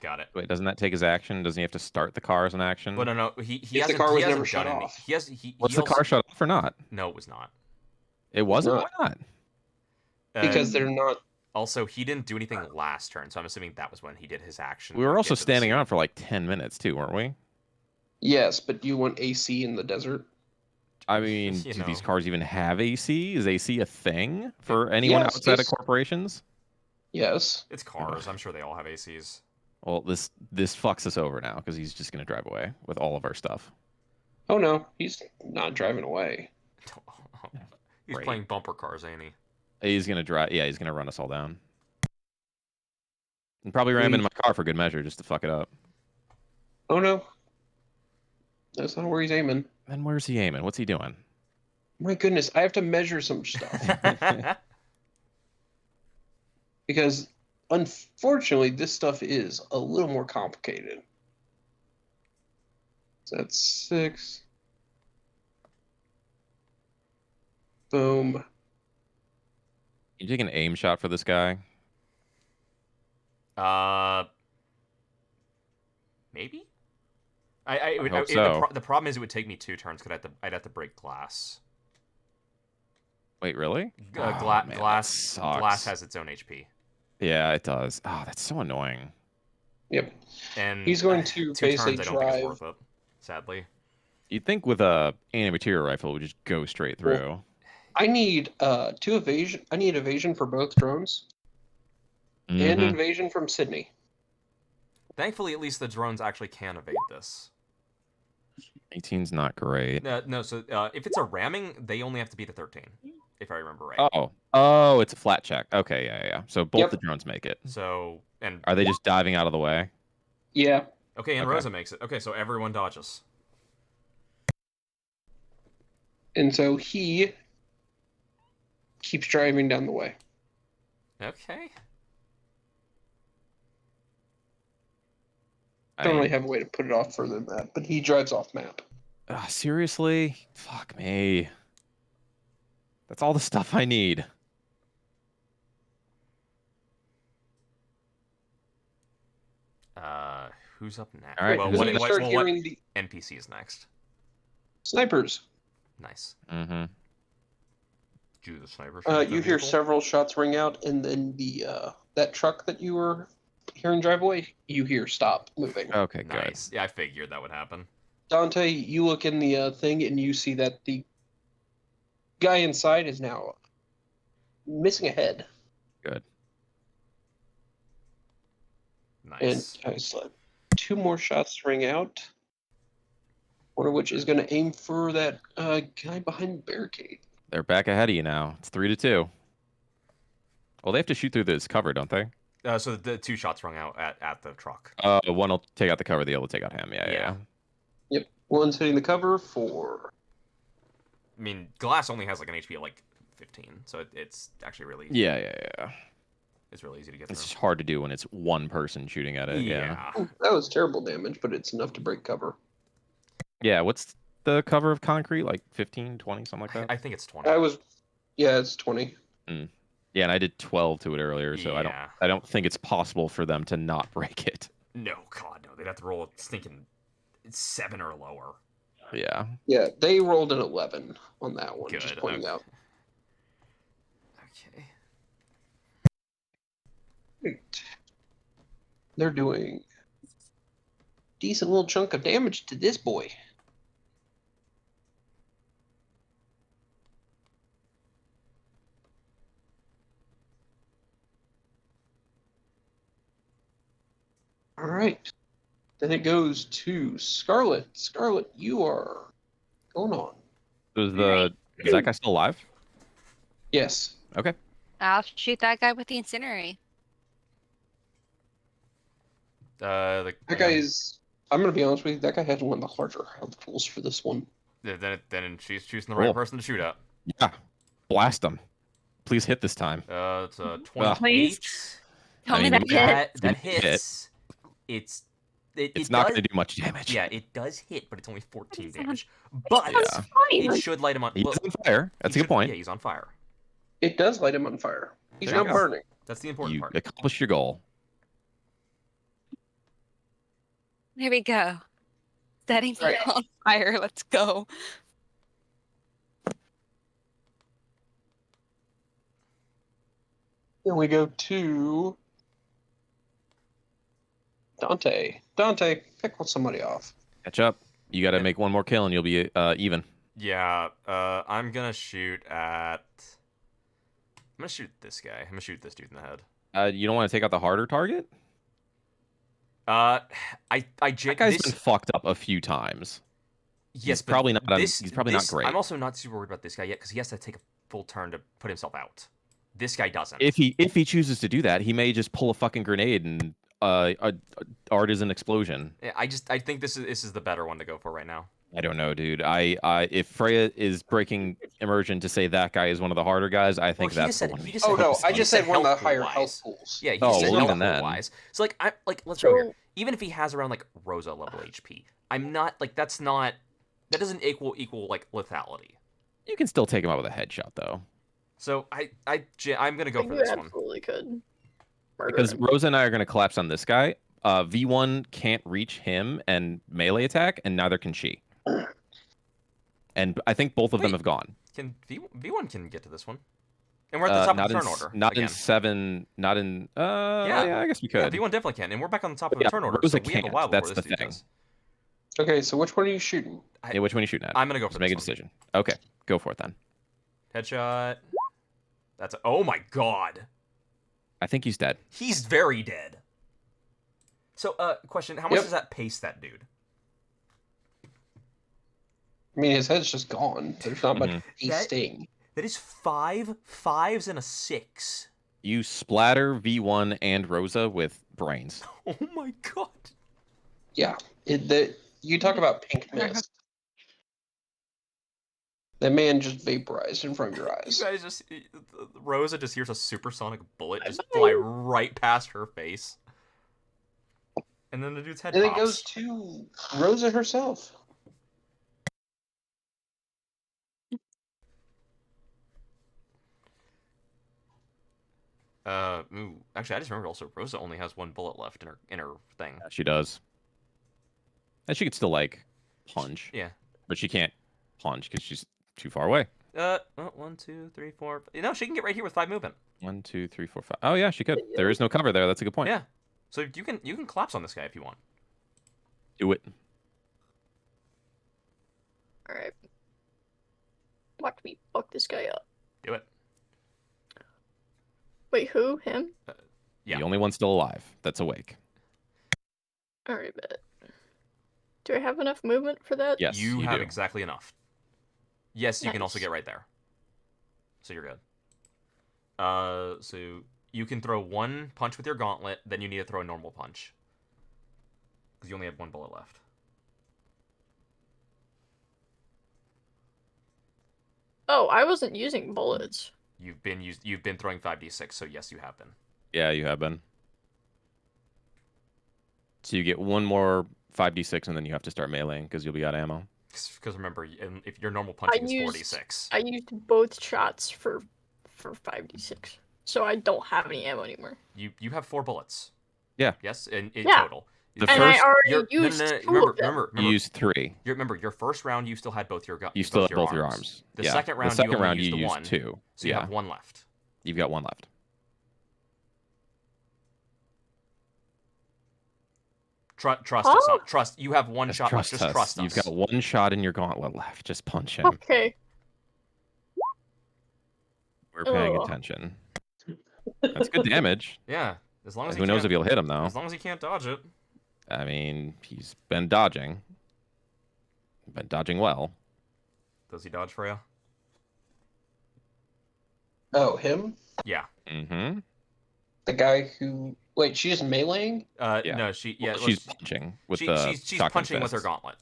Got it. Wait, doesn't that take his action? Doesn't he have to start the car as an action? But no, he If the hasn't. car He was hasn't never shut done any. off. He has. He Was the also- car shut off or not? No, it was not. It wasn't. not. Why not? Because Um, they're not. Also, he didn't do anything last turn, so I'm assuming that was when he did his action. We to were get also to the standing scene. around for like 10 minutes too, weren't we? Yes, but you want AC in the desert? I mean, You do know. these cars even have AC? Is AC a thing for anyone Yes, outside of it's- corporations? Yes. It's cars. I'm sure they all have ACs. Well, this fucks us over now because he's just gonna drive away with all of our stuff. Oh no, he's not driving away. He's Great. playing bumper cars, ain't he? He's gonna drive. Yeah, he's gonna run us all down. And probably ram into my car for good measure just to fuck it up. Oh no. That's not where he's aiming. Then where's he aiming? What's he doing? My goodness, I have to measure some stuff. Because unfortunately, this stuff is a little more complicated. So that's 6. Boom. You take an aim shot for this guy? Maybe. I would, hope the so. the problem is it would take me 2 turns because I'd have to break glass. Wait, really? Oh, man, that glass sucks. has its own HP, Yeah, it does. Oh, that's so annoying. Yep. and He's going to 2 basically turns I don't think is drive. worth it. Sadly. You'd think with a anti-material rifle, it would just go straight through. Well, I need 2 evasion. I need evasion for both drones and Mhm. invasion from Sydney. Thankfully, at least the drones actually can evade this. 18's not great. No, so if it's a ramming, they only have to beat a 13, if I remember right. Oh, it's a flat check. Okay, yeah. So both Yep. the drones make it. So and Are they just diving out of the way? Yeah. okay, and Okay. Rosa makes it. Okay, so everyone dodges. And so he keeps driving down the way. Okay. I Don't mean, really have a way to put it off further than that, but he drives off map. seriously? Fuck me. That's all the stuff I need. Who's up next? All right, Well, who's what, up You what, start well, what hearing the NPC is next? snipers. Nice. Mm-hmm. Do the sniper shoot at the You hear vehicle? several shots ring out, and then the that truck that you were hearing drive away, you hear stop moving. Okay, good. Nice. Yeah, I figured that would happen. Dante, you look in the thing, and you see that the guy inside is now missing a head. Good. Nice. And I just let 2 more shots ring out. One of which is going to aim for that guy behind the barricade. They're back ahead of you now. It's 3-2. Well, they have to shoot through this cover, don't they? So the 2 shots rung out at the truck. One will take out the cover, the other will take out him. Yeah. Yep. One's hitting the cover for... I mean, glass only has like an HP of like 15, so it's actually really Yeah. it's really easy to get It's through. just hard to do when it's one person shooting at it. Yeah. Ooh, that was terrible damage, but it's enough to break cover. Yeah, what's the cover of concrete? Like 15, 20, something like that? I think it's 20. Yeah, it's 20. Yeah, and I did 12 to it earlier, so Yeah. I don't think it's possible for them to not break it. No, God, no. They'd have to roll a stinking 7 or lower. Yeah. Yeah, they rolled an 11 on that one, just Good, pointing okay. out. Okay. Great. They're doing decent little chunk of damage to this boy. All right. Then it goes to Scarlet. Scarlet, you are going on. Is that guy still alive? Yes. Okay. I'll shoot that guy with the incendiary. That guy is... I'm going to be honest with you. That guy has one of the harder health pools for this one. Then she's choosing the right Cool. person to shoot at. Yeah. Blast him. Please hit this time. It's a Well, 28. Tell I me mean, that hit. That hit. hits. It's not does, going to do much damage. Yeah, it does hit, but it's only 14 That damage. But Yeah. it should light him on. He's Well, on fire. That's a good point. Yeah, he's on fire. It does light him on fire. He's There you not go. burning. That's the important You part. accomplished your goal. There we go. Setting me Right. on fire. Let's go. Then we go to Dante. Dante, pick somebody off. Catch up. You got to make one more kill and you'll be even. Yeah, I'm gonna shoot at. I'm gonna shoot this guy. I'm gonna shoot this dude in the head. You don't want to take out the harder target? That That guy's been fucked up a few times. Yes, He's probably not. This, He's probably not this- great. I'm also not super worried about this guy yet because he has to take a full turn to put himself out. This guy doesn't. If he chooses to do that, he may just pull a fucking grenade and art is an explosion. Yeah, I think this is the better one to go for right now. I don't know, dude. If Freya is breaking immersion to say that guy is one of the harder guys, I think Well, that's the one. he just Oh said- no, I he just said one of the health higher pool-wise. health pools. Yeah, he Oh, just said well, health even then. pool-wise. So let's So- go here. Even if he has around like Rosa level HP, I'm not like that doesn't equal like lethality. You can still take him out with a headshot though, So I'm gonna go Like, for you this one. absolutely could. Murder because him. Rosa and I are going to collapse on this guy. V1 can't reach him and melee attack, and neither can she. And I think both of them Wait. have gone. Can V1 can get to this one, and we're at the top of the turn order. Not again. in 7. Not in. Yeah, I guess we Yeah, could. V1 definitely can, and we're back on the top of Yeah, the turn order. Rosa So we have a can't. while That's before the this dude thing. does. Okay, so which one are you shooting? Yeah, which one are you shooting at? I'm gonna go for Just this make a one. decision. Okay, go for it then. Headshot. Oh my god. I think he's dead. He's very dead. So, question: how much Yep. does that pace that dude? I mean, his head's just gone. There's not much Mhm. pasting. That is 5 5s and a 6. You splatter V1 and Rosa with brains. Oh my god. Yeah, you talk about pink mist. That man just vaporized in front of your You eyes. guys just Rosa just hears a supersonic bullet just fly right past her face, and then the dude's head And pops. it goes to Rosa herself. Ooh, actually, I just remembered also Rosa only has 1 bullet left in her thing. Yeah, she does. And she could still like punch, Yeah. but she can't punch because she's too far away. Oh, 1, 2, 3, 4. No, she can get right here with 5 movement. 1, 2, 3, 4, 5. Oh yeah, she could. There is no cover there. That's a good point. Yeah. So you can collapse on this guy if you want. Do it. All right. Watch me fuck this guy up. Do it. Wait, who? Him? Yeah. The only one still alive that's awake. All right, bet. Do I have enough movement for that? Yes, you have do. exactly enough. Yes, you can also Nice. get right there. So you're good. So you can throw 1 punch with your gauntlet, then you need to throw a normal punch. Because you only have 1 bullet left. Oh, I wasn't using bullets. You've been throwing 5d6, so yes, you have been. Yeah, you have been. So you get 1 more 5d6, and then you have to start meleeing because you'll be out of ammo. Because remember, if your normal punching is 4d6. I used both shots for 5d6, so I don't have any ammo anymore. You have 4 bullets. Yeah. Yes, in Yeah. total. The And first- I already used no, two of them. remember, You used 3. remember, your first round you still had both your guns. You still have both your arms. The Yeah. second round, the second you only round used you the used 1, 2. so you Yeah. have 1 left. You've got 1 left. Trust us. Trust. You have 1 shot left. Trust Just us. trust us. You've got 1 shot in your gauntlet left. Just punch him. Okay. We're paying Ugh. attention. That's good damage. Yeah. As long as Who knows if you'll hit him though? As long as he can't dodge it. I mean, he's been dodging. Been dodging well. Does he dodge, Freya? Oh, him? Yeah. Mm-hmm. The guy who... Wait, she's meleeing? Yeah. No, she. Yeah. She's punching with she's the shotgun punching with her fists. gauntlet.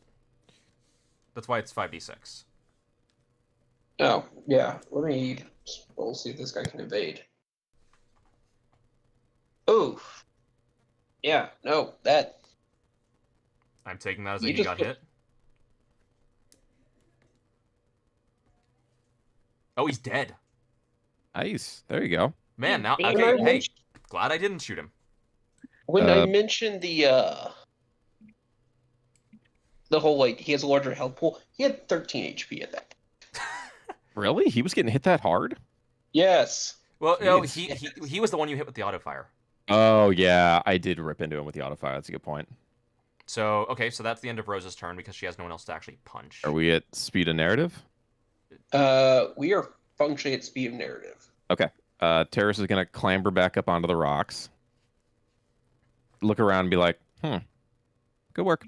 That's why it's 5d6. Oh, yeah. We'll see if this guy can evade. Oof. Yeah, no, that... I'm taking that as You he just got put- hit. Oh, he's dead. Nice. There you go. Man, now When okay. I Hey, mentioned- glad I didn't shoot him. When I Uh, mentioned the whole, like, he has a larger health pool, he had 13 HP at that. Really? He was getting hit that hard? Yes. Well, no, Jeez. he was the one you hit with the auto fire. Oh yeah, I did rip into him with the auto fire. That's a good point. So okay, so that's the end of Rose's turn because she has no one else to actually punch. Are we at speed of narrative? We are functioning at speed of narrative. Terrace is gonna clamber back up onto the rocks. Look around and be like, good work.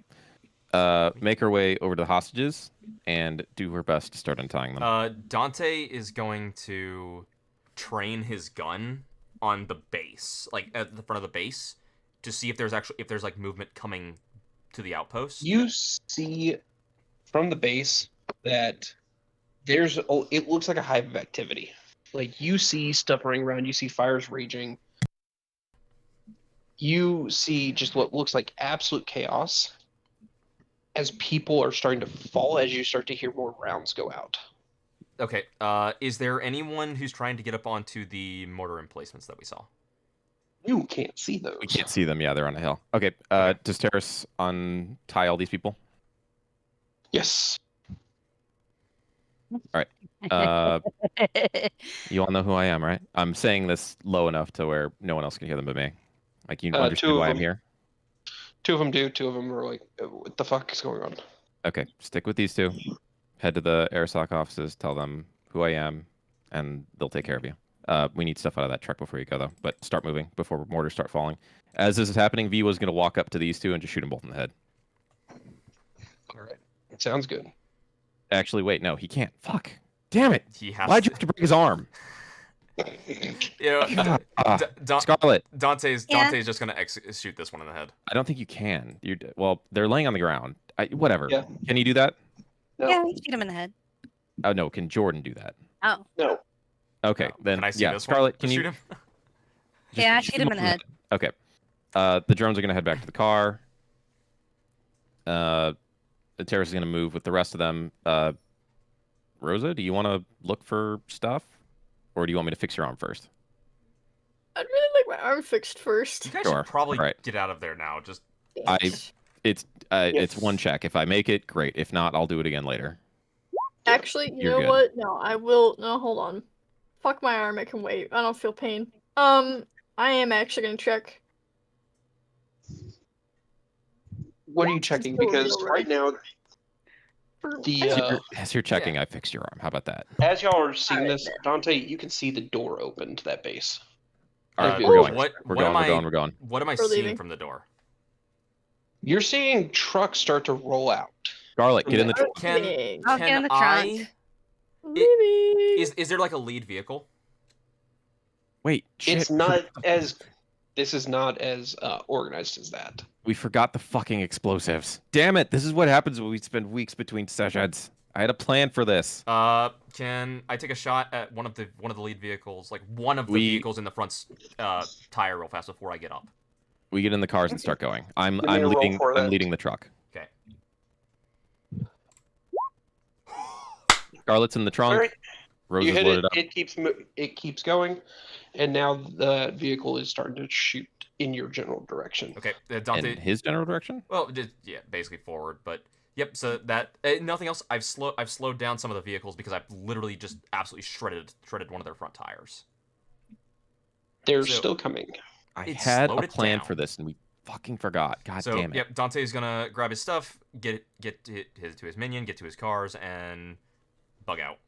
Make her way over to the hostages and do her best to start untying them. Dante is going to train his gun on the base, like at the front of the base, to see if there's like movement coming to the outpost. You see from the base that it looks like a hive of activity. Like, you see stuff running around, you see fires raging. You see just what looks like absolute chaos as people are starting to fall as you start to hear more rounds go out. Okay. Is there anyone who's trying to get up onto the mortar emplacements that we saw? You can't see those. We can't see them. Yeah, they're on a hill. Okay. Does Terrace untie all these people? Yes. You all know who I am, right? I'm saying this low enough to where no one else can hear them but me. Like, you Two understand of why I'm them. here? 2 of them do. 2 of them are like, what the fuck is going on? Okay, stick with these 2. Head to the airsock offices, tell them who I am, and they'll take care of you. We need stuff out of that truck before you go, though. But start moving before mortars start falling. As this is happening, V was going to walk up to these 2 and just shoot them both in the head. All right. Sounds good. Actually, wait, no, he can't. Fuck. Damn it. He has. Why'd you have to break his arm? You know, Scarlet, Dante's Yeah. just gonna shoot this one in the head. I don't think you can. Well, they're laying on the ground. Whatever. Yeah. Can you do that? No. Yeah, shoot him in the head. Oh, no. Can Jordan do that? Oh, No. Okay, then, Can I see yeah. this Scarlet, one? can Just you... shoot him? yeah, shoot him in the head. Okay. The drones are going to head back to the car. The terrorist is going to move with the rest of them. Rosa, do you want to look for stuff? Or do you want me to fix your arm first? I'd really like my arm fixed first. You guys Sure. should probably Alright. get out of there now. Just It's It's one check. If I make it, great. If not, I'll do it again later. Actually, you You're know good. what? No, I will. No, hold on. Fuck my arm. It can wait. I don't feel pain. I am actually gonna check. What are you This is checking? so Because real, right now, As you're checking, I fixed your arm. How about that? as y'all are seeing Alright, this, then. Dante, you can see the door open to that base. All right, Like, we're going. What We're am I? going. We're going. What am I We're seeing leaving. from the door? You're seeing trucks start to roll out. Garlic, get in the Okay. truck. Can I'll get in the trunk. Leaving. is there like a lead vehicle? Wait, shit. It's not as. This is not as organized as that. We forgot the fucking explosives. Damn it! This is what happens when we spend weeks between sessions. I had a plan for this. Can I take a shot at one of the lead vehicles, like one of the We- vehicles in the front tire real fast before I get up? We get in the cars and start going. I'm Give me a roll leading. for I'm that. leading the truck. Okay. Scarlett's in the trunk. All right. Rose You is hit loaded it. up. It keeps going, and now the vehicle is starting to shoot in your general direction. Okay, Dante. In his general direction. Well, yeah, basically forward, but yep. So that nothing else. I've slowed down some of the vehicles because I've literally just absolutely shredded one of their front tires. They're So- still coming. I It had slowed a it plan down. for this, and we fucking forgot. God So damn it. yep, Dante's gonna grab his stuff, get to his minion, get to his cars, and bug out.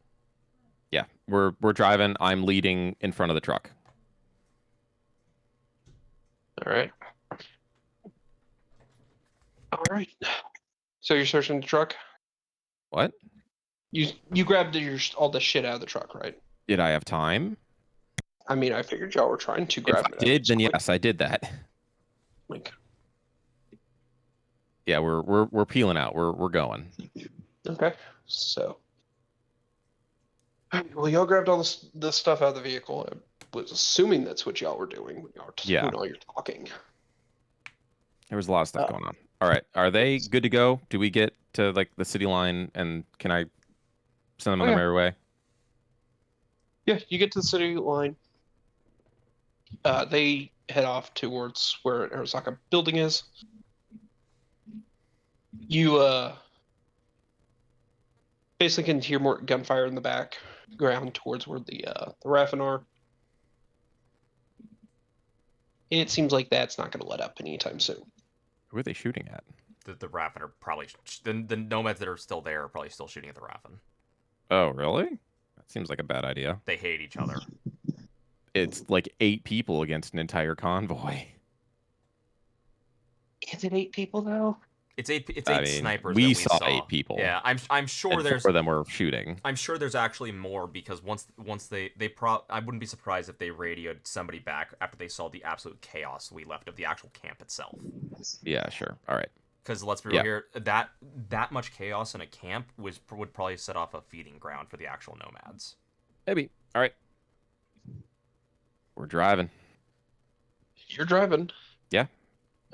Yeah, we're driving. I'm leading in front of the truck. All right. All right. So you're searching the truck. What? You grabbed all the shit out of the truck, right? Did I have time? I mean, I figured y'all were trying to If grab I it. did, then yes, I did that. Like, Yeah, we're peeling out. We're going. okay. So, well, y'all grabbed all the stuff out of the vehicle. I was assuming that's what y'all were doing when y'all were Yeah. doing all your talking. There was a lot of stuff going on. All right, are they good to go? Do we get to like the city line, and can I send them on Oh, their yeah. merry way? Yeah, you get to the city line. They head off towards where Arizaka building is. You basically can hear more gunfire in the background towards where the Raffin are. It seems like that's not going to let up anytime soon. Who are they shooting at? The Raffin are probably the nomads that are still there are probably still shooting at the Raffin. Oh, really? That seems like a bad idea. They hate each other. It's like 8 people against an entire convoy. Is it 8 people though? It's eight I mean, snipers. we that saw 8 people. Yeah, I'm sure And there's 4 of them were shooting. I'm sure there's actually more because once they I wouldn't be surprised if they radioed somebody back after they saw the absolute chaos we left of the actual camp itself. Yeah, sure. All right. Because let's be real here, that much chaos in a camp would probably set off a feeding ground for the actual nomads. Maybe. All right. We're driving. You're driving.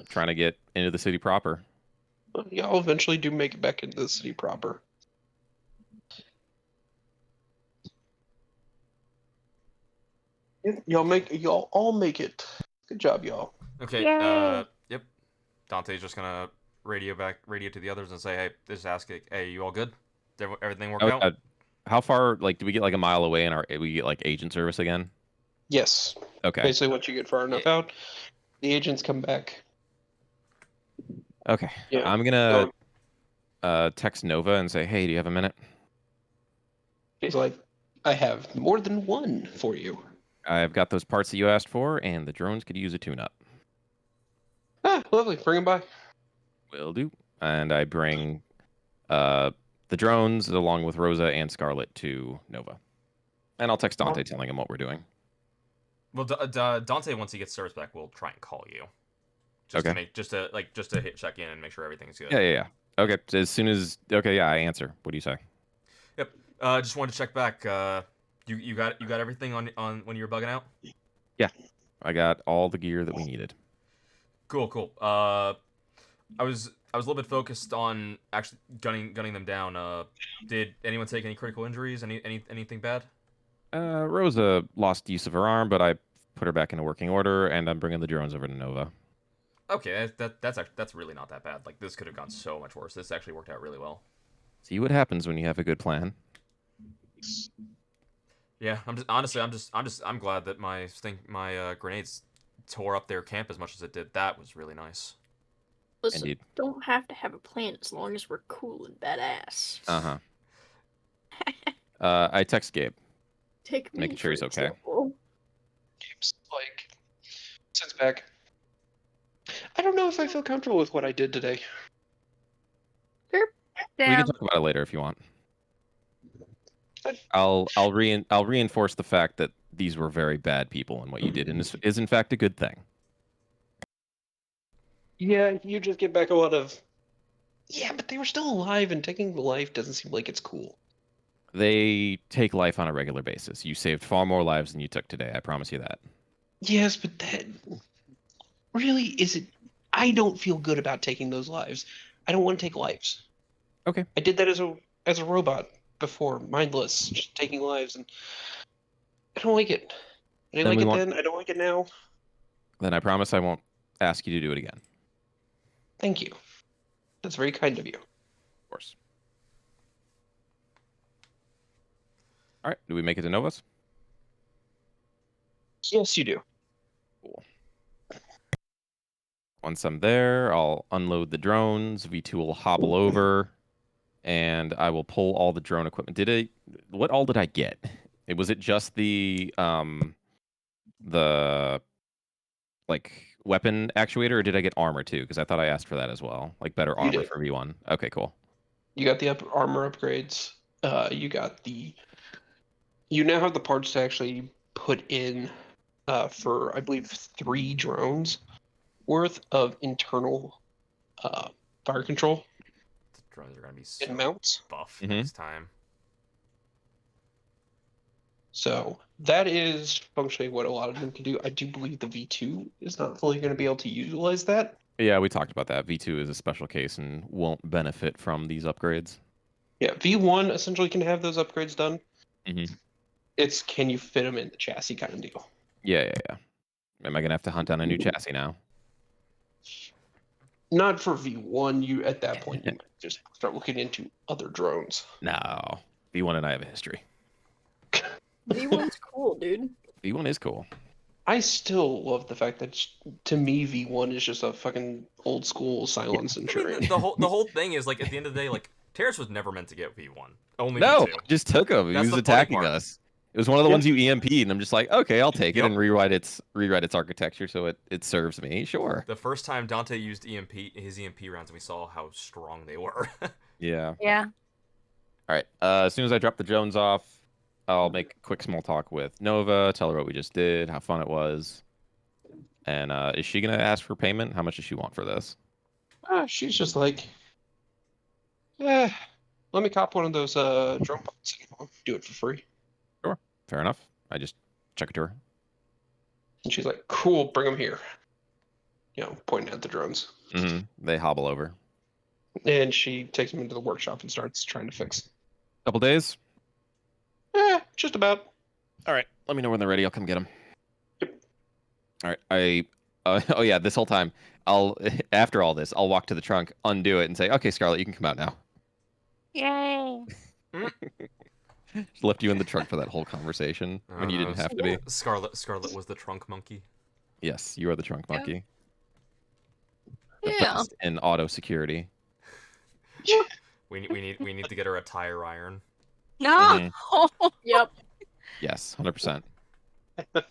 Trying to get into the city proper. Well, y'all eventually do make it back into the city proper. Y'all all make it. Good job, y'all. Okay. Yay. Yep. Dante's just gonna radio to the others and say, hey, just ask, hey, you all good? Did everything work out? How far? Like, do we get like a mile away, and we get like agent service again? Yes. Okay. Basically, once you get far enough out, the agents come back. Okay. Yeah. I'm gonna text Nova and say, hey, do you have a minute? He's like, I have more than one for you. I've got those parts that you asked for, and the drones could use a tune-up. Ah, lovely. Bring them by. Will do. And I bring the drones along with Rosa and Scarlet to Nova. And I'll text Dante telling him what we're doing. Well, Dante, once he gets service back, will try and call you. Just Okay. to hit check in and make sure everything's good. Yeah. Okay. As soon as I answer. What do you say? Yep. Just wanted to check back. You got everything on when you were bugging out? I got all the gear that we needed. Cool. I was a little bit focused on actually gunning them down. Did anyone take any critical injuries? Anything bad? Rosa lost use of her arm, but I put her back into working order, and I'm bringing the drones over to Nova. Okay, that's really not that bad. Like this could have gone so much worse. This actually worked out really well. See what happens when you have a good plan. Yeah, I'm glad that my grenades tore up their camp as much as it did. That was really nice. Listen, Indeed. don't have to have a plan as long as we're cool and badass. Uh-huh. I text Gabe. Take me Making sure for he's okay. example. Gabe's like, sits back. I don't know if I feel comfortable with what I did today. We Yeah. can talk about it later if you want. Fine. I'll reinforce the fact that these were very bad people, and what you did is in fact a good thing. Yeah, you just get back a lot of. Yeah, but they were still alive, and taking the life doesn't seem like it's cool. They take life on a regular basis. You saved far more lives than you took today. I promise you that. Yes, but that really is it. I don't feel good about taking those lives. I don't want to take lives. Okay. I did that as a robot before, mindless, just taking lives, and I don't like it. I didn't Then like we it want- then. I don't like it now. Then I promise I won't ask you to do it again. Thank you. That's very kind of you. Of course. All right. Do we make it to Novus? Yes, you do. Cool. Once I'm there, I'll unload the drones. V2 will hobble over, and I will pull all the drone equipment. What all did I get? Was it just the like weapon actuator, or did I get armor too? Because I thought I asked for that as well, like better You armor did. for V1. Okay, cool. You got the armor upgrades. You got the. You now have the parts to actually put in for I believe 3 drones worth of internal fire control The drones are gonna be so and mounts. buff Mhm. next time. So that is functionally what a lot of them can do. I do believe the V2 is not fully going to be able to utilize that. Yeah, we talked about that. V2 is a special case and won't benefit from these upgrades. Yeah, V1 essentially can have those upgrades done. Mhm. It's can you fit them in the chassis kind of deal. Yeah. Am I gonna have to hunt down a new chassis now? Not for V1. You at that point you might just start looking into other drones. No. V1 and I have a history. V1's cool, dude. V1 is cool. I still love the fact that to me V1 is just a fucking old school silence and I mean, Centurion. the whole thing is like at the end of the day, like Terrace was never meant to get V1. Only No, V2. I just took him. He That's was the funny attacking part. us. It was one of the Yeah. ones you EMP'd, and I'm just like, okay, I'll take it Yep. and rewrite its architecture so it serves me. Sure. The first time Dante used his EMP rounds, we saw how strong they were. Yeah. Yeah. All right. As soon as I drop the drones off, I'll make a quick small talk with Nova, tell her what we just did, how fun it was. And is she gonna ask for payment? How much does she want for this? She's just like, let me cop one of those drone bots and I'll do it for free. Fair enough. I just check it to her. And she's like, cool, bring them here. You know, pointing at the drones. They hobble over. And she takes them into the workshop and starts trying to fix. Couple days. Just about. All right. Let me know when they're ready. I'll come get them. Yep. All right. Oh yeah. This whole time, after all this, I'll walk to the trunk, undo it, and say, "Okay, Scarlett, you can come out now." Yay. Just left you in the trunk for that whole conversation when you didn't have to be. Scarlet was the trunk monkey. Yes, you are the trunk Yeah. monkey. The Yeah. best in auto security. We need to get her a tire iron. No. Yep. Yes, 100%. Or-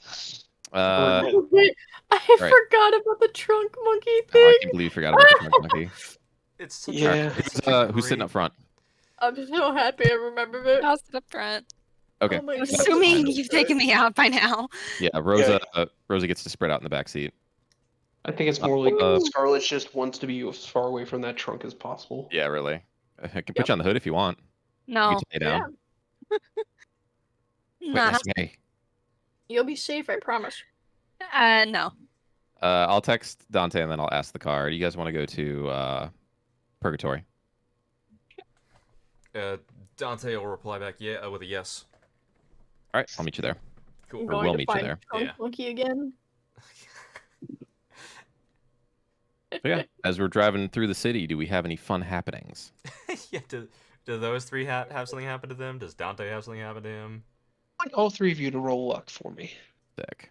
I right. forgot about the trunk monkey Oh, thing. I can't believe you forgot about the trunk monkey. It's such Yeah. it's such a Who's sitting great- up front? I'm so happy I remembered it. I'll sit up front. Okay. Oh my I'm God. assuming you've taken me out by now. Yeah, Rosa gets to spread out in the back seat. I think it's more like Uh, Scarlet just wants to be as far away from that trunk as possible. Yeah, really. I can put you on the hood if you want. You No. can lay down. Not. Witness me. You'll be safe, I promise. No. I'll text Dante and then I'll ask the car. Do you guys want to go to Purgatory? Dante will reply back with a yes. All right, I'll meet you there. Cool. I'm Or going we'll to meet you find there. Trunk Yeah. monkey again. So yeah, as we're driving through the city, do we have any fun happenings? Yeah. Do those three have something happen to them? Does Dante have something happen to him? I'd like all three of you to roll luck for me. Sick.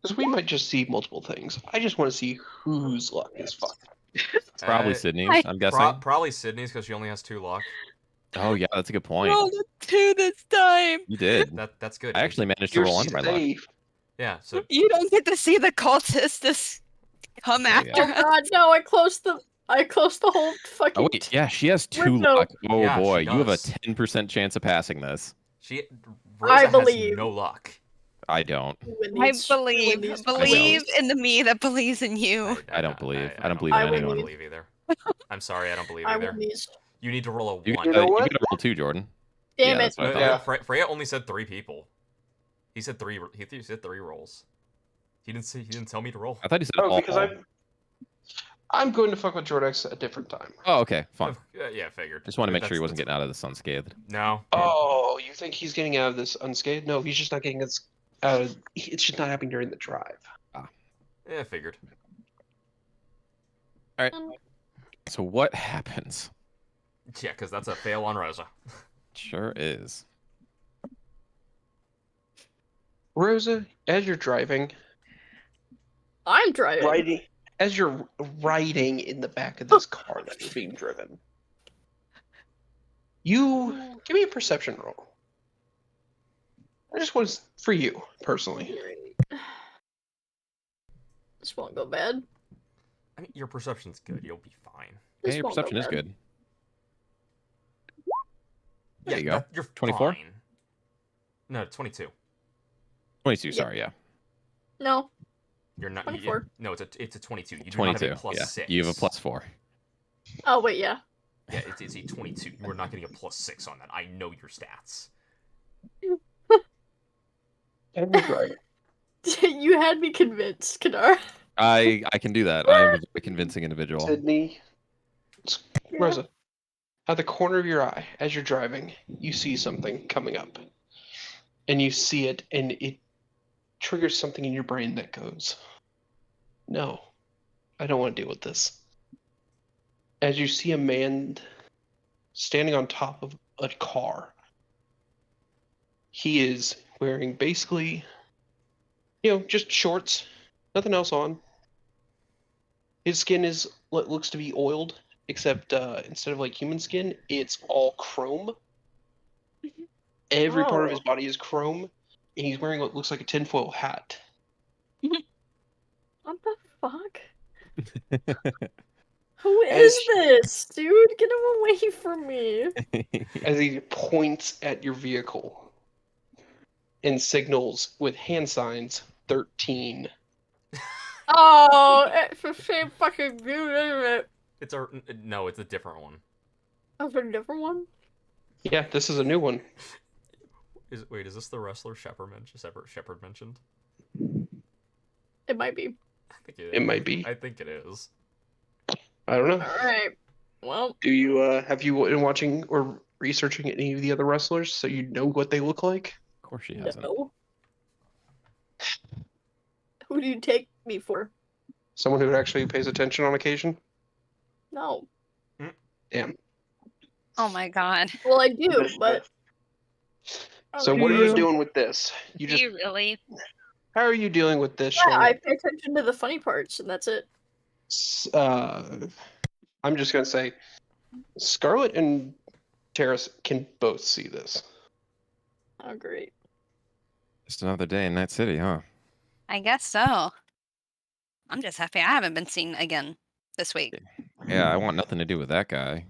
Because we might just see multiple things. I just want to see whose luck is fucked. Probably Uh, Sydney's, I'm guessing. Probably Sydney's because she only has 2 luck. Oh yeah, that's a good point. Rolled a 2 this time. You did. That's good. I actually managed to You're roll under my luck. safe. Yeah. So You don't get to see the cultists just come Oh, after yeah. Oh us. god, no! I closed the whole fucking. Oh wait, yeah, she has 2 window. luck. Oh Yeah, boy, she you have a does. 10% chance of passing this. Rosa believe. has no luck. I don't. I believe in the me that believes in you. I don't believe. I don't believe I in win I don't anyone. believe either. I'm sorry, I don't believe I either. win these. You need to roll a You, 1. You know you what? gotta roll 2, Jordan. Damn Yeah, it! that's what I thought. Yeah. Freya only said 3 people. He said 3. He said 3 rolls. He didn't tell me to roll. I thought you said Oh, all. because I'm going to fuck with Jordex at a different time. Oh, okay, fine. Yeah, figured. Just want to make sure he That's- wasn't getting out of this unscathed. No. Oh, you think he's getting out of this unscathed? No, he's just not getting this. It's just not happening during the drive. Yeah, figured. So what happens? Yeah, because that's a fail on Rosa. Sure is. Rosa, as you're driving, I'm driving. as you're riding in the back of this car that is being driven, you give me a perception roll. I just want for you personally. This won't go bad. I mean, your perception's good. You'll be fine. Yeah, This your won't go perception is bad. good. There Yeah, you go. You're 24? fine. No, 22. 22, Yep. sorry, yeah. No, You're not. 24. No, it's a 22. You do 22, not have a plus yeah. 6. You have a +4. oh wait, yeah. Yeah, it's a 22. You are not getting a +6 on that. I know your stats. As you're driving, You had me convinced, Kadar. I can do that. I am a convincing individual. Sydney, Rosa, at the corner of your eye, as you're driving, you see something coming up, and you see it, and it triggers something in your brain that goes, "No, I don't want to deal with this." As you see a man standing on top of a car, he is wearing basically, just shorts, nothing else on. His skin is what looks to be oiled, except instead of like human skin, it's all chrome. Every part of his body is chrome, and he's wearing what looks like a tinfoil hat. What the fuck? Who is this, dude? Get him away from me. As he points at your vehicle and signals with hand signs 13. Oh, it's the same fucking dude, isn't it? No, it's a different one. Oh, it's a different one? Yeah, this is a new one. Wait, is this the wrestler Shepard mentioned? It might be. I think it is. It might be. I think it is. I don't know. Alright. Well, Do you have you been watching or researching any of the other wrestlers so you know what they look like? Of course she hasn't. no. Who do you take me for? Someone who actually pays attention on occasion? No. Damn. Oh my god. Well, I do, but. So what are you doing with this? You just really? how are you dealing with this? Yeah, I Charlotte? pay attention to the funny parts, and that's it. I'm just gonna say, Scarlet and Terrace can both see this. Oh, great. Just another day in that city, huh? I guess so. I'm just happy I haven't been seen again this week. Yeah, I want nothing to do with that guy.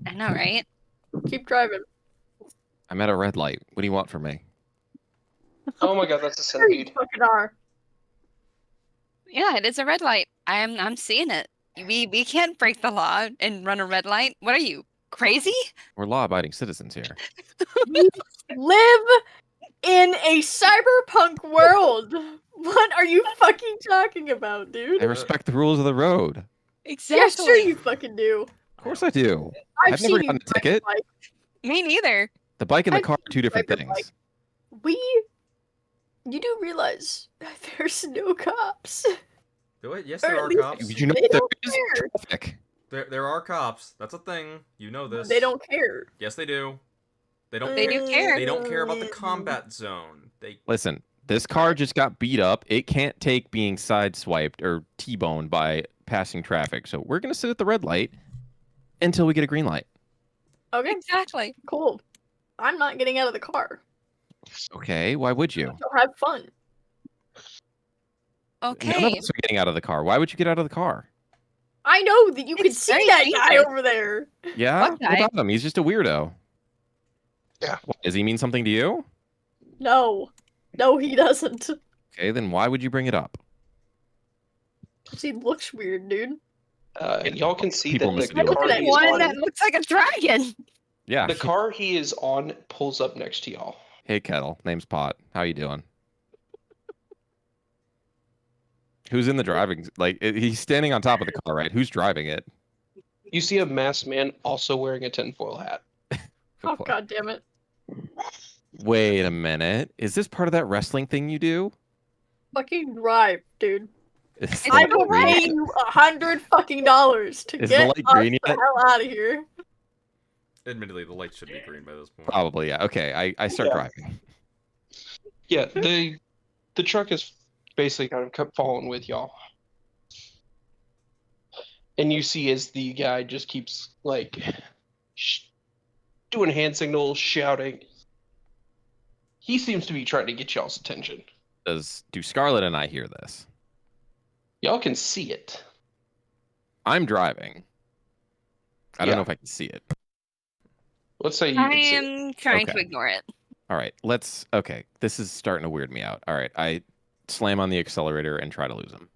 I know, right? Keep driving. I'm at a red light. What do you want from me? Oh my god, that's a There you centipede. fucking are. Yeah, it is a red light. I'm seeing it. We can't break the law and run a red light. What are you, crazy? We're law-abiding citizens here. We live in a cyberpunk world. What are you fucking talking about, dude? I respect the rules of the road. Yeah, sure you fucking do. Of course I do. I've I've seen never you gotten a ride ticket. bike. Me neither. The bike and the I've car are two different ride your things. bike. You do realize there's no cops. Do it? Yes, Or there at are least cops. Did you know They there don't is care. traffic? There are cops. That's a thing. You know this. They don't care. Yes, they do. They don't They care. do care. They don't care about the combat zone. They. Listen, this car just got beat up. It can't take being sideswiped or T-boned by passing traffic. So we're gonna sit at the red light until we get a green light. Okay, Exactly. cool. I'm not getting out of the car. Okay, why would you? So have fun. None of Okay. us are getting out of the car. Why would you get out of the car? I know that you can It's see very that guy dangerous. over there. Yeah? What What guy? about him? He's just a weirdo. Yeah. What, does he mean something to you? No. No, he doesn't. Okay, then why would you bring it up? Because he looks weird, dude. Y'all can see People that must the be car looking at he is One on, that looks like a dragon. Yeah. the car he is on pulls up next to y'all. Hey, Kettle. Name's Pot. How you doing? Who's in the driving? Like, he's standing on top of the car, right? Who's driving it? You see a masked man also wearing a tinfoil hat. Oh, god damn it. Wait a minute. Is this part of that wrestling thing you do? Fucking drive, dude. Is the It's I light will green pay yet? you $100 to Is the get light us green the yet? hell out of here. Admittedly, the light should be green by this point. Probably, yeah. Okay, I start Yeah. driving. Yeah, the truck is basically kind of kept following with y'all. And you see as the guy just keeps like doing hand signals, shouting. He seems to be trying to get y'all's attention. Do Scarlett and I hear this? Y'all can see it. I'm driving. I don't Yeah. know if I can see it. Let's say you I can see it. am trying to Okay. ignore it. All right, okay, this is starting to weird me out. All right, I slam on the accelerator and try to lose him.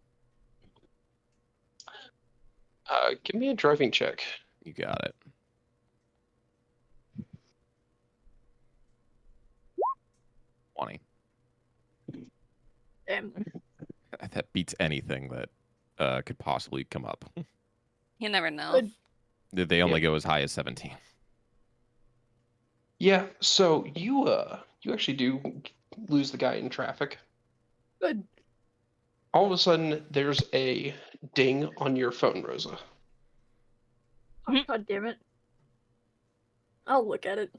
Give me a driving check. You got it. 20. Damn. That beats anything that could possibly come up. You never know. Good. They only go as high as 17. Yeah, so you actually do lose the guy in traffic. Good. All of a sudden there's a ding on your phone, Rosa. Oh, god damn it. I'll look at it.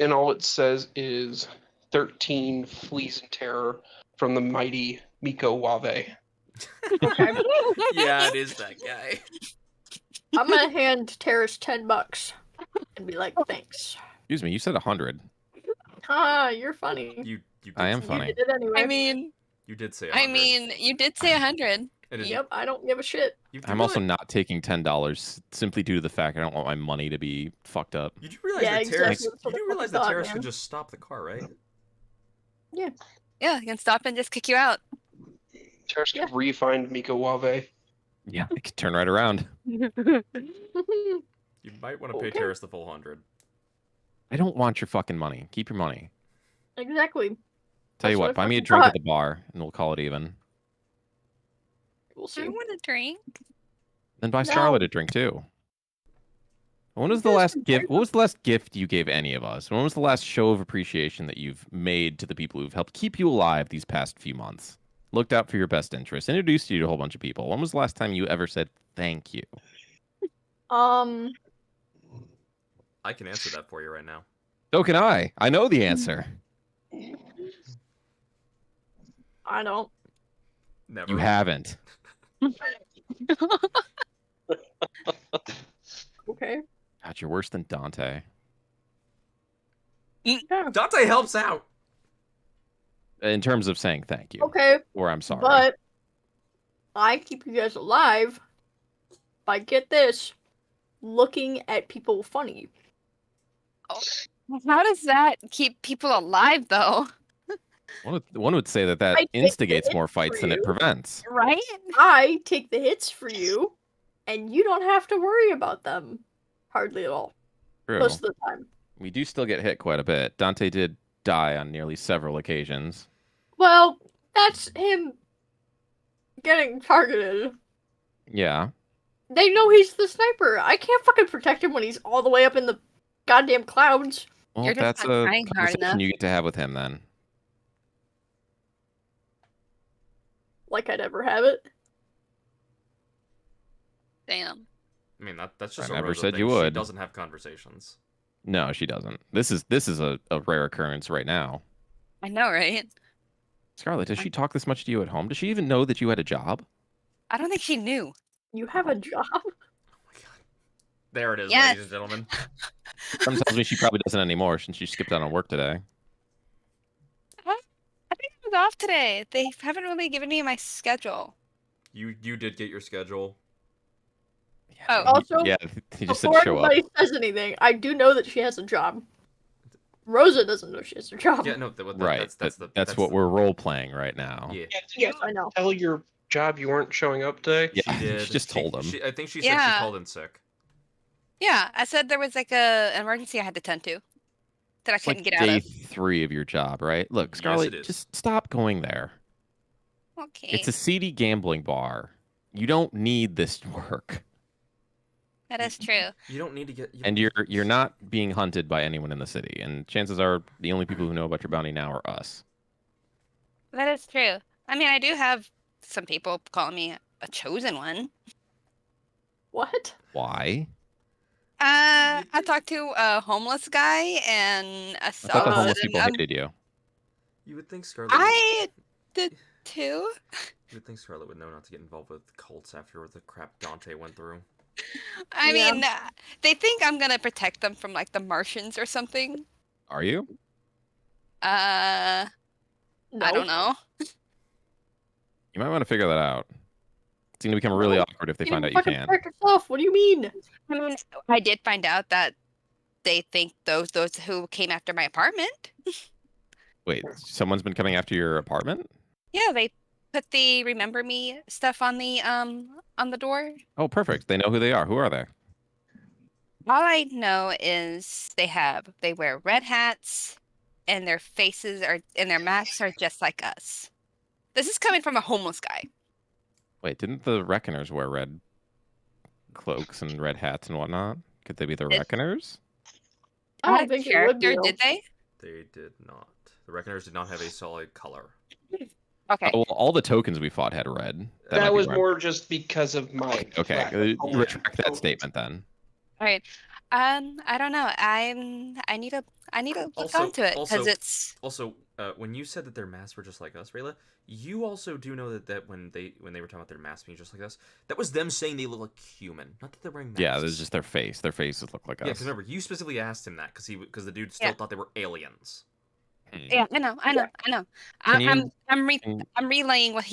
And all it says is 13 fleas in terror from the mighty Miko Wave. Okay. Yeah, it is that guy. I'm gonna hand Terrace $10 and be like, thanks. Excuse me, you said 100. Ah, you're funny. You did I am say- funny. You did it anyway. I mean, You did say. I 100. mean, you did say 100. And it- Yep, I don't give a shit. You do I'm also realize- not taking $10 simply due to the fact I don't want my money to be fucked up. You do realize Yeah, that exactly. Terrace. That's what You I do realize fucking that thought, Terrace man. could just stop the car, right? Yeah, you can stop and just kick you out. Terrace Yeah. can re-find Miko Wave. Yeah, I can turn right around. You might want to pay Okay. Terrace the full 100. I don't want your fucking money. Keep your money. Exactly. Tell you That's what, what I buy me a fucking drink thought. at the bar and we'll call it even. We'll I see. want a drink. Then buy No. Scarlett a drink too. When was the guys last can gift? buy What was the last gift you gave any of us? When was the last show of appreciation that you've made to the people who've helped keep you alive these past few months? Looked out for your best interests, introduced you to a whole bunch of people. When was the last time you ever said thank you? Um, I can answer that for you right now. So can I. I know the answer. I don't. Never. You haven't. Okay. God, you're worse than Dante. Yeah. Dante helps out. In terms of saying thank you. Okay, Or I'm sorry. but I keep you guys alive by, get this, looking at people funny. How does that keep people alive, though? One would say that I take the instigates hit more fights for than it you. prevents. Right? I take the hits for you, and you don't have to worry about them. Hardly at all. True. Most of the time. We do still get hit quite a bit. Dante did die on nearly several occasions. Well, that's him getting targeted. Yeah. They know he's the sniper. I can't fucking protect him when he's all the way up in the goddamn clouds. Well, You're just that's not a trying hard conversation enough. you get to have with him then. like I'd ever have it. Damn. I mean, that's just I a never Rosa said thing. you She would. doesn't have conversations. No, she doesn't. This is a rare occurrence right now. I know, right? Scarlett, does she talk this much to you at home? Does she even know that you had a job? I don't think she knew. You have a job? Oh my god. There it is, Yes. ladies and gentlemen. Someone tells me she probably doesn't anymore since she skipped out on work today. I think I was off today. They haven't really given me my schedule. You did get your schedule. Oh. Also, yeah, he just said Before show up. anybody says anything, I do know that she has a job. Rosa doesn't know she has a job. Yeah, no, Right, that's what we're role playing right now. Yeah, Yeah, did Yes, you I know. tell your job you weren't showing up today? Yeah, she did. she just told him. I think she said she Yeah. called in sick. Yeah, I said there was like an emergency I had to tend to that I It's like couldn't get out day of. 3 of your job, right? Look, Yes, Scarlett, it is. just stop going there. Okay, It's a seedy gambling bar. You don't need this work. that is true. You don't need to get. And you're not being hunted by anyone in the city. And chances are the only people who know about your bounty now are us. That is true. I mean, I do have some people calling me a chosen one. What? Why? I talked to a homeless guy and I I thought the saw homeless and people hated you. You would think Scarlet. I did too. You would think Scarlet would know not to get involved with cults after the crap Dante went through. I Yeah. mean, they think I'm gonna protect them from like the Martians or something. Are you? I No. don't know. You might want to figure that out. It's going to become really No. awkward if they You find can out you fucking can't. protect yourself. What do you mean? I mean, I did find out that they think those who came after my apartment. Wait, someone's been coming after your apartment? Yeah, they put the remember me stuff on the door. Oh, perfect. They know who they are. Who are they? All I know is they wear red hats and their faces are and their masks are just like us. This is coming from a homeless guy. Wait, didn't the Reckoners wear red cloaks and red hats and whatnot? Could they be the It- Reckoners? I don't think it would be. character, did they? They did not. The Reckoners did not have a solid color. Okay. Oh, well, all the tokens we fought had red. might That be was red. more just because of my Okay, lack of knowledge. retract that statement then. All right. I don't know. I need to look Also- onto it because also- it's Also, when you said that their masks were just like us, Rayla, you also do know that when they were talking about their masks being just like us, that was them saying they look like human, not that they're wearing masks. Yeah, this is just their face. Their faces look like Yeah, us. because remember, you specifically asked him that because the dude still Yeah. thought they were aliens. yeah. I know. Can I'm relaying what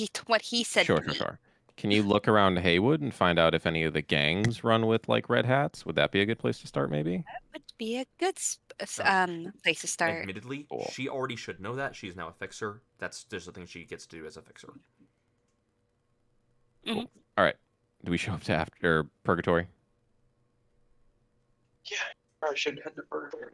he said Sure, to me. sure. Can you look around Haywood and find out if any of the gangs run with like red hats? Would that be a good place to start, maybe? Would be a good place to start. Admittedly, Cool. she already should know that. She's now a fixer. That's just the thing she gets to do as a fixer. All right. Do we show up to after Purgatory? Yeah, probably should head to Burger.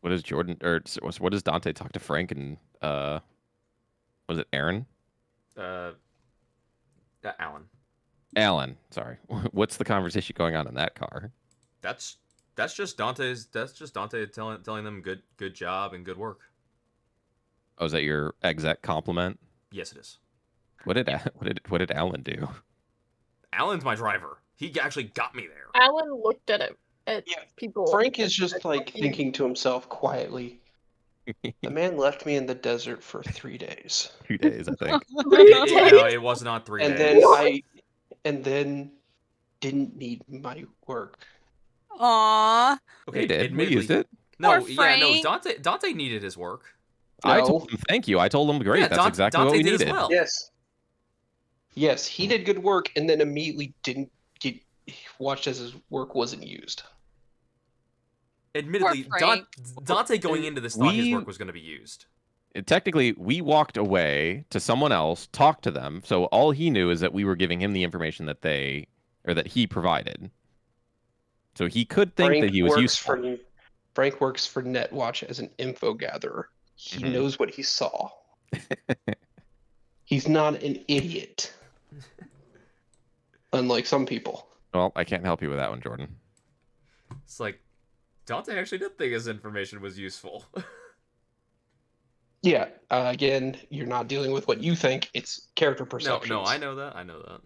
What does Jordan or what does Dante talk to Frank and was it Aaron? Alan. Alan, sorry. What's the conversation going on in that car? That's just Dante telling them good job and good work. Oh, is that your exec compliment? Yes, it is. What did Alan do? Alan's my driver. He actually got me there. Alan looked at Yeah, people. Frank is just like thinking to himself quietly. The man left me in the desert for 3 days, 2 days, I think. No, it was not 3 and days. then didn't need my work. Aww. Okay, He did. We admittedly- used it. No, Poor yeah, no. Frank. Dante needed his work. I No. told him thank you. I told him great. Yeah, That's exactly Dante what we did as needed. well. Yes, he did good work, and then immediately didn't get watched as his work wasn't used. Admittedly, Frank. Dante going into this thought his We- work was going to be used. Technically, we walked away to someone else, talked to them. So all he knew is that we were giving him the information that he provided. So he could think that he was useful. Frank works for Netwatch as an info gatherer. He Mhm. knows what he saw. He's not an idiot. Unlike some people. Well, I can't help you with that one, Jordan. It's like Dante actually did think his information was useful. Yeah. Again, you're not dealing with what you think. It's character No, perceptions. no, I know that. I know that.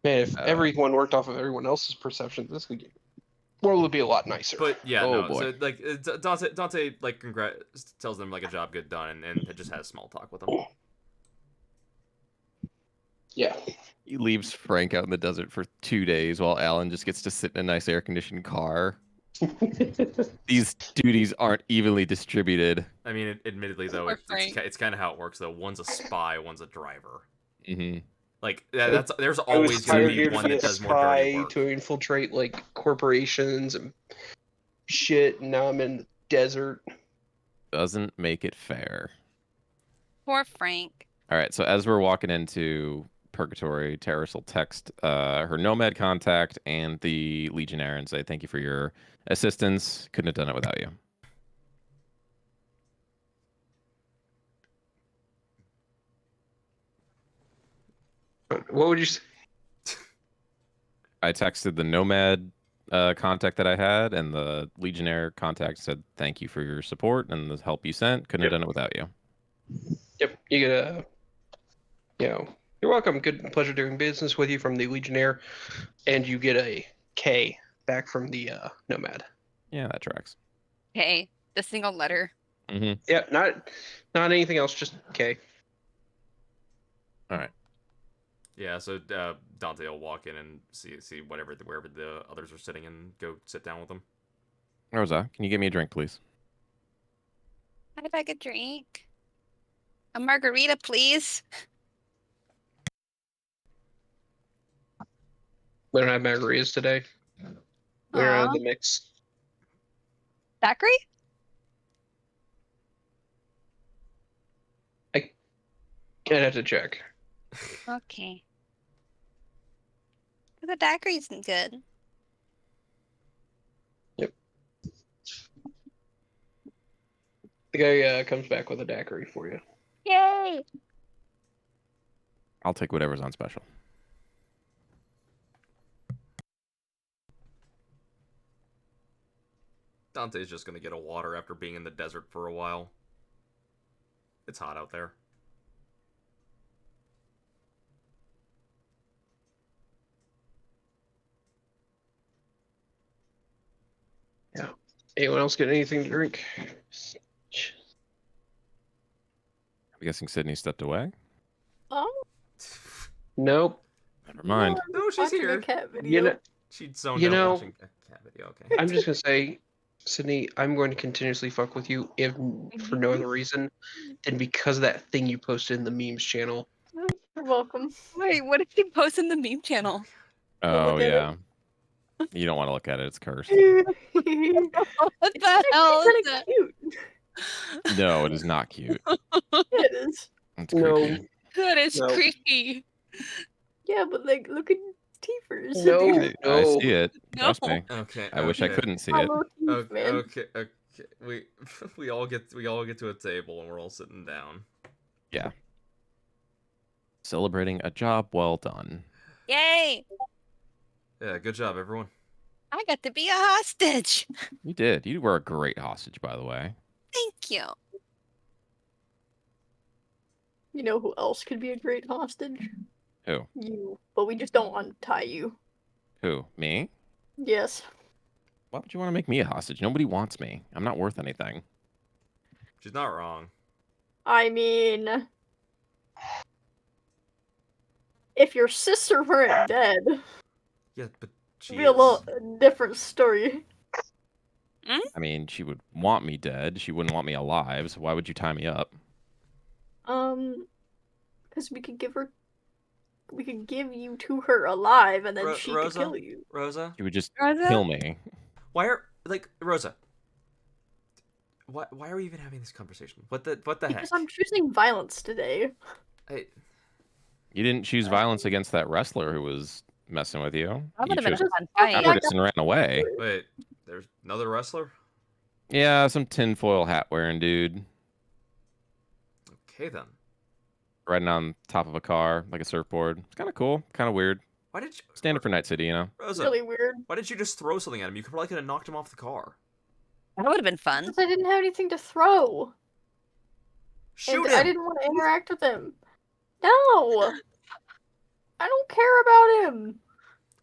Man, if Uh, everyone worked off of everyone else's perceptions, this world would be a lot nicer. But yeah, Oh, no. boy. So like Dante like tells them like a job good done, and it just has small talk with them. Yeah. He leaves Frank out in the desert for 2 days while Alan just gets to sit in a nice air-conditioned car. These duties aren't evenly distributed. I mean, admittedly though, Poor it's Frank. kind of how it works though. One's a spy, one's a driver. Hmm. Like that's there's I was always going to hired be here one to be that a does more dirty spy work. to infiltrate like corporations and shit. And now I'm in the desert. Doesn't make it fair. Poor Frank. All right, so as we're walking into Purgatory, Terrace will text her Nomad contact and the Legionnaire and say, "Thank you for your assistance. Couldn't have done it without you." What would you say? I texted the Nomad contact that I had, and the Legionnaire contact said, "Thank you for your support and the help you sent. Couldn't have done it without you." Yep. You get a, you're welcome. Good pleasure doing business with you from the Legionnaire, and you get a K back from the Nomad. Yeah, that tracks. Hey, the single letter. Hmm. Yeah, not anything else, just K. All right. Yeah, so Dante will walk in and see wherever the others are sitting and go sit down with them. Rosa, can you get me a drink, please? I'd like a drink. A margarita, please. We don't have margaritas today. We don't have Aw. the mix. Daiquiri? I'd have to check. Okay. The daiquiri isn't good. The guy comes back with a daiquiri for you. Yay! I'll take whatever's on special. Dante's just gonna get a water after being in the desert for a while. It's hot out there. Yeah. Anyone else get anything to drink? I'm guessing Sydney stepped away. Oh, Nope. Never mind. No, she's watching here. a cat video. You know, She'd zoned You out know, watching a cat video. Okay. I'm just gonna say, Sydney, I'm going to continuously fuck with you if for no other reason than because of that thing you posted in the memes channel. You're welcome. Wait, what did she post in the meme channel? Oh, look at it. yeah. You don't want to look at it. It's cursed. What It's the hell is actually that? kinda cute. No, it is not cute. Yeah, it is. It's No. creepy. That is No. creepy. Yeah, but like, look at Teefers. No. I see it. No. Trust me. Okay. I wish I okay. couldn't see it. Follow Teef, Okay, man. okay. We all get to a table and we're all sitting down. Celebrating a job well done. Yay! Yeah, good job, everyone. I got to be a hostage. You did. You were a great hostage, by the way. Thank you. You know who else could be a great hostage? Who? You. But we just don't want to tie you. Who? Me? Yes. Why would you want to make me a hostage? Nobody wants me. I'm not worth anything. She's not wrong. I mean, if your sister weren't dead, Yeah, but she it'd be a is. little different story. I mean, she would want me dead. She wouldn't want me alive. So why would you tie me up? Because we could give you to her alive, and then Ro- she Rosa? could kill you. Rosa, She would just Rosa? kill me. why are Rosa? Why are we even having this conversation? What the heck? Because I'm choosing violence today. I, You didn't choose violence against that wrestler who was messing with you. That would You have been a chose fun fight. cowardice and ran away. wait, there's another wrestler? Yeah, some tinfoil hat wearing dude Okay then. riding on top of a car like a surfboard. It's kind of cool, kind of weird. Why did you Standard for Night City, you know. Rosa? Really weird. Why did you just throw something at him? You probably could have knocked him off the car. That would have been fun. Because I didn't have anything to throw. Shoot and I him! didn't want to interact with him. No! I don't care about him!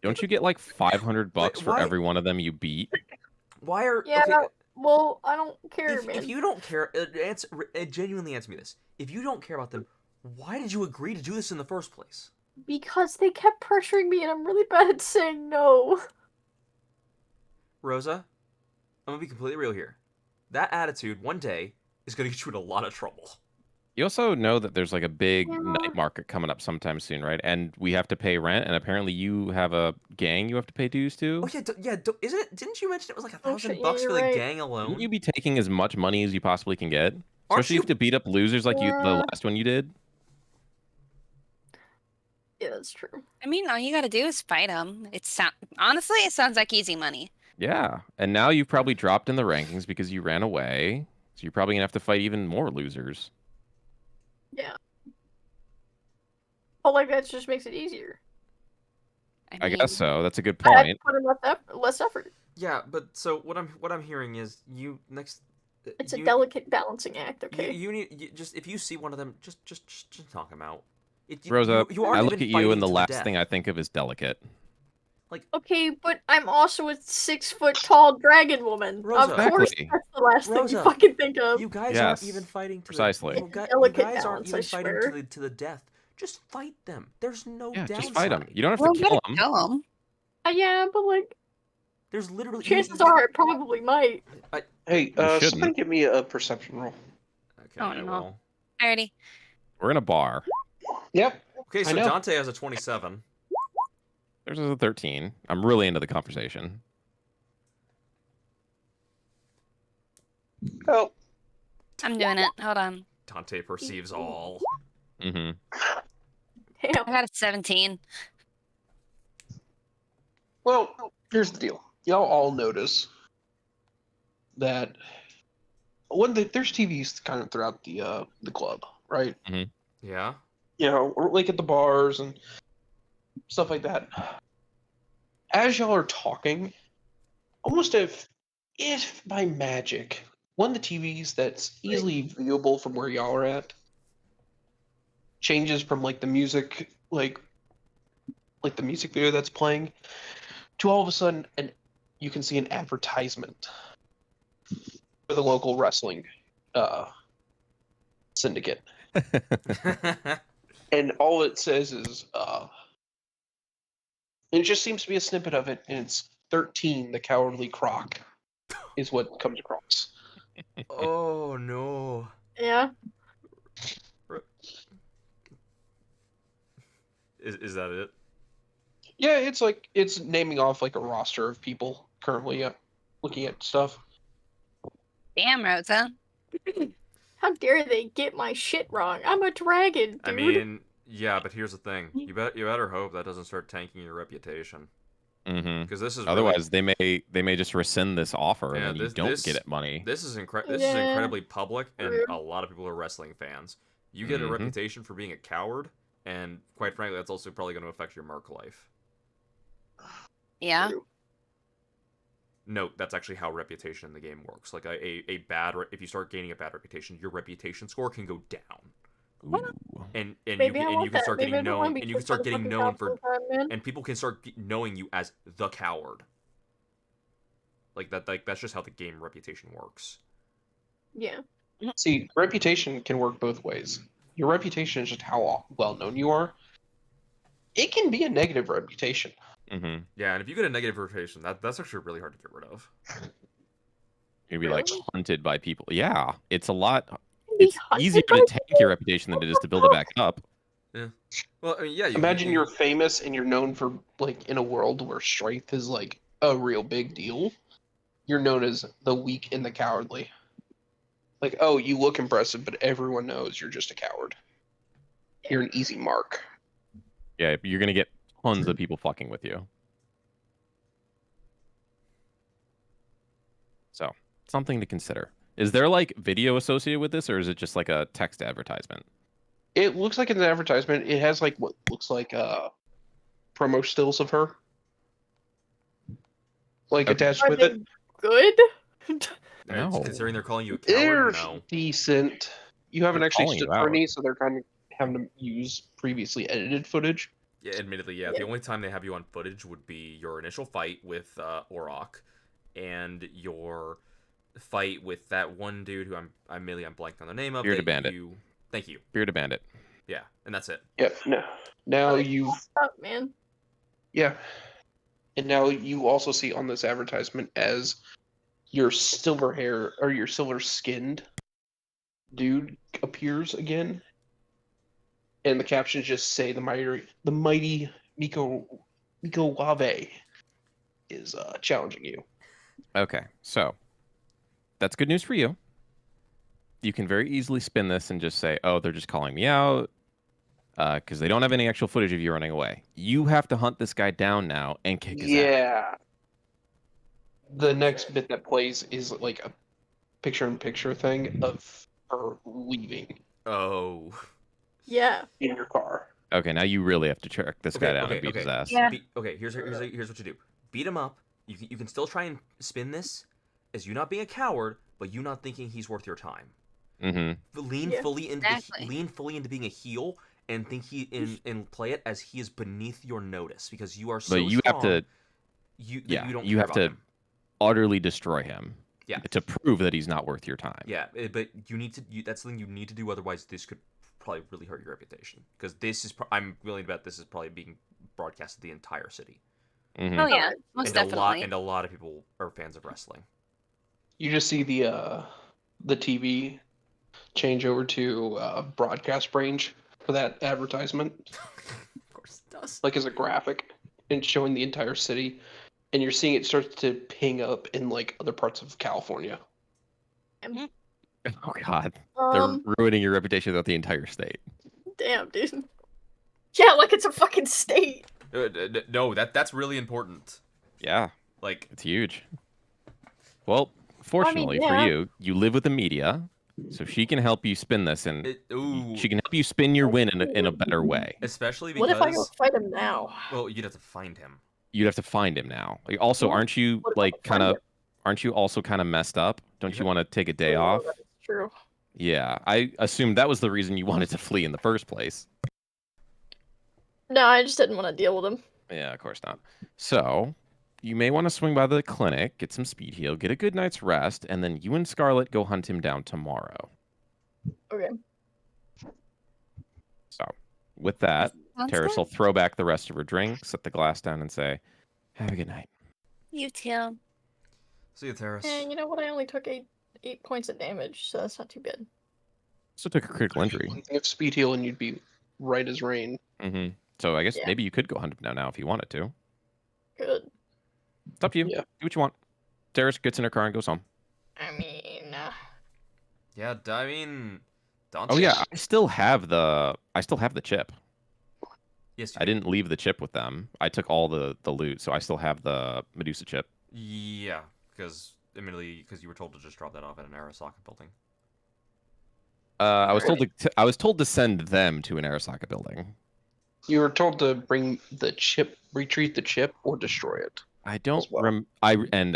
Don't you get like $500 for why- every one of them you beat? Why are Yeah, okay? well, I don't care, If man. you don't care, genuinely answer me this. If you don't care about them, why did you agree to do this in the first place? Because they kept pressuring me and I'm really bad at saying no. Rosa, I'm gonna be completely real here. That attitude one day is gonna get you in a lot of trouble. You also know that there's like a big Yeah. night market coming up sometime soon, right? And we have to pay rent, and apparently you have a gang you have to pay dues to. Oh yeah, isn't it? Didn't you mention it was like Oh, $1,000 shit, yeah, bucks you're for the right. gang alone? Wouldn't you be taking as much money as you possibly can get? Aren't Especially if you- you have to beat up losers like you the Yeah. last one you did. Yeah, that's true. I mean, all you gotta do is fight him. Honestly, it sounds like easy money. Yeah, and now you've probably dropped in the rankings because you ran away. So you're probably gonna have to fight even more losers. Yeah. But like that just makes it easier. I mean, guess so. That's a good I had to point. put in less effort. Yeah, but so what I'm hearing is you next. It's a you, delicate balancing act, okay? just if you see one of them, just knock them out. Rosa, you I already look been at you, fighting and the to last death. thing I think of is delicate. Okay, but I'm also a 6-foot-tall dragon woman. Rosa. Of course, Exactly. that's the last thing Rosa, you fucking think of. You guys Yes, aren't even fighting to precisely. the It's a you delicate guys aren't balance, even I fighting swear. to the death. Just fight them. There's no Yeah, downside. just fight them. You don't have well, to you kill gotta them. kill him. Yeah, but like, There's literally chances are I probably might. Hey, You shouldn't. somebody give me a perception roll. Okay, Oh, I no. will. Alrighty. We're in a bar. Yep. Okay, I so know. Dante has a 27. There's a 13. I'm really into the conversation. Oh, I'm doing it. Hold on. Dante perceives all. Mm-hmm. Damn. I got a 17. well, here's the deal. Y'all all notice that there's TVs kind of throughout the club, right? Yeah. You know, or like at the bars and stuff like that. As y'all are talking, almost if by magic, one of the TVs that's easily viewable from where y'all are at changes from like the music, like the music video that's playing, to all of a sudden, you can see an advertisement for the local wrestling syndicate, and all it says is, and it just seems to be a snippet of it, and it's 13, the Cowardly Croc, is what comes across. Oh no. Yeah. Is that it? Yeah, it's naming off like a roster of people currently looking at stuff. Damn, Rosa. How dare they get my shit wrong? I'm a dragon, dude. I mean, yeah, but here's the thing. You better hope that doesn't start tanking your reputation. Mm-hmm. Because this is Otherwise, they may just rescind this offer, Yeah, and then you don't get it money. This is Yeah. incredibly public, and Rude. a lot of people are wrestling fans. You get a Mhm. reputation for being a coward, and quite frankly, that's also probably going to affect your mark life. Yeah. Note, that's actually how reputation in the game works. Like if you start gaining a bad reputation, your reputation score can go down, Ooh. and Maybe I you want can that. start Maybe I getting don't wanna known, be and you can kicked out start of getting fucking known top for, full-time, man. and people can start knowing you as the coward. Like that's just how the game reputation works. Yeah. See, reputation can work both ways. Your reputation is just how well known you are. It can be a negative reputation. Mm-hmm. Yeah, and if you get a negative reputation, that's actually really hard to get rid of. You'd be like Really? hunted by people. Yeah, it's a lot. Be It's hunted easier by to tank your reputation than it is to build it back up. Well, I mean, yeah. Imagine you're famous and you're known for, like, in a world where strength is like a real big deal. You're known as the weak and the cowardly. Like, oh, you look impressive, but everyone knows you're just a coward. You're an easy mark. Yeah, you're gonna get tons of people fucking with you. So, something to consider. Is there like video associated with this, or is it just like a text advertisement? It looks like an advertisement. It has like what looks like promo stills of her, like Okay. attached Are with they it. good? And No. considering they're calling you a coward, They're no. decent. you haven't They're actually calling stood you for out. any, so they're kind of having to use previously edited footage. Yeah, admittedly, yeah. Yeah. The only time they have you on footage would be your initial fight with Orok, and your fight with that one dude who I'm blanked on the name of. Bearded Bandit. Thank you. Bearded Bandit. Yeah, and that's it. Yep. No. Now Okay. you. Stop, man. Yeah. And now you also see on this advertisement as your silver hair or your silver skinned dude appears again. And the captions just say the mighty Miko Wave is challenging you. Okay, so that's good news for you. You can very easily spin this and just say, "Oh, they're just calling me out," because they don't have any actual footage of you running away. You have to hunt this guy down now and kick his ass. Yeah. The next bit that plays is like a picture-in-picture thing of her leaving Oh. Yeah. in your car. Okay, now you really have to track this guy down and beat his ass. Yeah. Okay, here's what you do. Beat him up. You can still try and spin this as you not being a coward, but you not thinking he's worth your time. Mm-hmm. Lean Yeah. fully into Exactly. lean fully into being a heel and think and play it as he is beneath your notice because you are so But you have strong, to, you don't you care have about to him. utterly destroy him. Yeah. To prove that he's not worth your time. Yeah, but you need to. That's something you need to do. Otherwise, this could probably really hurt your reputation. Because this is, I'm willing to bet this is probably being broadcast to the entire city. Mm-hmm. Oh yeah, most and definitely. a lot of people are fans of wrestling. You just see the TV change over to broadcast range for that advertisement, Of course it does. like as a graphic, and showing the entire city. And you're seeing it start to ping up in like other parts of California. Oh God, Um. they're ruining your reputation throughout the entire state. Damn, dude. Yeah, like it's a fucking state. No, that's really important. Yeah, Like, it's huge. Well, fortunately for yeah. you, you live with the media, so she can help you spin this, and ooh, she can help you spin your win in a better way. especially What because if I go fight him now? well, you'd have to find him. You'd have to find him now. Like, also, Well, aren't you what if I like find kind of? him? Aren't you also kind of messed up? Don't you Yeah. want to take a day Oh, off? that's true. Yeah, I assumed that was the reason you wanted to flee in the first place. No, I just didn't want to deal with him. Yeah, of course not. So, you may want to swing by the clinic, get some speed heal, get a good night's rest, and then you and Scarlet go hunt him down tomorrow. Okay. So, with that, Sounds Terrace good. will throw back the rest of her drink, set the glass down, and say, "Have a good night." You too. See you, Terrace. And you know what? I only took 8 points of damage, so that's not too bad. So took a critical injury. One thing of speed heal, and you'd be right as rain. Mm-hmm. So I guess Yeah. maybe you could go hunt him down now if you wanted to. Good. It's up to you. Yeah. Do what you want. Terrace gets in her car and goes home. I mean, Yeah, I mean, Dante. Oh yeah, I still have the chip. Yes, you I didn't leave the chip with them. I took all the loot, so I still have the Medusa chip. Yeah, because admittedly, because you were told to just drop that off at an Arasaka building. I was told to send them to an Arasaka building. You were told to bring the chip, retrieve the chip, or destroy it. I don't As well. I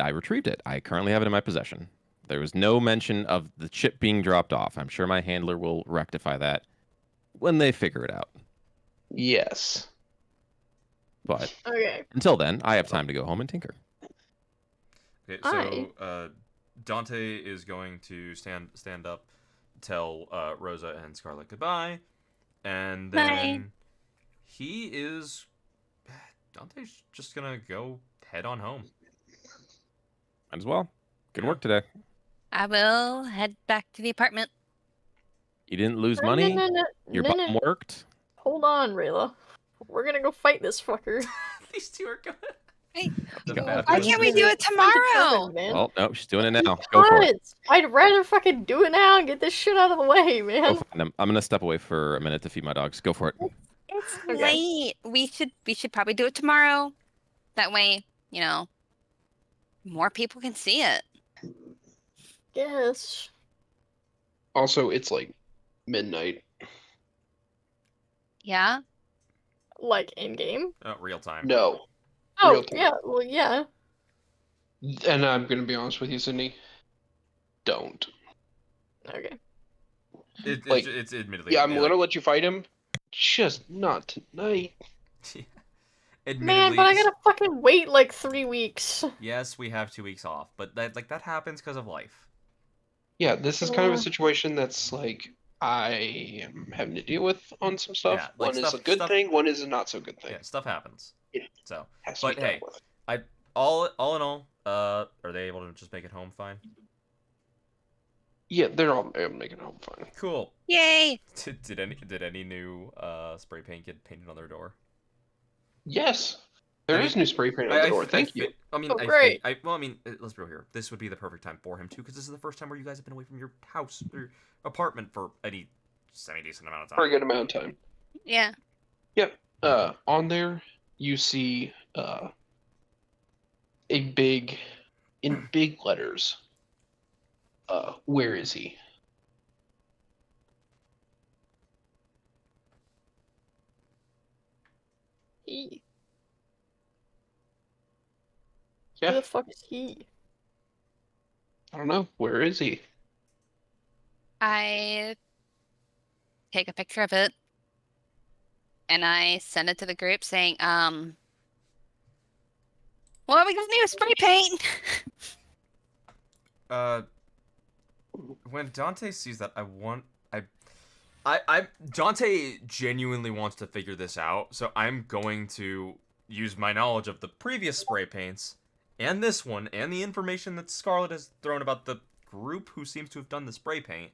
retrieved it. I currently have it in my possession. There was no mention of the chip being dropped off. I'm sure my handler will rectify that when they figure it out. Yes. But okay. until then, I have time to go home and tinker. Okay, so Dante is going to stand up, tell Rosa and Scarlet goodbye, and then Dante's just gonna go head on home. Might as well. Good Yeah. work today. I will head back to the apartment. You didn't lose No, money. No, no, Your no, bum no. worked. Hold on, Rayla. We're gonna go fight this fucker. These two are good. Hey, The God. bad why guys. can't we do it I'm tomorrow? determined, man. Well, no, she's doing it now. Go for it. I'd rather fucking do it now and get this shit out of the way, Go man. find him. I'm gonna step away for a minute to feed my dogs. Go for it. It's Okay. late. We should probably do it tomorrow. That way, more people can see it. Yes. Also, it's like midnight. Yeah. Like in game. Real time. No. Oh Real time. yeah. Well, yeah. And I'm going to be honest with you, Sydney. Don't. Okay. Like, It's admittedly. yeah, I'm like, gonna let you fight him, just not tonight. Man, but I gotta fucking wait like 3 weeks. Yes, we have 2 weeks off, but that happens because of life. Yeah, this is kind of a Yeah. situation that's like I am having to deal with on some stuff. Yeah, like One is stuff- a good stuff- thing, one is a not so good thing. Yeah, stuff happens. Yeah. So, Has to but be dealt hey, with. all in all, are they able to just make it home fine? Yeah, they're all making it home fine. Cool. Yay! Did any new spray paint get painted on their door? Yes, there is new spray paint on the door. Thank you. I mean, Oh, great. let's be real here. This would be the perfect time for him too, because this is the first time where you guys have been away from your house or your apartment for any semi-decent amount of time. For a good amount of time. Yeah. On there you see in big letters. Where is he? He. Yeah. Who the fuck is he? I don't know. Where is he? I take a picture of it and I send it to the group saying, well, we got new spray paint. When Dante sees that, Dante genuinely wants to figure this out, so I'm going to use my knowledge of the previous spray paints and this one and the information that Scarlet has thrown about the group who seems to have done the spray paint.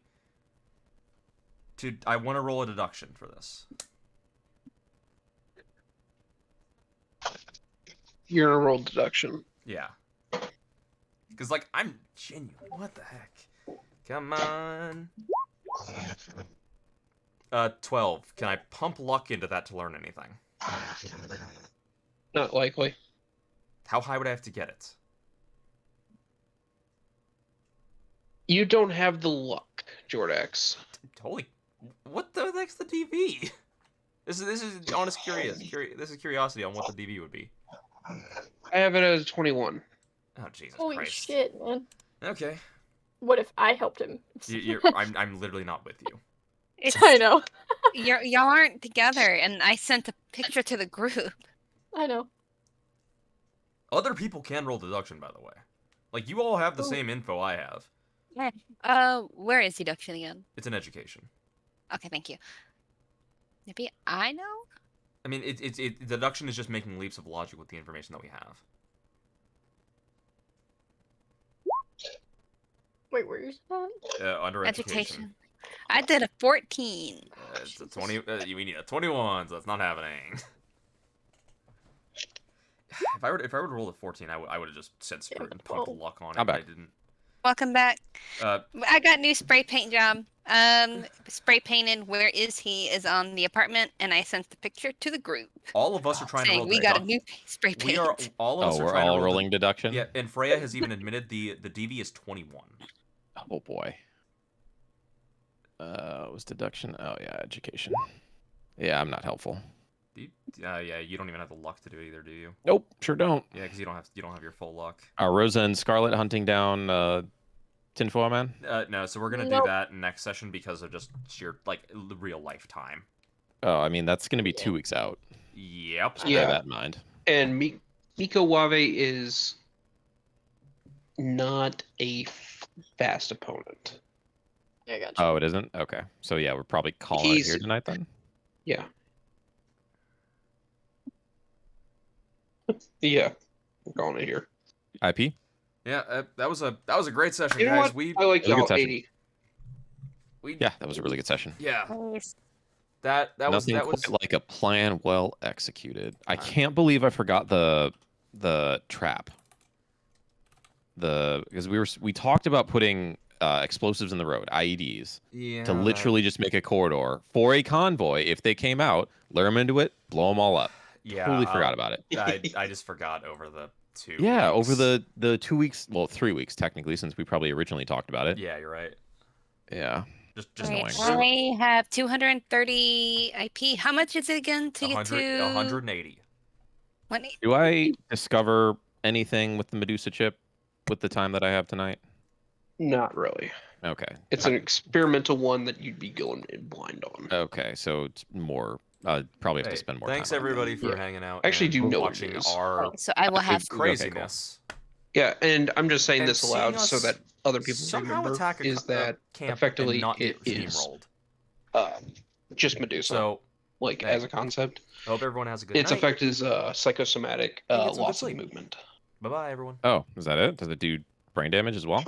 I want to roll a deduction for this. You're gonna roll deduction. Yeah. Because, like, I'm genuine. What the heck? Come on. 12. Can I pump luck into that to learn anything? Not likely. How high would I have to get it? You don't have the luck, Jordax. Holy, what the heck's the DV? This is honest this is curiosity on what the DV would be. I have it as 21. Oh Jesus Holy Christ. shit, man. Okay. What if I helped him? I'm literally not with you. It's, I know. y'all aren't together, and I sent a picture to the group. I know. Other people can roll deduction, by the way. Like, you all have the Ooh. same info I have. Where is deduction again? It's an education. Okay, thank you. Maybe I know? I mean, deduction is just making leaps of logic with the information that we have. Wait, where is that? Under education. I did a 14. It's a 20. We need a 21, so that's not happening. If I were to roll a 14, I would have just said screw it and pumped luck on it. I'm back. I didn't. Welcome back. Uh, I got new spray paint job. Spray painted Where Is He is on the apartment, and I sent the picture to the group all of us are trying to saying roll. we got a new spray paint. We are all of us Oh, are we're trying all to roll rolling deduction? Yeah, and Freya has even admitted the DV is 21. Oh boy. Was deduction? Oh yeah, education. Yeah, I'm not helpful. Yeah, you don't even have the luck to do it either, do you? Nope, sure don't. Yeah, because you don't have your full luck. Are Rosa and Scarlet hunting down Tinfoil Man? No, so we're gonna do Nope. that next session because of just sheer like real life time. Oh, I mean that's gonna be 2 weeks out. Yep. Just Yeah. bear that in mind. And Miko Wave is not a fast opponent. I got you. Oh, it isn't? Okay. So yeah, we're probably calling it He's- here tonight then. Yeah. Yeah. We're calling it here. IP? Yeah, that was a great session, You know guys. what? We I like It was a good y'all session. 80. Yeah, that was a really good session. Yeah, Nice. that was Nothing that was quite like a plan well executed. I can't believe I forgot the trap. Because we talked about putting explosives in the road, IEDs, yeah to literally just make a corridor for a convoy. If they came out, lure them into it, blow them all up. yeah. Totally forgot about it. I just forgot over the 2 Yeah, weeks. over the 2 weeks, well, 3 weeks technically, since we probably originally talked about it. Yeah, you're right. Yeah. Just Right, annoying. I have 230 IP. How much is it again to get 100, to 180. 180? Do I discover anything with the Medusa chip with the time that I have tonight? Not really. Okay. It's an experimental one that you'd be going in blind on. Okay, so it's more. Probably have to Hey, spend more thanks time. on it. everybody for Yeah. hanging out. I actually and do know what it watching is. our So I will have Okay, cool. craziness. Yeah, and I'm just saying And this aloud so seeing that other people somehow remember attack a is that camp effectively and not it get is steamrolled. just Medusa, So like hey, as a concept. I hope everyone has a good Its night. effect is psychosomatic And get some good loss of sleep. movement. Bye bye everyone. Oh, is that it? Does it do brain damage as well?